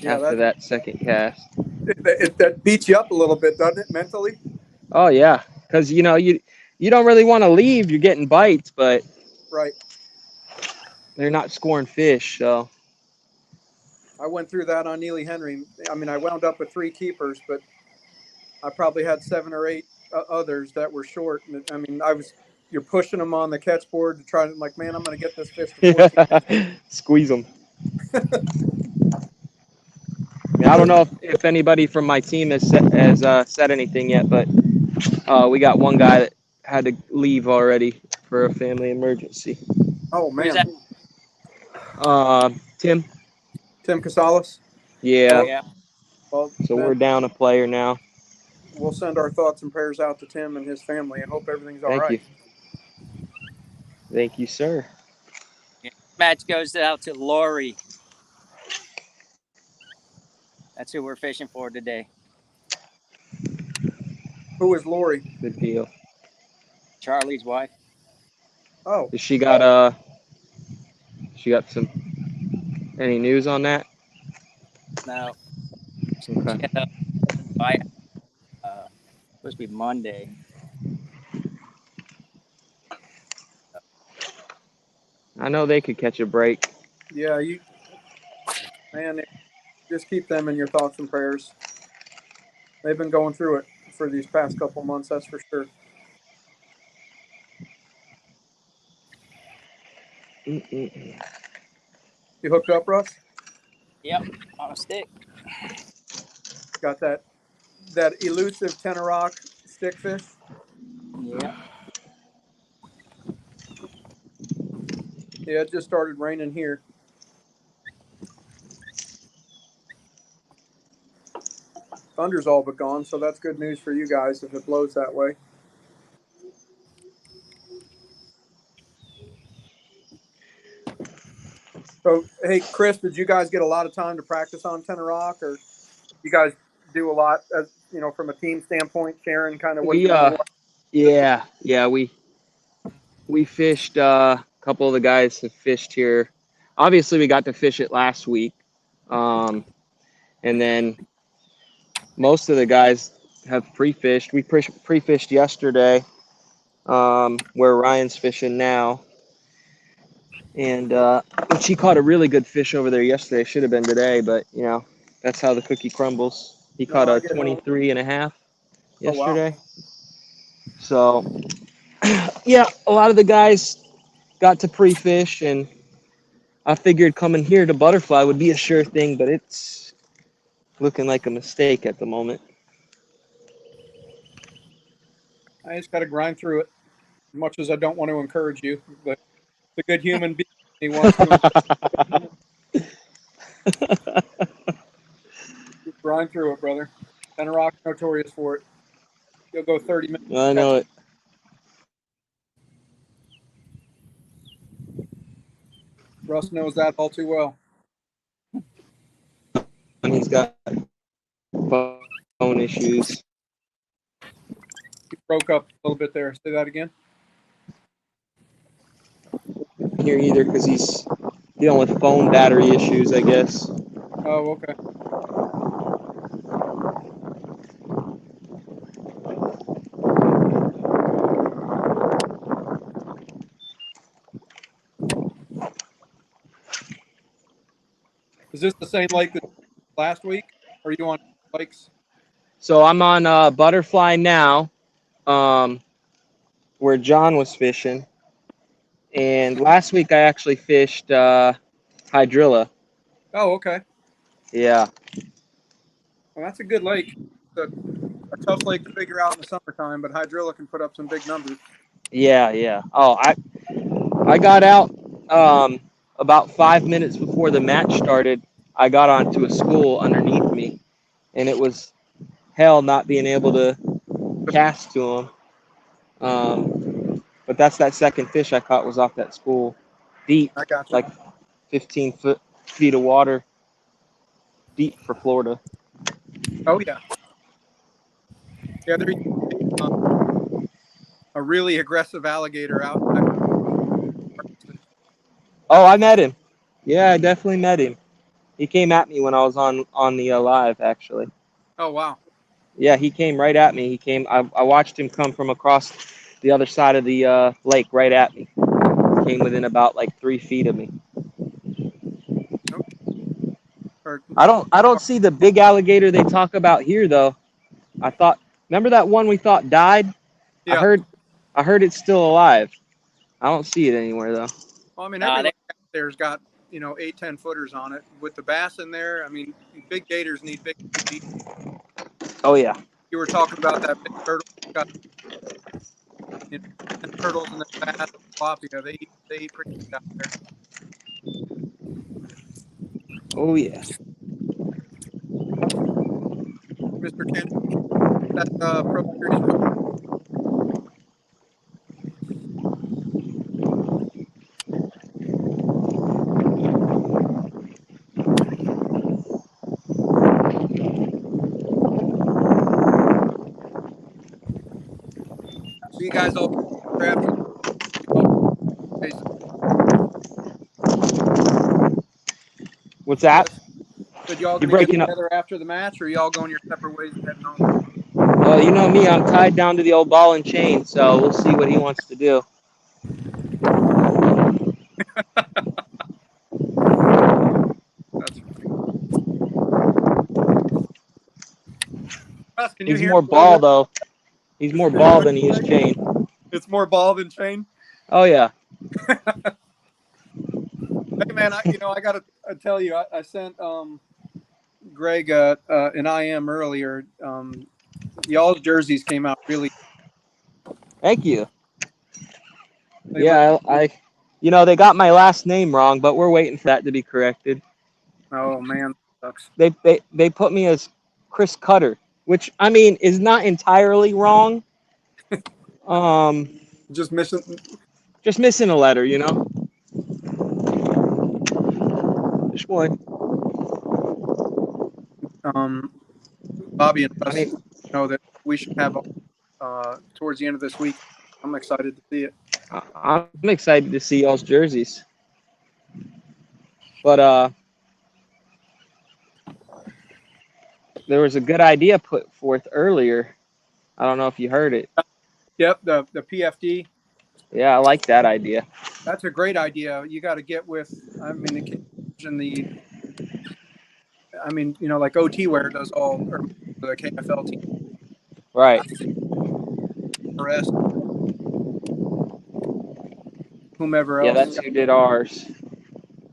after that second cast. That beats you up a little bit, doesn't it, mentally? Oh yeah, because you don't really want to leave. You're getting bites, but right, they're not scoring fish. So I went through that on Neely Henry. I mean, I wound up with 3 keepers, but I probably had 7 or 8 others that were short. And I mean, you're pushing them on the catch board to try to, like, man, I'm going to get this fish to 14 inches. Squeeze them. I don't know if anybody from my team has said anything yet, but we got one guy that had to leave already for a family emergency. Oh man, Tim Casales. Yeah. Oh, yeah. Well, so we're down a player now. We'll send our thoughts and prayers out to Tim and his family and hope everything's all right. Thank you, sir. Yeah, match goes out to Lori. That's who we're fishing for today. Who is Lori? Good deal. Charlie's wife. Oh. She got any news on that? No. Okay. She had a buyout, supposed to be Monday. I know they could catch a break. Yeah, man, just keep them in your thoughts and prayers. They've been going through it for these past couple months, that's for sure. You hooked up, Russ? Yep, on a stick. Got that elusive tenor-rock stickfish? Yeah. Yeah, it just started raining here. Thunder's all but gone, so that's good news for you guys if it blows that way. So, hey, Chris, did you guys get a lot of time to practice on tenor rock, or you guys do a lot, as you know, from a team standpoint, sharing kind of what's going on? Yeah, we fished. A couple of the guys have fished here. Obviously, we got to fish it last week, and then most of the guys have pre-fished. We pre-fished yesterday, where Ryan's fishing now. And he caught a really good fish over there yesterday. Should have been today, but that's how the cookie crumbles. He caught a 23 and a half yesterday. Oh, wow. So yeah, a lot of the guys got to pre-fish, and I figured coming here to Butterfly would be a sure thing, but it's looking like a mistake at the moment. I just got to grind through it. As much as I don't want to encourage you, but the good human being he wants to grind through it, brother. Tenor Rock notorious for it. You'll go 30 minutes. I know it. Russ knows that all too well. And he's got phone issues. He broke up a little bit there. Say that again. Can't hear either because he's dealing with phone battery issues, I guess. Oh, okay. Is this the same lake that last week? Or are you on lakes? So I'm on Butterfly now, where John was fishing. And last week I actually fished Hydrilla. Oh, okay. Yeah. Well, that's a good lake. It's a tough lake to figure out in the summertime, but Hydrilla can put up some big numbers. Yeah. Oh, I got out about 5 minutes before the match started. I got onto a school underneath me, and it was hell not being able to cast to them. But that's that second fish I caught was off that spool, deep, I got you. like 15 feet of water deep for Florida. Oh yeah, yeah. There's a really aggressive alligator out. Oh, I met him. Yeah, I definitely met him. He came at me when I was on the live, actually. Oh wow. Yeah, he came right at me. He came. I watched him come from across the other side of the lake right at me. Came within about like 3 feet of me. Nope. Or, I don't see the big alligator they talk about here though. I thought, remember that one we thought died? yeah. I heard it's still alive. I don't see it anywhere though. Well, I mean, Nah, every they, lake out there's got 8-10 footers on it with the bass in there. I mean, big gators need big feet. Oh yeah. You were talking about that big turtle. Got turtles and the bass, tilapia. They eat pretty good out there. Oh yeah. Mr. Ken, that Pro Series. So you guys all after What's that? But y'all You're gonna get breaking up. together after the match, or y'all going your separate ways and heading home? Well, you know me, I'm tied down to the old ball and chain, so we'll see what he wants to do. That's funny. Russ, can you He's hear more me a little ball bit? though. He's more ball than he is chain. It's more ball than chain. Oh yeah. Hey man, I gotta tell you, I sent Greg an IM earlier. Y'all's jerseys came out really. Thank you. They look. Yeah, I they got my last name wrong, but we're waiting for that to be corrected. Oh man, that sucks. They put me as Chris Cutter, which I mean is not entirely wrong. Just missing. Just missing a letter, Just one. Bobby and I us mean, know that we should have towards the end of this week. I'm excited to see it. I'm excited to see y'all's jerseys. But there was a good idea put forth earlier. I don't know if you heard it. Yep, the PFD. Yeah, I like that idea. That's a great idea. You got to get with. I mean, like OT Wear does all or the KFL team. Right. RS, whomever Yeah, else. that's who did ours.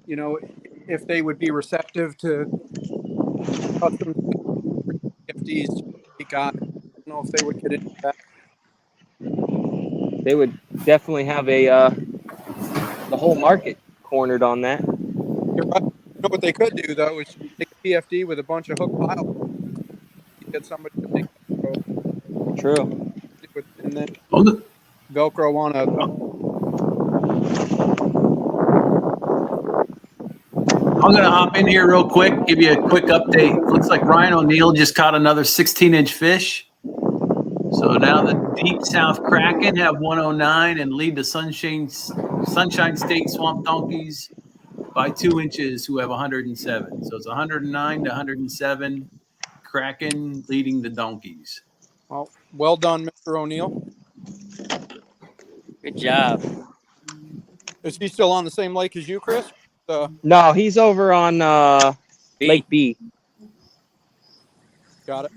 If they would be receptive to custom PFDs, I don't know if they would get into that. They would definitely have the whole market cornered on that. You're right. You know what they could do though is make a PFD with a bunch of hook piles. Get somebody to make True. and then Velcro on a. I'm going to hop in here real quick, give you a quick update. Looks like Ryan O'Neill just caught another 16-inch fish. So now the Deep South Kraken have 109 and lead the Sunshine State Swamp Donkeys by 2 inches, who have 107. So it's 109 to 107. Kraken leading the Donkeys. Well done, Mr. O'Neill. good job. Is he still on the same lake as you, Chris? No, he's over on Lake B. Got it.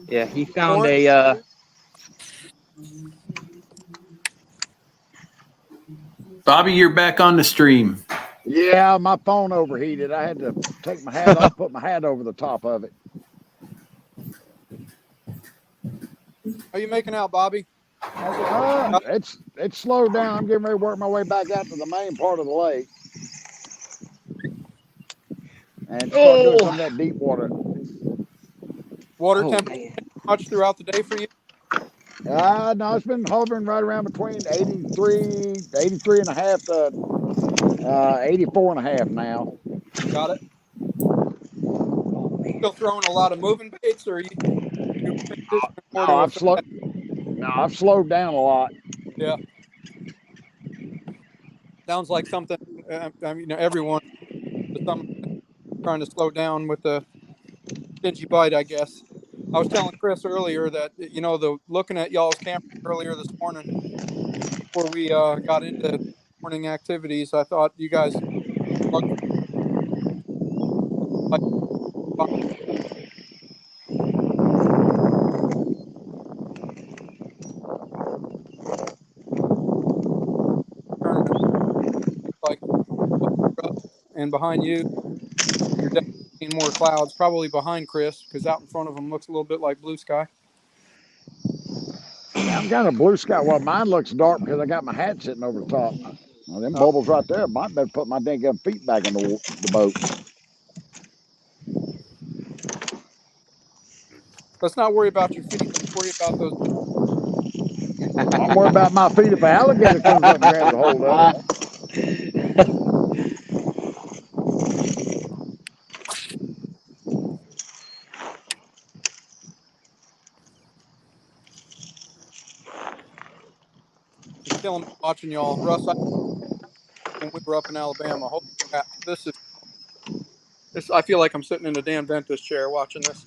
Yeah, he found a. Bobby, you're back on the stream. Yeah, my phone overheated. I had to take my hat off, put my hat over the top of it. How you making out, Bobby? It's slowed down. I'm getting ready to work my way back out to the main part of the lake and start doing some of that deep water. Water temperature much throughout the day for you? No, it's been hovering right around between 83 and a half to 84 and a half now. Got it. Still throwing a lot of moving baits, or you transitioning more to a fat? No, I've slowed down a lot. Yeah. Sounds like something. I mean, everyone to some extent trying to slow down with the stingy bite, I guess. I was telling Chris earlier that looking at y'all's camera earlier this morning before we got into morning activities, I thought you guys looked like turning like and behind you, you're definitely seeing more clouds. Probably behind Chris because out in front of him looks a little bit like blue sky. Yeah, I'm kind of blue sky. Well, mine looks dark because I got my hat sitting over the top. Well, them bubbles right there. Might better put my dang feet back in the boat. Let's not worry about your feet. Let's worry about those. I'm worried about my feet if an alligator comes up and grabs a hold of them. It's killing me watching y'all. Russ, when we were up in Alabama, holy crap, this. I feel like I'm sitting in a damn dentist chair watching this.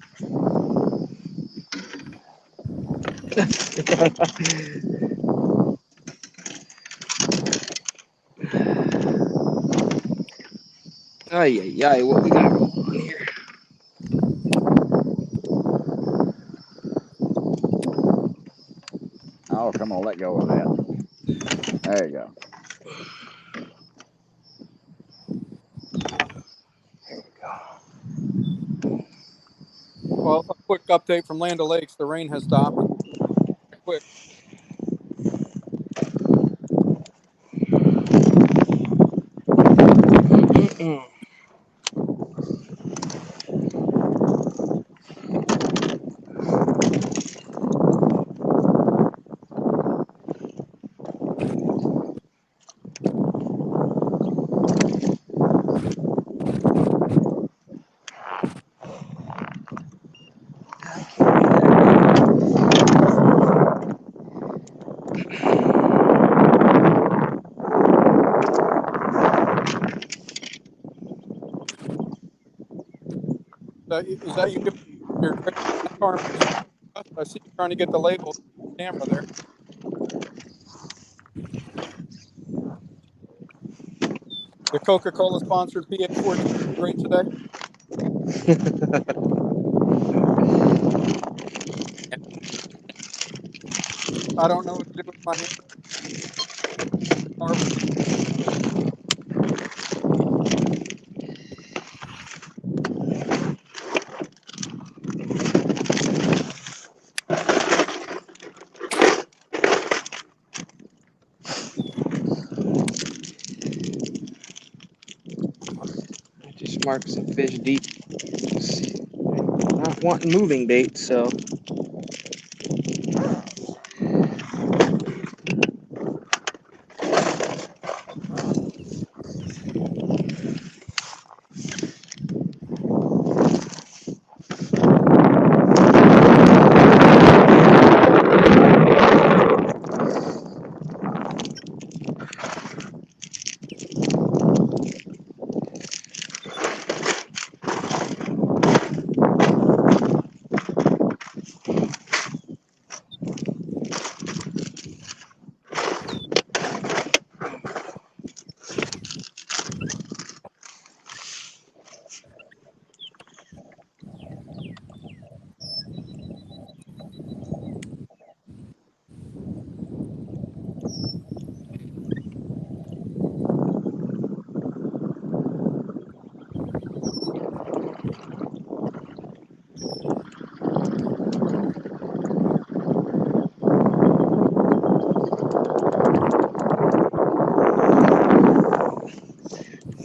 Ay, what we got going on here? Oh, come on, let go of that. There you go. Well, a quick update from Land O'Lakes. The rain has stopped. Quick. Is that you doing your Kraken farm? I see you trying to get the label camera there. The Coca-Cola sponsored PA14 great today. I don't know what to do with my hand. Just mark some fish deep. Not wanting moving bait, so.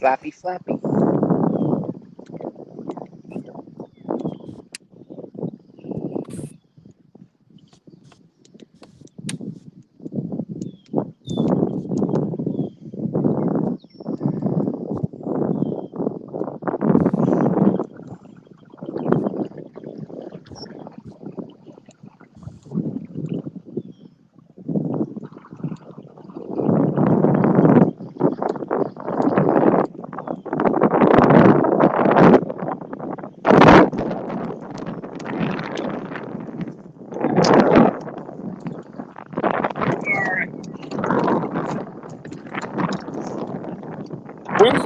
Flappy, flappy.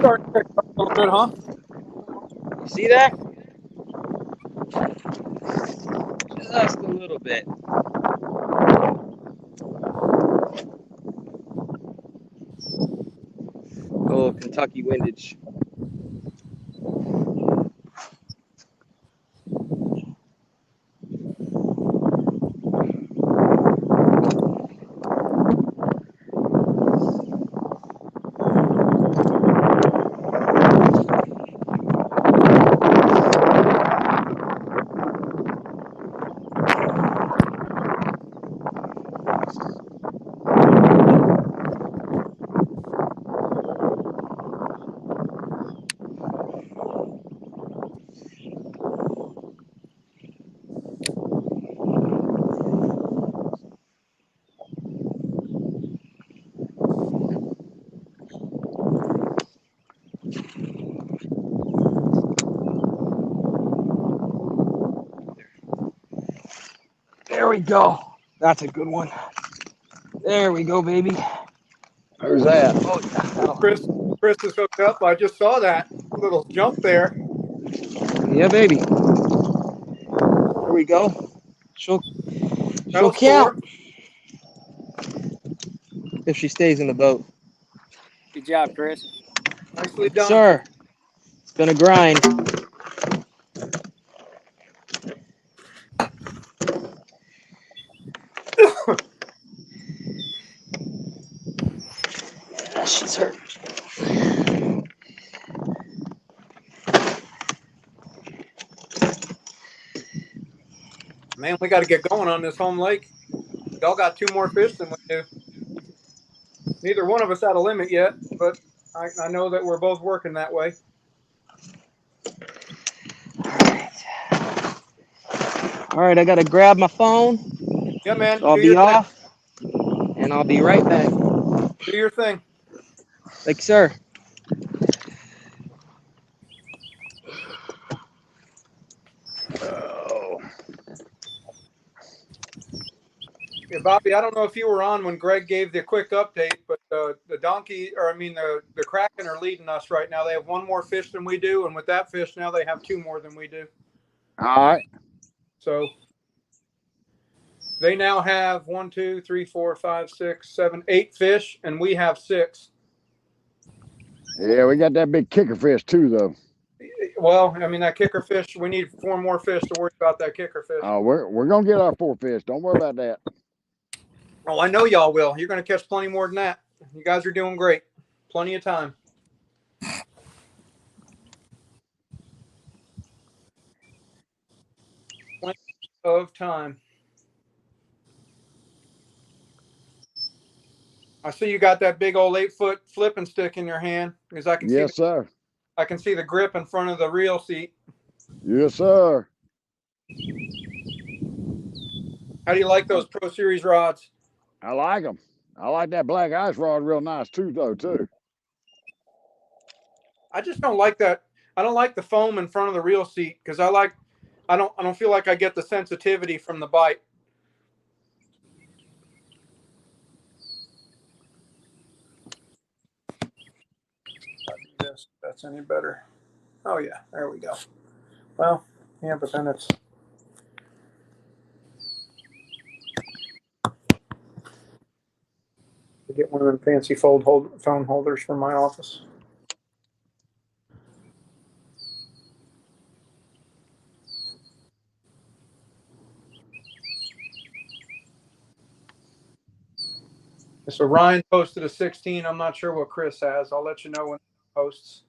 starting to pick up a little bit, huh? You see that? Just a little bit. Oh, Kentucky windage. There we go. That's a good one. There we go, baby. Who's that? Oh, yeah. That'll... Chris is hooked up. I just saw that little jump there. Yeah, baby. There we go. She'll was count if she stays in the boat. Good job, Chris. Nicely done. Sir, it's been a grind. Yeah, she's hurt. Man, we got to get going on this home lake. Y'all got 2 more fish than we do. Neither one of us had a limit yet, but I know that we're both working that way. All right, I got to grab my phone. Yeah, man. So I'll be off, and I'll be right back. Do your thing. Thank you, sir. Oh. Yeah, Bobby, I don't know if you were on when Greg gave the quick update, but the Kraken are leading us right now. They have 1 more fish than we do, and with that fish now they have 2 more than we do. All right. So they now have 1, 2, 3, 4, 5, 6, 7, 8 fish, and we have 6. Yeah, we got that big kicker fish too, though. Well, I mean, that kicker fish, we need 4 more fish to worry about that kicker fish. Oh, we're gonna get our 4 fish. Don't worry about that. Oh, I know y'all will. You're going to catch plenty more than that. You guys are doing great. Plenty of time. Plenty of time. I see you got that big old 8-foot flipping stick in your hand, because I can see. Yes, sir. I can see the grip in front of the reel seat. Yes, sir. How do you like those Pro Series rods? I like them. I like that black ice rod real nice too, though, too. I just don't like that. I don't like the foam in front of the reel seat, because I don't feel like I get the sensitivity from the bite. Yes, that's any better. Oh yeah, there we go. Well, yeah, but then it's. I get one of them fancy phone holders from my office. So Ryan posted a 16. I'm not sure what Chris has. I'll let you know when he posts.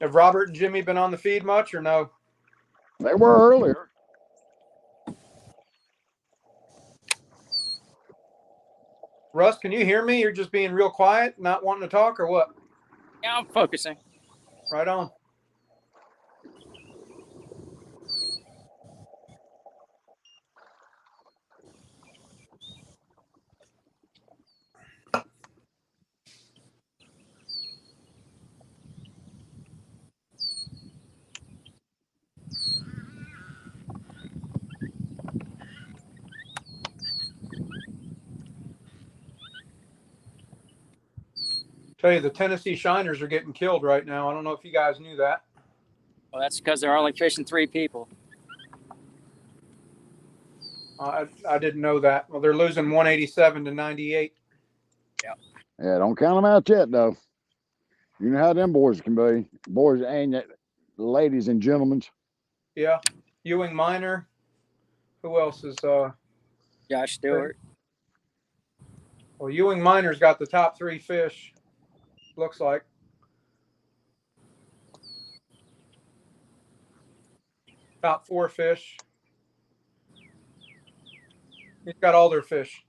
Have Robert and Jimmy been on the feed much or no? They were earlier. Russ, can you hear me? You're just being real quiet, not wanting to talk, or what? Yeah, I'm focusing. Right on. Tell you, the Tennessee shiners are getting killed right now. I don't know if you guys knew that. Well, that's because they're only fishing 3 people. I didn't know that. Well, they're losing 187 to 98. Yeah, don't count them out yet, though. You know how them boys can be. Boys and ladies and gentlemen. Yeah. Ewing Minor. Who else is Josh Stewart. Well, Ewing Minor's got the top 3 fish. Looks like. Top 4 fish. He's got all their fish.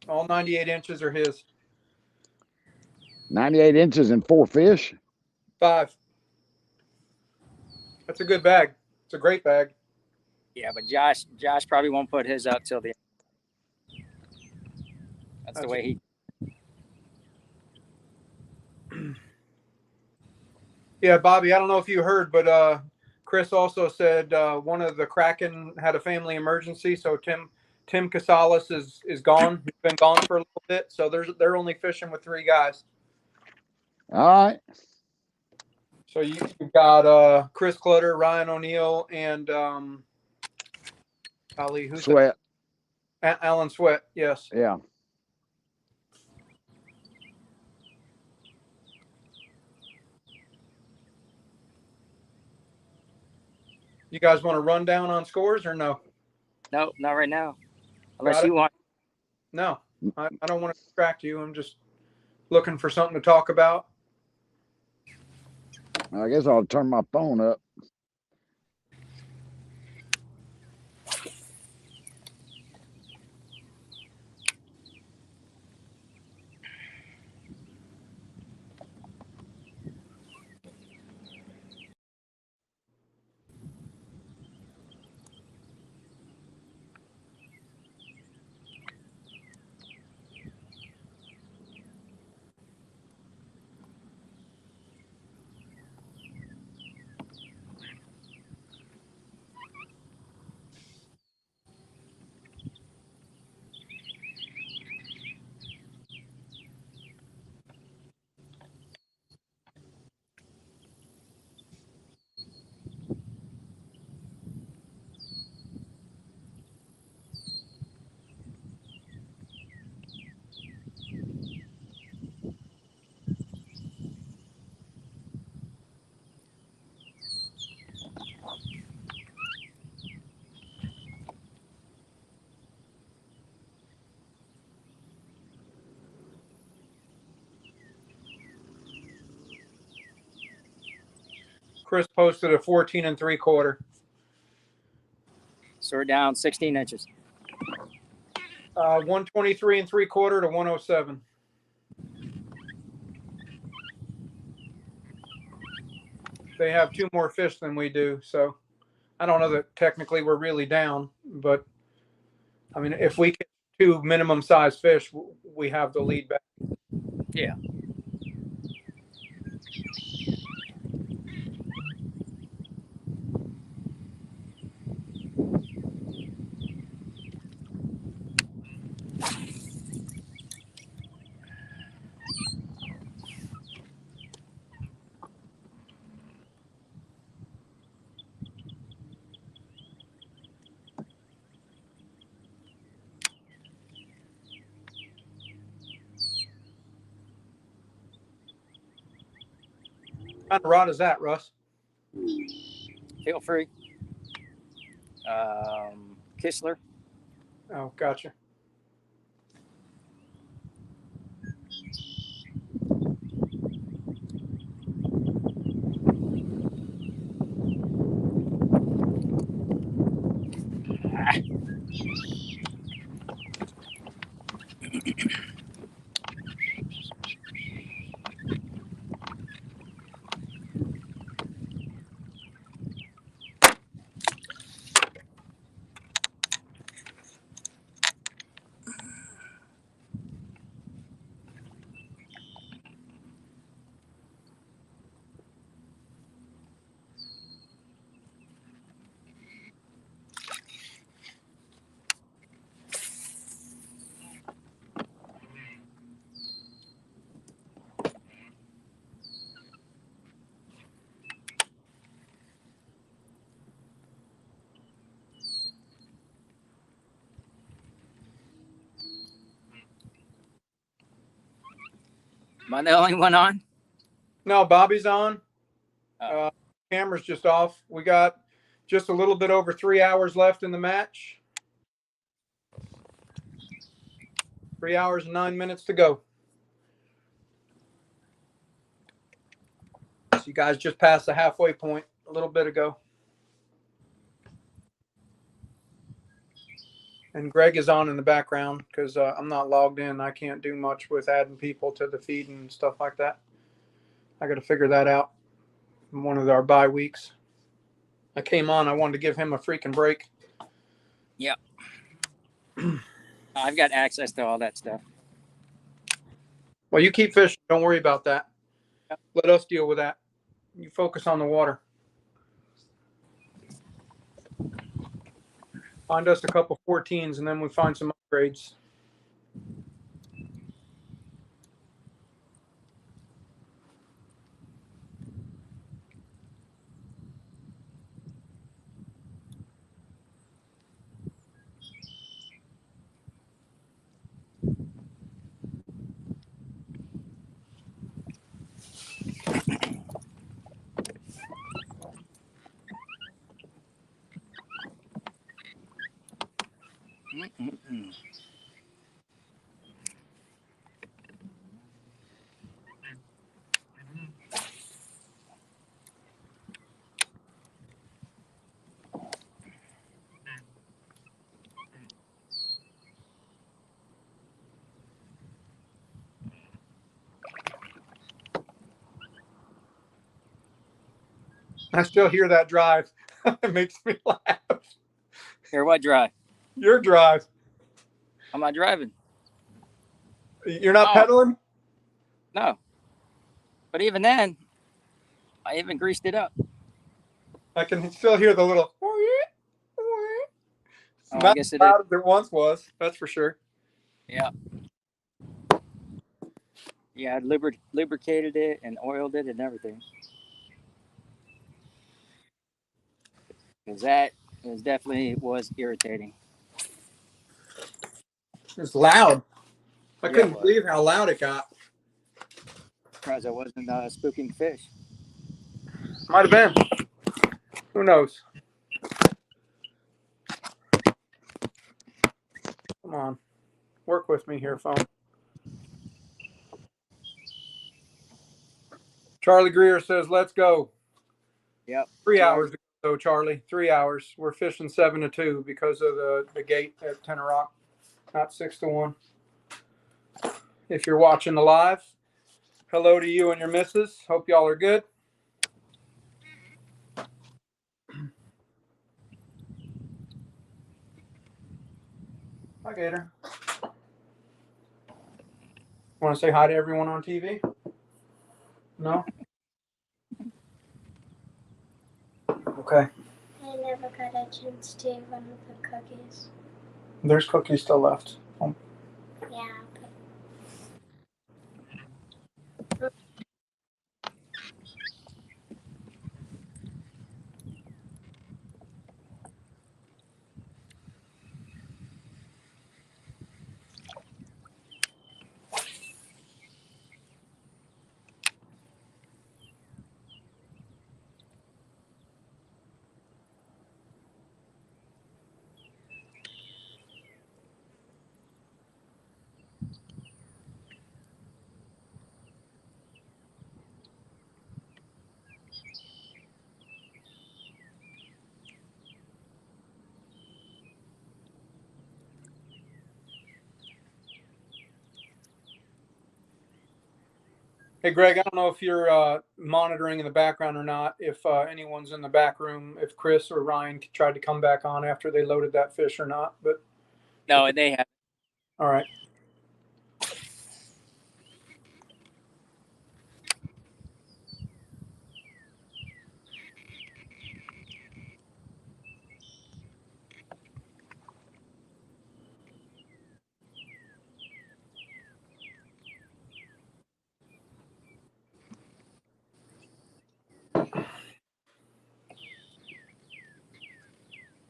All 98 inches are his. 98 inches and 4 fish. 5. That's a good bag. It's a great bag. Yeah, but Josh probably won't put his up till the end. That's the way he. Yeah, Bobby, I don't know if you heard, but Chris also said one of the Kraken had a family emergency, so Tim Casales is gone. He's been gone for a little bit, so they're only fishing with 3 guys. All right. So you've got Chris Clutter, Ryan O'Neill, and Ali, who's Sweat. that? Alan Sweat. Yes. Yeah. You guys want to run down on scores or no? No, not right now. Unless Got you it? want. No, I don't want to distract you. I'm just looking for something to talk about. I guess I'll turn my phone up. Chris posted a 14 3/4. So we're down 16 inches. 123 3/4 to 107. They have 2 more fish than we do, so I don't know that technically we're really down, but I mean, if we get 2 minimum size fish, we have the lead back. Yeah. What kind of rod is that, Russ? Feel free. Kistler. Oh, gotcha. Am I the only one on? No, Bobby's on. Oh. Camera's just off. We got just a little bit over 3 hours left in the match. 3 hours and 9 minutes to go. So you guys just passed the halfway point a little bit ago. And Greg is on in the background because I'm not logged in. I can't do much with adding people to the feed and stuff like that. I got to figure that out in one of our bye weeks. I came on. I wanted to give him a freaking break. Yep. I've got access to all that stuff. Well, you keep fishing. Don't worry about that. Yep. Let us deal with that. You focus on the water. Find us a couple 14s, and then we find some upgrades. Mm-mm-mm. I still hear that drive. It makes me laugh. Here, what drive? Your drive. I'm not driving. You're not pedaling? No. But even then, I even greased it up. I can still hear the little. It's Oh, I not guess as it loud is. as it once was. That's for sure. Yeah. Yeah, I lubricated it and oiled it and everything. Because that was irritating. It's loud. I Yeah, couldn't it was. believe how loud it got. Surprised I wasn't spooking fish. Might have been. Who knows? Come on. Work with me here, phone. Charlie Greer says, let's go. Yep. 3 hours ago, Charlie. 3 hours. We're fishing 7 to 2 because of the gate at Tenor Rock, not 6 to 1. If you're watching the live, hello to you and your missus. Hope y'all are good. Hi, Gator. Want to say hi to everyone on TV? No? Okay. I never got a chance to run with the cookies. There's cookies still left. Oh. Yeah. Hey, Greg, I don't know if you're monitoring in the background or not, if anyone's in the back room, if Chris or Ryan tried to come back on after they loaded that fish or not. But No, they have. All right.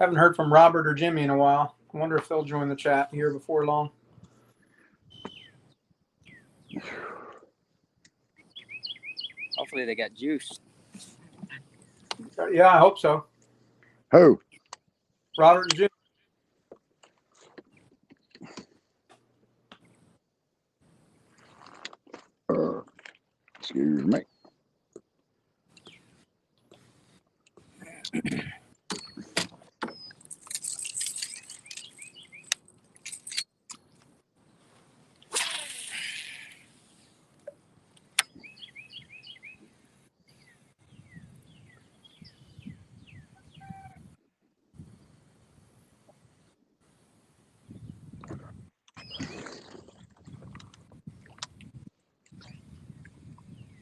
Haven't heard from Robert or Jimmy in a while. I wonder if they'll join the chat here before long. Hopefully they got juice. Yeah, I hope so. Who? Robert and Jim. Excuse me.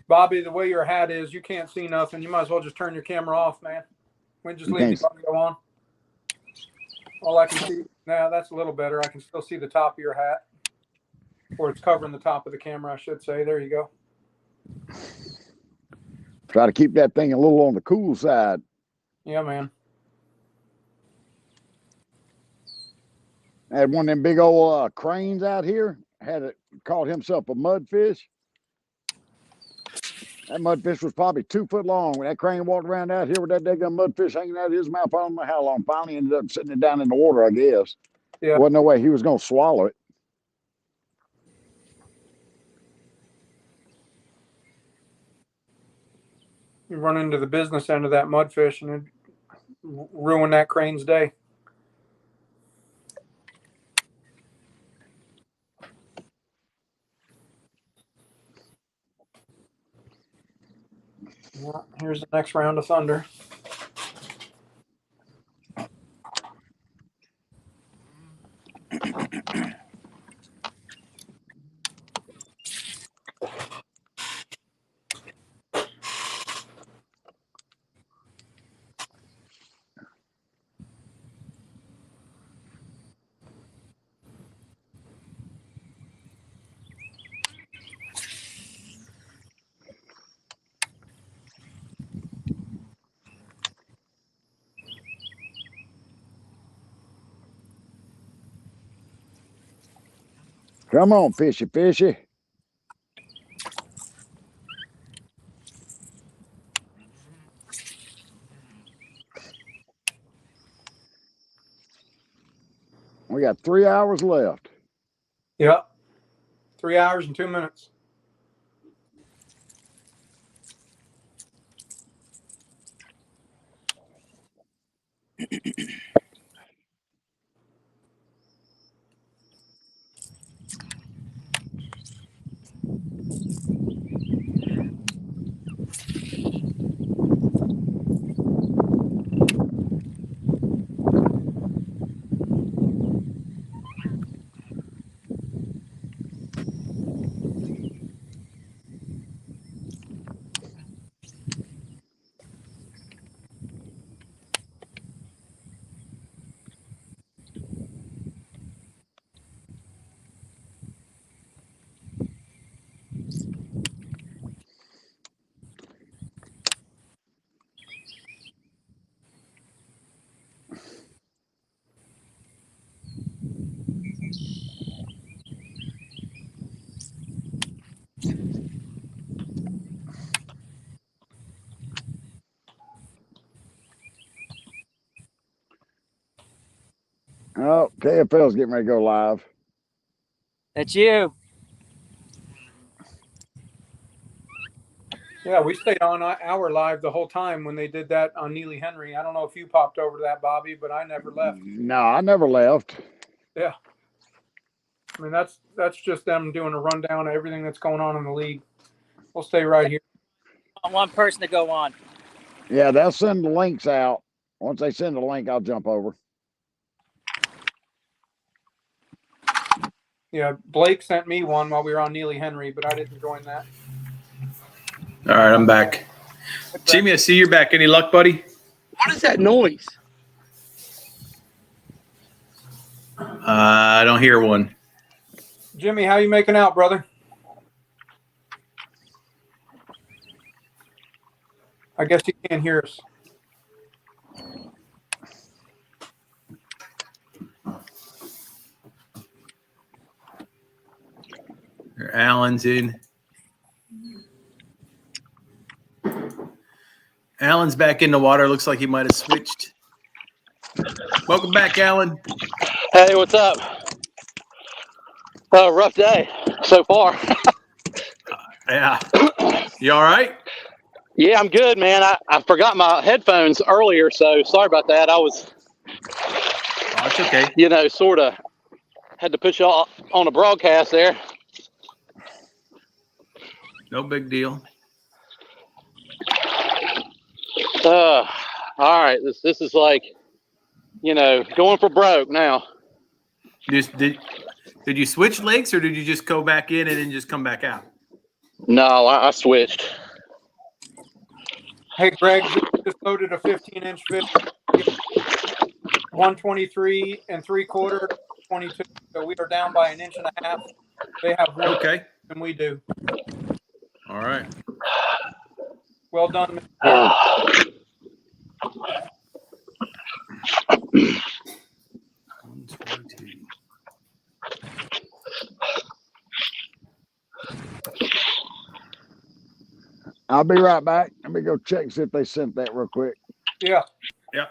Bobby, the way your hat is, you can't see nothing. You might as well just turn your camera off, man. We can just You leave can't the audio on. All I can see now, that's a little better. I can still see the top of your hat, or it's covering the top of the camera, I should say. There you go. try to keep that thing a little on the cool side. Yeah, man. I had one of them big old cranes out here. Called himself a mudfish. That mudfish was probably 2 foot long. When that crane walked around out here with that daggone mudfish hanging out of his mouth, I don't know how long. Finally ended up sitting it down in the water, I guess. Yeah. Wasn't no way he was going to swallow it. You run into the business end of that mudfish and it'd ruin that crane's day. Well, here's the next round of thunder. Come on, fishy, fishy. We got 3 hours left. Yep. 3 hours and 2 minutes. Oh, KFL's getting ready to go live. That's you. Yeah, we stayed on our live the whole time when they did that on Neely Henry. I don't know if you popped over to that, Bobby, but I never left. No, I never left. Yeah. I mean, that's just them doing a rundown of everything that's going on in the league. We'll stay right here. I want one person to go on. Yeah, they'll send the links out. Once they send the link, I'll jump over. Yeah, Blake sent me one while we were on Neely Henry, but I didn't join that. All right, I'm back. Jimmy, I see you're back. Any luck, buddy? What is that noise? I don't hear one. Jimmy, how you making out, brother? I guess you can't hear us. Alan's in. Alan's back in the water. Looks like he might have switched. Welcome back, Alan. Hey, what's up? Rough day so far. Yeah. You all right? Yeah, I'm good, man. I forgot my headphones earlier, so sorry about that. I was, it's okay. You know, sort of had to put you all on a broadcast there. No big deal. All right, this is like, you know, going for broke now. Did you switch legs or did you just go back in and then just come back out? No, I switched. Hey, Greg, just loaded a 15-inch fish, 123 3/4, 22. So we are down by 1.5 inches. They have more than we do. All right. Well done. I'll be right back. Let me go check, see if they sent that real quick. Yeah. Yeah.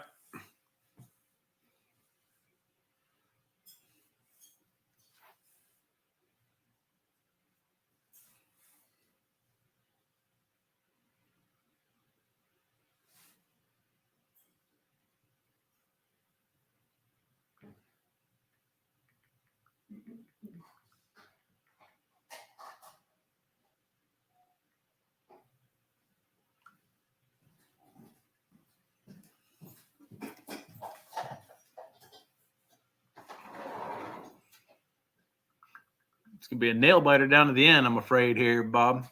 It's going to be a nail biter down to the end, I'm afraid, here, Bob.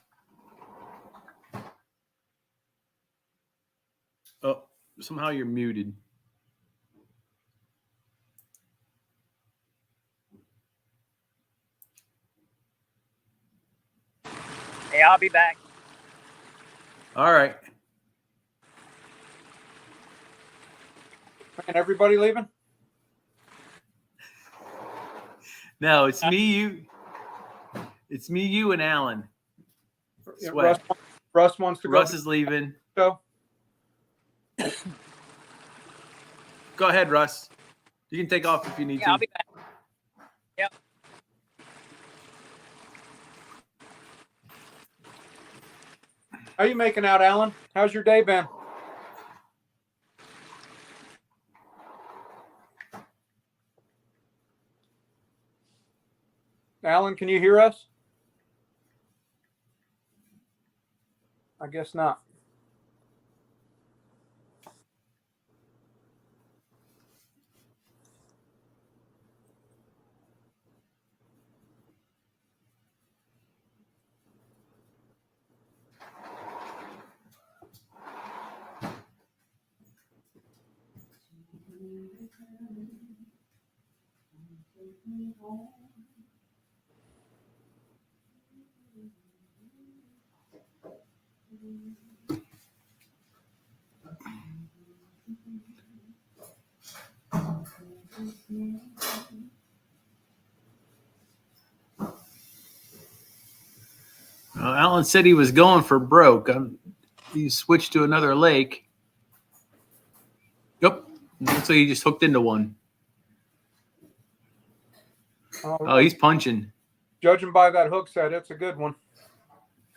Oh, somehow you're muted. Hey, I'll be back. All right. And everybody leaving? No, it's me, you. It's me, you, and Alan. Yeah, Russ wants to go. Russ is leaving. Go. Go ahead, Russ. You can take off if you need to. I'll be back. Yep. How you making out, Alan? How's your day been? Alan, can you hear us? I guess not. Alan said he was going for broke. He switched to another lake. Yep. Looks like he just hooked into one. Oh, he's punching. Judging by that hook set, it's a good one.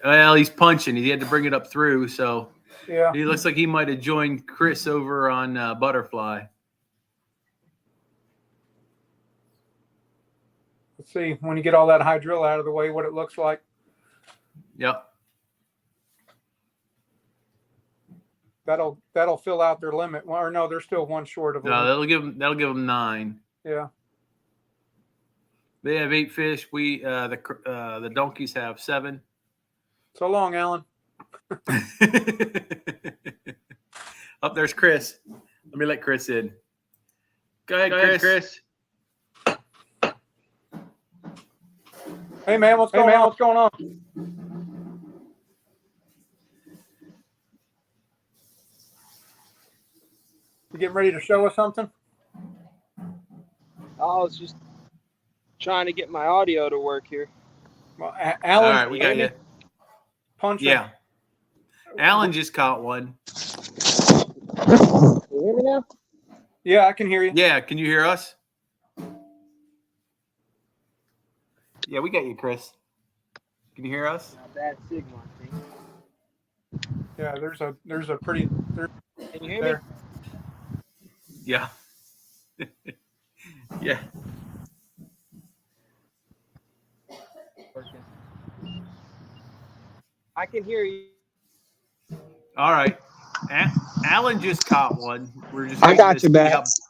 Well, he's punching. He had to bring it up through, so yeah. He looks like he might have joined Chris over on Butterfly. Let's see when you get all that hydrilla out of the way, what it looks like. Yep. That'll fill out their limit. Or no, they're still one short of. No, that'll give them 9. Yeah. They have 8 fish. We the donkeys have 7. So long, Alan. Up there's Chris. Let me let Chris in. Go ahead, Chris. Hey man, what's going on? You getting ready to show us something? I was just trying to get my audio to work here. Well, All right, we got you. Punching. Yeah. Alan just caught one. you hear me now? Yeah, I can hear you. Yeah, can you hear us? Yeah, we got you, Chris. Can you hear us? Not bad signal, I think. Yeah, there's a pretty Can you hear there. me? Yeah. Yeah. Working. I can hear you. All right. Alan just caught one. We're just I waiting got to you, see how. Babs.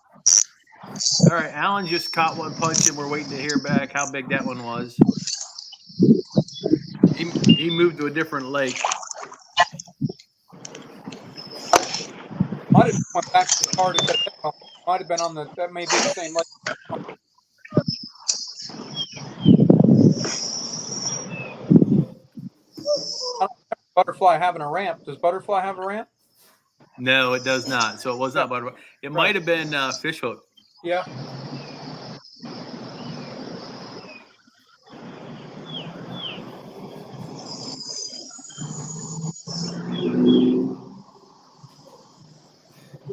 All right, Alan just caught one punch, and we're waiting to hear back how big that one was. He moved to a different lake. Might have went back to the start of that. Might have been on the. That may be the same lake. I don't remember Butterfly having a ramp. Does Butterfly have a ramp? No, it does not. So it was not Yeah. butterfly. It might have been fishhook. Yeah.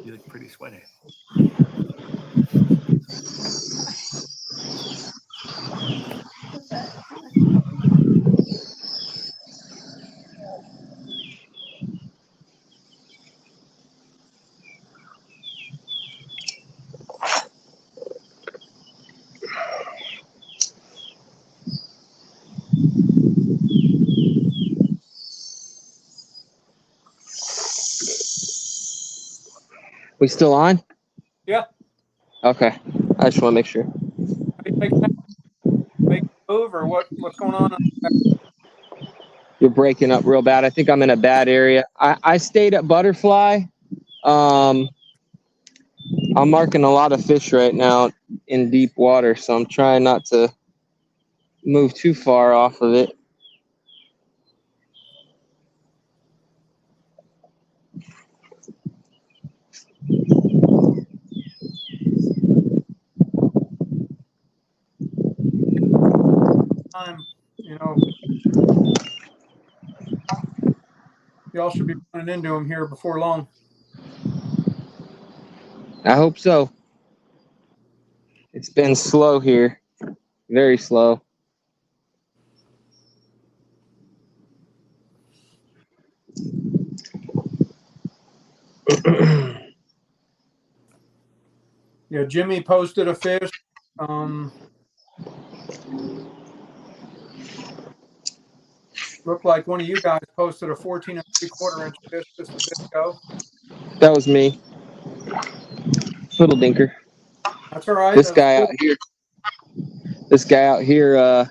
You look pretty sweaty. We still on? Yeah. Okay. I just want to make sure. Are you make a move or what's going on? You're breaking up real bad. I think I'm in a bad area. I stayed at Butterfly. I'm marking a lot of fish right now in deep water, so I'm trying not to move too far off of it. Time, y'all should be running into him here before long. I hope so. It's been slow here. Very slow. Yeah, Jimmy posted a fish. Looked like one of you guys posted a 14 3/4 inch fish just a bit ago. That was me. Little dinker. That's all right. This guy out here. This guy out here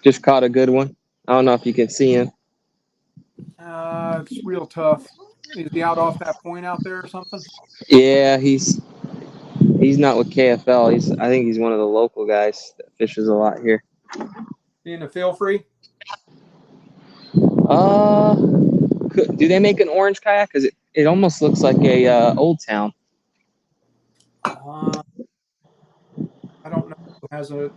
just caught a good one. I don't know if you can see him. It's real tough. Is he out off that point out there or something? Yeah, he's not with KFL. I think he's one of the local guys that fishes a lot here. Being a feel free. Do they make an orange kayak? Because it almost looks like a Old Town. I don't know who has a.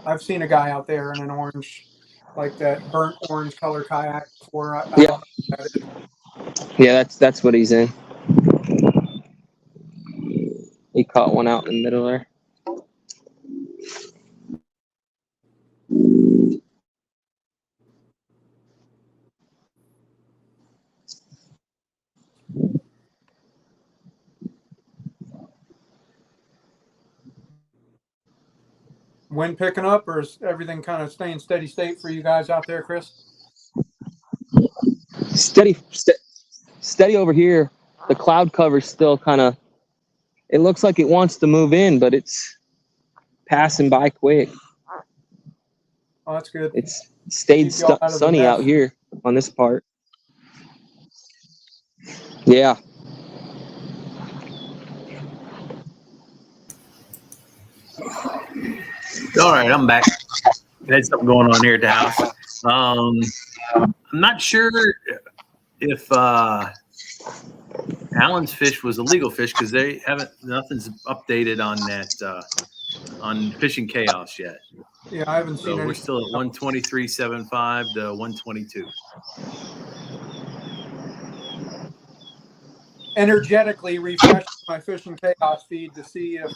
I've seen a guy out there in an orange, like that burnt orange color kayak before. I don't know what that is. Yeah, that's what he's in. He caught one out in the middle there. Wind picking up, or is everything kind of staying steady state for you guys out there, Chris? Steady over here. The cloud cover's still kind of. It looks like it wants to move in, but it's passing by quick. Oh, that's good. It's stayed sunny out here on this part. Yeah. All right, I'm back. Had something going on here at the house. I'm not sure if Alan's fish was a legal fish because they haven't. Nothing's updated on that on Fishing Chaos yet. Yeah, I haven't seen. So we're still at 123.75 to 122. energetically refreshing my fishing chaos feed to see if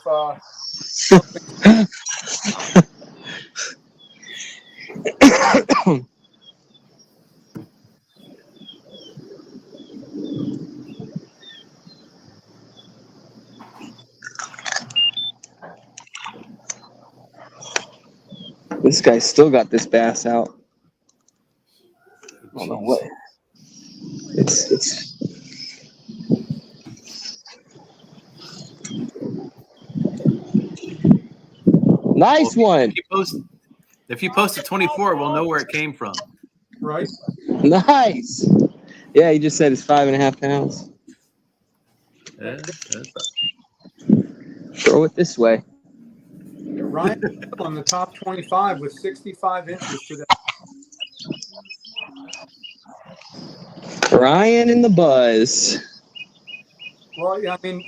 This guy's still got this bass out. I don't know what. It's nice one. If you post a 24, we'll know where it came from. right. Nice. Yeah, he just said it's 5.5 pounds. Yeah, Throw it this way. Ryan on the top 25 with 65 inches today. Ryan and the Buzz. Well, yeah, I mean,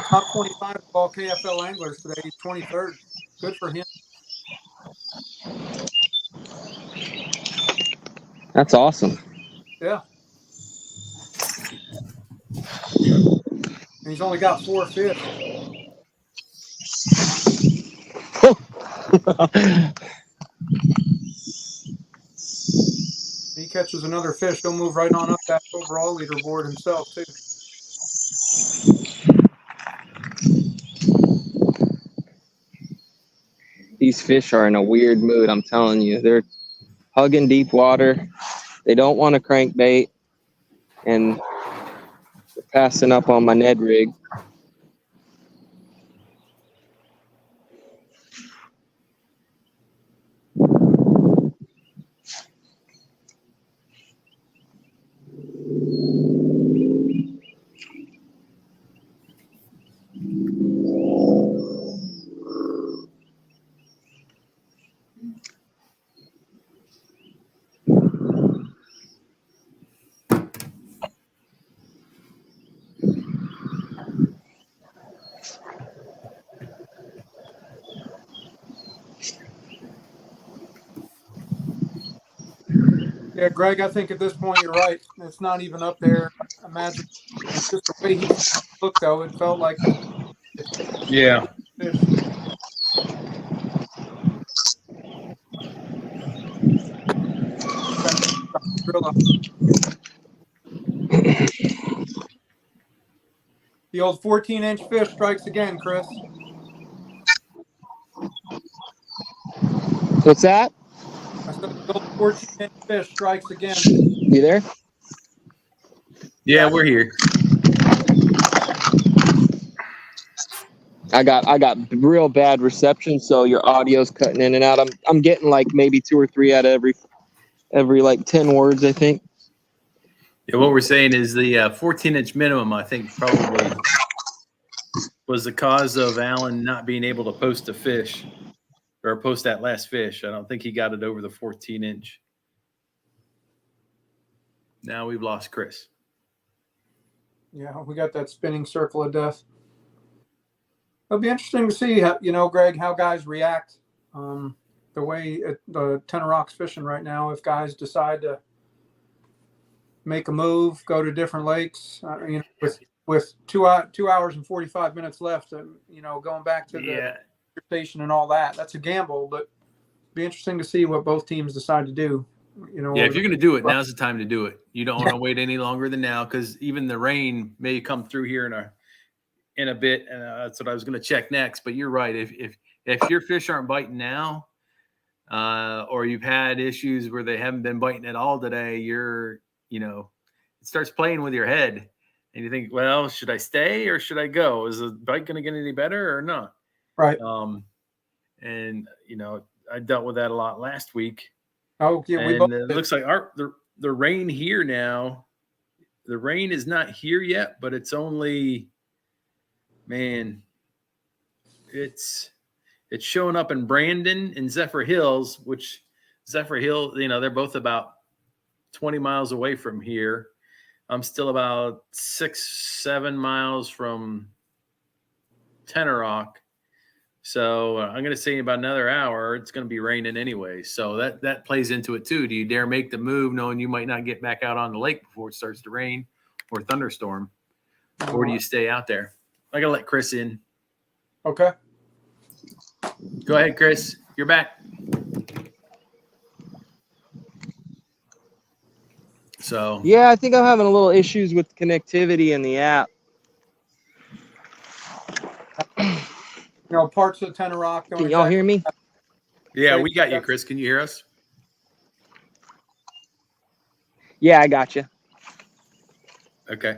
top 25 of all KFL anglers today, 23rd. Good for him. That's awesome. Yeah. And he's only got 4 fish. He catches another fish, he'll move right on up that overall leaderboard himself, too. These fish are in a weird mood, I'm telling you. They're hugging deep water. They don't want to crankbait. And they're passing up on my Ned rig. Yeah, Greg, I think at this point you're right. It's not even up there. Imagine just the way he looked, though. It felt like Yeah. fish. The old 14-inch fish strikes again, Chris. What's that? I said the old 14-inch fish strikes again. You there? Yeah, we're here. I got real bad reception, so your audio's cutting in and out. I'm getting like maybe 2 or 3 out of every like 10 words, I think. Yeah, what we're saying is the 14-inch minimum, I think, probably was the cause of Alan not being able to post a fish or post that last fish. I don't think he got it over the 14-inch. Now we've lost Chris. Yeah, we got that spinning circle of death. It'll be interesting to see, how, Greg, how guys react the way the Tenor Rock's fishing right now. If guys decide to make a move, go to different lakes, with 2 hours and 45 minutes left, going back to the station and all that. That's a gamble, but it'll be interesting to see what both teams decide to do. If you're going to do it, now's the time to do it. You don't want to wait any longer than now, because even the rain may come through here in a bit. That's what I was going to check next. But you're right. If your fish aren't biting now, or you've had issues where they haven't been biting at all today, it starts playing with your head, and you think, well, should I stay or should I go? Is the bite going to get any better or not? Right. And I dealt with that a lot last week. Oh, yeah. And it looks like the rain here now. The rain is not here yet, but it's only, it's showing up in Brandon and Zephyr Hills, which Zephyr Hill, they're both about 20 miles away from here. I'm still about 6-7 miles from Tenor Rock. So I'm going to say in about another hour, it's going to be raining anyway. So that plays into it too. Do you dare make the move knowing you might not get back out on the lake before it starts to rain or thunderstorm? or do you stay out there? I gotta let Chris in. Okay. Go ahead, Chris. You're back. So Yeah, I think I'm having a little issues with connectivity in the app. You know, parts of Tenor Rock don't Can y'all hear me? yeah, we got you, Chris. Can you hear us? Yeah, I got you. Okay.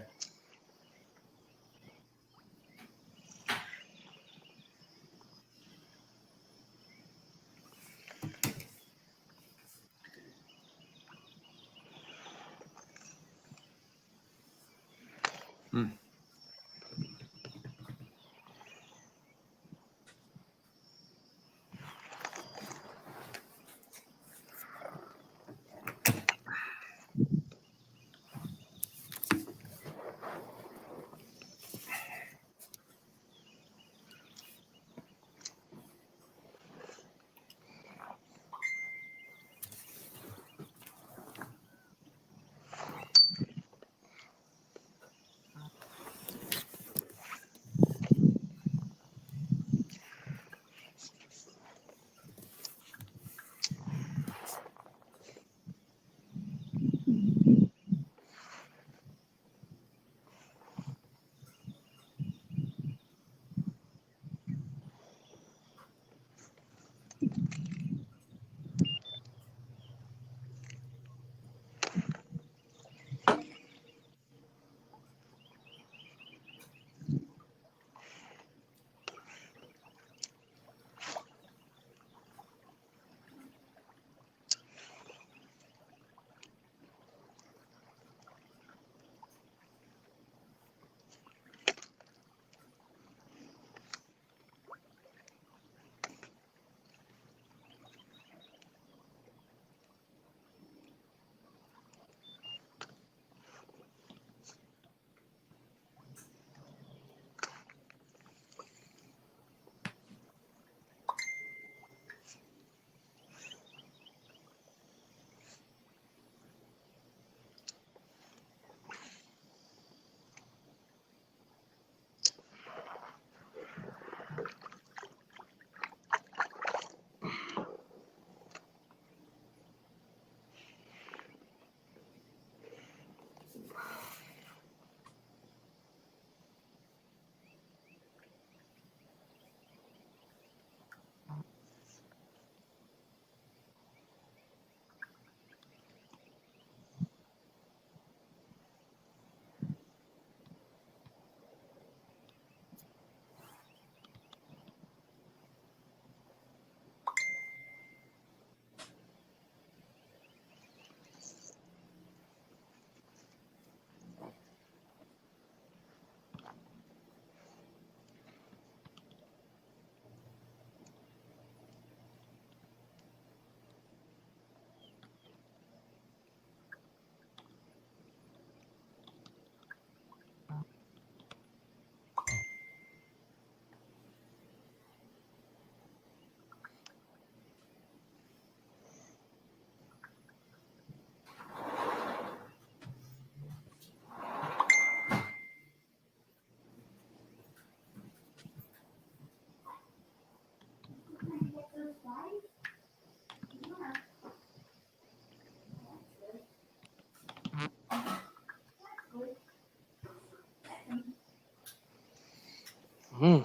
Hmm.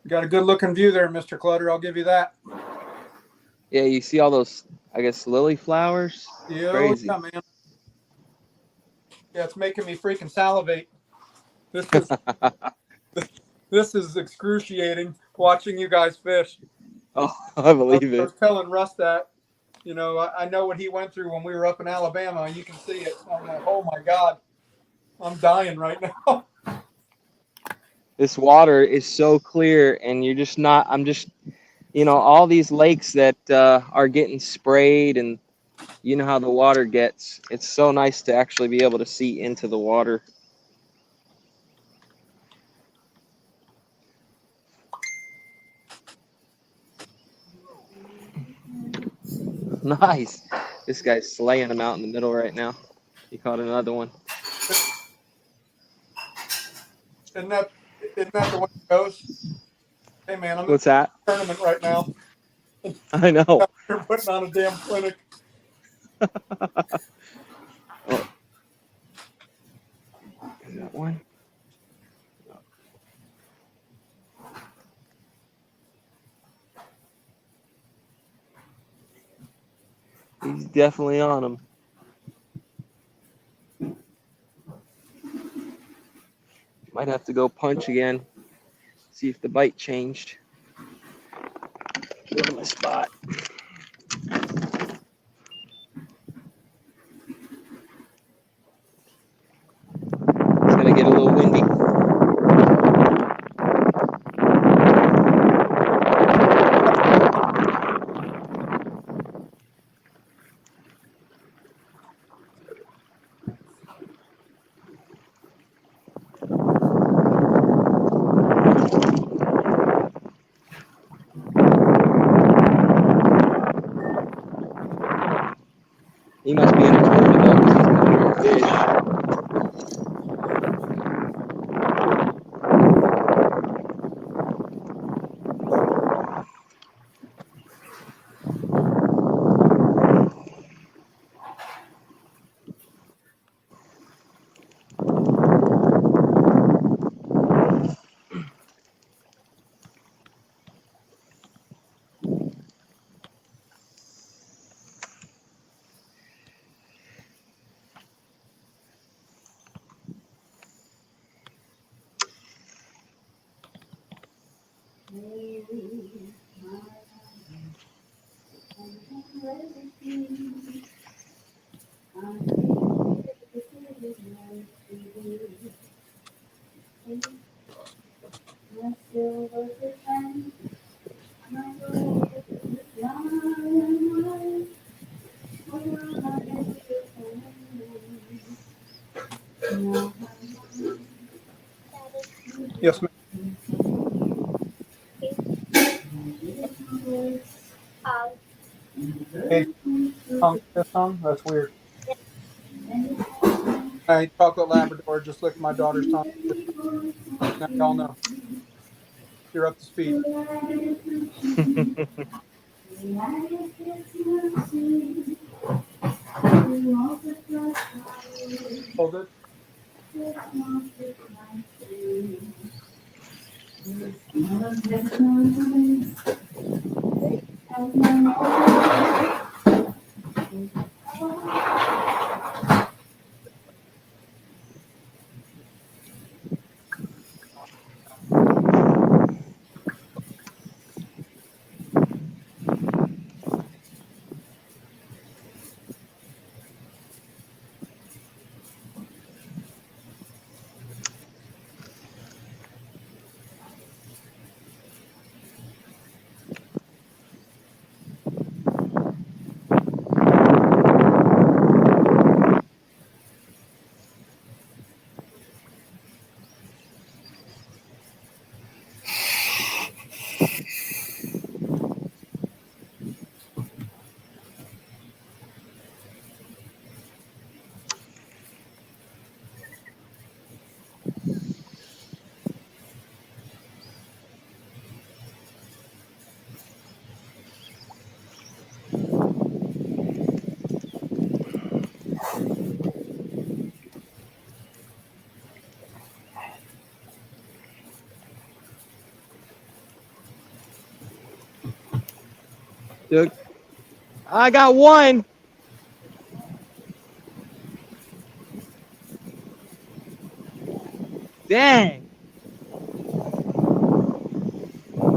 You got a good looking view there, Mr. Clutter. I'll give you that. Yeah, you see all those, I guess, lily flowers? Yeah, Crazy. yeah, man. Yeah, it's making me freaking salivate. This is this is excruciating watching you guys fish. Oh, I believe I it. was telling Russ that, you know, I know what he went through when we were up in Alabama. You can see it. I'm like, oh my God, I'm dying right now. This water is so clear, and you're just not, I'm just, you know, all these lakes that are getting sprayed, and you know how the water gets. It's so nice to actually be able to see into the water. Nice. This guy's slaying them out in the middle right now. He caught another one. Isn't that the way it goes? Hey man, I'm in What's that? a tournament right now. I know. You're putting on a damn clinic. Oh. Is that one? He's definitely on them. Might have to go punch again. See if the bite changed. Go to my spot. It's gonna get a little windy. He must be in a tournament though, because he's got more fish. Yes, ma'am. Hey, this tongue? That's weird. Hey, chocolate Labrador just licked my daughter's tongue. Now y'all know. You're up to speed. Hold it. Look, I got one. Dang.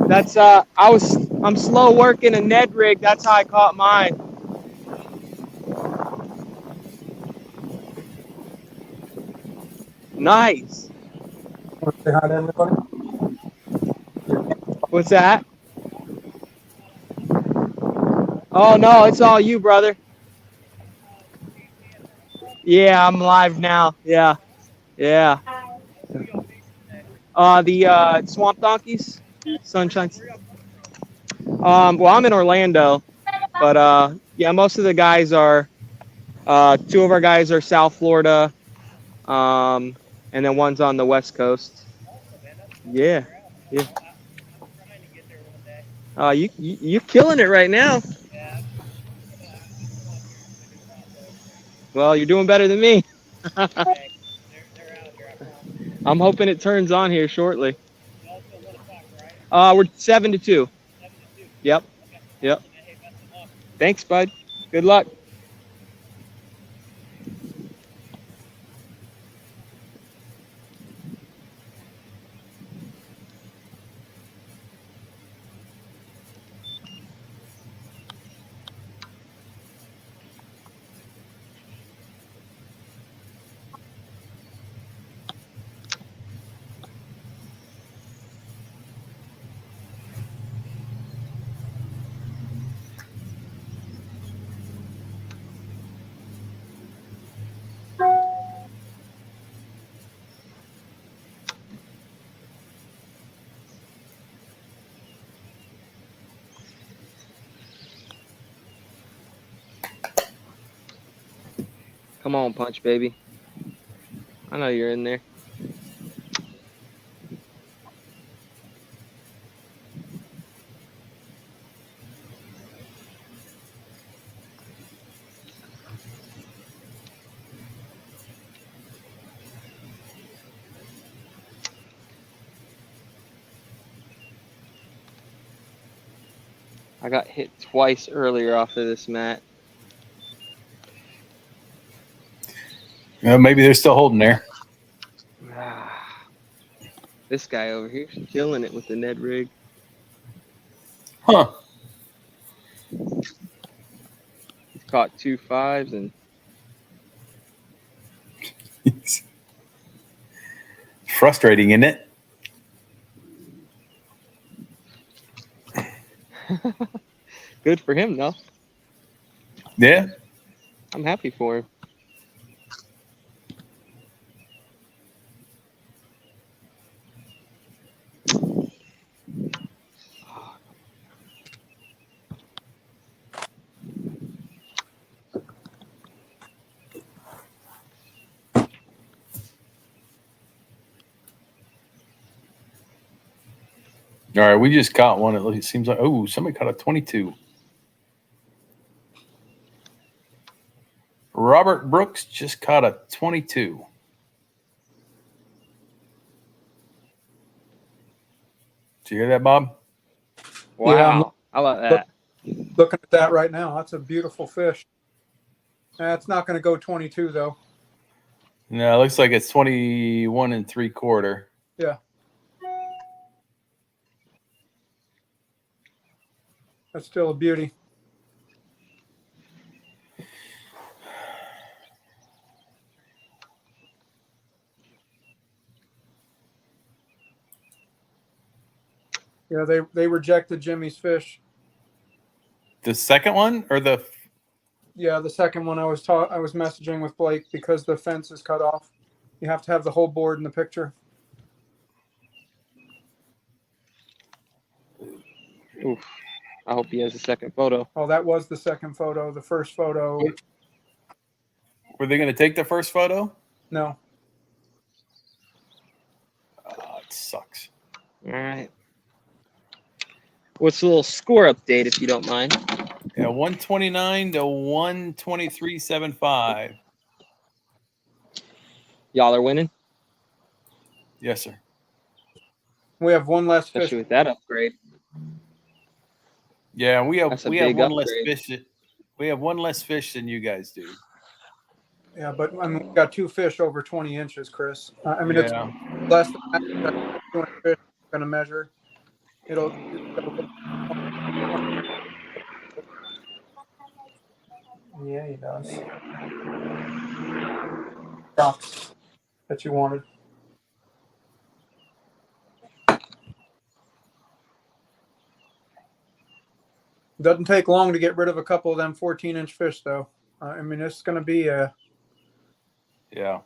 That's I'm slow working a Ned rig. That's how I caught mine. Nice. Want to say hi to everybody? What's that? Oh no, it's all you, brother. Yeah, I'm live now. Yeah. Yeah. The Swamp Donkeys, Sunshine. Well, I'm in Orlando, but Yeah, most of the guys are. 2 of our guys are South Florida, and then one's on the West Coast. Yeah, yeah. You're killing it right now. Well, you're doing better than me. I'm hoping it turns on here shortly. We're 7-2. Yep. Yep. Thanks, bud. Good luck. Come on, Punch, baby. I know you're in there. I got hit twice earlier off of this mat. Maybe they're still holding there. This guy over here is killing it with the Ned rig. Huh. He's caught 2 5s and Frustrating, isn't it? good for him, though. Yeah. I'm happy for him. All right, we just caught one. It seems like, oh, somebody caught a 22. Robert Brooks just caught a 22. Did you hear that, Bob? Wow. Yeah, How about that? looking at that right now. That's a beautiful fish. It's not going to go 22 though. No, it looks like it's 21 3/4. Yeah. That's still a beauty. Yeah, they rejected Jimmy's fish. The second one or the? Yeah, the second one I was messaging with Blake because the fence is cut off. You have to have the whole board in the picture. Oof. I hope he has a second photo. Oh, that was the second photo. The first photo. Were they going to take the first photo? No. It sucks. All right. What's a little score update, if you don't mind? Yeah, 129 to 123.75. Y'all are winning? Yes, sir. We have one less fish. Especially with that upgrade. Yeah, we have one less upgrade. fish. We have one less fish than you guys do. Yeah, but I mean, we got 2 fish over 20 inches, Chris. I mean, Yeah. it's less than that. 200 fish going to measure. It'll yeah, he does. Rocks that you wanted. Doesn't take long to get rid of a couple of them 14-inch fish, though. I mean, it's going to be a. Yeah.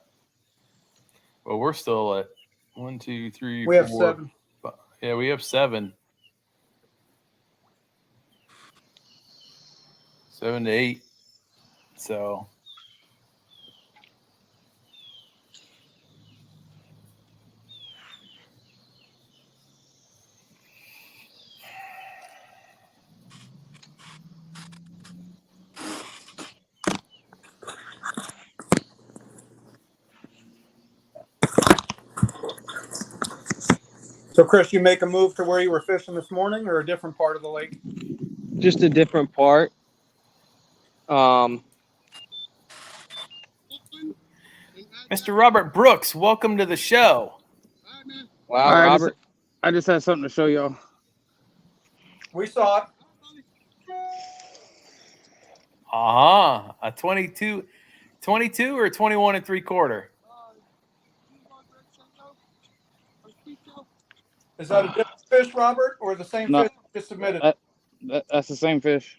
Well, we're still at 1, 2, 3, We have 4, 7. 5. Yeah, we have 7. 7 to 8. So So, Chris, you make a move to where you were fishing this morning, or a different part of the lake? Just a different part. Mr. Robert Brooks, welcome to the show. Wow, Robert. I just had something to show y'all. We saw it. A 22 or 21 and 3/4. Is that a different fish, Robert, or the same No, fish you just submitted? That's the same fish.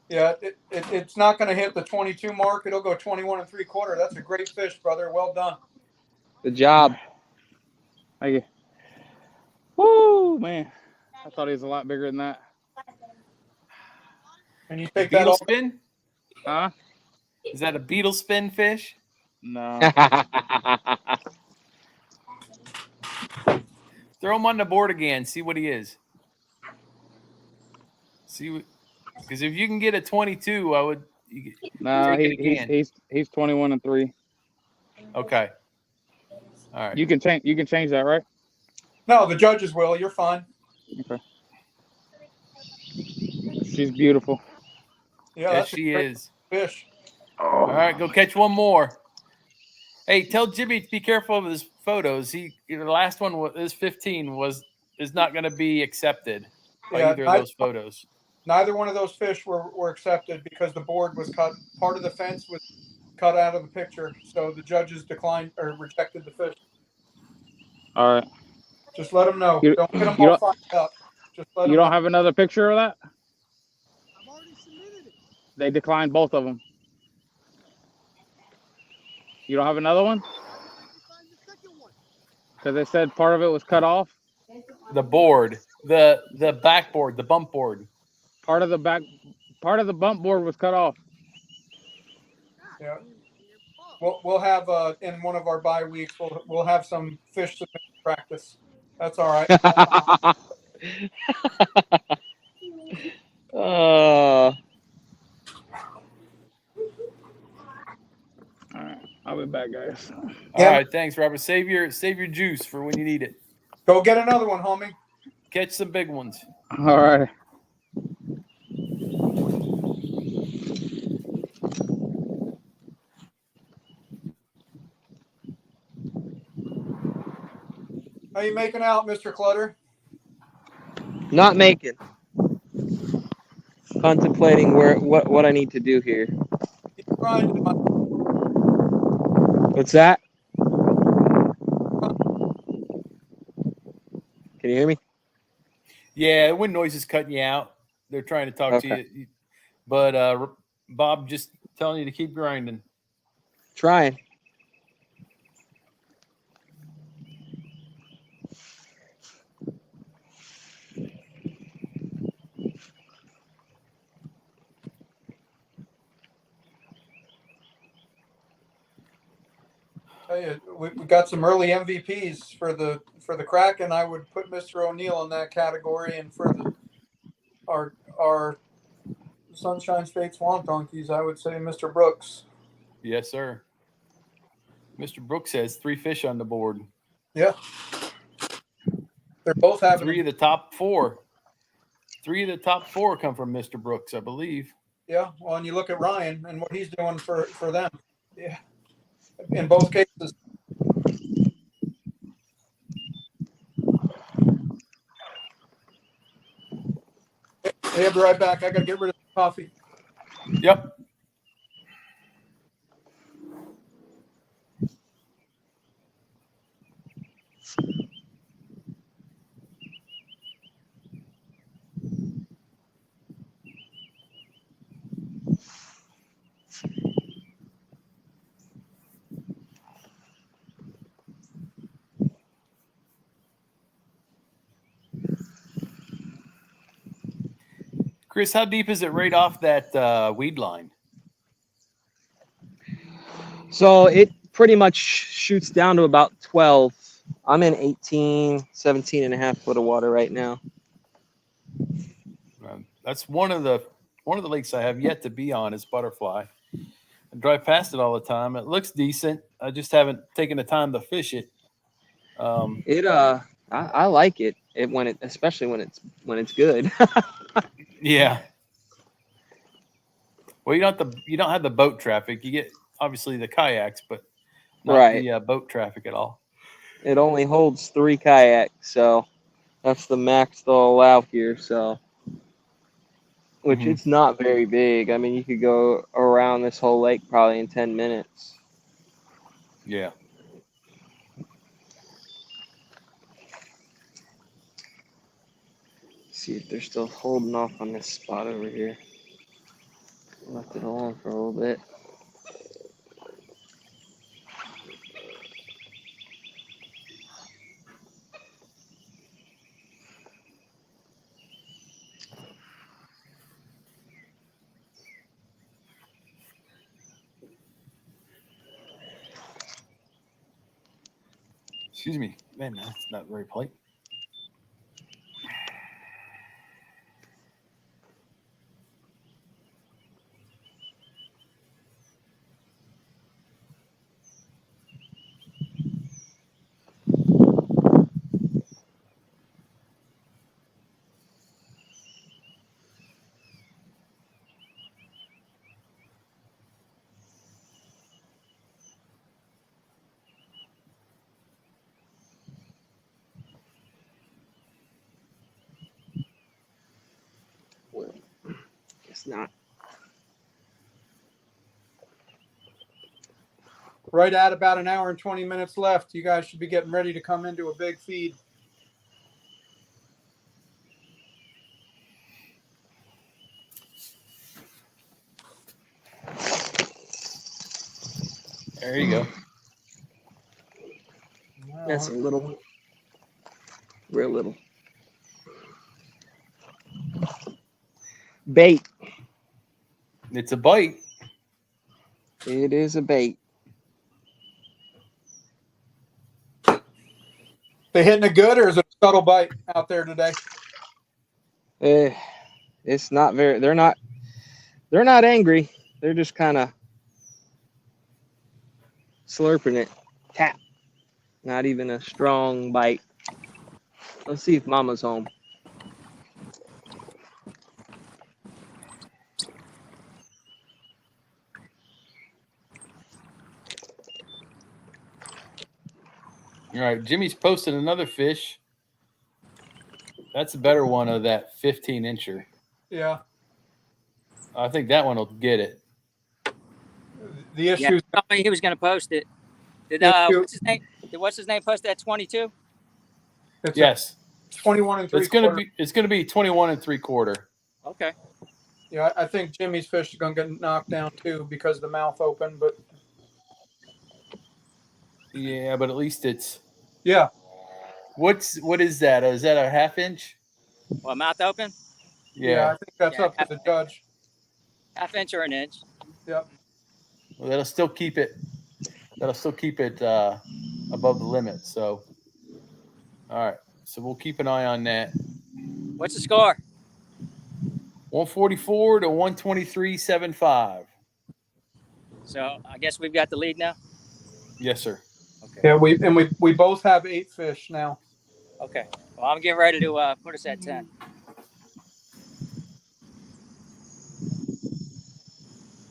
Yeah, it's not going to hit the 22 mark. It'll go 21 and 3/4. That's a great fish, brother. Well done. Good job. Thank you. Woo, man. I thought he was a lot bigger than that. And you take Beetle that spin? Huh? Is that a beetle spin fish? No. Throw him on the board again. See what he is. See, because if you can get a 22, I would. No, take it again. he's 21 and 3. Okay. All right. You can change that, right? No, the judges will. You're fine. Okay. She's beautiful. Yeah, Yes, that's she a great is. fish. All right, go catch one more. Hey, tell Jimmy to be careful of his photos. The last one was 15 is not going to be accepted by either of those photos. Neither one of those fish were accepted because the board was cut. Part of the fence was cut out of the picture, so the judges declined or rejected the fish. All right. Just let them know. Don't get them you all don't- fired up. Just let You them don't know. have another picture of that? I've already submitted it. They declined both of them. You don't have another one? Because they said part of it was cut off. The board, the backboard, the bump board. Part of the bump board was cut off. Yeah. We'll have in one of our bye weeks we'll have some fish submission practice. That's all right. All right, I'll be back, guys. All right, thanks, Robert. Save your juice for when you need it. Go get another one, homie. Catch some big ones. All right. How you making out, Mr. Clutter? Not making. Contemplating what I need to do here. Keep grinding. What's that? Can you hear me? Yeah, wind noise is cutting you out. They're trying to talk to you, but Bob just telling you to keep grinding. Trying. Tell you, we got some early MVPs for the Kraken. I would put Mr. O'Neill in that category, and for our Sunshine State Swamp Donkeys, I would say Mr. Brooks. Yes, sir. Mr. Brooks has 3 fish on the board. Yeah, they're both having 3 of the top 4. 3 of the top 4 come from Mr. Brooks, I believe. Yeah, well, and you look at Ryan and what he's doing for them. Yeah, in both cases. Hey, I'll be right back. I got to get rid of the coffee. Yep. Chris, how deep is it right off that weed line? So it pretty much shoots down to about 12. I'm in 18, 17 and a half foot of water right now. That's one of the lakes I have yet to be on is Butterfly. I drive past it all the time. It looks decent. I just haven't taken the time to fish it. I like it. Especially when it's good. Yeah. Well, you don't have the boat traffic. You get obviously the kayaks, but not Right. the boat traffic at all. It only holds 3 kayaks, so that's the max they'll allow here. So, which it's not very big. I mean, you could go around this whole lake probably in 10 minutes. Yeah. See if they're still holding off on this spot over here. Left it alone for a little bit. Excuse me. Man, that's not very polite. Well, guess not. Right at about an hour and 20 minutes left. You guys should be getting ready to come into a big feed. There you go. That's a little one. Real little. Bait. It's a bite. It is a bait. They hitting it good, or is it a subtle bite out there today? It's not very. They're not angry. They're just kind of slurping it. Tap. Not even a strong bite. Let's see if Mama's home. All right, Jimmy's posted another fish. That's a better one of that 15-incher. Yeah. I think that one will get it. The issue. Yeah, he was going to post it. Did what's his name? Did what's his name post that 22? Yes. 21 and 3/4. It's gonna be 21 and 3/4. Okay. Yeah, I think Jimmy's fish is going to get knocked down too because the mouth open, but yeah, but at least it's yeah. What is that? Is that a half inch? Well, mouth open? Yeah, I think that's up to the judge. Half inch or an inch. Yep. Well, that'll still keep it above the limit. So, all right. So we'll keep an eye on that. What's the score? 144 to 123.75. So I guess we've got the lead now. Yes, sir. Okay. Yeah, we both have 8 fish now. Okay. Well, I'm getting ready to put us at 10.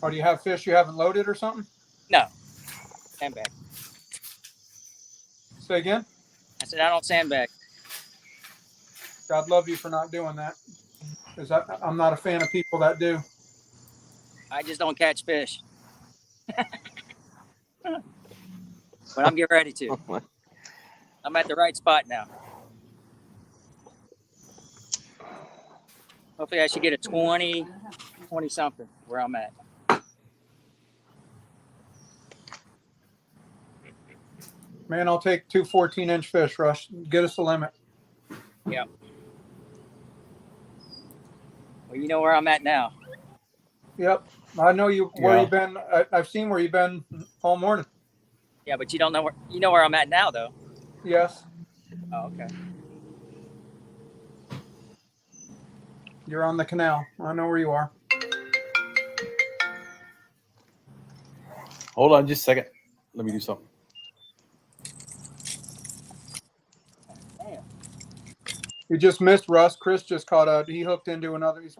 Or do you have fish you haven't loaded or something? No. Sandbag. Say again? I said I don't sandbag. God love you for not doing that. Because I'm not a fan of people that do. I just don't catch fish. But I'm getting ready to. I'm at the right spot now. Hopefully I should get a 20 something where I'm at. Man, I'll take 2 14-inch fish, Rush. Get us a limit. Yep. Well, you know where I'm at now. Yep, I know you where Yeah. you've been. I've seen where you've been all morning. Yeah, but you don't know where I'm at now, though. Yes, Oh, okay. you're on the canal. I know where you are. Hold on just a second. Let me do something. Damn. You just missed Russ. Chris just caught up. He hooked into another. He's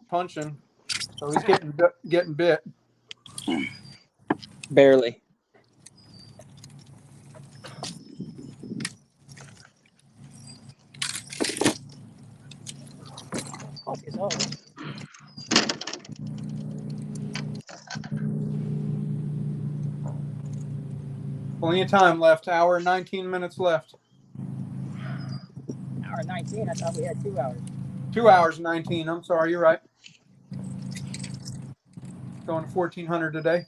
punching, so he's getting bit. Barely. Focus on. Plenty of time left. Hour and 19 minutes left. Hour 19. I thought we had 2 hours. 2 hours and 19. I'm sorry, you're right. Going to 1400 today.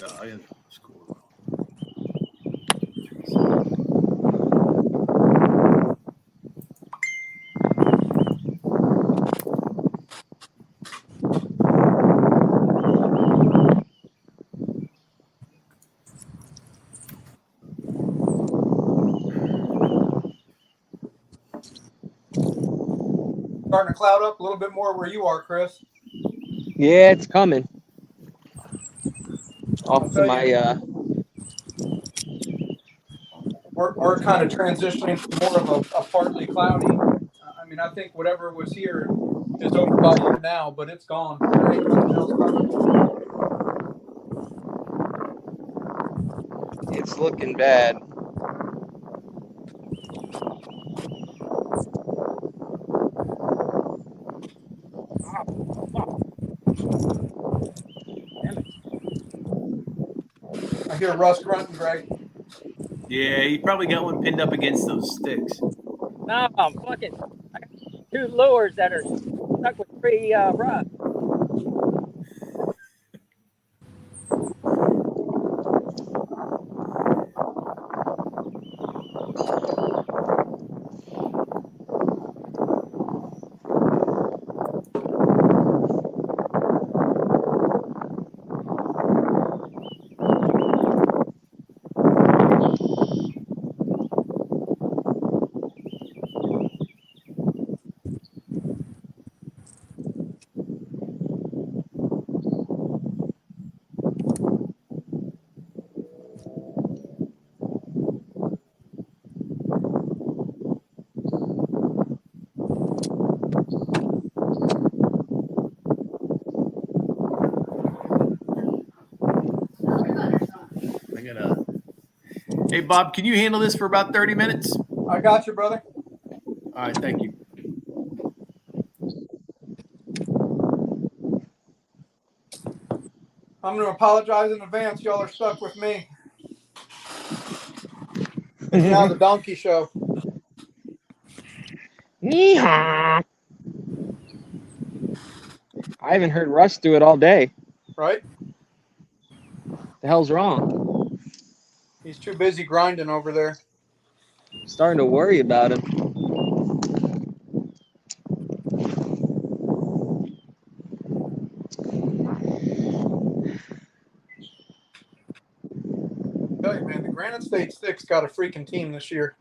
I gotta score. Starting to cloud up a little bit more where you are, Chris. Yeah, it's coming. I'll Off to tell my you, we're kind of transitioning to more of a partly cloudy. I mean, I think whatever was here is over by you now, but it's gone. There ain't nothing else coming. it's looking bad. I hear Russ grunting, Greg. Yeah, he probably got one pinned up against those sticks. No, I'm fucking. I got 2 lures that are stuck with 3 rods. I gotta. Hey, Bob, can you handle this for about 30 minutes? I got you, brother. All right, thank you. I'm going to apologize in advance. Y'all are stuck with me. It's now the donkey show. Yeehaw. I haven't heard Russ do it all day. Right? The hell's wrong? He's too busy grinding over there. Starting to worry about him. Tell you, man, the Granite State Sticks got a freaking team this year.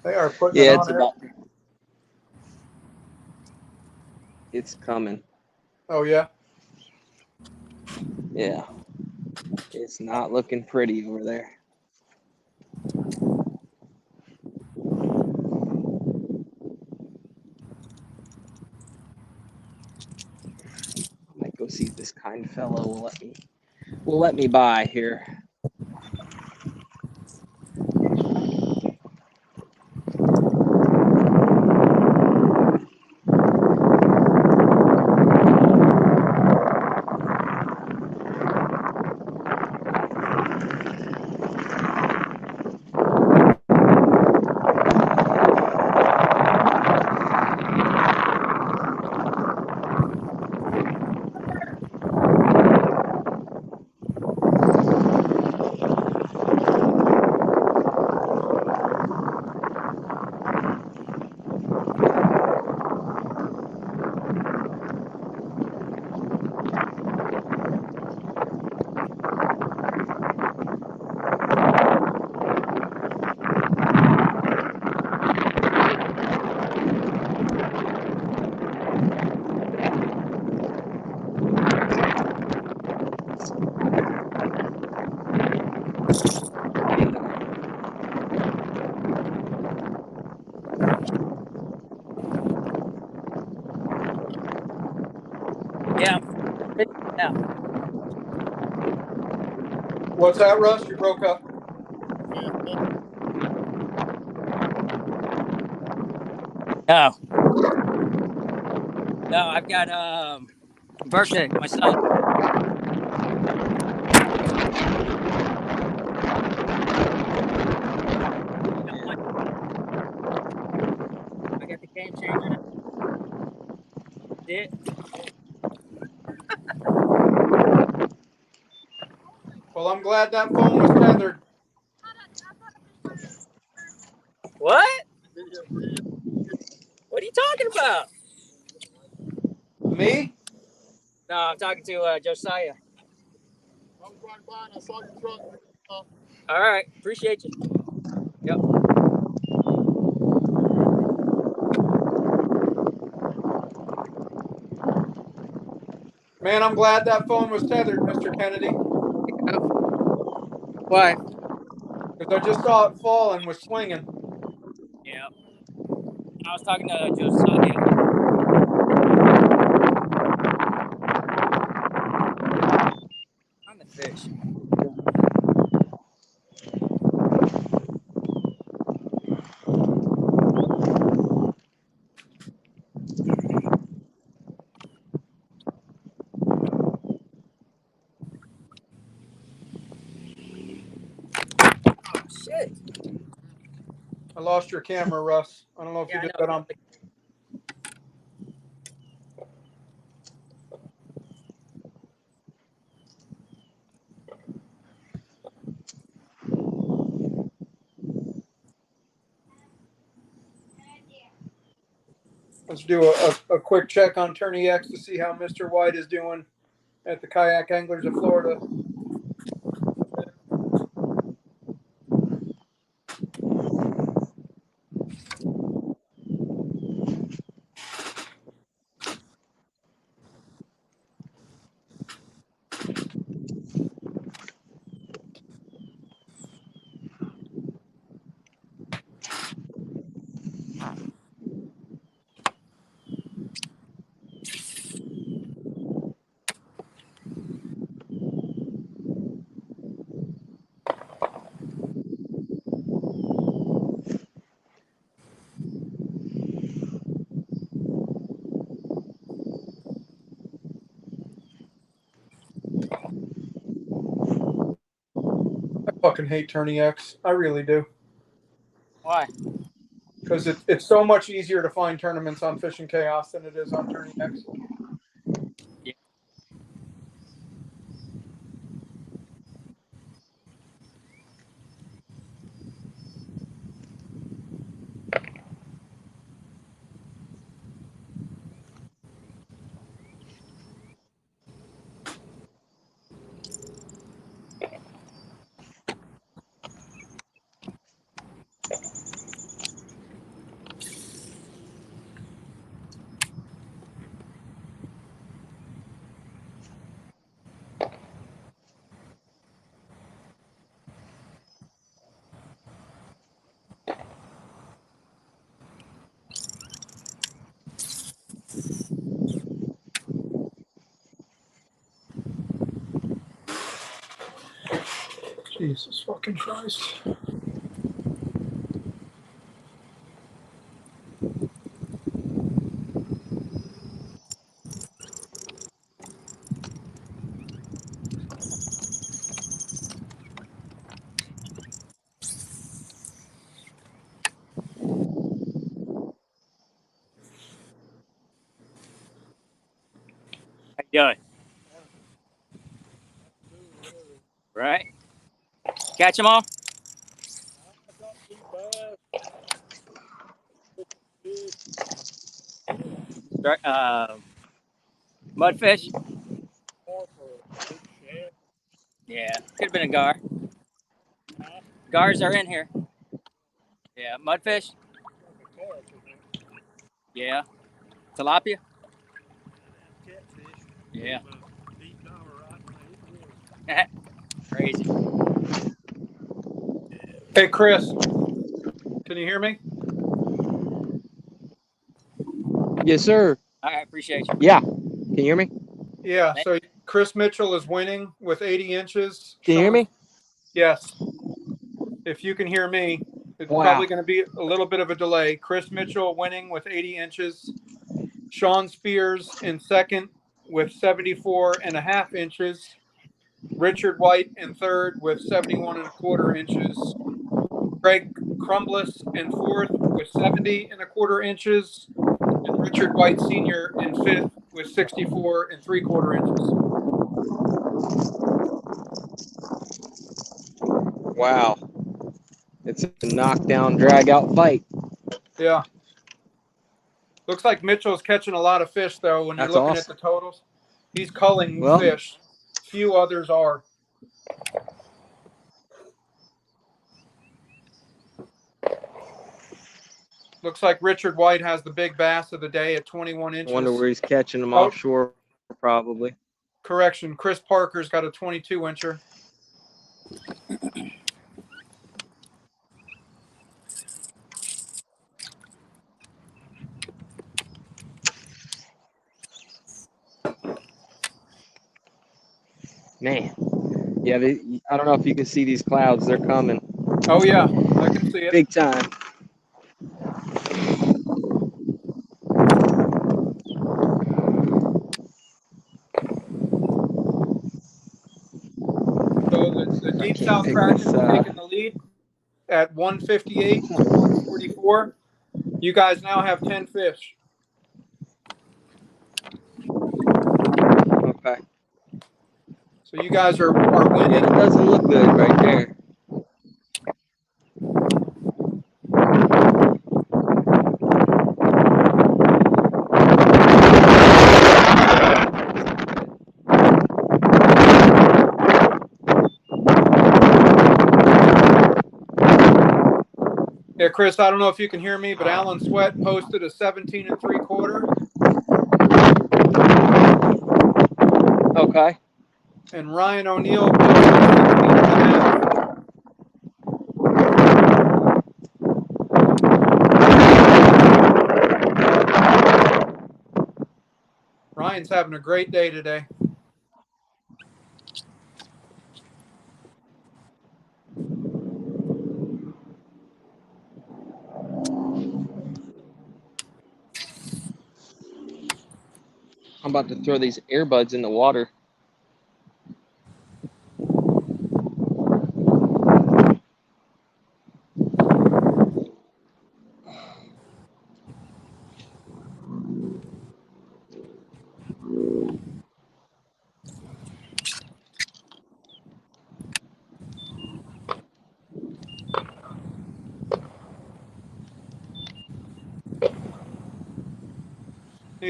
They are putting it Yeah, on there. It's coming. Oh yeah. Yeah. It's not looking pretty over there. I might go see if this kind fellow will let me buy here. Yeah. Yeah. What's that, Russ? You broke up. No. No, I've got birthday. My son. I got the game changer. It. Well, I'm glad that phone was tethered. What? What are you talking about? Me? No, I'm talking to Josiah. I was right by and I saw your truck. All right, appreciate you. Yep. Man, I'm glad that phone was tethered, Mr. Kennedy. Why? Because I just saw it fall and was swinging. Yeah. I was talking to Josiah. On the fish. Oh, shit. I lost your camera, Russ. I don't know if you did that on. Let's do a quick check on Tourney X to see how Mr. White is doing at the Kayak Anglers of Florida. I fucking hate Tourney X. I really do. Why? because it's so much easier to find tournaments on Fishing Chaos than it is on Tourney X. Yeah. Jesus fucking Christ. How you doing? Right. Catch them all? Mudfish? Yeah, could have been a gar. Gars are in here. Yeah, mudfish? Yeah. Tilapia? Yeah. Crazy. Hey, Chris, can you hear me? Yes, sir. All right, appreciate you. Yeah. Can you hear me? Yeah, so Chris Mitchell is winning with 80 inches. Can you hear me? Yes. If you can hear me, it's Wow. probably going to be a little bit of a delay. Chris Mitchell winning with 80 inches. Sean Spears in second with 74.5 inches. Richard White in third with 71.25 inches. Greg Crumbliss in fourth with 70.25 inches. And Richard White Sr. in fifth with 64.75 inches. Wow. It's a knockdown, drag-out fight. Yeah. Looks like Mitchell's catching a lot of fish, though, when you're That's looking awesome. at the totals. He's culling Well, fish. Few others are. Looks like Richard White has the big bass of the day at 21 I inches. wonder where he's catching them Oh. offshore, probably. Correction. Chris Parker's got a 22-incher. Man. Yeah, I don't know if you can see these clouds. They're coming. Oh, yeah. I can see it. Big time. So the Deep South pick Kraken this, is taking the lead at 158 to 144. You guys now have 10 fish. Okay. So you guys are winning. Yeah, it doesn't look good right there. Yeah, Chris, I don't know if you can hear me, but Alan Sweat posted a 17.75. Okay. And Ryan O'Neill posted a 16.5. Ryan's having a great day today. I'm about to throw these earbuds in the water.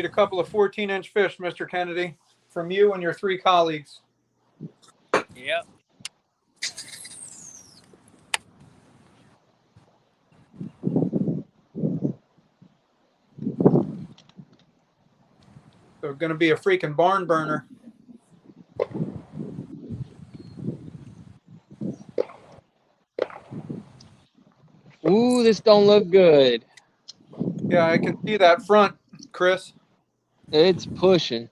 Need a couple of 14-inch fish, Mr. Kennedy, from you and your 3 colleagues. Yep. They're going to be a freaking barn burner. Ooh, this don't look good. Yeah, I can see that front, Chris. It's pushing.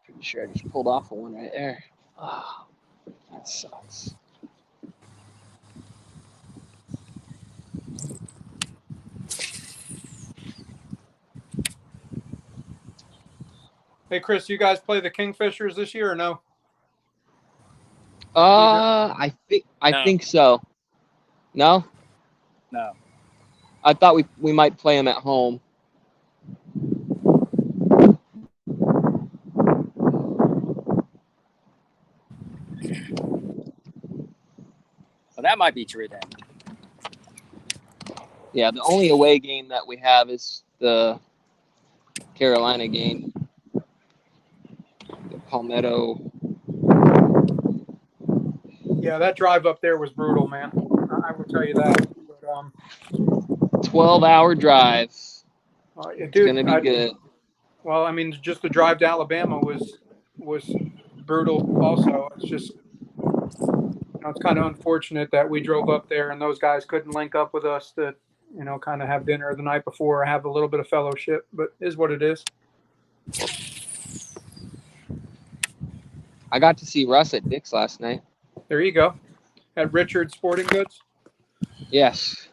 Pretty sure I just pulled off of one right there. Oh, that sucks. Hey, Chris, you guys play the Kingfishers this year or no? I think so. No? No. I thought we might play them at home. Well, that might be true then. Yeah, the only away game that we have is the Carolina game. The Palmetto. Yeah, that drive up there was brutal, man. I will tell you that. But, 12-hour drive. dude, it's gonna be good. Well, I mean, just the drive to Alabama was brutal. Also, it's just it's kind of unfortunate that we drove up there and those guys couldn't link up with us to kind of have dinner the night before or have a little bit of fellowship. But it is what it is. I got to see Russ at Dick's last night. There you go. At Richard Sporting Goods. Yes.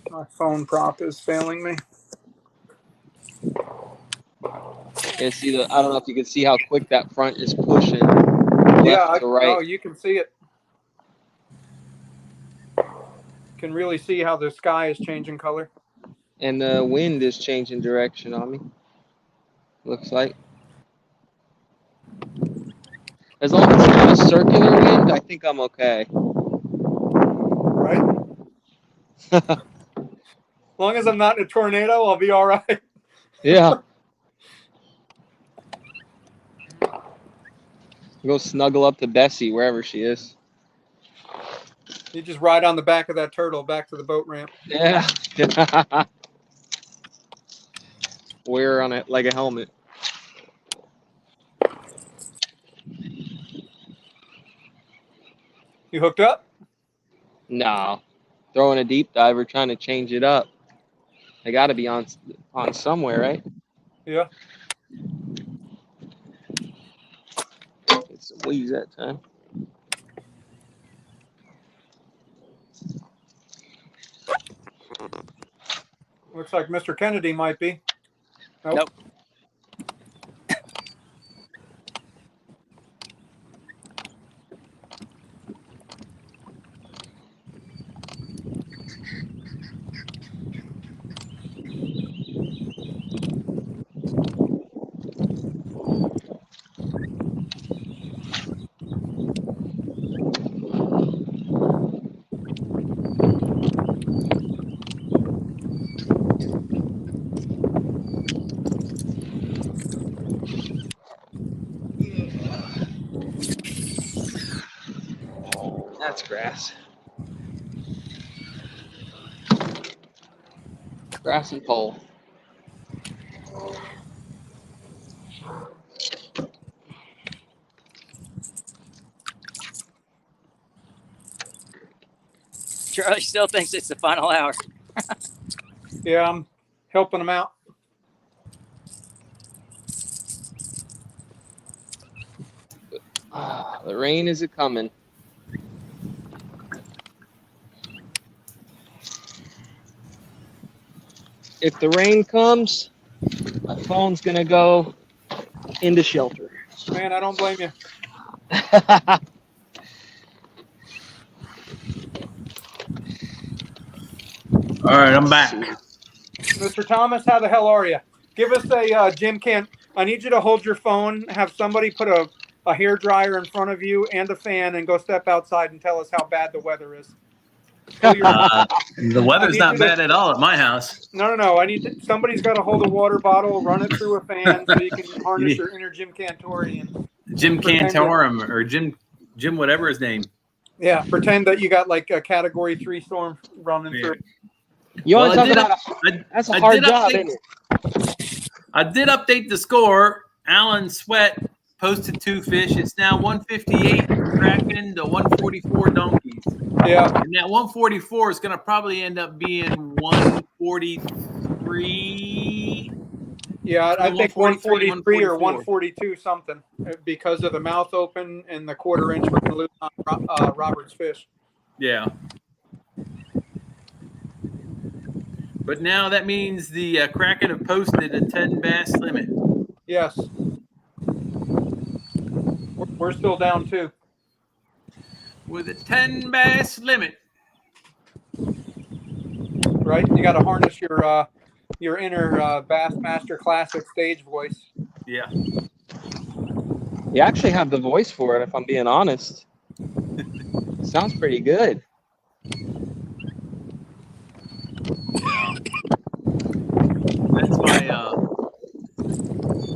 My phone prop is failing me. Yeah, see I don't know if you can see how quick that front is pushing left to right. Oh, you can see it. Can really see how the sky is changing color. And the wind is changing direction on me. Looks like. As long as it's not a circular wind, I think I'm okay. Right? As long as I'm not in a tornado, I'll be all right. Yeah. Go snuggle up to Bessie wherever she is. You just ride on the back of that turtle back to the boat ramp. Yeah. Wear her on it like a helmet. You hooked up? No. Throwing a deep diver, trying to change it up. They got to be on somewhere, right? Yeah. Get some weeds that time. Looks like Mr. Kennedy might be. Nope. That's grass. Grass and pole. Charlie still thinks it's the final hour. Yeah, I'm helping him out. The rain is a coming. If the rain comes, my phone's gonna go into shelter. Man, I don't blame you. All right, I'm back. Mr. Thomas, how the hell are you? Give us a Jim can. I need you to hold your phone, have somebody put a hair dryer in front of you and a fan, and go step outside and tell us how bad the weather is. The weather's not bad at all at my house. No. Somebody's got to hold a water bottle, run it through a fan, so you can harness your inner Jim Cantorian. Jim Cantorum or Jim whatever his name. Yeah, pretend that you got like a Category 3 storm running through. You want to talk about that's a hard job, isn't it? I did update the score. Alan Sweat posted 2 fish. It's now 158 Kraken to 144 donkeys. Yeah. And that 144 is going to probably end up being 143. Yeah, I think 143 or 144. 142 something because of the mouth open and the quarter inch we're going to lose on Robert's fish. Yeah. But now that means the Kraken have posted a 10 bass limit. Yes. We're still down 2. With a 10 bass limit. Right? You got to harness your inner Bassmaster Classic stage voice. Yeah. You actually have the voice for it, if I'm being honest. Sounds pretty good.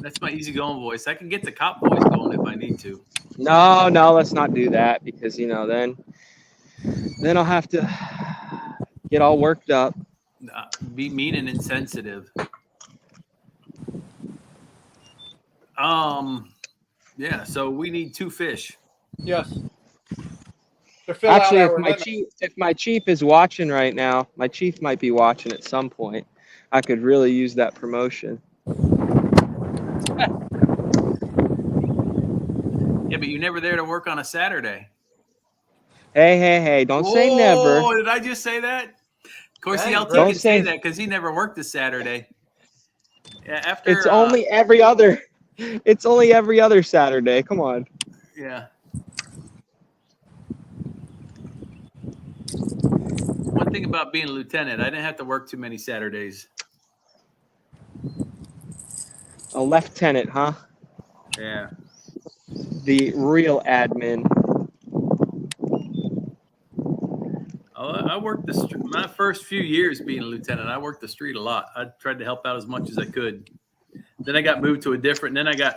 That's my easygoing voice. I can get the cop voice going if I need to. No, let's not do that because then I'll have to get all worked up. Be mean and insensitive. Yeah, so we need 2 fish. Yes. Actually, if my chief is watching right now, my chief might be watching at some point. I could really use that promotion. Yeah, but you're never there to work on a Saturday. Hey, don't say never. Oh, did I just say that? Of course, the LT can say that because he never worked a Saturday. Yeah, after it's only every other Saturday. Come on. Yeah. One thing about being a lieutenant, I didn't have to work too many Saturdays. A lieutenant, huh? Yeah. The real admin. I worked the street. My first few years being a lieutenant, I worked the street a lot. I tried to help out as much as I could. Then I got moved to a different. Then because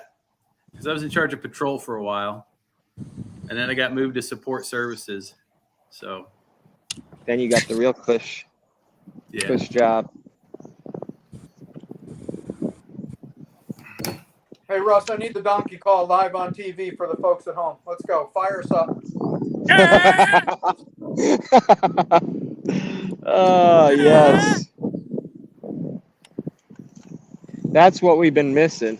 I was in charge of patrol for a while, and then I got moved to support services. So. Then you got the real push job. Hey, Russ, I need the donkey call live on TV for the folks at home. Let's go. Fire us up. Oh, yes. That's what we've been missing.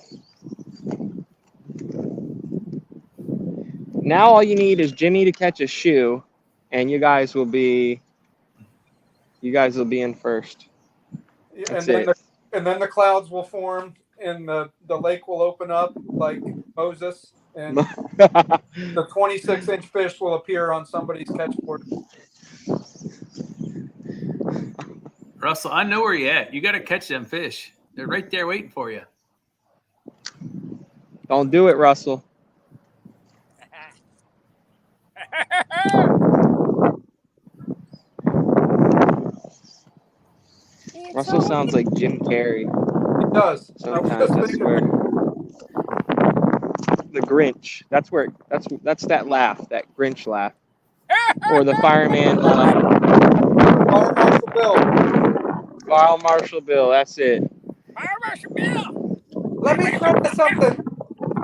Now all you need is Jimmy to catch a shoe, and you guys will be in first. That's and then the clouds will form and the lake will open up like Moses, and the 26-inch fish will appear on somebody's catchboard. Russell, I know where you're at. You got to catch them fish. They're right there waiting for you. Don't do it, Russell. Russell sounds like Jim Carrey. He does. Sometimes I swear. The Grinch. That's that laugh, that Grinch laugh. or the fireman. Fire Marshal Bill. Fire Marshal Bill. That's it. Fire Marshal Bill. Let me try something.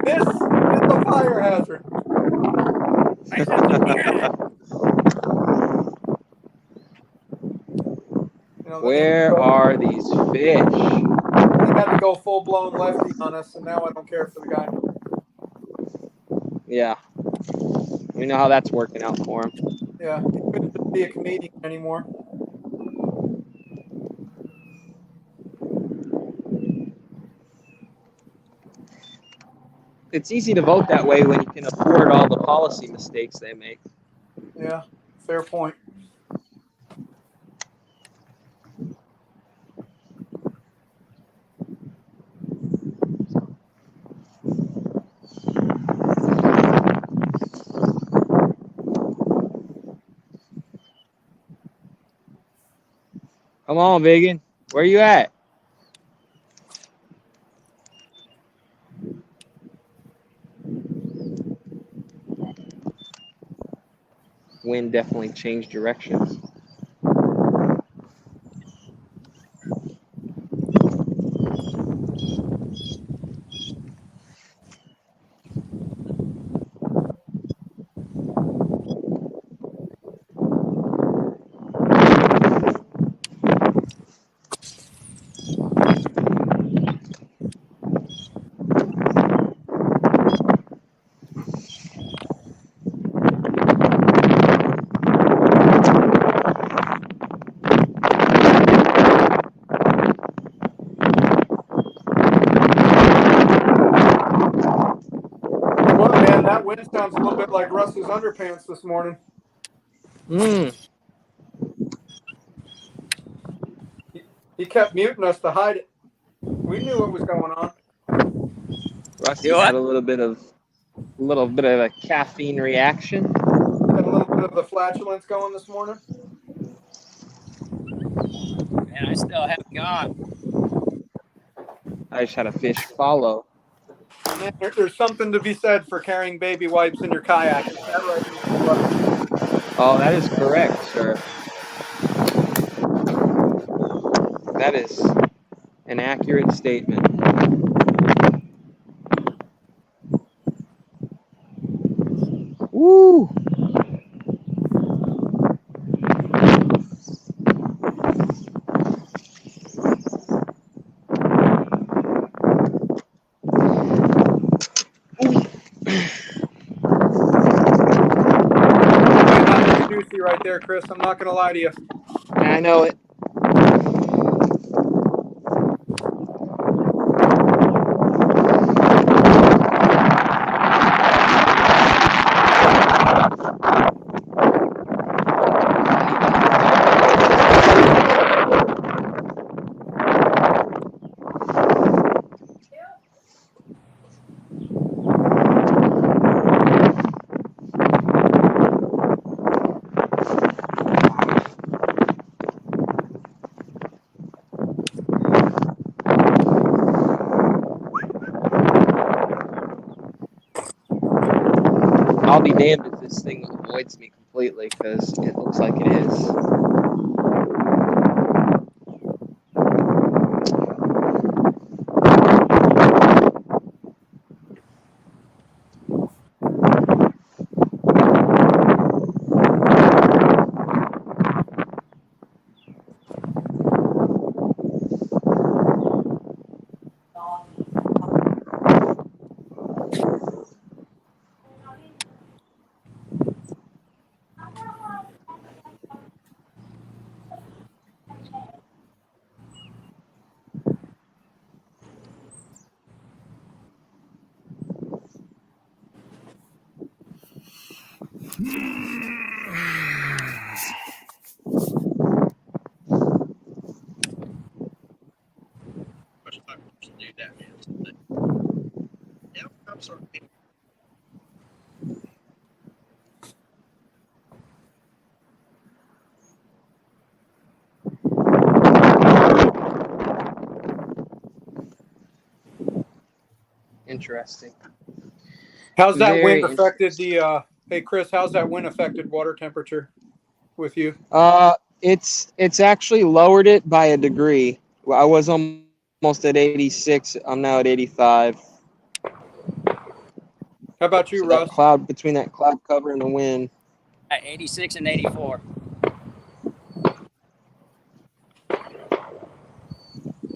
This is a fire hazard. Where are these fish? He had to go full blown lefty on us, and now I don't care for the guy. Yeah. We know how that's working out for him. Yeah, he couldn't be a comedian anymore. It's easy to vote that way when you can afford all the policy mistakes they make. Yeah, fair point. Come on, Biggin. Where you at? Wind definitely changed directions. Man, that wind sounds a little bit like Russ's underpants this morning. He kept muting us to hide it. We knew what was going on. Rusty had a little bit of a caffeine reaction. Had a little bit of the flatulence going this morning. And I still haven't gone. I just had a fish follow. Man, there's something to be said for carrying baby wipes in your kayak. Is that right? Oh, that is correct, sir. That is an accurate statement. Woo! Juicy right there, Chris. I'm not going to lie to you. I know it. I'll be damned if this thing avoids me completely, because it looks like it is. Interesting. How's that Very wind affected the Hey, Chris, how's that wind affected water temperature with you? It's actually lowered it by a degree. Well, I was almost at 86. I'm now at 85. How about you, So Russ? that cloud, between that cloud cover and the wind. At 86 and 84.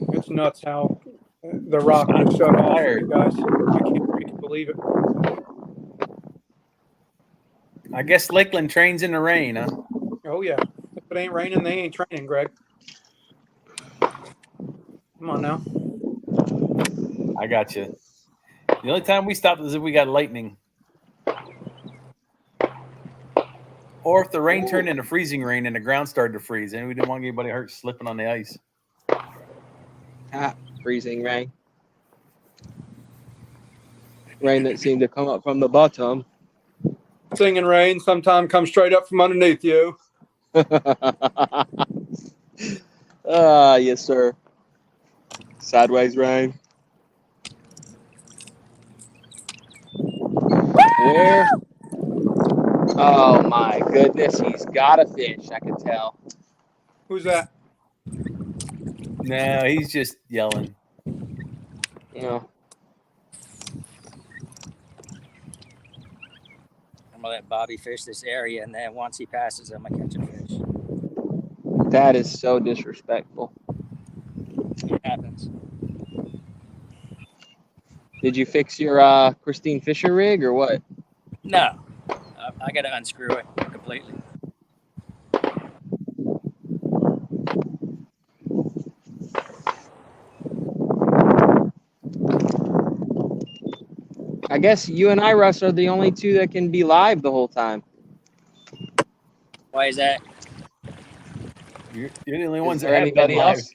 It's nuts how the rock just shut off for you guys. I can't believe it. I guess Lakeland trains in the rain, huh? Oh yeah. If it ain't raining, they ain't training, Greg. Come on now. I got you. The only time we stopped is if we got lightning, or if the rain turned into freezing rain and the ground started to freeze, and we didn't want anybody hurt slipping on the ice. Freezing rain. Rain that seemed to come up from the bottom. Singing rain sometimes comes straight up from underneath you. Yes, sir. Sideways rain. Where? Oh my goodness, he's got a fish. I can tell. Who's that? No, he's just yelling. No. I'm gonna let Bobby fish this area, and then once he passes, I'm gonna catch a fish. That is so disrespectful. It happens. Did you fix your Christine Fisher rig or what? No, I gotta unscrew it completely. I guess you and I, Russ, are the only two that can be live the whole time. Why is that? You're the only Is ones there that have been anybody live else?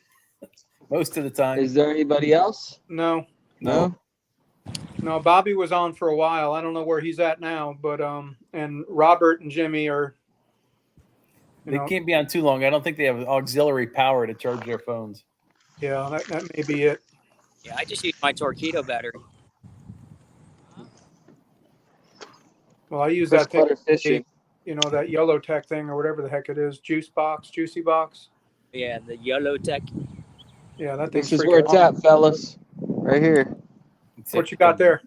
most of the time. Is there anybody else? No. No. No, Bobby was on for a while. I don't know where he's at now, but and Robert and Jimmy are. They can't be on too long. I don't think they have auxiliary power to charge their phones. Yeah, that may be it. Yeah, I just use my Torpedo battery. Well, I use Chris that thing, Clutter Fishing. you know, that yellow tech thing or whatever the heck it is, juicy box. Yeah, the Yellow Tech. Yeah, that thing's This is freaking where it's awesome. at, fellas. Right here. What you got there?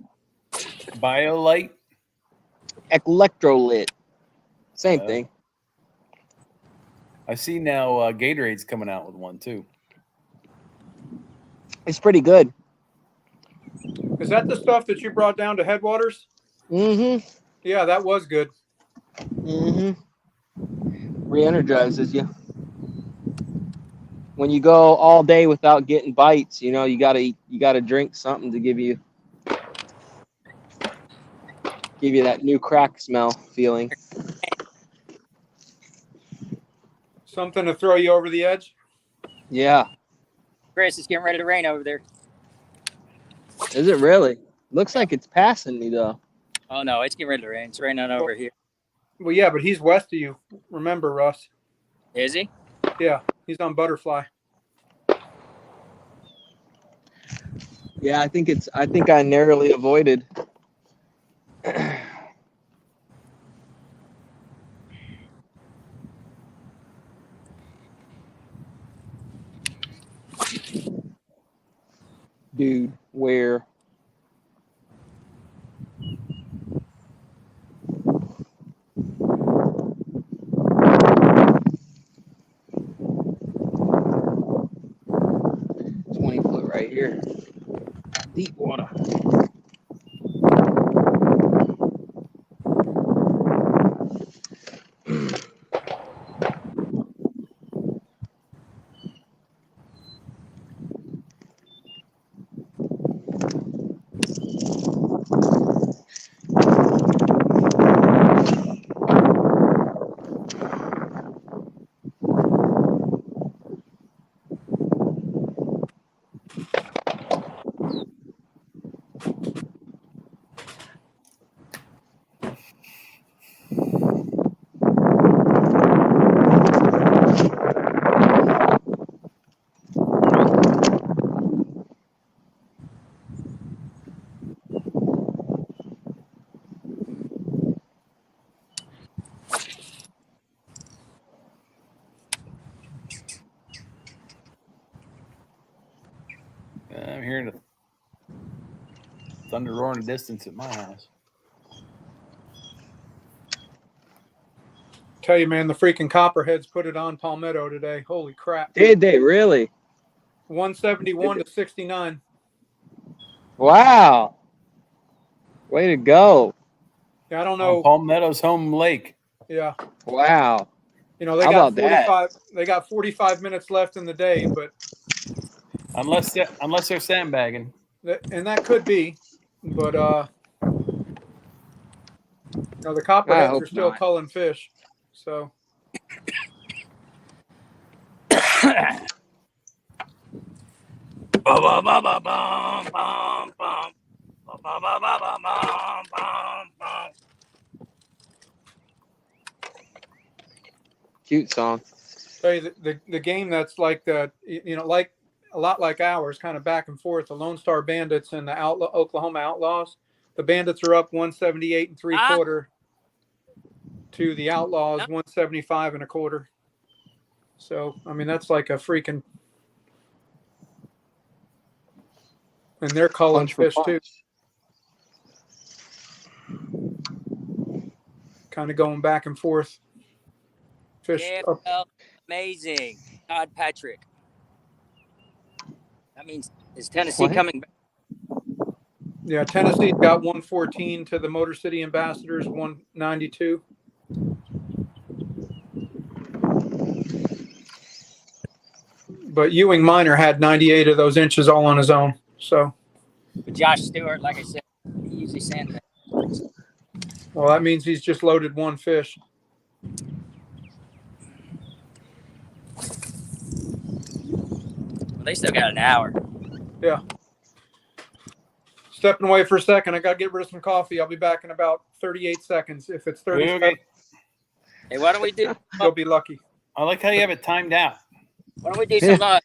BioLite. Electrolit. Same thing. I see now Gatorade's coming out with one too. It's pretty good. Is that the stuff that you brought down to Headwaters? Mm-hmm. Yeah, that was good. Mm-hmm. Re-energizes you. When you go all day without getting bites, you know, you gotta drink something to give you that new crack smell feeling. Something to throw you over the edge? Yeah. Chris, it's getting ready to rain over there. Is it really? Looks like it's passing me though. Oh no, it's getting ready to rain. It's raining over here. Well, yeah, but he's west of you. Remember, Russ? Is he? Yeah, he's on Butterfly. Yeah, I think I narrowly avoided. Dude, where? Right here. Deep water. Thunder roaring a distance at my house. Tell you, man, the freaking Copperheads put it on Palmetto today. Holy crap! Did they really? 171 to 69. Wow. Way to go. Yeah, I don't On know. Palmetto's home lake. Yeah. Wow. You know, they How got about that? 45. They got 45 minutes left in the day, but Unless they're sandbagging. and that could be, but you know, the I Copperheads hope are still not. culling fish. So Cute song. tell you the game that's like like a lot like ours, kind of back and forth. The Lone Star Bandits and the Oklahoma Outlaws. The Bandits are up 178 and 3/4 to the Outlaws 175 and 1/4. So I mean that's like a freaking, and they're culling Punch for fish too. punch. Kind of going back and forth. Fish up. KFL, amazing. Todd Patrick. That means is Tennessee What? coming back? Yeah, Tennessee's got 114 to the Motor City Ambassadors 192. But Ewing Minor had 98 of those inches all on his own. So, But Josh Stewart, like I said, he usually sandbags. well, that means he's just loaded one fish. Well, they still got an hour. Yeah. Stepping away for a second. I got to get rid of some coffee. I'll be back in about 38 seconds. If it's 37, Okay. Hey, why don't we do? you'll be lucky. I like how you have it timed out. Why don't we do some?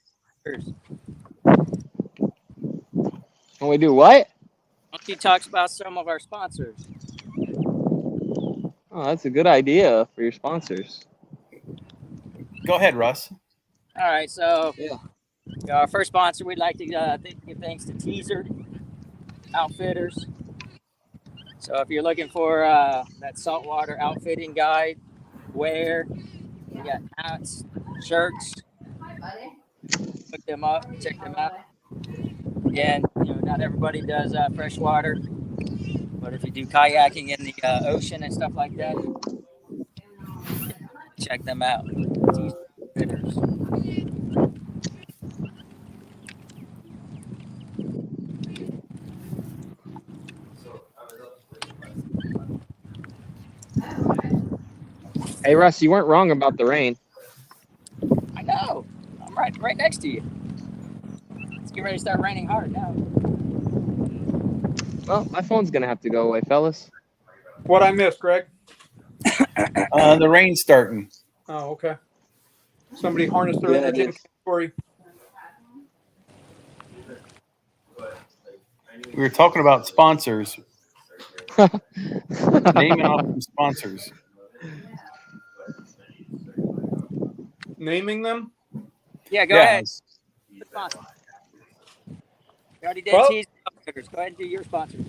Can we do what? He talks about some of our sponsors. Oh, that's a good idea for your sponsors. Go ahead, Russ. All right, so Yeah. Our first sponsor, we'd like to give thanks to Teaser Outfitters. So if you're looking for that saltwater outfitting guide, wear, we got hats, shirts. Look them up, check them out. Again, not everybody does freshwater, but if you do kayaking in the ocean and stuff like that, check them out. Teaser Outfitters. Hey, Russ, you weren't wrong about the rain. I know. I'm right next to you. It's getting ready to start raining hard now. Well, my phone's going to have to go away, fellas. What I missed, Greg? The rain's starting. Oh, okay. Somebody harnessed their Yeah, energy it in is. Corey. We were talking about sponsors. Naming off some sponsors. Naming them? Yeah, go ahead. The sponsor. You already did Teaser Outfitters. Go ahead and do your sponsors.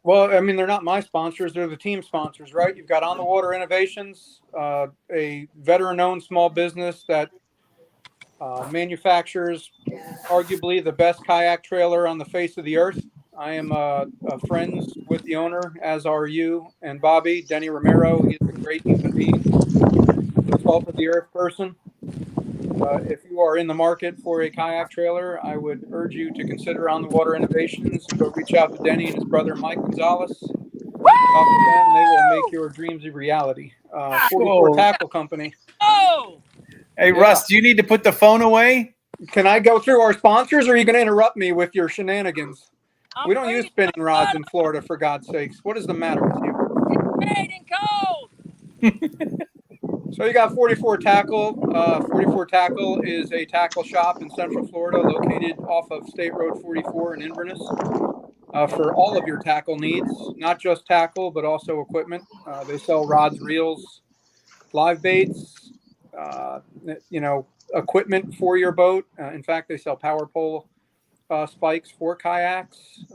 Well, I mean, they're not my sponsors. They're the team sponsors, right? You've got On the Water Innovations, a veteran-owned small business that manufactures arguably the best kayak trailer on the face of the earth. I am friends with the owner, as are you and Bobby. Denny Romero, he's a great human being, a salt of the earth person. If you are in the market for a kayak trailer, I would urge you to consider On the Water Innovations. Go reach out to Denny and his brother Mike Gonzalez. Talk to them; they will make your dreams a reality. 44 Tackle Company. Oh! Hey, Russ, do you need to put the phone away? Can I go through our sponsors, or are you going to interrupt me with your shenanigans? We don't use spinning rods in Florida, for God's sakes. What is the matter with you? It's cold. So you got 44 Tackle. 44 Tackle is a tackle shop in Central Florida, located off of State Road 44 in Inverness. For all of your tackle needs, not just tackle, but also equipment. They sell rods, reels, live baits, equipment for your boat. In fact, they sell power pole spikes for kayaks.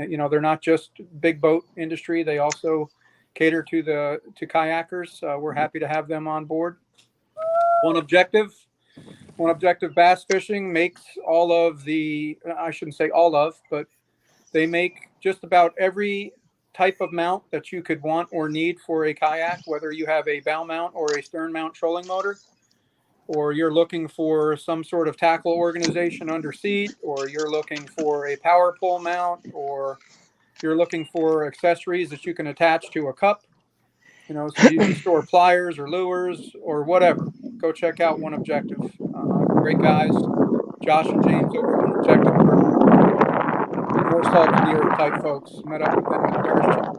You know, they're not just big boat industry; they also cater to kayakers. We're happy to have them on board. One Objective Bass Fishing makes all of the, I shouldn't say all of, but they make just about every type of mount that you could want or need for a kayak, whether you have a bow mount or a stern mount trolling motor, or you're looking for some sort of tackle organization under seat, or you're looking for a power pole mount, or you're looking for accessories that you can attach to a cup, you know, so you can store pliers or lures or whatever. Go check out One Objective. Great guys. Josh and James over at One Objective are more salt of the earth type folks. Met up with them at the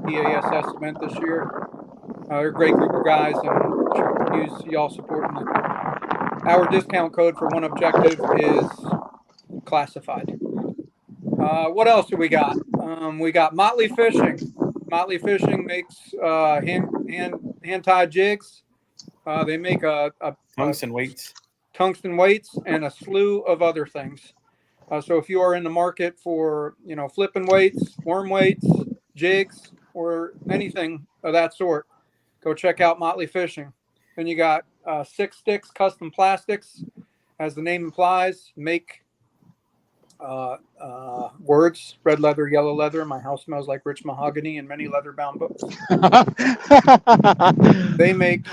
PASS event this year. They're a great group of guys, and use y'all supporting them. Our discount code for One Objective is classified. What else do we got? We got Motley Fishing. Motley Fishing makes hand tied jigs. They make a tungsten weights, and a slew of other things. So if you are in the market for, you know, flipping weights, worm weights, jigs, or anything of that sort, go check out Motley Fishing. Then you got Six Sticks Custom Plastics, as the name implies, make words: red leather, yellow leather. My house smells like rich mahogany, and many leather-bound books. They make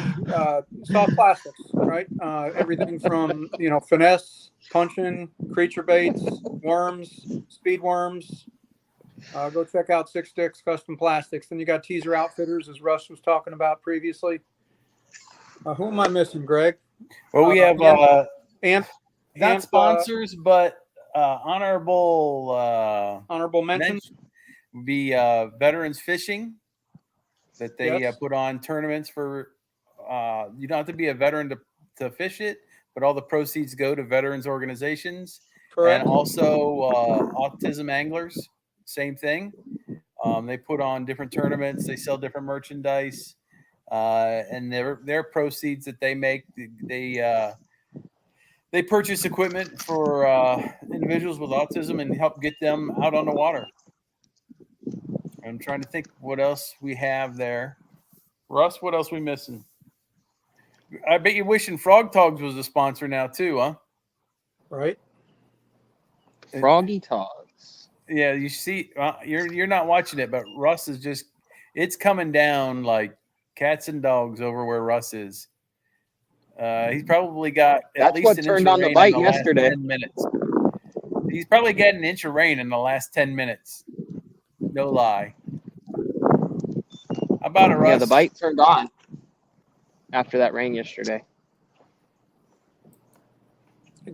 soft plastics, right? Everything from, you know, finesse, punching, creature baits, worms, speed worms. Go check out Six Sticks Custom Plastics. Then you got Teaser Outfitters, as Russ was talking about previously. Who am I missing, Greg? Well, we have not sponsors, but honorable mentions. Would be Veterans Fishing, that they put on tournaments for. You don't have to be a veteran to fish it, but all the proceeds go to veterans organizations. Correct. And also autism anglers, same thing. They put on different tournaments. They sell different merchandise, and their proceeds that they make, they purchase equipment for individuals with autism and help get them out on the water. I'm trying to think what else we have there. Russ, what else we missing? I bet you're wishing Frog Togs was a sponsor now too, huh? Right. Froggy Togs. Yeah, you see, you're not watching it, but Russ is it's coming down like cats and dogs over where Russ is. He's probably got at least what an turned inch on of the rain bite in the yesterday. last 10 minutes. He's probably got an inch of rain in the last 10 minutes. No lie. How about it, Russ? Yeah, the bite turned on after that rain yesterday.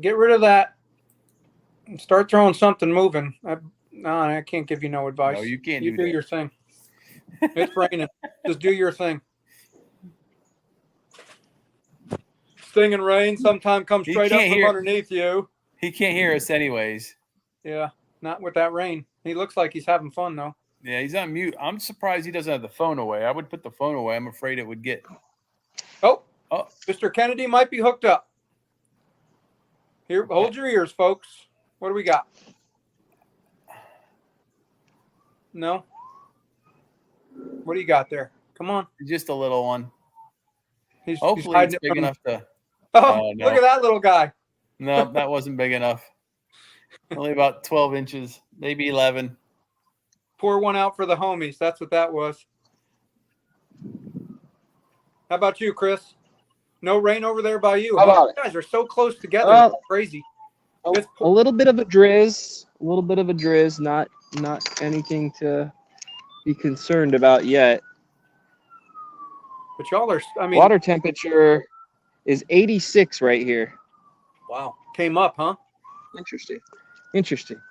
Get rid of that and start throwing something moving. I can't give you no advice. No, you can't You do that. your thing. It's raining. Just do your thing. Stinging rain sometime comes straight up from underneath you. He can't hear us anyways. Yeah, not with that rain. He looks like he's having fun though. Yeah, he's on mute. I'm surprised he doesn't have the phone away. I would put the phone away. I'm afraid it would get. Oh, Mr. Kennedy might be hooked up. Here, hold your ears, folks. What do we got? No. What do you got there? Come on. Just a little one. Hopefully it's big enough to. Oh, no. Look at that little guy. No, that wasn't big enough. Only about 12 inches, maybe 11. Pour one out for the homies. That's what that was. How about you, Chris? No rain over there by you. How about you guys are so close together. It's crazy. A little bit of a drizz. Not anything to be concerned about yet. But y'all are, water temperature is 86 right here. Wow. Came up, huh? Interesting.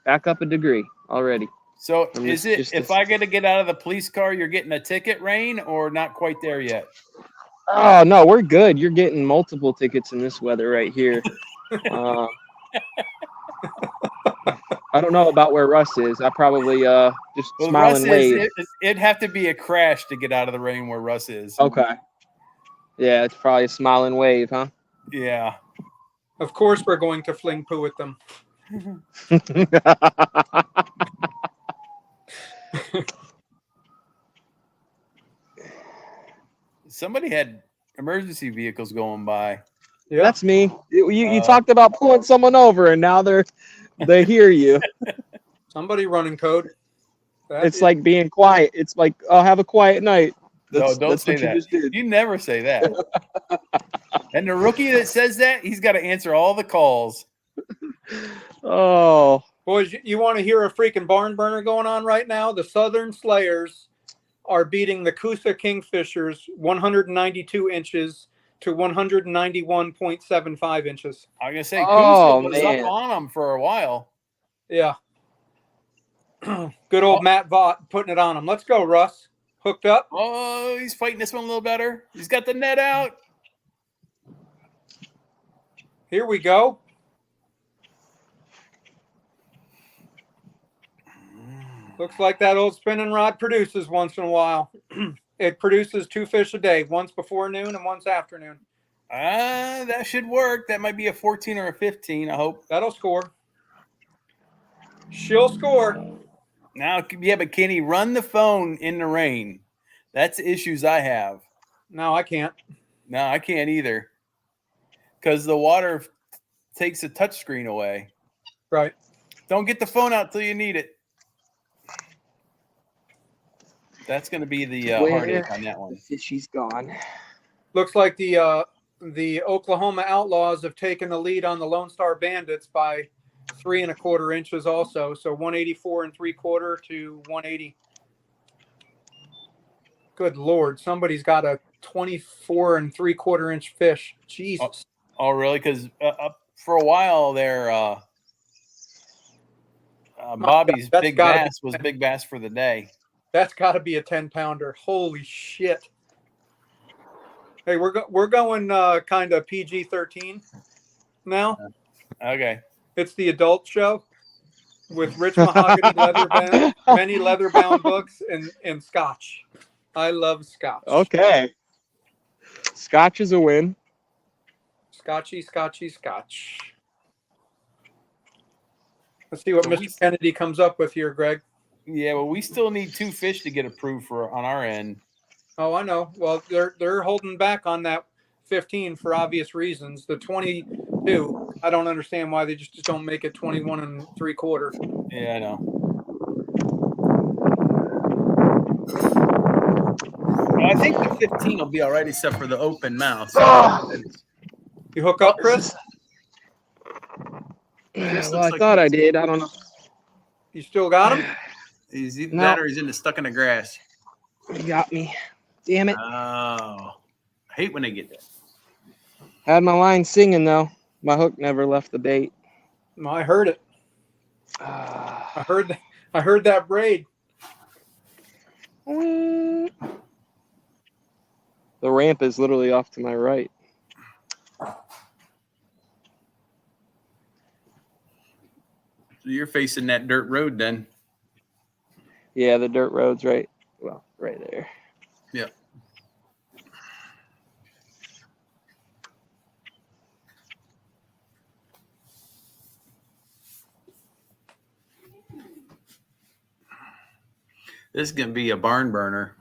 Back up a degree already. So if I get to get out of the police car, you're getting a ticket, Rain, or not quite there yet? Oh, no, we're good. You're getting multiple tickets in this weather right here. I don't know about where Russ is. I probably just smile and wave. It'd have to be a crash to get out of the rain where Russ is. Okay. Yeah, it's probably a smile and wave, huh? Yeah. Of course we're going to fling poo at them. Somebody had emergency vehicles going by. Yeah. That's me. You talked about pulling someone over, and now they hear you. Somebody running code. It's like being quiet. It's like, oh, have a quiet night. No, don't That's say what you that. just did. You never say that. And the rookie that says that, he's got to answer all the calls. Oh, boys, you want to hear a freaking barn burner going on right now? The Southern Slayers are beating the Coosa Kingfishers 192 inches to 191.75 inches. I'm gonna say, Oh, Coosa was man. up on them for a while. Yeah. Good old Matt Vaught putting it on him. Let's go, Russ. Hooked up. Oh, he's fighting this one a little better. He's got the net out. Here we go. Looks like that old spinning rod produces once in a while. It produces 2 fish a day, once before noon and once afternoon. That should work. That might be a 14 or a 15, I hope. That'll score. She'll score. Now, yeah, but can he run the phone in the rain? That's the issues I have. No, I can't. No, I can't either. Because the water takes the touchscreen away. Right. Don't get the phone out till you need it. That's going to be the heartache on that one. The fishy's gone. Looks like the Oklahoma Outlaws have taken the lead on the Lone Star Bandits by 3 1/4 inches also. So 184 3/4 to 180. Good Lord. Somebody's got a 24 3/4 inch fish. Jesus. Oh really? Because for a while there, Bobby's big bass was big bass for the day. That's got to be a 10-pounder. Holy shit. Hey, we're going kind of PG-13 now. Okay. It's the adult show with rich mahogany leather-bound, many leather-bound books, and scotch. I love scotch. Okay. Scotch is a win. Scotchy, scotchy, scotch. Let's see what Mr. Kennedy comes up with here, Greg. Yeah, well, we still need 2 fish to get approved for on our end. Oh, I know. Well, they're holding back on that 15 for obvious reasons. The 22, I don't understand why they just don't make it 21 3/4. Yeah, I know. I think the 15 will be all right, except for the open mouth. You hook up, Chris? Well, I thought I did. I don't know. You still got him? He's either that or he's stuck in the grass. You got me. Damn it. Oh, I hate when they get that. Had my line singing, though. My hook never left the bait. No, I heard it. I heard that braid. The ramp is literally off to my right. So you're facing that dirt road then. Yeah, the dirt road's right. Well, right there. Yeah. This is going to be a barn burner.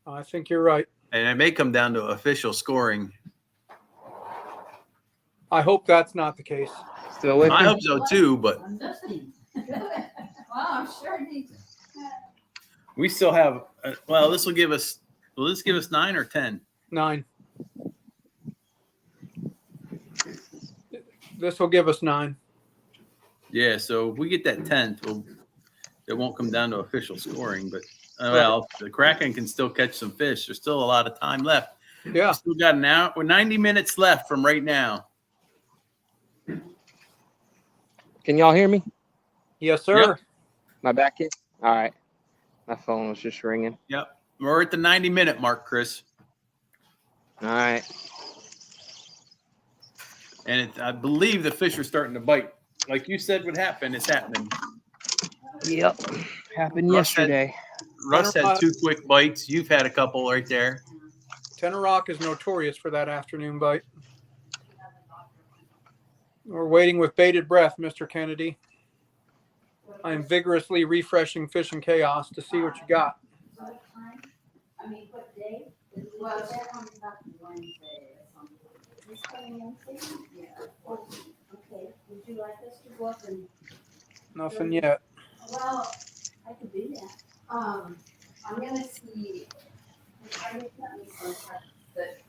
I think you're right. And it may come down to official scoring. I hope that's not the case. Still with I me? hope so too, but Wow, sure needs it. we still have. Well, this will give us. Will this give us 9 or 10? 9. This will give us 9. Yeah. So if we get that 10th, it won't come down to official scoring. But well, the Kraken can still catch some fish. There's still a lot of time left. Yeah. We still got an hour. We're 90 minutes left from right now. Can y'all hear me? Yes, sir. Yep. My back in? All right. My phone was just ringing. Yep. We're at the 90-minute mark, Chris. All right. And I believe the fish are starting to bite. Like you said would happen, it's happening. Yep. Happened yesterday. Russ had 2 quick bites. You've had a couple right there. Tenor Rock is notorious for that afternoon bite. We're waiting with bated breath, Mr. Kennedy. I am vigorously refreshing Fishing Chaos to see what you got. I mean, what day? Well, that comes back Wednesday or something. This coming Wednesday? Yeah. Okay, would you like us to go up and? Nothing yet. Well, I could do that. I'm gonna see, I sent me some stuff that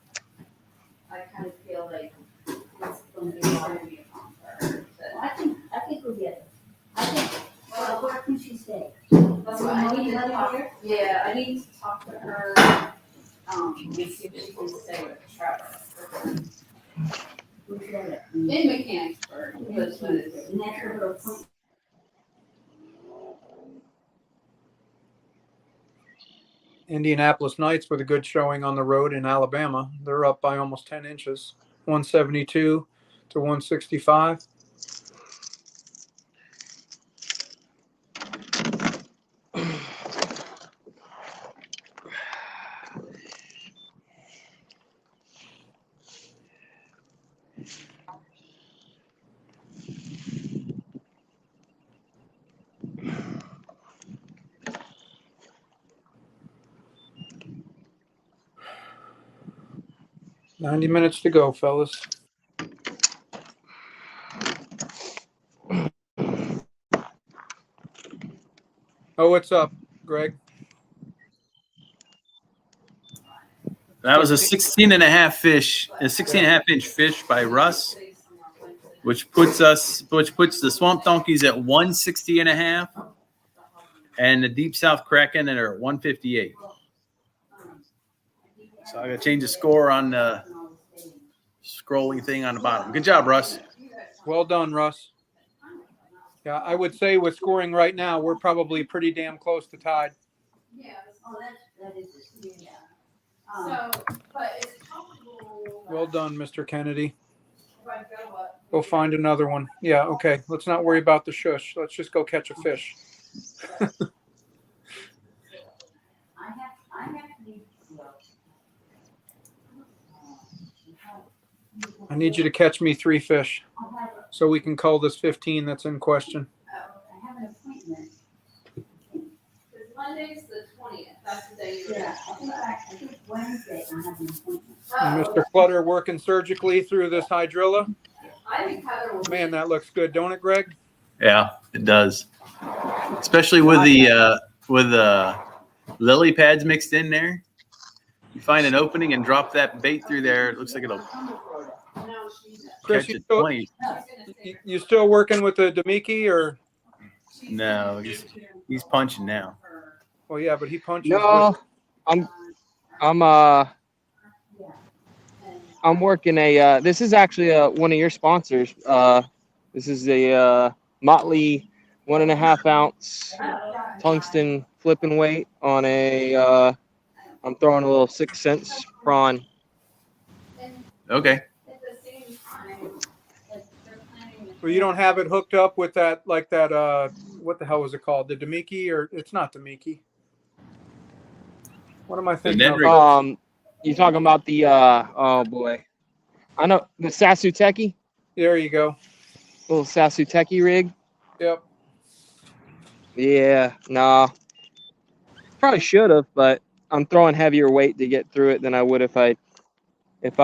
I kind of feel like it's gonna be hard to be a concert. I think we'll get it. I think, well, where can she stay? That's what I need to talk. Yeah, I need to talk to her, and see if she can stay with Trevor. In Mechanicsburg, that's what it is. And that's her little point. Indianapolis Knights with a good showing on the road in Alabama. They're up by almost 10 inches, 172 to 165. $90 minutes to go, fellas. Oh, what's up, Greg? That was a 16 and a half fish, a 16 and a half inch fish by Russ, which puts the Swamp Donkeys at 160 and a half, and the Deep South Kraken are at 158. So I got to change the score on the scrolling thing on the bottom. Good job, Russ. Well done, Russ. Yeah, I would say with scoring right now, we're probably pretty damn close to tied. Yeah, that is, yeah. So, but it's comfortable. Well done, Mr. Kennedy. Go find another one. Yeah, okay. Let's not worry about the shush. Let's just go catch a fish. I have to be. I need you to catch me 3 fish so we can call this 15 that's in question. I have an appointment. Monday's the 20th. That's the day you're. Yeah, I think Wednesday I have an appointment. And Mr. Clutter working surgically through this hydrilla. I think Heather will. Man, that looks good, don't it, Greg? Yeah, it does. Especially with the lily pads mixed in there. You find an opening and drop that bait through there. It looks like it'll Chris, catch it 20. You still working with the Demiki or? No, he's punching now. Well, yeah, but he punches. No, I'm working a. This is actually one of your sponsors. This is a Motley 1.5 ounce tungsten flipping weight on a. I'm throwing a little 6 cents prawn. Okay. Well, you don't have it hooked up with that, like that. What the hell was it called? The Demiki, or it's not Demiki. What am I thinking of? You talking about the? Oh boy, I know the Sasuteki. There you go. Little Sasuteki rig. Yep. Yeah. No. Probably should have, but I'm throwing heavier weight to get through it than I would if I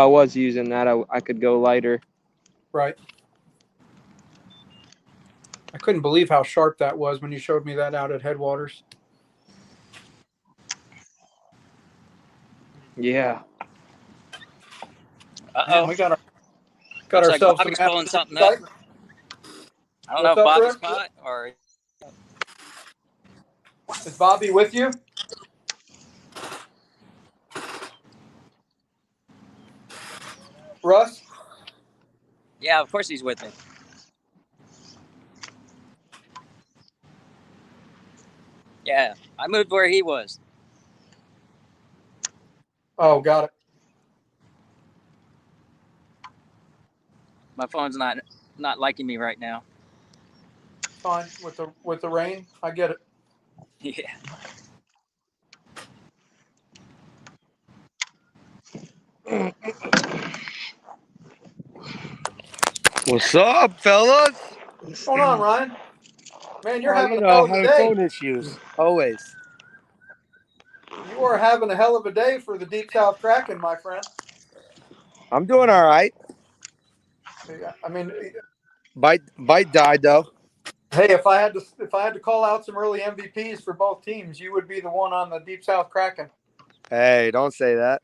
was using that. I could go lighter. Right. I couldn't believe how sharp that was when you showed me that out at Headwaters. Yeah. Uh-oh. We got Looks ourselves like Bobby's some pulling something up. I don't know if Bobby's caught or. Is Bobby with you? Russ? Yeah, of course he's with me. Yeah, I moved where he was. Oh, got it. My phone's not liking me right now. Fine with the rain. I get it. Yeah. What's up, fellas? What's going on, Ryan? Man, you're Oh, having a hell of a having day. phone issues. Always. You are having a hell of a day for the Deep South Kraken, my friend. I'm doing all right. Yeah, I mean, Bite died though. hey, if I had to call out some early MVPs for both teams, you would be the one on the Deep South Kraken. Hey, don't say that.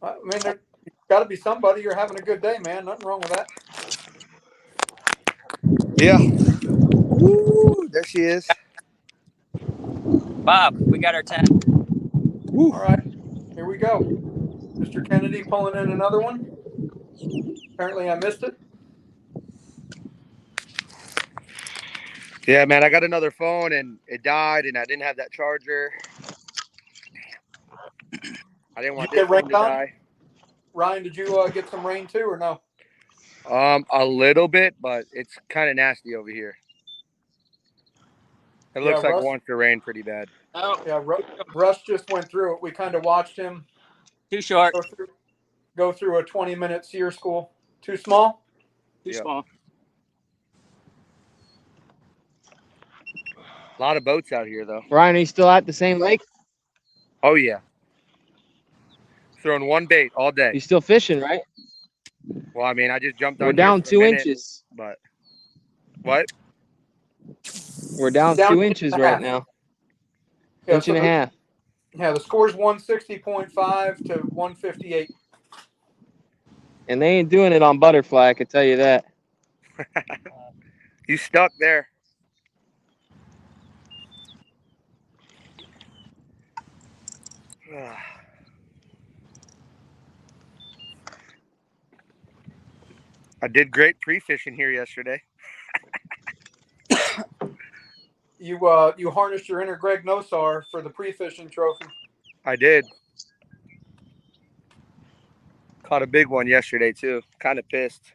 I mean, there's got to be somebody. You're having a good day, man. Nothing wrong with that. Yeah. Woo, there she is. Bob, we got our 10. All right, here we go. Mr. Kennedy pulling in another one. Apparently, I missed it. Yeah, man, I got another phone and it died, and I didn't have that charger. I didn't want Did you this get phone rained to on? die. Ryan, did you get some rain too, or no? A little bit, but it's kind of nasty over here. It looks like it wants to rain pretty bad. Oh, yeah. Russ just went through it. We kind of watched him. Too short. Go through a 20-minute SEER school. Too small? Too small. A lot of boats out here, though. Ryan, are you still at the same lake? Oh, yeah. Throwing one bait all day. You still fishing, right? Well, I mean, I just jumped on We're here down for a 2 minute, inches. But what? We're down 2 inches right now. Yeah, Inch and a half. Yeah, the score's 160.5 to 158. And they ain't doing it on butterfly, I can tell you that. You stuck there. I did great pre-fishing here yesterday. You harnessed your inner Greg Nosar for the pre-fishing trophy. I did. Caught a big one yesterday, too. Kind of pissed.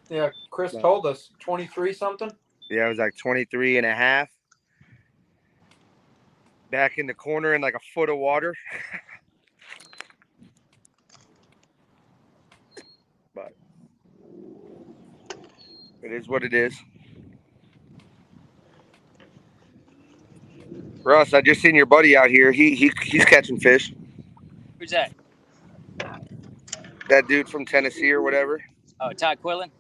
Yeah, Chris told us 23 something. Yeah, it was like 23 and a half. Back in the corner in like a foot of water. But it is what it is. Russ, I just seen your buddy out here. He's catching fish. Who's that? That dude from Tennessee or whatever. Oh, Todd Quillen?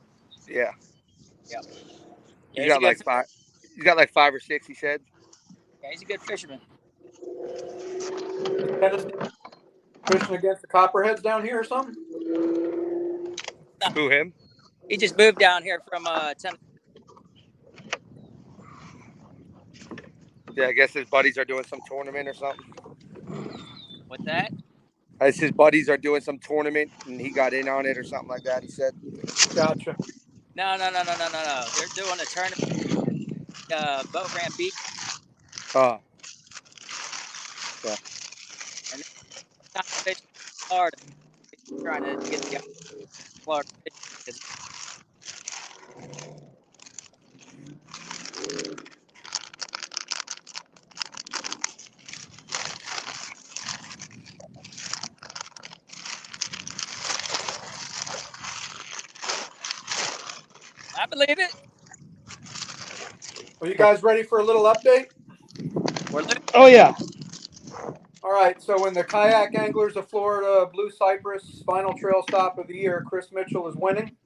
Yeah. Yep. Yeah, he's got like five. He's got like 5 or 6. He said. Yeah, he's a good fisherman. Tennessee fishing against the Copperheads down here or something? Who, him? He just moved down here from Tennessee. Yeah, I guess his buddies are doing some tournament or something. What's that? As his buddies are doing some tournament and he got in on it or something like that, he said. Gotcha. No. They're doing a tournament. Boat Ramp Beach. Oh. Yeah. And they're fishing Florida. Trying to get the Florida fish. I believe it. Are you guys ready for a little update? Oh, yeah. All right. So when the Kayak Anglers of Florida Blue Cypress final trail stop of the year, Chris Mitchell is winning.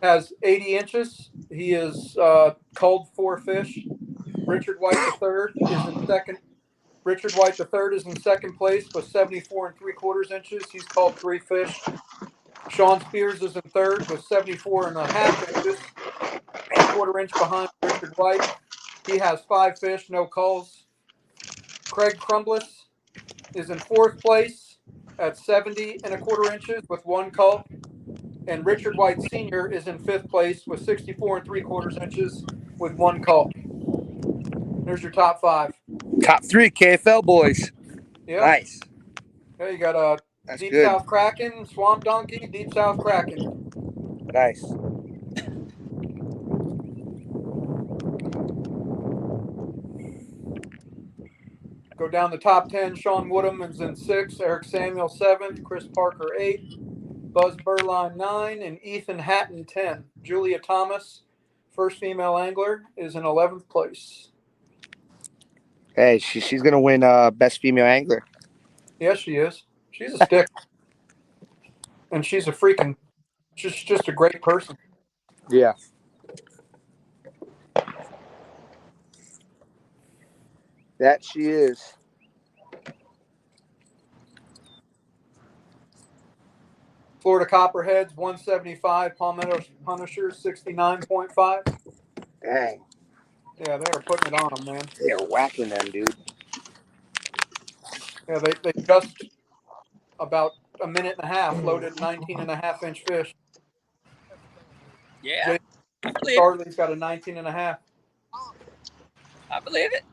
Has 80 inches. He is culled 4 fish. Richard White III is in second. Richard White III is in second place with 74 3/4 inches. He's culled 3 fish. Sean Spears is in third with 74 1/2 inches, 1/4 inch behind Richard White. He has 5 fish, no culls. Craig Crumbliss is in fourth place at 70 1/4 inches with 1 cull. And Richard White Sr. is in fifth place with 64 3/4 inches with 1 cull. There's your top 5. Top 3 KFL boys. Yep. Nice. Yeah, you got That's Deep good. South Kraken, Swamp Donkey, Deep South Kraken. Nice. Go down the top 10. Sean Woodham is in 6th. Eric Samuel 7th. Chris Parker 8th. Buzz Burline 9, and Ethan Hatton 10. Julia Thomas, first female angler, is in 11th place. Hey, she's gonna win best female angler. Yes, she is. She's a stick, and she's a freaking just a great person. Yeah. That she is. Florida Copperheads 175, Palmetto Punishers 69.5. Dang. Yeah, they are putting it on them, man. They are whacking them, dude. Yeah, they just about a minute and a half loaded 19.5-inch fish. Yeah, I believe it. Starley's got a 19.5. I believe it.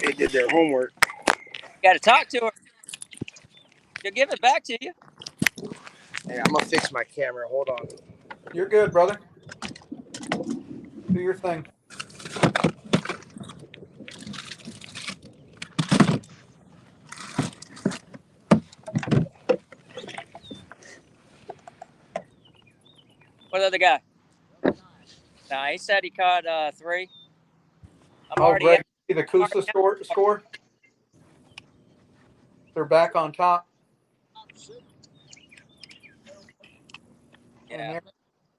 They did their homework. Got to talk to her. She'll give it back to you. Hey, I'm gonna fix my camera. Hold on. You're good, brother. Do your thing. What other guy? Nah, he said he caught 3. I'm Oh, already Greg, at see the Kusa score? They're back on top. Yeah. And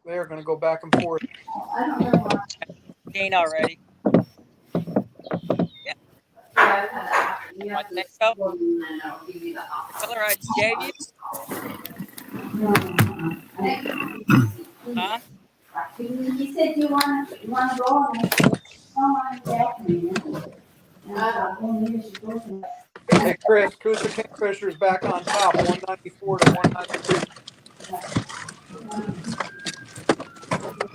they're going to go back and forth. I don't know why. 15 already. Yeah. You have to Go. go and then I'll give you the option. Color I just gave you? Huh? He said you want to go on. Hey, Chris, Kusa Kingfisher's back on top, 194 to 192.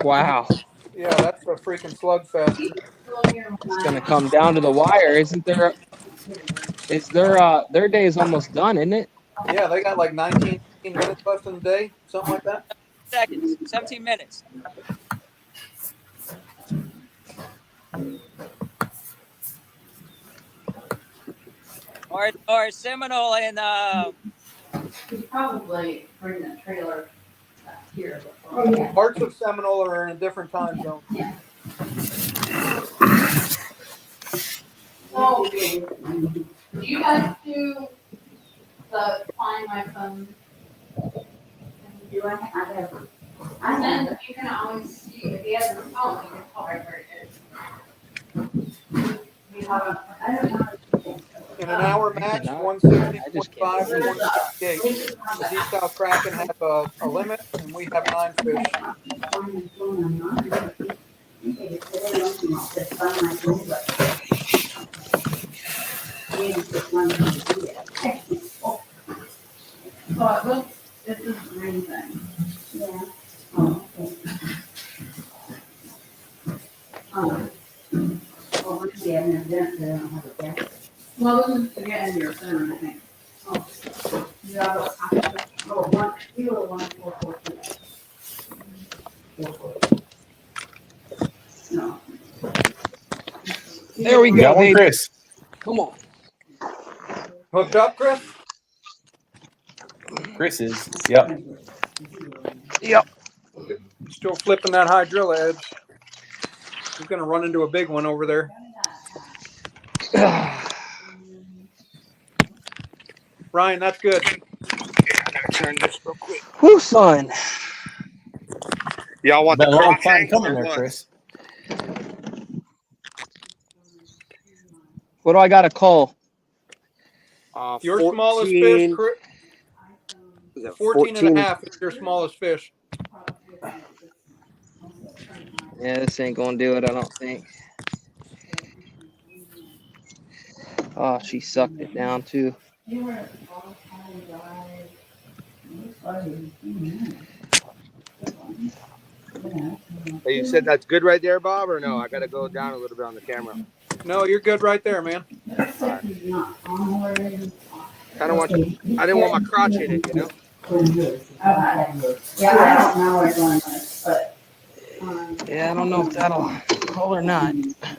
Wow. Yeah, that's a freaking slugfest. It's gonna come down to the wire, isn't there? Is their day is almost done, isn't it? Yeah, they got like 19 minutes left in the day, something like that. 17 minutes. Or Seminole and He'd probably bring the trailer back here. Parts of Seminole are in a different time zone. Yeah. So, do you guys do the Find My Phone? Do I have? And then you can always see if he has a phone, you can call right where it is. You have a, I don't know. In an hour match, 160.5 to 168. The Deep South Kraken have a limit, and we have 9 fish. Oh, it looks, this is the green thing. Yeah. Oh, okay. Well, yeah, and then they don't have a gas. Well, this is to get in your center, I think. Oh. You have a, oh, 1, 0, 1, 4, 4, 2. No. There we go, Got one, baby. Chris. Come on. Hooked up, Chris? Chris is. Yep. Yep. Still flipping that hydrilla edge. He's going to run into a big one over there. Ryan, that's good. I gotta turn this real quick. Whew, son. Y'all want Been the a long croc time tanks coming or there, what? Chris. What do I got to call? Your 14, smallest fish, 14 and a half is your smallest fish. Yeah, this ain't gonna do it, I don't think. Oh, she sucked it down too. Hey, you said that's good right there, Bob, or no? I gotta go down a little bit on the camera. No, you're good right there, man. Kind of want. I didn't want my crotch in it, you know. Yeah, I don't know where going with, but. Yeah, I don't know if that'll hold or not.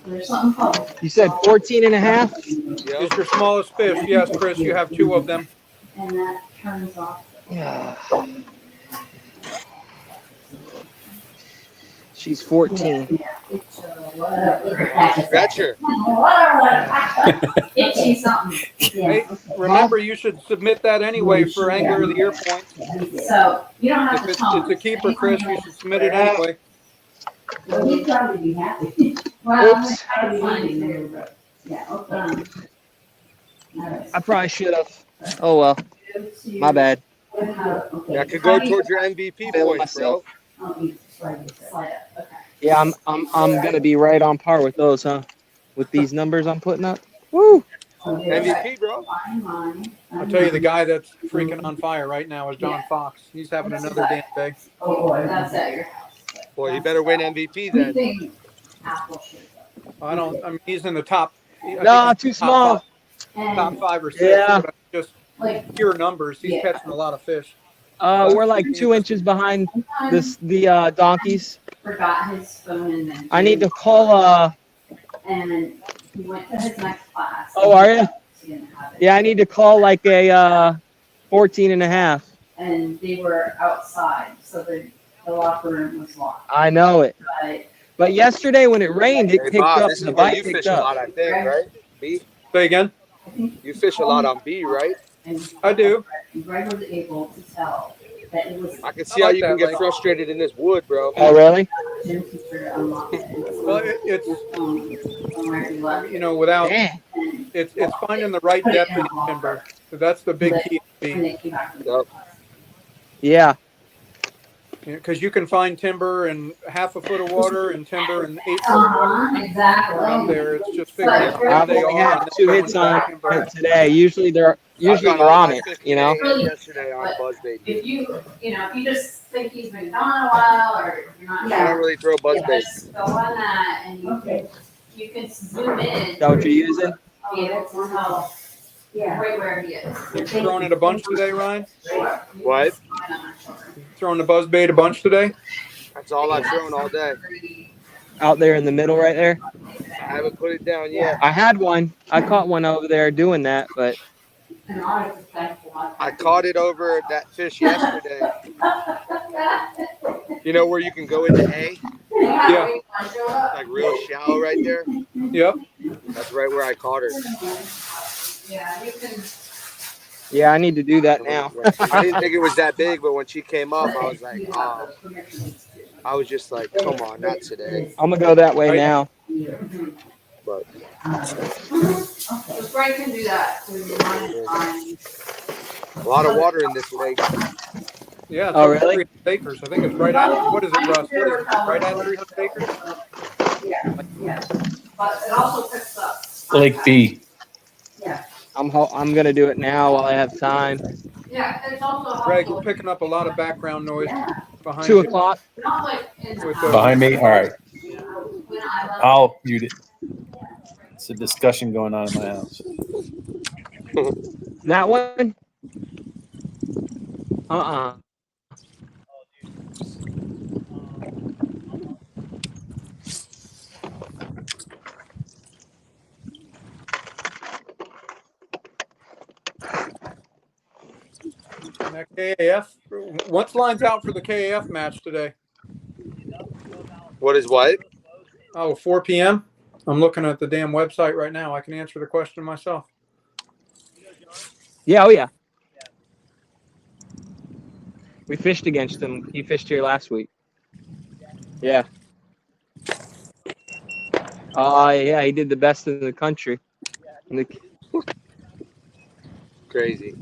There's something called. You said 14 and a half? Is your smallest fish? Yes, Chris, you have 2 of them. And that turns off. Yeah. She's 14. Stretcher. Itchy something. Hey, remember you should submit that anyway for Angler of the Year points. So you don't have If to tell it's a keeper, Chris, you should submit it anyway. Well, he'd probably be happy. Well, Oops. I'm gonna find him there, but yeah, I probably should have. Oh well. My bad. That could go towards your MVP Failing points, bro. myself. Yeah, I'm gonna be right on par with those, huh? With these numbers I'm putting up. Woo! MVP, bro. I'll tell you, the guy that's freaking on fire right now is John Fox. He's having another damn day. Oh, that's at your house. Well, he better win MVP then. I mean, he's in the top. No, too small. Top 5 or 6. Yeah. But just pure numbers. He's catching a lot of fish. We're like 2 inches behind the donkeys. Forgot his phone and then. I need to call. And he went to his next class. Oh, are you? Yeah, I need to call like a 14 and a half. And they were outside, so the locker room was locked. I know it. But yesterday when it rained, it Hey, picked Bob, up. this is The where bite you picked fish a lot, up. I think, right? B? Say again? You fish a lot on B, right? I do. Greg was able to tell that it was. I can see how you can get frustrated in this wood, bro. Oh, really? Well, it's you know, without it's finding the right depth in the timber. So that's the big key. Yeah. Because you can find timber in half a foot of water and timber in 8 foot of water. Exactly. Out there, it's just figuring out where I've they only are. had and 2 then hits on timber. it today. Usually they're on it, you know. Yesterday on buzzbait. If you just think he's been gone a while or you're not. I don't really throw buzzbait. Just go on that and you can zoom in. Is that what you're using? Be able to tell right where he is. You throwing it a bunch today, Ryan? What? Throwing the buzzbait a bunch today? That's all I've thrown all day. Out there in the middle right there? I haven't put it down yet. I had one. I caught one over there doing that, but I caught it over that fish yesterday. You know where you can go into A? Yeah. Like real shallow right there? Yep. That's right where I caught her. Yeah, you can. yeah, I need to do that now. I didn't think it was that big, but when she came up, I was like, oh. I was just like, come on, not today. I'm gonna go that way now. But So Frank can do that. So you want it on. a lot of water in this lake. Yeah. It's Oh, over really? 300 acres. I think it's right at, what is it, Russ? What is it? Right at 300 acres? Yeah. But it also picks up. Lake B. Yeah. I'm gonna do it now while I have time. Yeah, it's also. Greg, you're picking up a lot of background noise behind 2 you. o'clock. Not like in the With house. Behind me? All right. When I left. I'll mute it. It's a discussion going on in my house. That one? And that KAF. What's lines out for the KAF match today? What is what? Oh, 4 p.m. I'm looking at the damn website right now. I can answer the question myself. Yeah, oh yeah. We fished against him. He fished here last week. Yeah. Yeah, he did the best in the country. Crazy.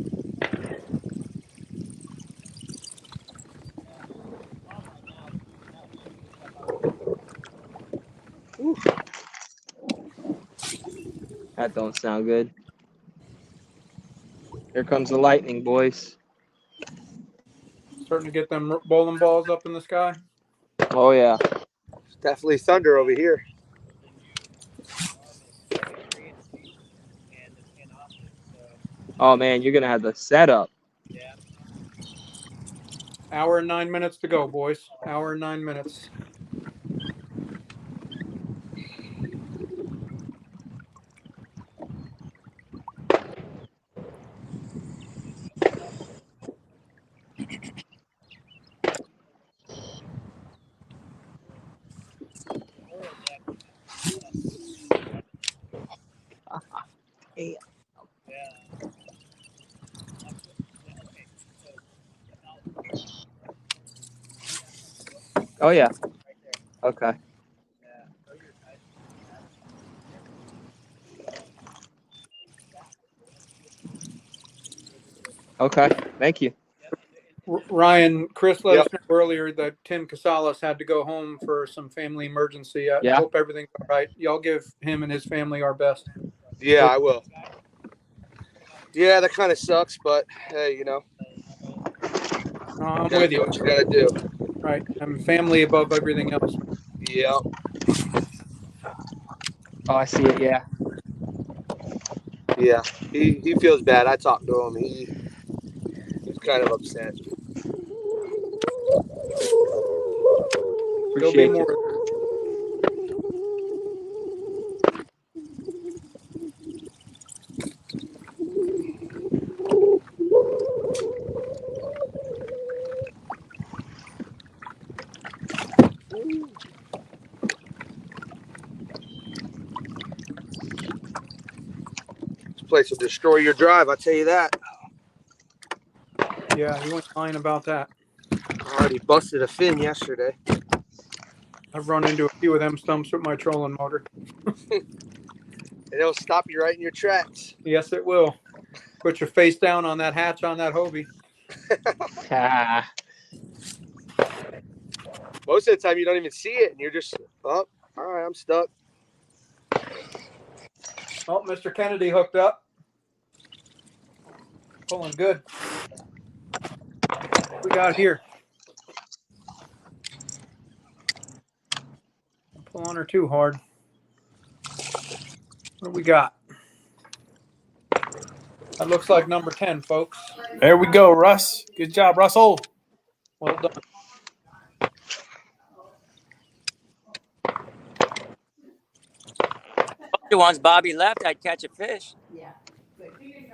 That don't sound good. Here comes the lightning, boys. Starting to get them bowling balls up in the sky. Oh yeah. It's definitely thunder over here. Oh man, you're gonna have the setup. Hour and 9 minutes to go, boys. Hour and 9 minutes. Yeah. Oh yeah. Okay. Okay. Thank you. Ryan, Chris let Yep. us know earlier that Tim Casales had to go home for some family emergency. I Yeah. hope everything's all right. Y'all give him and his family our best. Yeah, I will. Yeah, that kind of sucks, but hey, you know, No, I'm gotta with do you. what you gotta do. Right. I'm family above everything else. Yeah. Oh, I see it. Yeah. Yeah. He feels bad. I talked to him. He's kind of upset. There'll be Appreciate you. more. This place will destroy your drive. I'll tell you that. Yeah, you ain't lying about that. I already busted a fin yesterday. I've run into a few of them stumps with my trolling motor. And it'll stop you right in your tracks. Yes, it will. Put your face down on that hatch on that Hobie. Ah. Most of the time, you don't even see it, and you're just, oh, all right, I'm stuck. Oh, Mr. Kennedy hooked up. Pulling good. What we got here? Don't pull on her too hard. What do we got? That looks like number 10, folks. There we go, Russ. Good job, Russell. Well done. Once Bobby left, I'd catch a fish.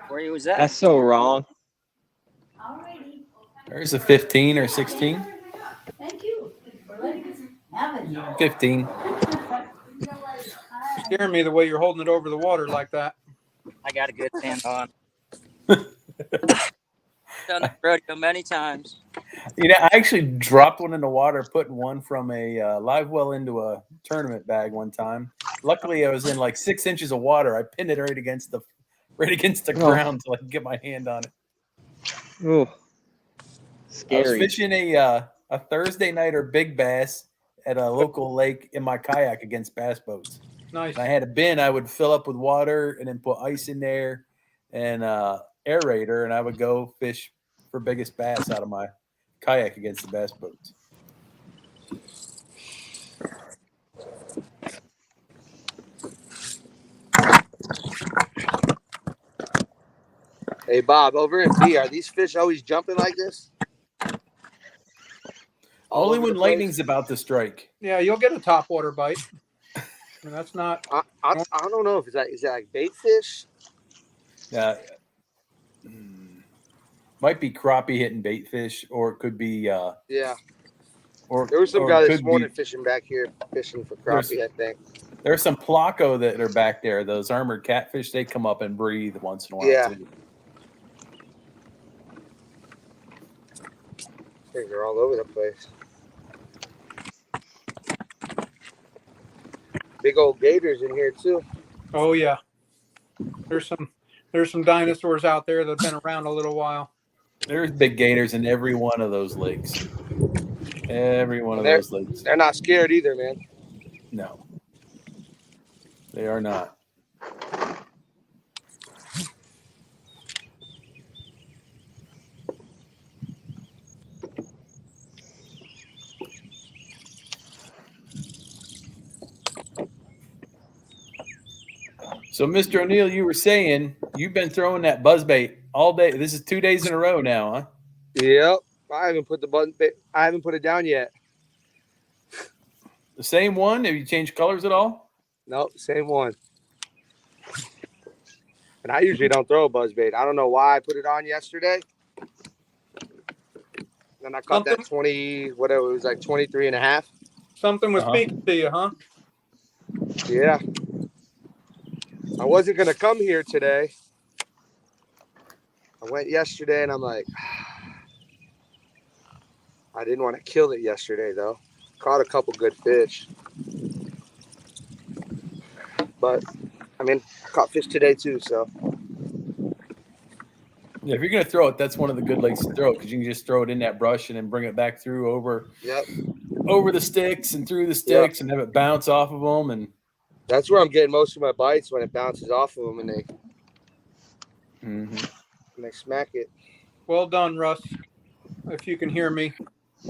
Where he was at. That's so wrong. There's a 15 or 16. Thank you for letting us have it. 15. You're scaring me the way you're holding it over the water like that. I got a good stand on. Done the rodeo many times. You know, I actually dropped one in the water, putting one from a live well into a tournament bag one time. Luckily, I was in like 6 inches of water. I pinned it right against the ground so I could get my hand on it. Ooh. I was Scary. fishing a Thursday nighter big bass at a local lake in my kayak against bass boats. Nice. And I had a bin I would fill up with water and then put ice in there and aerator, and I would go fish for biggest bass out of my kayak against the bass boats. Hey, Bob, over in B, are these fish always jumping like this? All Only over when the place? lightning's about to strike. Yeah, you'll get a topwater bite. I mean, that's not. I don't know if is that like bait fish? Might be crappie hitting bait fish, or it could be Yeah. Or There was some or guy it this could morning be, fishing back here, fishing for crappie, I think. there's some placo that are back there. Those armored catfish, they come up and breathe once in a while Yeah. too. Things are all over the place. Big old gators in here too. Oh yeah. There's some dinosaurs out there that have been around a little while. There's big gators in every one of those lakes. Every one of those lakes. They're not scared either, man. No, they are not. So, Mr. O'Neill, you were saying you've been throwing that buzzbait all day. This is 2 days in a row now, huh? Yep. I haven't put it down yet. The same one? Have you changed colors at all? Nope, same one. And I usually don't throw a buzzbait. I don't know why I put it on yesterday. and I caught that 20, whatever, it was like 23 and a half. Something was speaking to you, huh? Yeah. I wasn't going to come here today. I went yesterday, and I'm like, I didn't want to kill it yesterday, though. Caught a couple good fish. But, I mean, I caught fish today, too, so. Yeah, if you're going to throw it, that's one of the good lakes to throw it because you can just throw it in that brush and then bring it back through over the sticks and through the sticks and have it bounce off of them. And that's where I'm getting most of my bites, when it bounces off of them and they smack it. Well done, Russ. If you can hear me.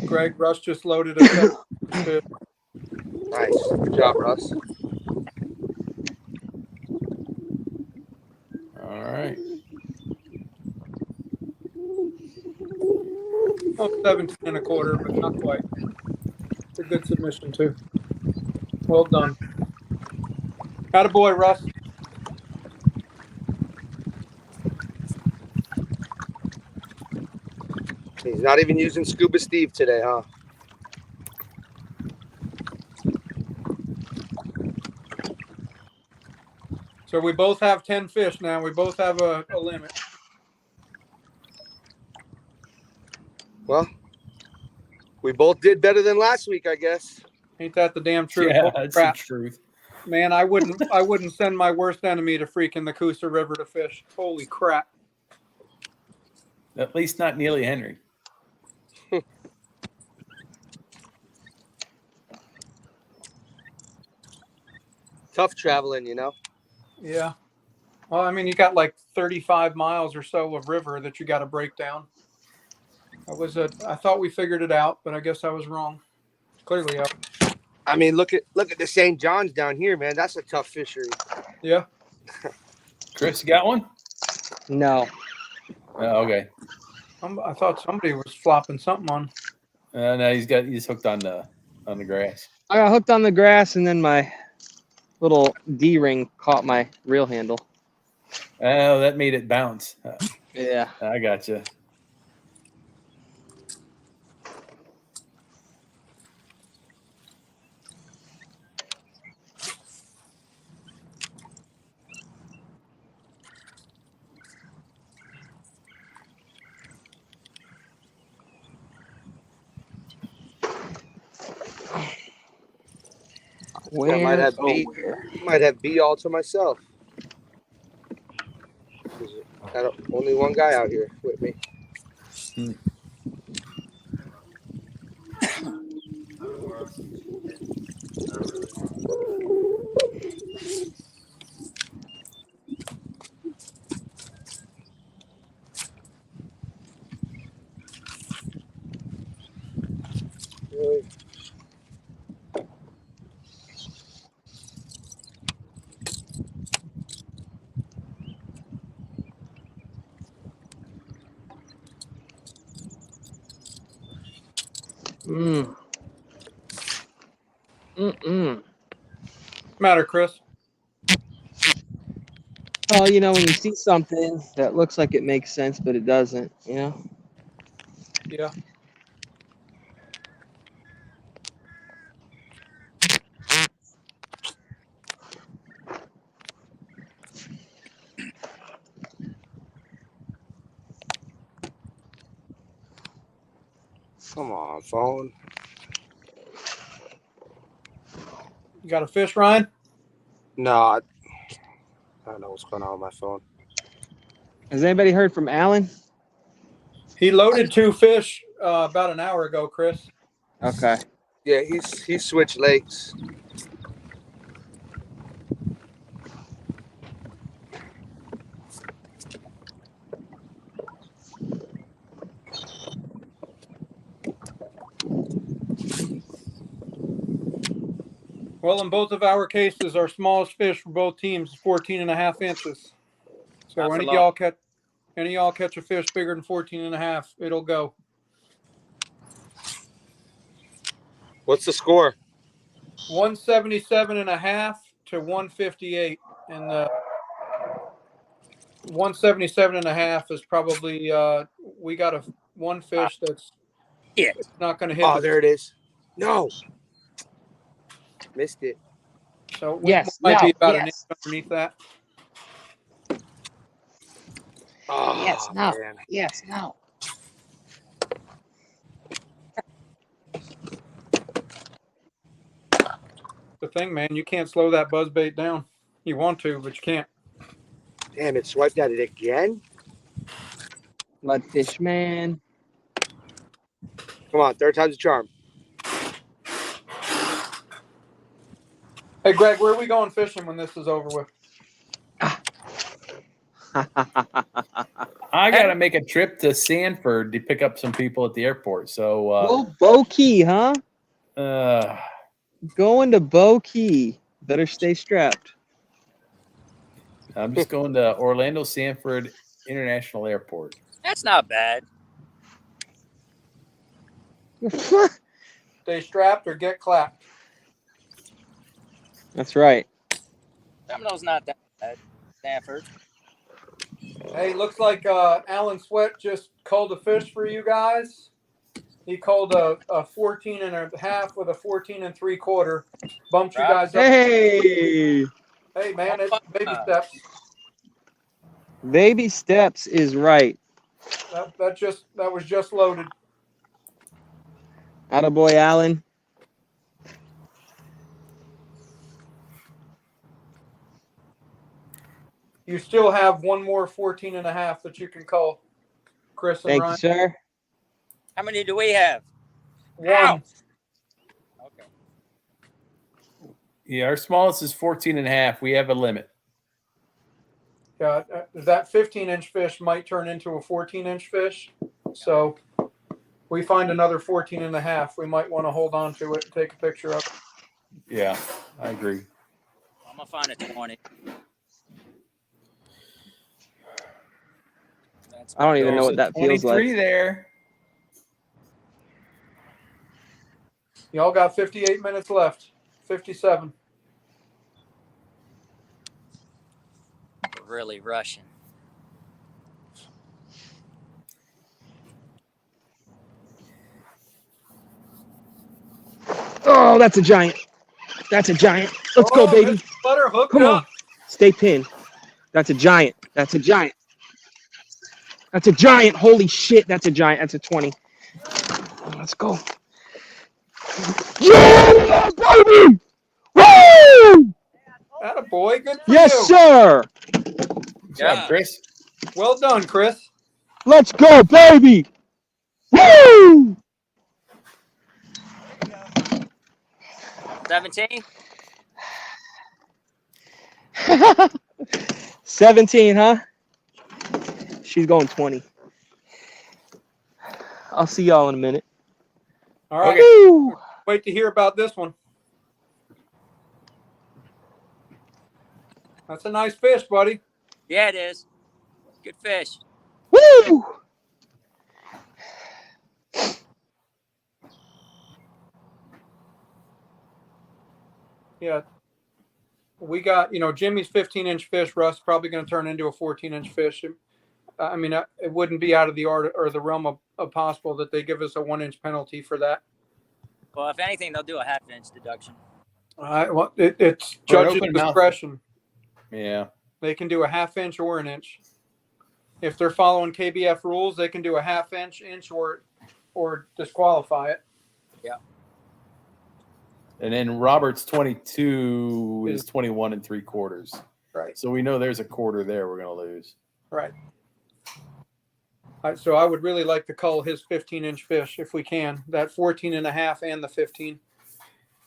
Greg, Russ just loaded a set of fish. Nice. Good job, Russ. All right. Oh, 17 and a quarter, but not quite. It's a good submission, too. Well done. Attaboy, Russ. He's not even using Scuba Steve today, huh? So we both have 10 fish now. We both have a limit. Well, we both did better than last week, I guess. Ain't that the damn truth? Yeah, Holy that's crap. the truth. Man, I wouldn't send my worst enemy to freaking the Coosa River to fish. Holy crap. At least not Neely Henry. Tough traveling, you know? Yeah. Well, I mean, you got like 35 miles or so of river that you got to break down. I thought we figured it out, but I guess I was wrong. Clearly, I mean, look at the St. John's down here, man. That's a tough fishery. Yeah. Chris, you got one? No. Oh, okay. I thought somebody was flopping something on. No, he's hooked on the grass. I got hooked on the grass, and then my little D-ring caught my reel handle. Oh, that made it bounce. Yeah. I gotcha. Where? I might have B all to myself. Got only one guy out here with me. Really? Matter, Chris? Well, you know, when you see something that looks like it makes sense, but it doesn't, you know? Yeah. Come on, phone. You got a fish, Ryan? No, I don't know what's going on with my phone. Has anybody heard from Alan? He loaded 2 fish about an hour ago, Chris. Okay. Yeah, he's switched lakes. Well, in both of our cases, our smallest fish for both teams is 14 and a half inches. So That's any a lot. of y'all catch a fish bigger than 14 and a half, it'll go. What's the score? 177 and a half to 158. And the 177 and a half is probably, we got one fish that's Shit. It's not going to hit. Oh, there it is. No. Missed it. So we Yes. might No. be about an inch Yes. underneath that. Oh, Yes. No. man. Yes. No. The thing, man, you can't slow that buzzbait down. You want to, but you can't. Damn, it swiped at it again. Mudfish man. Come on, third time's a charm. Hey, Greg, where are we going fishing when this is over with? I got to make a trip to Sanford to pick up some people at the airport. So, Oh, Bow Key, huh? Going to Bow Key. Better stay strapped. I'm just going to Orlando Sanford International Airport. That's not bad. Stay strapped or get clapped. That's right. Domino's not that bad. Stanford. Hey, looks like Alan Sweat just called a fish for you guys. He called a 14 and a half with a 14 and 3/4. Bumped you guys up. Hey. Hey, man, it's baby steps. Baby steps is right. That was just loaded. Attaboy, Alan. You still have one more 14 and a half that you can call, Chris and Thank Ryan. you, sir. How many do we have? One. Ow. Okay. Yeah, our smallest is 14 and a half. We have a limit. Yeah, that 15-inch fish might turn into a 14-inch fish. So we find another 14 and a half. We might want to hold on to it and take a picture of it. Yeah, I agree. I'm going to find a 20. I don't even know what that feels like. 23 there. Y'all got 58 minutes left. 57. We're really rushing. Oh, that's a giant. That's a giant. Let's go, baby. Butter hooked Come on. up. Stay pinned. That's a giant. That's a giant. That's a giant. Holy shit, that's a giant. That's a 20. Let's go. Yeah, baby! Woo! Attaboy, good for Yes, you. sir. Good job, Chris. Well done, Chris. Let's go, baby! Woo! 17? 17, huh? She's going 20. I'll see y'all in a minute. All right. Woo! Wait to hear about this one. That's a nice fish, buddy. Yeah, it is. Good fish. Woo! Yeah. We got, Jimmy's 15-inch fish, Russ, probably going to turn into a 14-inch fish. I mean, it wouldn't be out of the art or the realm of possible that they give us a 1-inch penalty for that. Well, if anything, they'll do a half-inch deduction. Well, it's For an judge's open mouth. discretion. Yeah. They can do a half-inch or an inch. If they're following KBF rules, they can do a half-inch, or disqualify it. Yeah. And then Robert's 22 is 21 and 3/4. Right. So we know there's a quarter there we're going to lose. Right. So I would really like to cull his 15-inch fish if we can. That 14 and a half and the 15.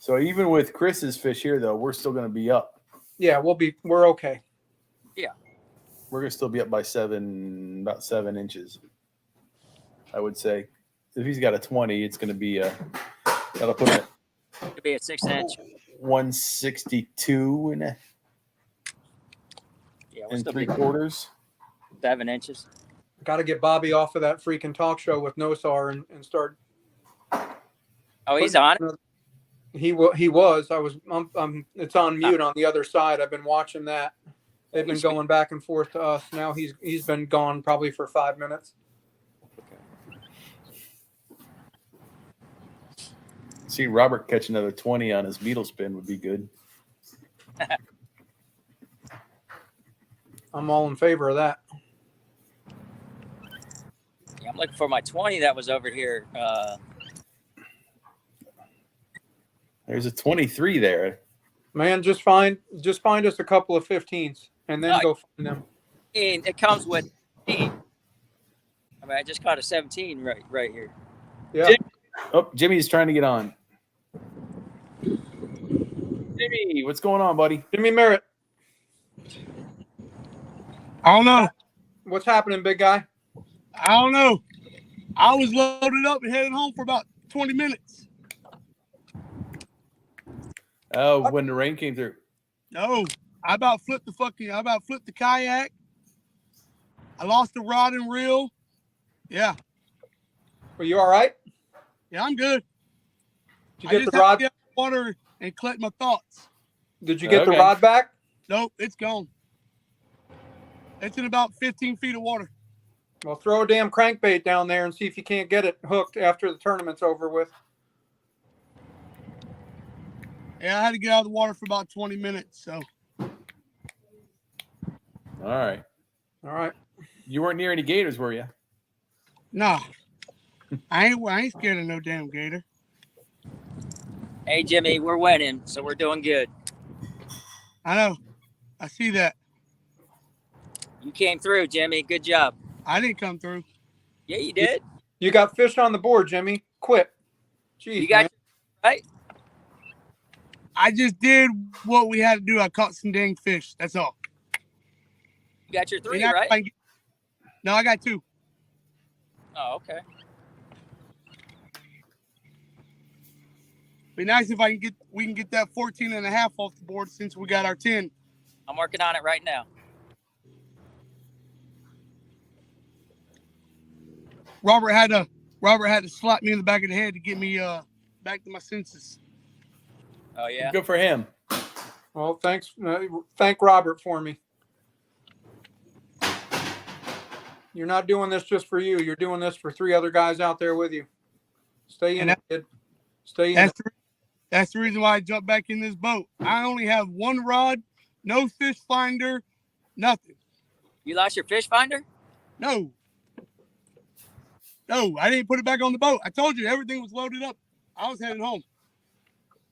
So even with Chris's fish here, though, we're still going to be up. Yeah, we're okay. Yeah. We're going to still be up by about 7 inches, I would say. If he's got a 20, it's going to be that'll put it It'll be a 6-inch. 162 Yeah, we'll and still be 3/4. 7 inches. Got to get Bobby off of that freaking talk show with Nosar and start. Oh, he's on it? He was. It's on mute on the other side. I've been watching that. They've been going back and forth to us. Now he's been gone probably for 5 minutes. See Robert catch another 20 on his beetle spin would be good. I'm all in favor of that. Yeah, I'm looking for my 20 that was over here. There's a 23 there. Man, just find us a couple of 15s and then go find them. It comes with 18. I mean, I just caught a 17 right here. Yeah. Jimmy's trying to get on. Jimmy, what's going on, buddy? Jimmy Merritt. I don't know. What's happening, big guy? I don't know. I was loaded up and headed home for about 20 minutes. Oh, when the rain came through. No, I about flipped the kayak. I lost the rod and reel. Yeah. Are you all right? Yeah, I'm good. Did you get the had rod? to get out of the water and collect my thoughts. Did you get the rod back? Nope, it's gone. It's in about 15 feet of water. Well, throw a damn crankbait down there and see if you can't get it hooked after the tournament's over with. Yeah, I had to get out of the water for about 20 minutes. So. All right. All right. You weren't near any gators, were you? Nah. I ain't scared of no damn gator. Hey, Jimmy, we're winning, so we're doing good. I know. I see that. You came through, Jimmy. Good job. I didn't come through. Yeah, you did. You got fish on the board, Jimmy. Quit. Jeez, you got right. I just did what we had to do. I caught some dang fish. That's all. You got your 3, right? No, I got 2. Oh, okay. Be nice if we can get that 14.5 off the board since we got our 10. I'm working on it right now. Robert had to slap me in the back of the head to get me back to my senses. Oh yeah. Good for him. Well, thanks. Thank Robert for me. You're not doing this just for you. You're doing this for 3 other guys out there with you. Stay in it, kid. Stay in it. That's the reason why I jumped back in this boat. I only have 1 rod, no fish finder, nothing. You lost your fish finder? No, I didn't put it back on the boat. I told you everything was loaded up. I was heading home.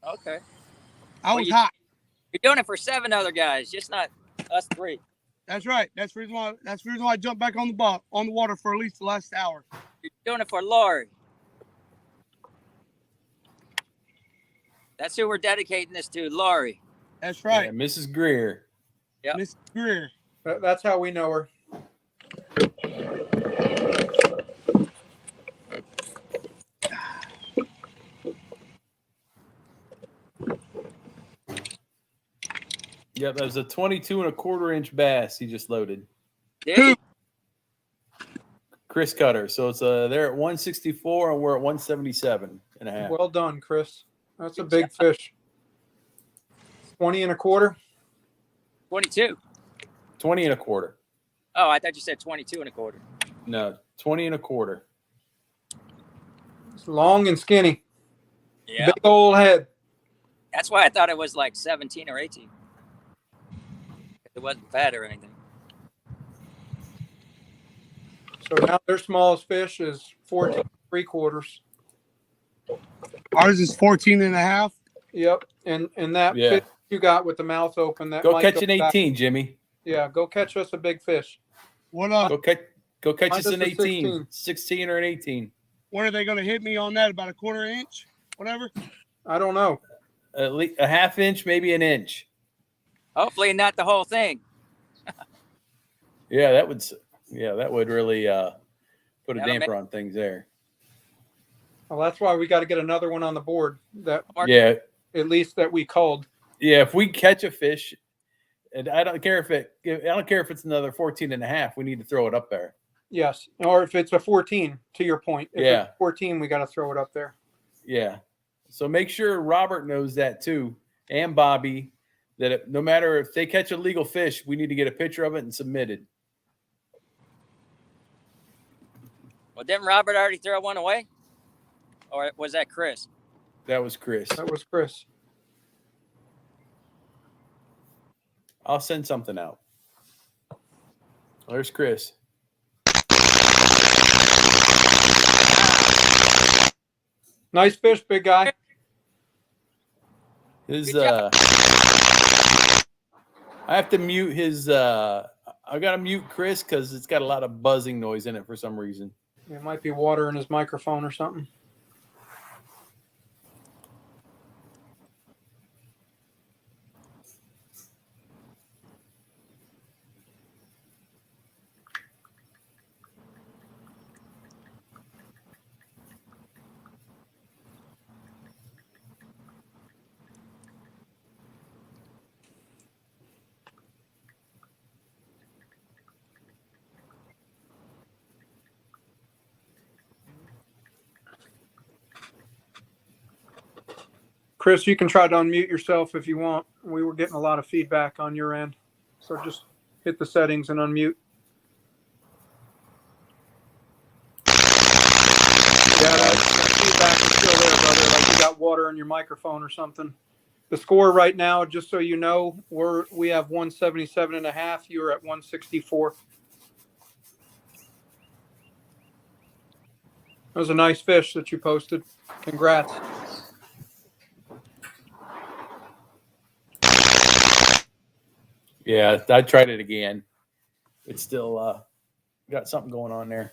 Okay. I was hot. You're doing it for 7 other guys, just not us 3. That's right. That's the reason why I jumped back on the water for at least the last hour. You're doing it for Lori. That's who we're dedicating this to, Lori. That's right. Yeah, Mrs. Greer. Yeah. Mrs. Greer. That's how we know her. Yep, that was a 22.25-inch bass he just loaded. Did Chris Cutter. So it's they're at 164 and we're at 177.5. Well done, Chris. That's a big fish. 20.25. 22. 20.25. Oh, I thought you said 22.25. No, 20.25. It's long and skinny. Yeah. Big old head. That's why I thought it was like 17 or 18. It wasn't fat or anything. So now their smallest fish is 14.75. Ours is 14.5. Yep. And that fish you got with the mouth open, that Go might catch an back. 18, Jimmy. Yeah, go catch us a big fish. What up? Go catch us Find an us a 18. 16 or an 18. What are they going to hit me on that? About a 1/4 inch? Whatever? I don't know. At least a 1/2 inch, maybe an inch. Hopefully not the whole thing. Yeah, that would really put a That'll damper on things there. Well, that's why we got to get another one on the board. That at least that we called. Yeah, if we catch a fish, and I don't care if it's another 14.5, we need to throw it up there. Yes, or if it's a 14, to your point. If Yeah. it's 14, we got to throw it up there. Yeah. So make sure Robert knows that too, and Bobby, that no matter if they catch a legal fish, we need to get a picture of it and submit it. Well, didn't Robert already throw one away? Or was that Chris? That was Chris. That was Chris. I'll send something out. There's Chris. Nice fish, big guy. His I have to mute his I gotta mute Chris because it's got a lot of buzzing noise in it for some reason. It might be water in his microphone or something. Chris, you can try to unmute yourself if you want. We were getting a lot of feedback on your end. So just hit the settings and unmute. Yeah, that feedback is still there, brother. Like you got water in your microphone or something. The score right now, just so you know, we have 177.5. You're at 164. That was a nice fish that you posted. Congrats. Yeah, I tried it again. It's still got something going on there.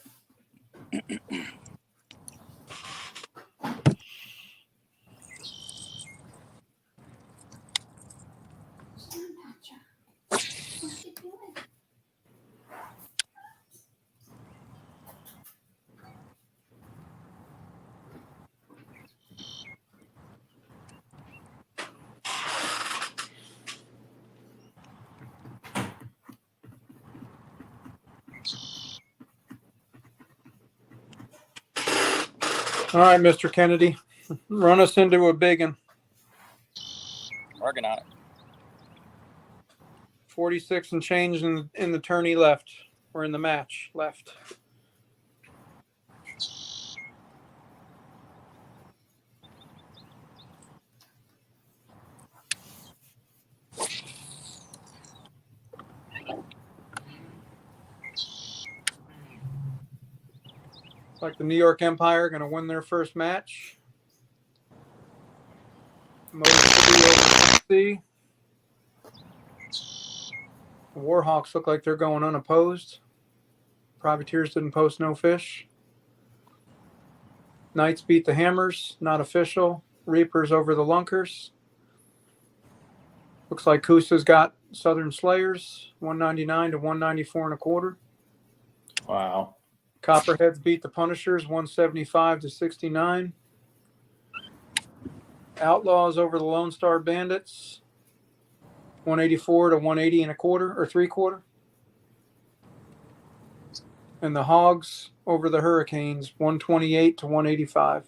All right, Mr. Kennedy, run us into a big one. Working on it. 46 and change in the tourney left, or in the match left. Like the New York Empire going to win their first match. Motor City. The Warhawks look like they're going unopposed. Privateers didn't post no fish. Knights beat the Hammers, not official. Reapers over the Lunkers. Looks like Coosa's got Southern Slayers, 199 to 194 and a quarter. Wow. Copperheads beat the Punishers, 175 to 69. Outlaws over the Lone Star Bandits, 184 to 180 and a quarter, or 3/4. And the Hogs over the Hurricanes, 128 to 185.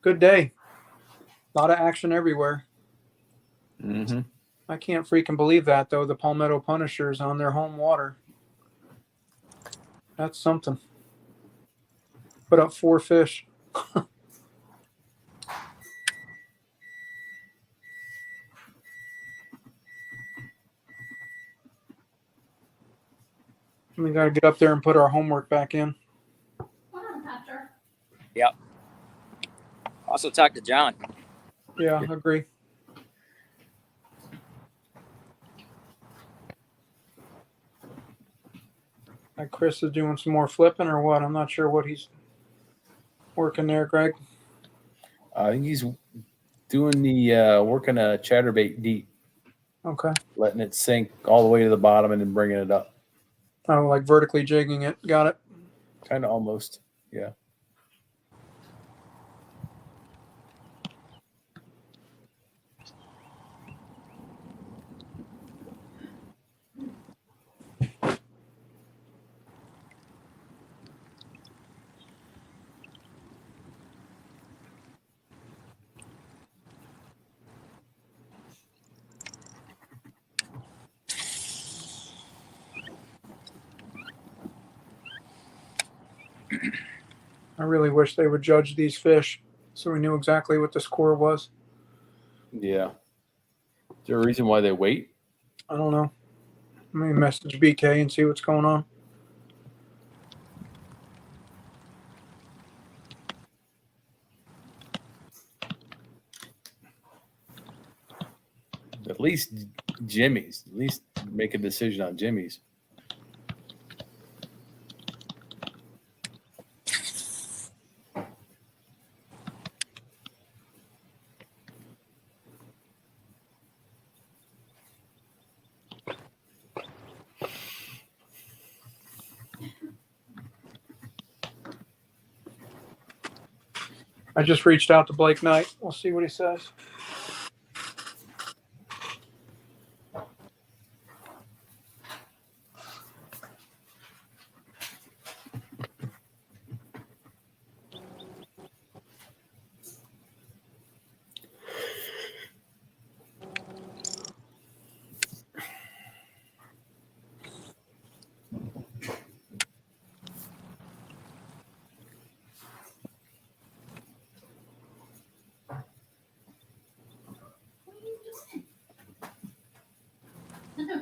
Good day. A lot of action everywhere. Mm-hmm. I can't freaking believe that, though. The Palmetto Punishers on their home water. That's something. Put up 4 fish. We got to get up there and put our homework back in. Yep. Also talk to John. Yeah, agree. Like Chris is doing some more flipping or what? I'm not sure what he's working there, Greg. I think he's doing the working a chatterbait deep. Okay. Letting it sink all the way to the bottom and then bringing it up. Oh, like vertically jigging it. Got it. Kind of almost. Yeah. I really wish they would judge these fish so we knew exactly what the score was. Yeah. Is there a reason why they wait? I don't know. Let me message BK and see what's going on. At least Jimmy's. At least make a decision on Jimmy's. I just reached out to Blake Knight. We'll see what he says.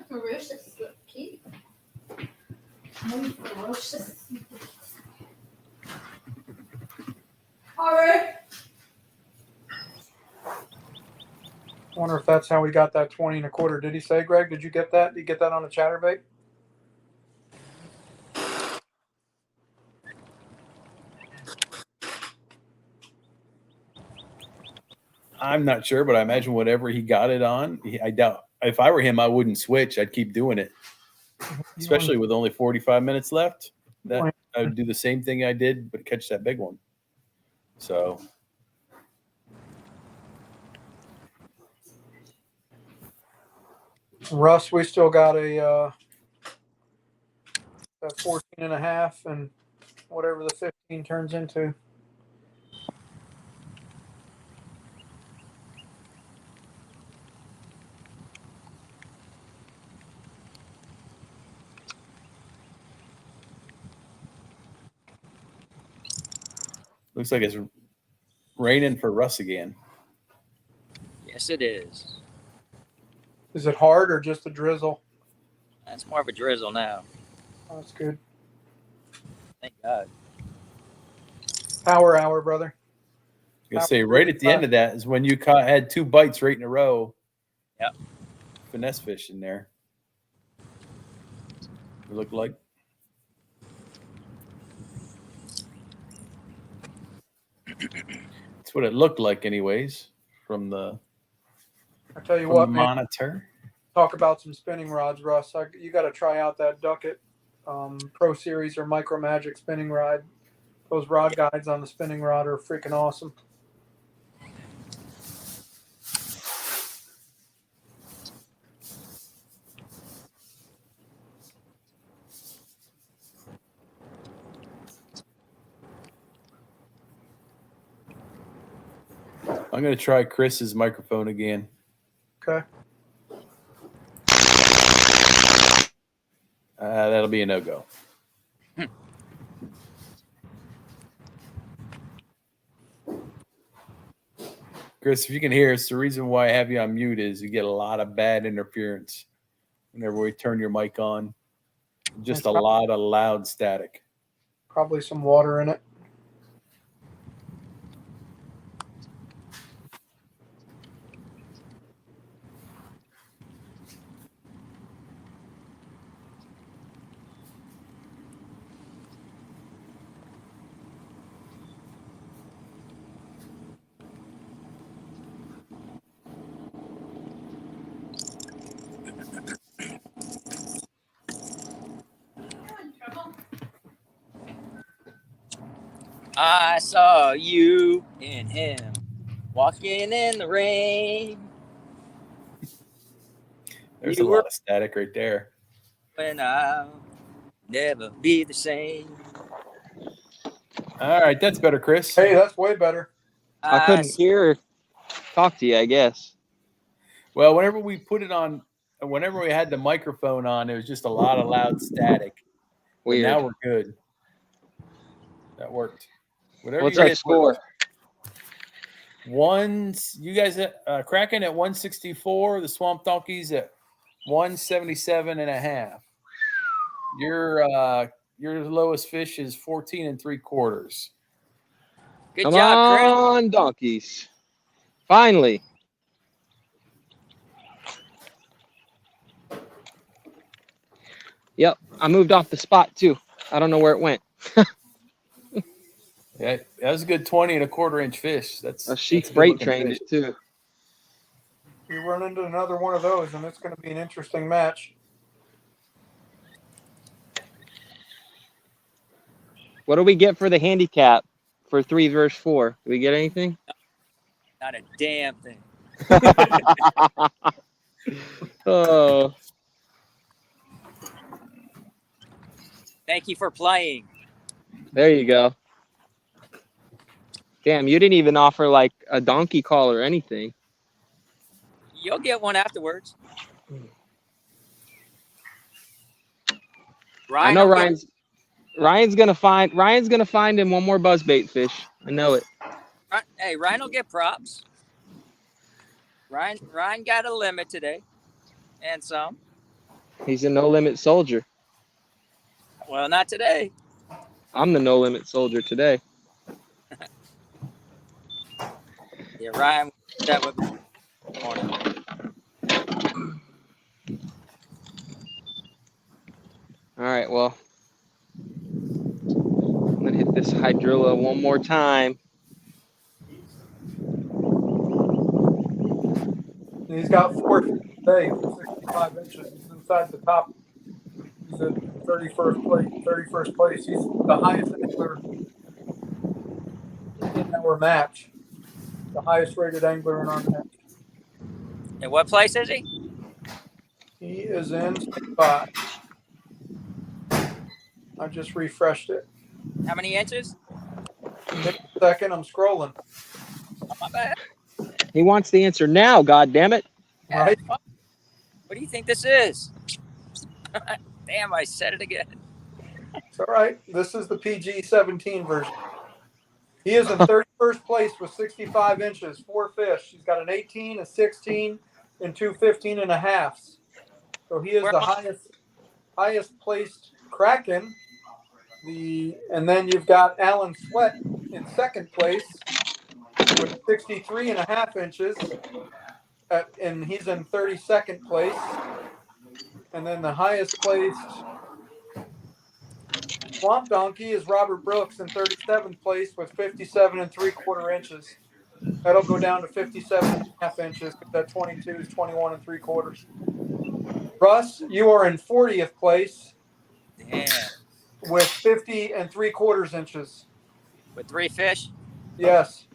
Ferocious, cute. Muy ferocious. All right. I wonder if that's how we got that 20 1/4. Did he say, Greg? Did you get that? Did you get that on a chatterbait? I'm not sure, but I imagine whatever he got it on, I doubt. If I were him, I wouldn't switch. I'd keep doing it, especially with only 45 minutes left. That I would do the same thing I did, but catch that big one. So Russ, we still got a 14 1/2 and whatever the 15 turns into. looks like it's raining for Russ again. Yes, it is. Is it hard or just a drizzle? That's more of a drizzle now. Oh, that's good. Thank God. Power hour, brother. I was gonna say right at the end of that is when you had 2 bites right in a row. Yep. Finesse fish in there. It looked like. That's what it looked like, anyways, from the. I tell you what, man. Monitor. Talk about some spinning rods, Russ. You got to try out that Duckett Pro Series or Micro Magic spinning rod. Those rod guides on the spinning rod are freaking awesome. I'm going to try Chris's microphone again. Okay. That'll be a no-go. Chris, if you can hear us, the reason why I have you on mute is you get a lot of bad interference whenever we turn your mic on. Just a lot of loud static. Probably some water in it. I saw you and him walking in the rain. There's a lot of static right there. When I'll never be the same. All right, that's better, Chris. Hey, that's way better. I couldn't hear talk to you, I guess. Well, whenever we put it on, whenever we had the microphone on, it was just a lot of loud static. But Weird. now we're good. That worked. Whatever What's you our hit score? You guys at Kraken at 164. The Swamp Donkeys at 177.5. Your lowest fish is 14 3/4. Good Come job, Chris. on, donkeys. Finally. Yep, I moved off the spot too. I don't know where it went. Yeah, that was a good 20 1/4 inch fish. She that's a good freight looking trained fish. it too. You run into another one of those, and it's going to be an interesting match. What do we get for the handicap for 3 versus 4? Do we get anything? Not a damn thing. Oh. Thank you for playing. There you go. Damn, you didn't even offer like a donkey call or anything. You'll get one afterwards. I know Ryan's gonna find him one more buzzbait fish. I know it. Hey, Ryan will get props. Ryan got a limit today, and some. He's a no limit soldier. Well, not today. I'm the no limit soldier today. Yeah, Ryan that with me this morning. All right, well, I'm gonna hit this hydrilla one more time. He's got 4 today for 65 inches. He's inside the top. He's at 31st place. He's the highest angler in our match. The highest rated angler in our match. And what place is he? He is in 65. I just refreshed it. How many inches? Give me a second. I'm scrolling. Oh, my bad. He wants the answer now. God damn it! Right? What do you think this is? Damn, I said it again. It's all right. This is the PG-17 version. He is in 31st place with 65 inches, 4 fish. He's got an 18, a 16, and 2 15.5s. So he is the highest placed Kraken. And then you've got Alan Sweat in second place with 63.5 inches, and he's in 32nd place. And then the highest placed Swamp Donkey is Robert Brooks in 37th place with 57 3/4 inches. That'll go down to 57.5 inches. That 22 is 21 3/4. Russ, you are in 40th place. Damn. With 50 3/4 inches. With 3 fish? Yes.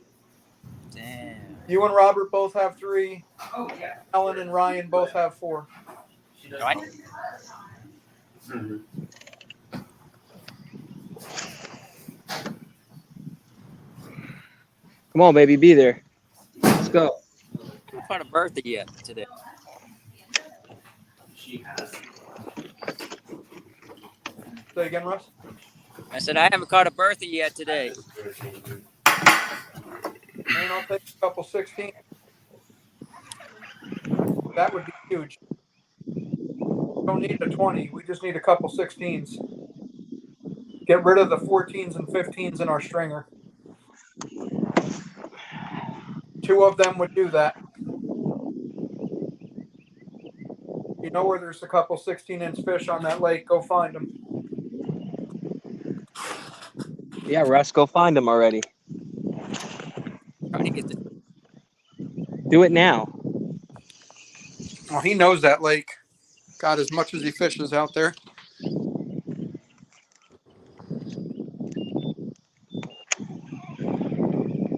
Damn. You and Robert both have 3. Oh, yeah. Alan and Ryan both have 4. Come on, baby, be there. Let's go. I haven't caught a Bertha yet today. She has. Say again, Russ? I said I haven't caught a Bertha yet today. And I'll take a couple 16. That would be huge. Don't need a 20. We just need a couple 16s. Get rid of the 14s and 15s in our stringer. 2 of them would do that. You know where there's a couple 16-inch fish on that lake, go find them. Yeah, Russ, go find him already. Trying to get the Do it now. Well, he knows that lake. Got as much as he fishes out there.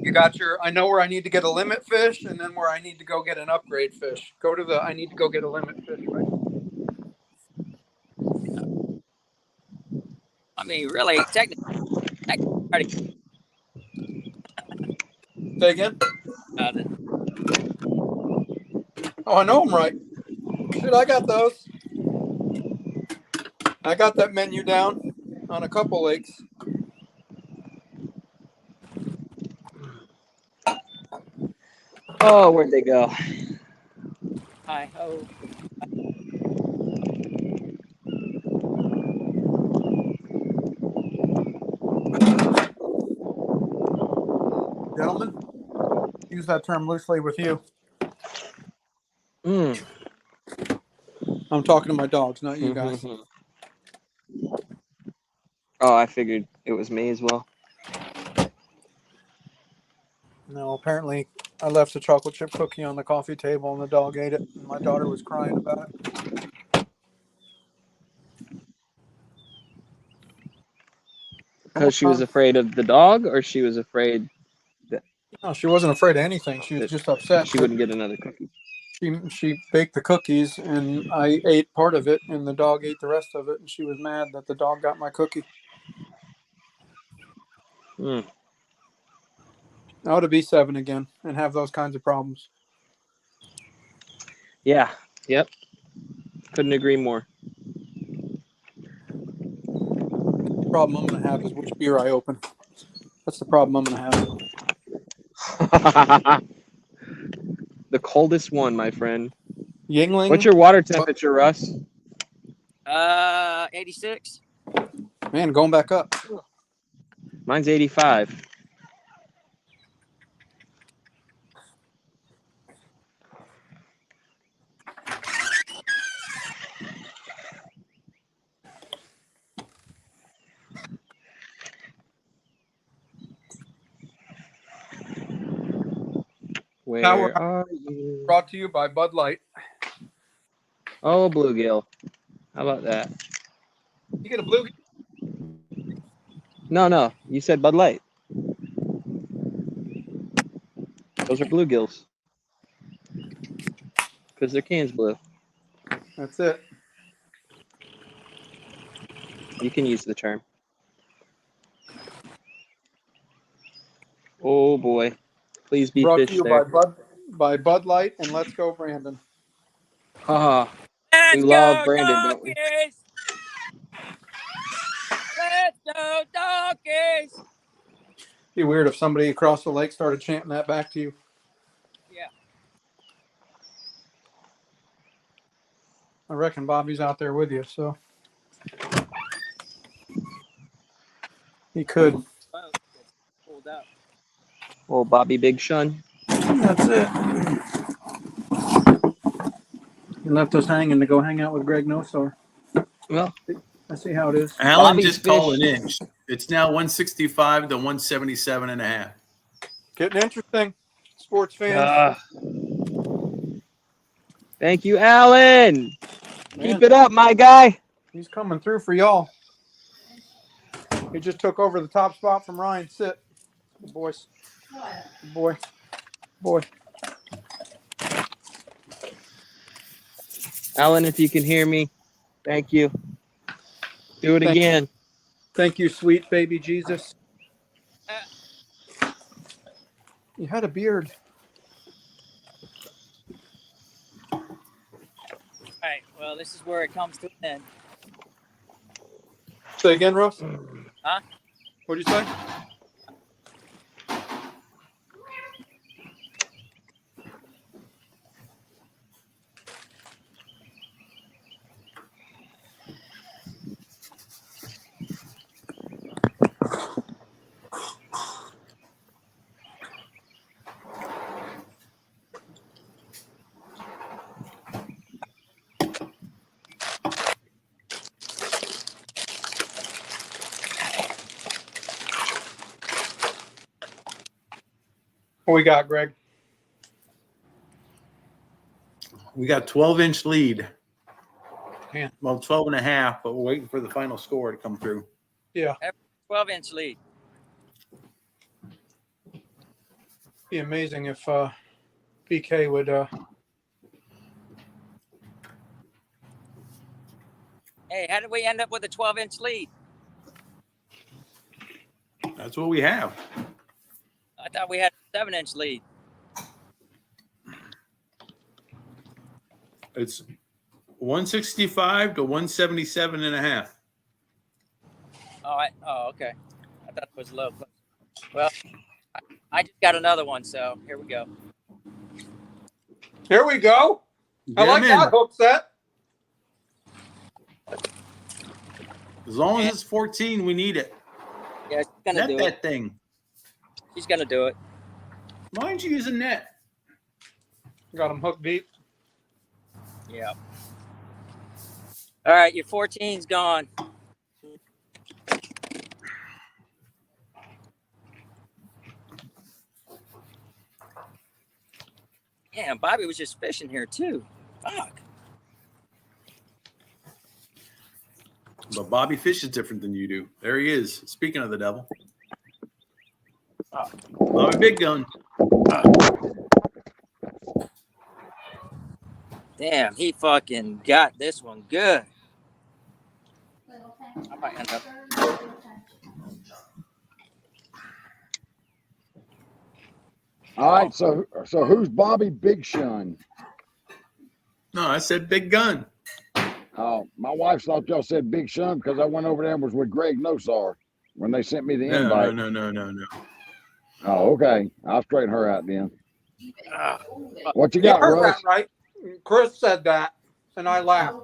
You got your, I know where I need to get a limit fish and then where I need to go get an upgrade fish. Go to the, I need to go get a limit fish, right? I mean, really, technically. Say again? Oh, I know I'm right. Shit, I got those. I got that menu down on a couple lakes. Oh, where'd they go? Hi ho. Gentlemen, use that term loosely with you. Mm. I'm talking to my dogs, not you guys. Oh, I figured it was me as well. No, apparently I left a chocolate chip cookie on the coffee table and the dog ate it, and my daughter was crying about it. Because she was afraid of the dog, or she was afraid that No, she wasn't afraid of anything. She was just upset. she wouldn't get another cookie. She baked the cookies, and I ate part of it, and the dog ate the rest of it, and she was mad that the dog got my cookie. Mm. I ought to be 7 again and have those kinds of problems. Yeah. Yep. Couldn't agree more. The problem I'm going to have is which beer I open. That's the problem I'm going to have. The coldest one, my friend. Yingling. What's your water temperature, Russ? 86. Man, going back up. Mine's 85. Where Power are you? brought to you by Bud Light. Oh, bluegill. How about that? You get a bluegill? No. You said Bud Light. Those are bluegills. Because their can's blue. That's it. You can use the term. Oh, boy. Please be Brought to fish you there. by Bud Light and Let's Go Brandon. Haha. We Let's love go, Brandon, don't we? doggies! Let's go, doggies! Be weird if somebody across the lake started chanting that back to you. Yeah. I reckon Bobby's out there with you, so he could. Pulled up. Oh, Bobby Big Shun. That's it. He left us hanging to go hang out with Greg Nosar. Well, I see how it is. Alan Bobby's just fish. calling in. It's now 165 to 177 and a half. Getting interesting, sports fans. Thank you, Alan. Man, Keep it up, my guy. he's coming through for y'all. He just took over the top spot from Ryan. Sit. Good boys. Good boy. Boy. Alan, if you can hear me, thank you. Do it again. Thank you, sweet baby Jesus. You had a beard. All right. Well, this is where it comes to an end. Say again, Russ. Huh? What'd you say? What we got, Greg? We got 12-inch lead. Man. Well, 12 and a half, but we're waiting for the final score to come through. Yeah. 12-inch lead. Be amazing if PK would. Hey, how did we end up with a 12-inch lead? That's what we have. I thought we had a 7-inch lead. It's 165 to 177 and a half. Oh, okay. I thought it was low. Well, I just got another one, so here we go. Here we go. I Get like 'em that in. hook set. As long as it's 14, we need it. Yeah, she's gonna Net do that it. thing. She's gonna do it. Why don't you use a net? Got them hooked deep. Yeah. All right, your 14's gone. Yeah, Bobby was just fishing here too. Fuck. But Bobby Fish is different than you do. There he is. Speaking of the devil. Bobby Big Gun. Damn, he fucking got this one good. I might end up. All right, so who's Bobby Big Shun? No, I said Big Gun. Oh, my wife thought y'all said Big Shun because I went over there and was with Greg Nosar when they sent me the invite. No. Oh, okay. I'll straighten her out then. What you You got, heard Russ? that right? Chris said that, and I laughed.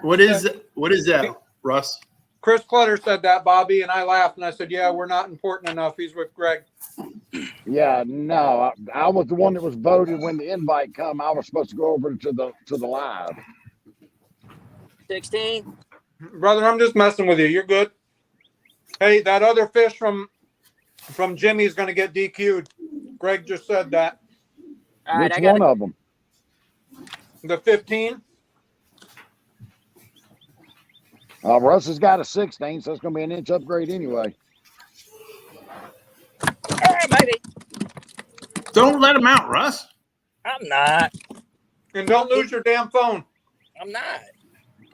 What is that, Russ? Chris Clutter said that, Bobby, and I laughed, and I said, "Yeah, we're not important enough. He's with Greg." Yeah, no, I was the one that was voted when the invite come. I was supposed to go over to the live. 16. Brother, I'm just messing with you. You're good. Hey, that other fish from Jimmy is going to get DQ'd. Greg just said that. All right, Which one of them? The 15. Russ has got a 16, so it's going to be an inch upgrade anyway. All right, baby. Don't let him out, Russ. I'm not. And don't lose your damn phone. I'm not.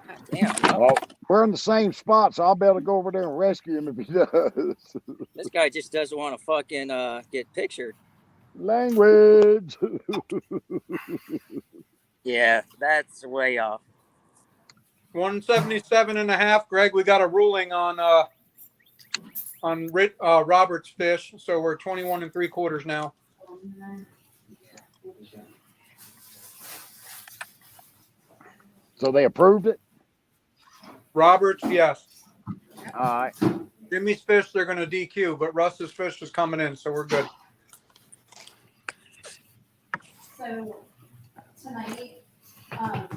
God damn. Well, we're in the same spot, so I'll be able to go over there and rescue him if he does. This guy just doesn't want to fucking get pictured. Language. Yeah, that's way off. 177.5. Greg, we got a ruling on Robert's fish, so we're 21 3/4 now. So they approved it? Roberts, yes. All right. Jimmy's fish, they're going to DQ, but Russ's fish is coming in, so we're good. So tonight, the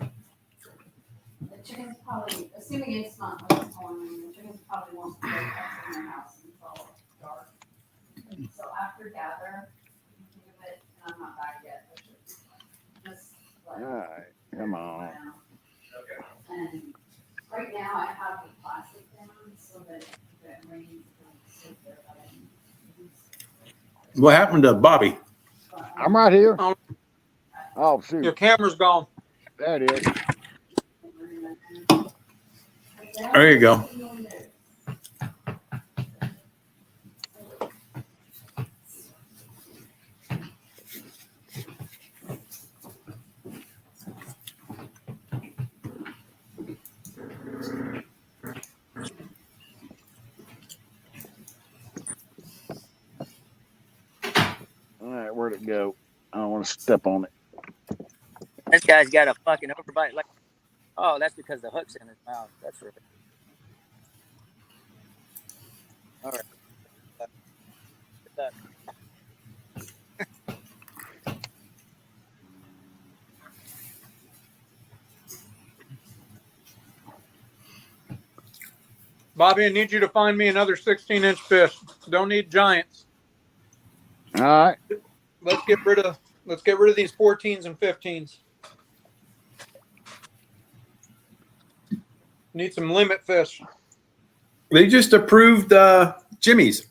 chickens probably, assuming it's not like morning, the chickens probably won't be in their house until dark. So after gather, think of it, and I'm not back yet. Just like, All right. Come on. and right now I have the plastic down so that if it rains, it'll sit there. What happened to Bobby? I'm right here. Oh, shoot. Your camera's gone. There it is. There you go. All right, where'd it go? I don't want to step on it. This guy's got a fucking overbite. Like, oh, that's because the hook's in his mouth. That's right. All right. Bobby, I need you to find me another 16-inch fish. Don't need giants. All right. Let's get rid of these 14s and 15s. Need some limit fish. They just approved Jimmy's.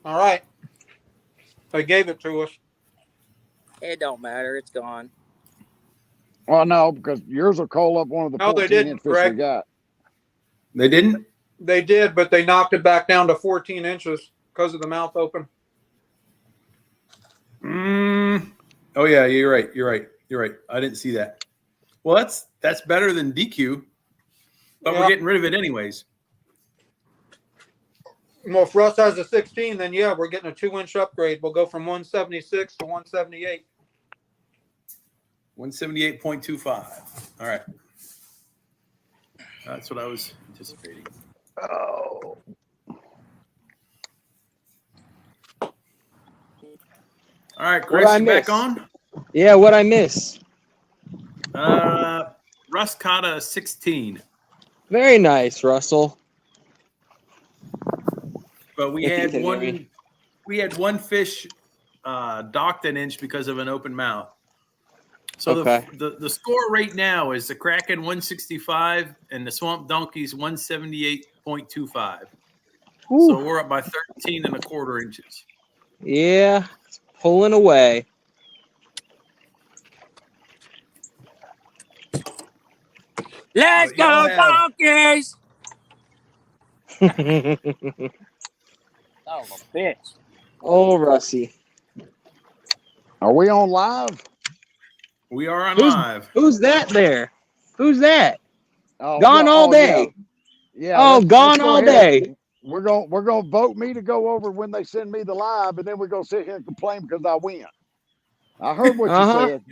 All right. They gave it to us. It don't matter. It's gone. Well, no, because yours will call up one of the No, they 14-inch didn't, fish Greg. we got. They didn't? They did, but they knocked it back down to 14 inches because of the mouth open. Oh yeah, you're right. I didn't see that. Well, that's better than DQ, but we're getting rid of it anyways. Well, if Russ has a 16, then yeah, we're getting a 2-inch upgrade. We'll go from 176 to 178. 178.25. All right. That's what I was anticipating. Oh. All right, Chris, you back on? Yeah, what'd I miss? Russ caught a 16. Very nice, Russell. But we If you had can hear me. one fish docked an inch because of an open mouth. So Okay. the score right now is the Kraken 165 and the Swamp Donkeys 178.25. So we're up by 13 and a quarter inches. Yeah, it's pulling away. Let's But y'all go, have- Donkeys! Oh, a bitch. Oh, Russie. Are we on live? We are on live. Who's that there? Who's that? Oh, Gone yeah, all day. Yeah. Oh, let's gone go all ahead. day. We're gonna vote me to go over when they send me the live, and then we're gonna sit here and complain because I win. I heard what you said.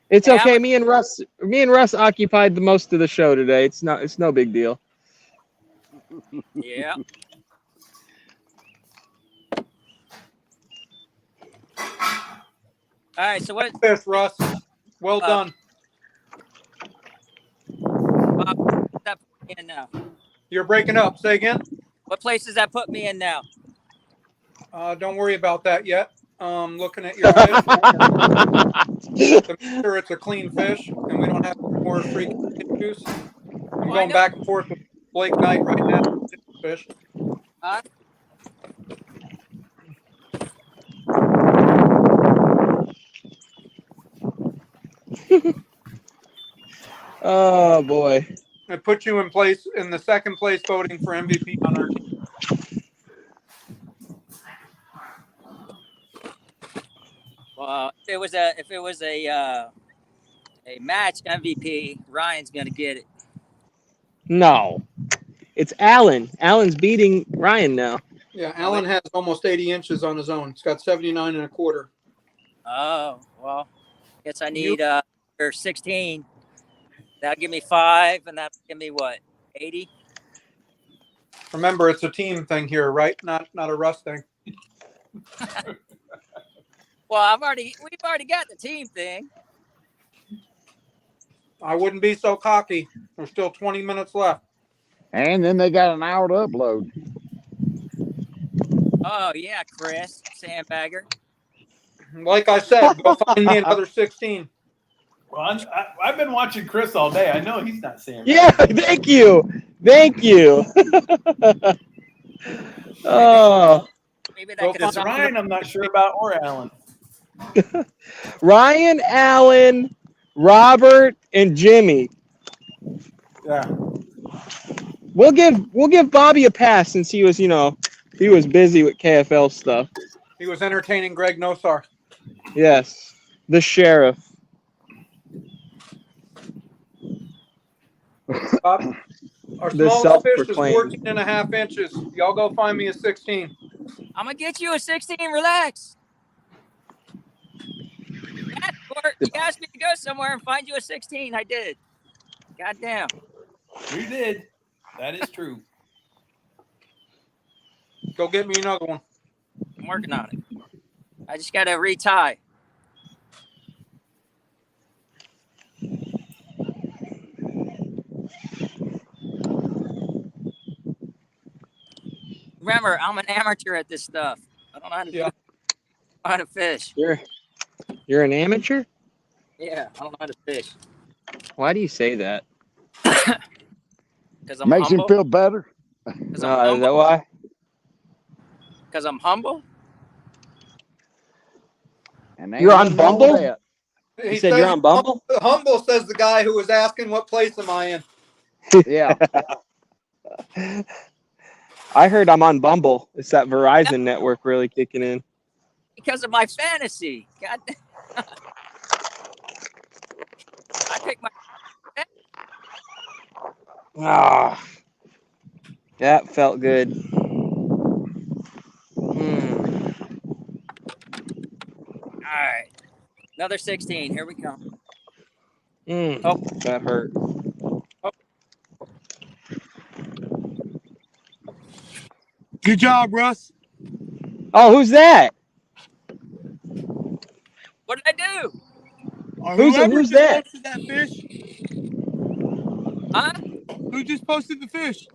It's Hey, okay. Me and Russ occupied the most of the show today. It's no big deal. Yeah. All right, so what? Fish, Russ. Well done. Bob, what's that put me in now? You're breaking up. Say again. What place does that put me in now? Don't worry about that yet. Looking at your fish to make sure it's a clean fish and we don't have more freak issues. I'm going back and forth with Blake Knight right now. Fish. Huh? Oh boy. It put you in place in the second place voting for MVP on our team. Well, if it was a match MVP, Ryan's gonna get it. No. It's Allen. Allen's beating Ryan now. Yeah, Allen has almost 80 inches on his own. It's got 79 and a quarter. Oh, well, guess I need 16. That'll give me 5, and that'll give me what, 80? Remember, it's a team thing here, right? Not a Russ thing. Well, we've already got the team thing. I wouldn't be so cocky. There's still 20 minutes left. And then they got an hour to upload. Oh yeah, Chris Sandbagger. Like I said, go find me another 16. Well, I've been watching Chris all day. I know he's not saying. Yeah, thank you. Oh. Maybe that It's Ryan. I'm not sure about, or Allen. Ryan, Allen, Robert, and Jimmy. Yeah. We'll give Bobby a pass since he was busy with KFL stuff. He was entertaining Greg Nosar. Yes, the sheriff. Bob, our The smallest fish is self-proclaimed. 14 and a half inches. Y'all go find me a 16. I'm gonna get you a 16. Relax. You asked me to go somewhere and find you a 16. I did. Goddamn. You did. That is true. Go get me another one. I'm working on it. I just gotta retie. Remember, I'm an amateur at this stuff. I don't know how to do how to fish. You're an amateur? Yeah, I don't know how to fish. Why do you say that? Because I'm Makes humble. him feel better. Because Is that why? Because I'm humble. And You're on Bumble? He said you're on Bumble? Humble, says the guy who was asking what place am I in. Yeah. I heard I'm on Bumble. It's that Verizon network really kicking in. Because of my fantasy. God damn. I picked my. Ah, that felt good. All right. Another 16. Here we go. That hurt. Good job, Russ. Oh, who's that? What did I do? Or Who's whoever just that? posted that fish. Huh? Who just posted the fish?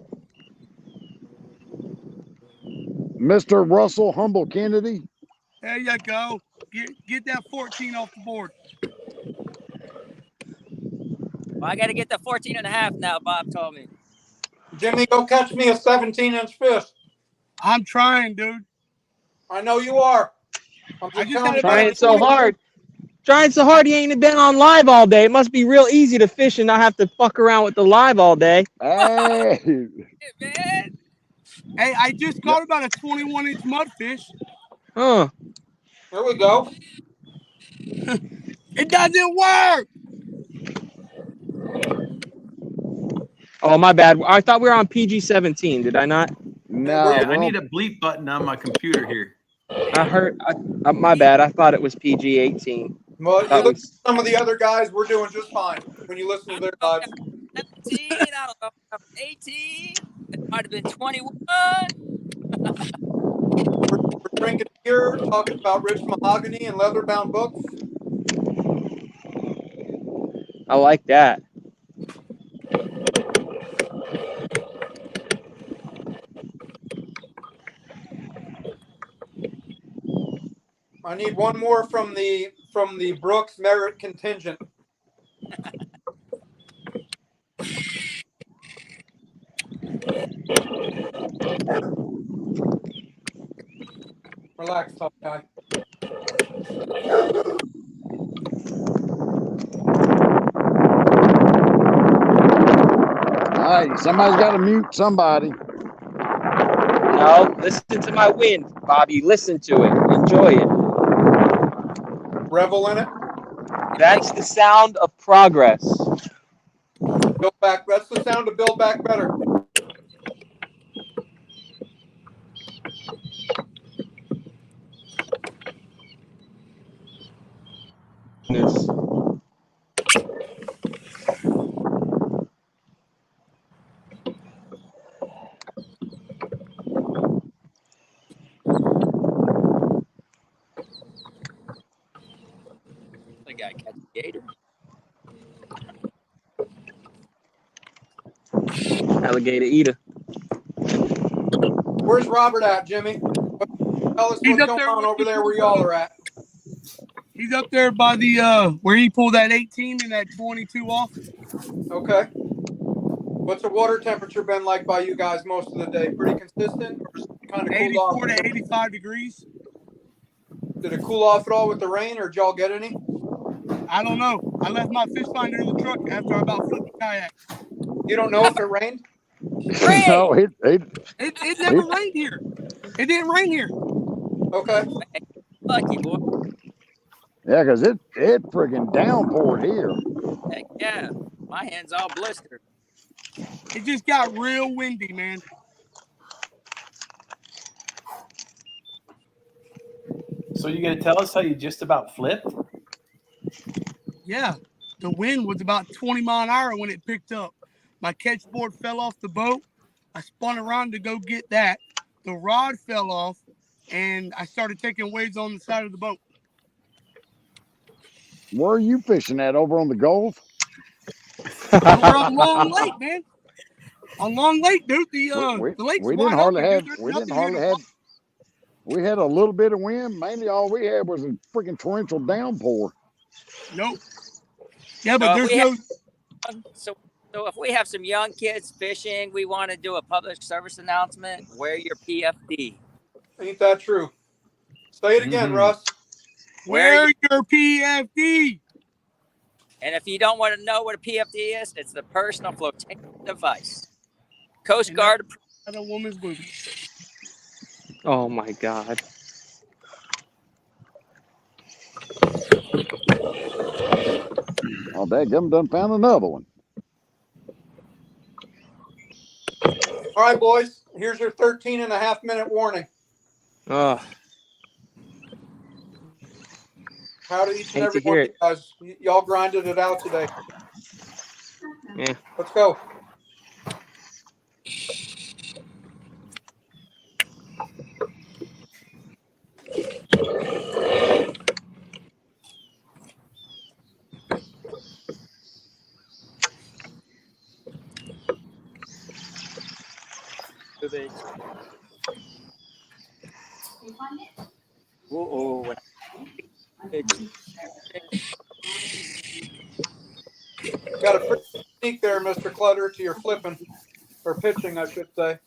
Mr. Russell Humble Kennedy. There you go. Get that 14 off the board. Well, I got to get the 14 and a half now, Bob told me. Jimmy, go catch me a 17-inch fish. I'm trying, dude. I know you are. I just had about Trying so hard. Trying so hard, he ain't been on live all day. It must be real easy to fish and not have to fuck around with the live all day. Hey, man. Hey, I just caught about a 21-inch mudfish. Huh. There we go. It doesn't work. Oh, my bad. I thought we were on PG-17. Did I not? no, Yeah, I need a bleep button on my computer here. I heard. My bad. I thought it was PG-18. Well, you That look was- at some of the other guys, we're doing just fine when you listen to their lives. 17, I don't know, 18. It might have been 21. We're drinking beer, talking about rich mahogany and leather-bound books. I like that. I need one more from the Brooks Merit contingent. Relax, tough guy. all right, somebody's got to mute somebody. No, listen to my wind, Bobby. Listen to it. Enjoy it. Revel in it. That's the sound of progress. Build back. That's the sound of Build Back Better. Yes. The guy catch a gator. Alligator eater. Where's Robert at, Jimmy? Tell us He's what's up going there on with over the there where y'all are at. He's up there by the where he pulled that 18 and that 22 off. Okay. What's the water temperature been like by you guys most of the day? Pretty consistent, or kind of cooled off? 84 to 85 degrees. Did it cool off at all with the rain, or did y'all get any? I don't know. I left my fish finder in the truck after I about flipped the kayak. You don't know if it rained? No, it never rained here. It didn't rain here. Okay. Lucky boy. Yeah, because it freaking downpoured here. Heck yeah. My hand's all blistered. It just got real windy, man. So you gonna tell us how you just about flipped? Yeah. The wind was about 20 mile an hour when it picked up. My catch board fell off the boat. I spun around to go get that. The rod fell off, and I started taking waves on the side of the boat. Where are you fishing at? Over on the Gulf? We're on Long Lake, man. On Long Lake, dude. The lake's we wide didn't hardly open, have. dude. There's We didn't nothing here hardly to have. We had a little bit of wind. Mainly, all we had was a freaking torrential downpour. Nope. Yeah, but there's no. So if we have some young kids fishing, we want to do a public service announcement. Wear your PFD. Ain't that true? Say it again, Russ. Wear your PFD. And if you don't want to know what a PFD is, it's the personal flotation device. Coast Guard approved. A woman's booby. Oh my God. Oh, dadgum done found another one. All right, boys. Here's your 13.5-minute warning. How to each and Hate every to one hear of you guys. Y'all grinded it out today. Yeah. Let's go. Too big. Whoa, when Got a pretty sneak there, Mr. Clutter, to your flipping or pitching, I should say.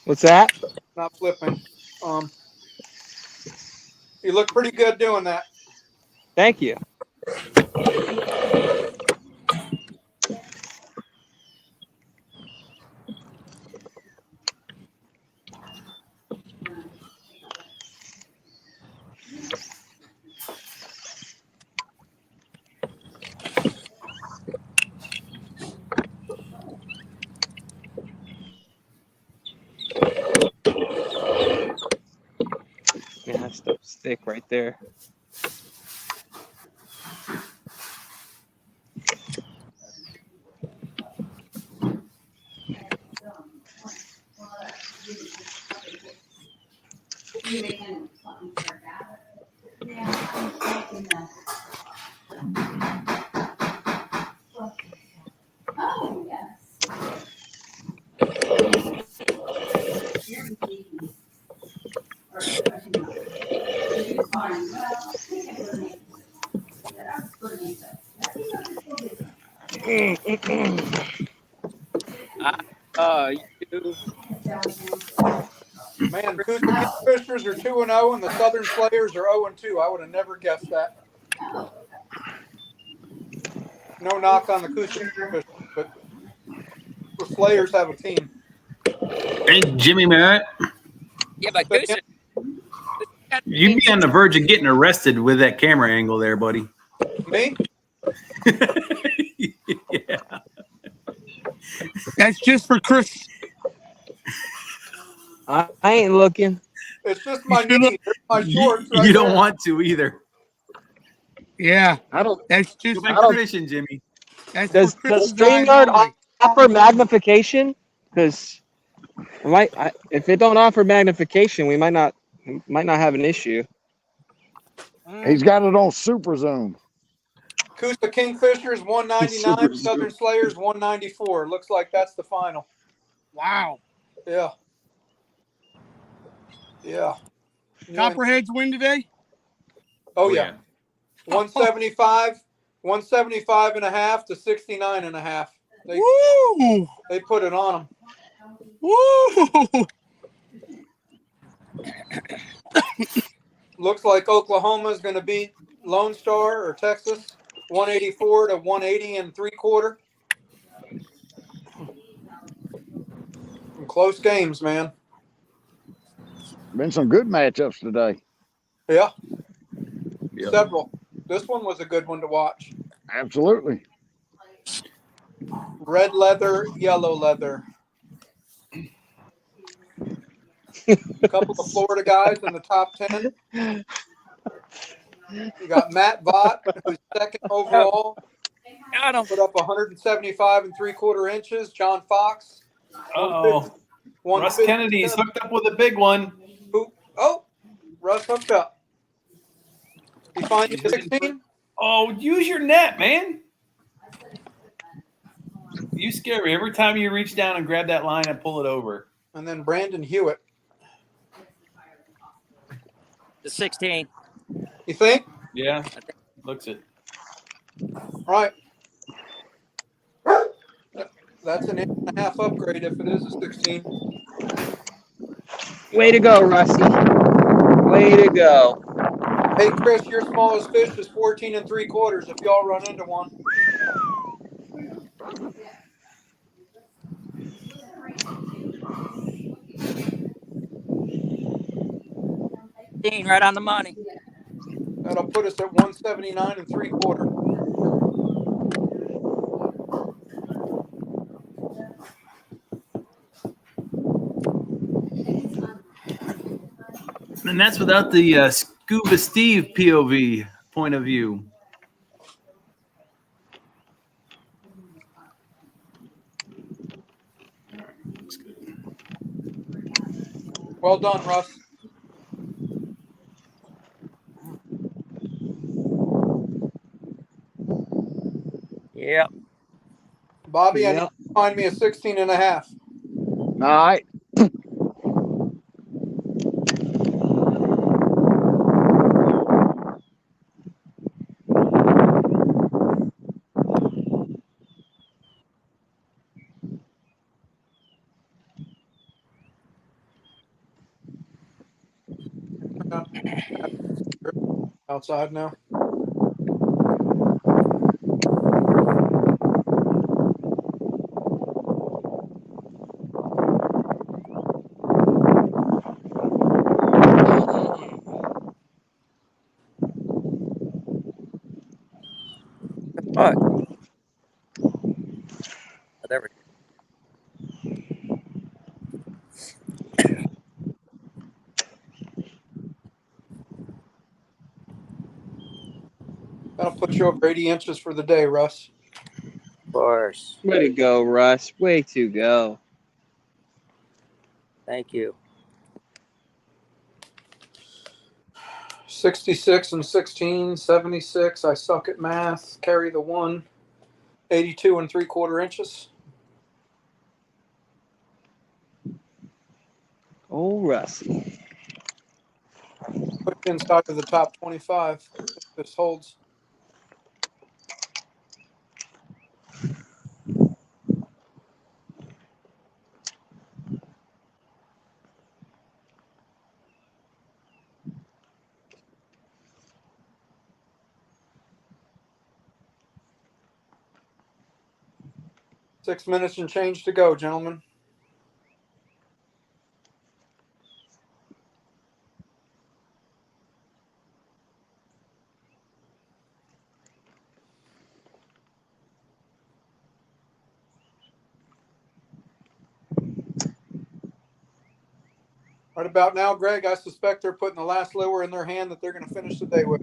What's that? Not flipping. You look pretty good doing that. Thank you. Yeah, that stuff's thick right there. Oh, yes. you Man, Coosa Kingfishers are 2-0 and the Southern Slayers are 0-2. I would have never guessed that. No knock on the Coosa Kingfishers, but the Slayers have a team. Hey, Jimmy Merritt. Yeah, but Coosa. You'd be on the verge of getting arrested with that camera angle there, buddy. Me? Yeah. That's just for Chris. I ain't looking. It's just my knee. There's my shorts right You don't there. want to either. Yeah. I don't. That's just. Go back to fishing, Jimmy. That's Does for Chris's StreamYard eyes only. offer magnification? Because if it don't offer magnification, we might not have an issue. He's got it on Super Zoom. Coosa Kingfishers 199, Southern Slayers 194. Looks like that's the final. Wow. Yeah. Yeah. Copperheads win today? Oh, yeah. 175 and a half to 69 and a half. Woo! They put it on them. Woo! Looks like Oklahoma is going to beat Lone Star or Texas 184 to 180 and 3/4. Some close games, man. Been some good matchups today. Yeah. Yep. Several. This one was a good one to watch. Absolutely. Red leather, yellow leather. A couple of Florida guys in the top 10. You got Matt Vaught, who's second overall. Got him. Put up 175 and 3/4 inches. John Fox. Uh-oh. Russ Kennedy's hooked up with a big one. Oh, Russ hooked up. You find you 16? Oh, use your net, man. You scare me. Every time you reach down and grab that line and pull it over. And then Brandon Hewitt. The 16. You think? Yeah, looks it. All right. That's an 8.5 upgrade if it is a 16. Way to go, Rusty. Way to go. Hey, Chris, your smallest fish is 14 and 3/4 if y'all run into one. Right on the money. That'll put us at 179 and 3/4. And that's without the Scuba Steve POV point of view. Looks good. Well done, Russ. Yep. Bobby, I need Yep. you to find me a 16 and a half. All right. Outside now. What? Whatever. That'll put you over 80 inches for the day, Russ. Of course. Way to go, Russ. Way to go. Thank you. 66 and 16, 76. I suck at math. Carry the 1. 82 and 3/4 inches. Oh, Russie. Put it inside of the top 25 if this holds. Six minutes and change to go, gentlemen. Right about now, Greg, I suspect they're putting the last lure in their hand that they're going to finish the day with.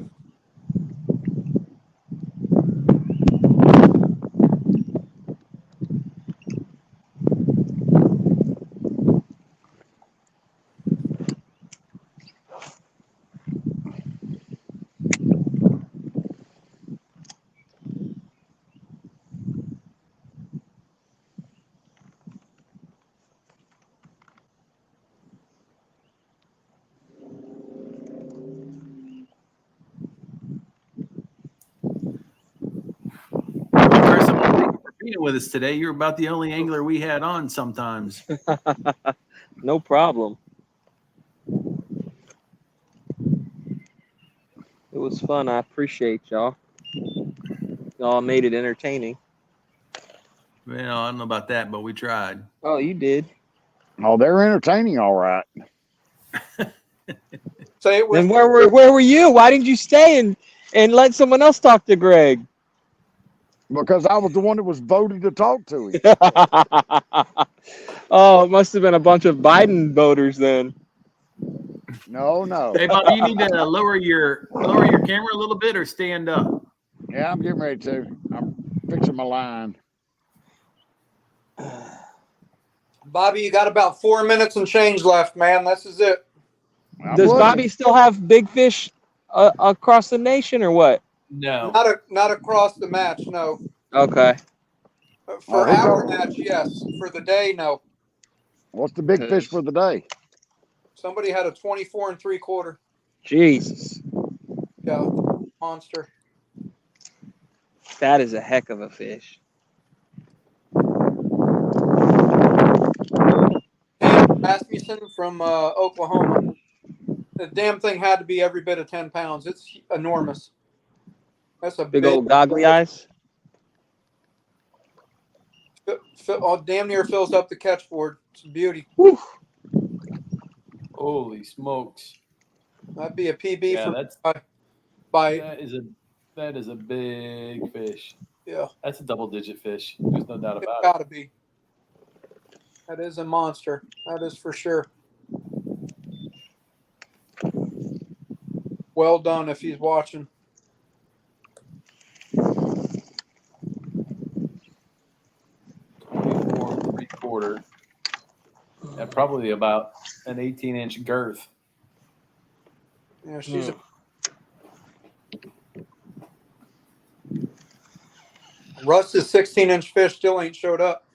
Chris, I want to thank you for being with us today. You're about the only angler we had on sometimes. No problem. It was fun. I appreciate y'all. Y'all made it entertaining. Well, I don't know about that, but we tried. Oh, you did. Oh, they're entertaining, all right. Say it with Then where were you? Why didn't you stay and let someone else talk to Greg? Because I was the one that was voted to talk to him. Oh, it must have been a bunch of Biden voters then. No. Hey, Bob, you need to lower your camera a little bit or stand up. Yeah, I'm getting ready to. I'm fixing my line. Bobby, you got about 4 minutes and change left, man. This is it. Does Bobby still have big fish across the nation or what? No. Not across the match, no. Okay. For our match, yes. For the day, no. What's the big fish for the day? Somebody had a 24 and 3/4. Jesus. Yeah, monster. That is a heck of a fish. Rasmussen from Oklahoma. The damn thing had to be every bit of 10 pounds. It's enormous. That's a Big old goggly eyes. Damn near fills up the catch board. It's a beauty. Whew. Holy smokes! That'd be a PB Yeah, for that's by. that is a big fish. Yeah, that's a double-digit fish. There's no doubt it's about gotta be. That is a monster. That is for sure. Well done if he's watching. 3/4, and probably about an 18-inch girth. Yeah, she's a Russ's 16-inch fish still ain't showed up.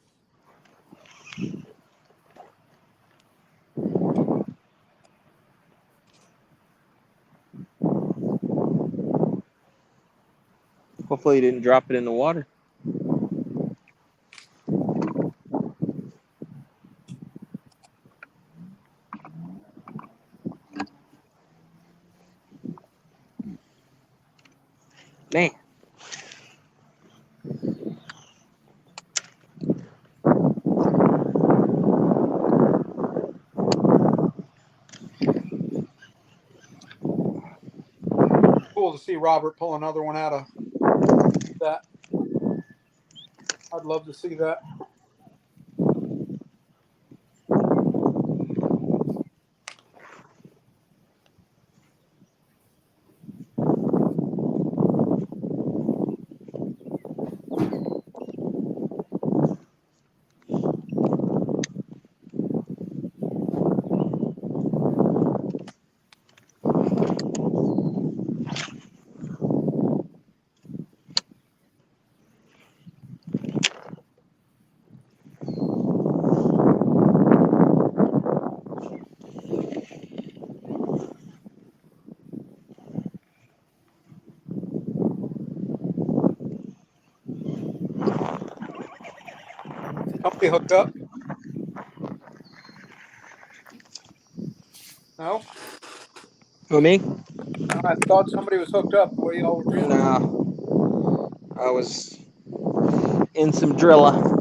Hopefully, he didn't drop it in the water. Man. Cool to see Robert pull another one out of that. I'd love to see that. Somebody hooked up? No? Who, me? I thought somebody was hooked up the way y'all were reeling. No. I was in some drilla.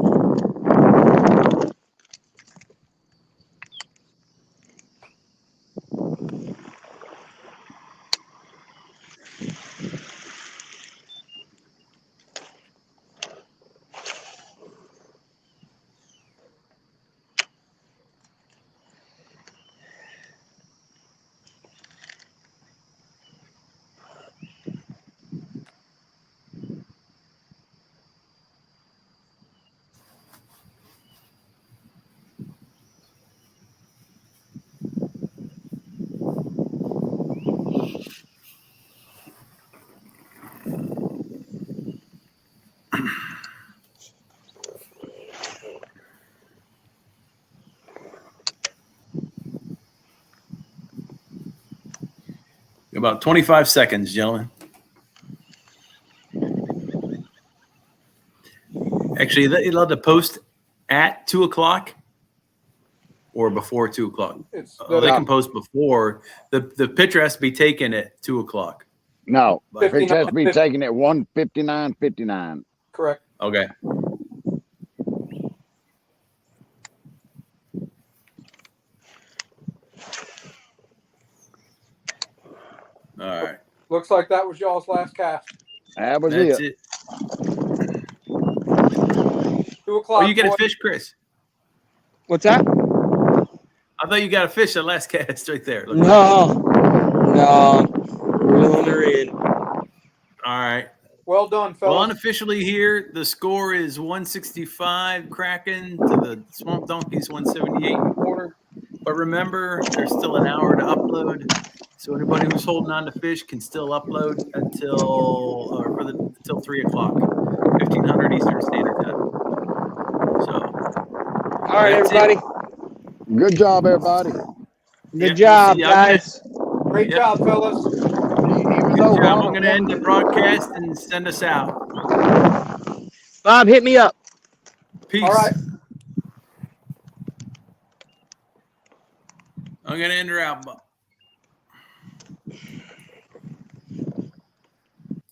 About 25 seconds, gentlemen. Actually, you're allowed to post at 2 o'clock or before 2 o'clock. They can post before. The picture has to be taken at 2 o'clock. No, the picture has to be taken at 1:59:59. Correct. Okay. All right. Looks like that was y'all's last cast. That was That's it. 2 o'clock. Oh, you get a fish, Chris? What's that? I thought you got a fish that last cast right there. Look. No. Reeling her in. All right. Well done, fellas. Well, unofficially here, the score is 165 Kraken to the Swamp Donkeys 178.25. But remember, there's still an hour to upload. So anybody who's holding on to fish can still upload until 3 o'clock, 1500 Eastern Standard Time. So, all right, everybody. Good job, everybody. Good job, guys. Great job, fellas. Even Good job. I'm going to end the broadcast and send us out. Bob, hit me up. Peace. All right. I'm going to end her out, Bob.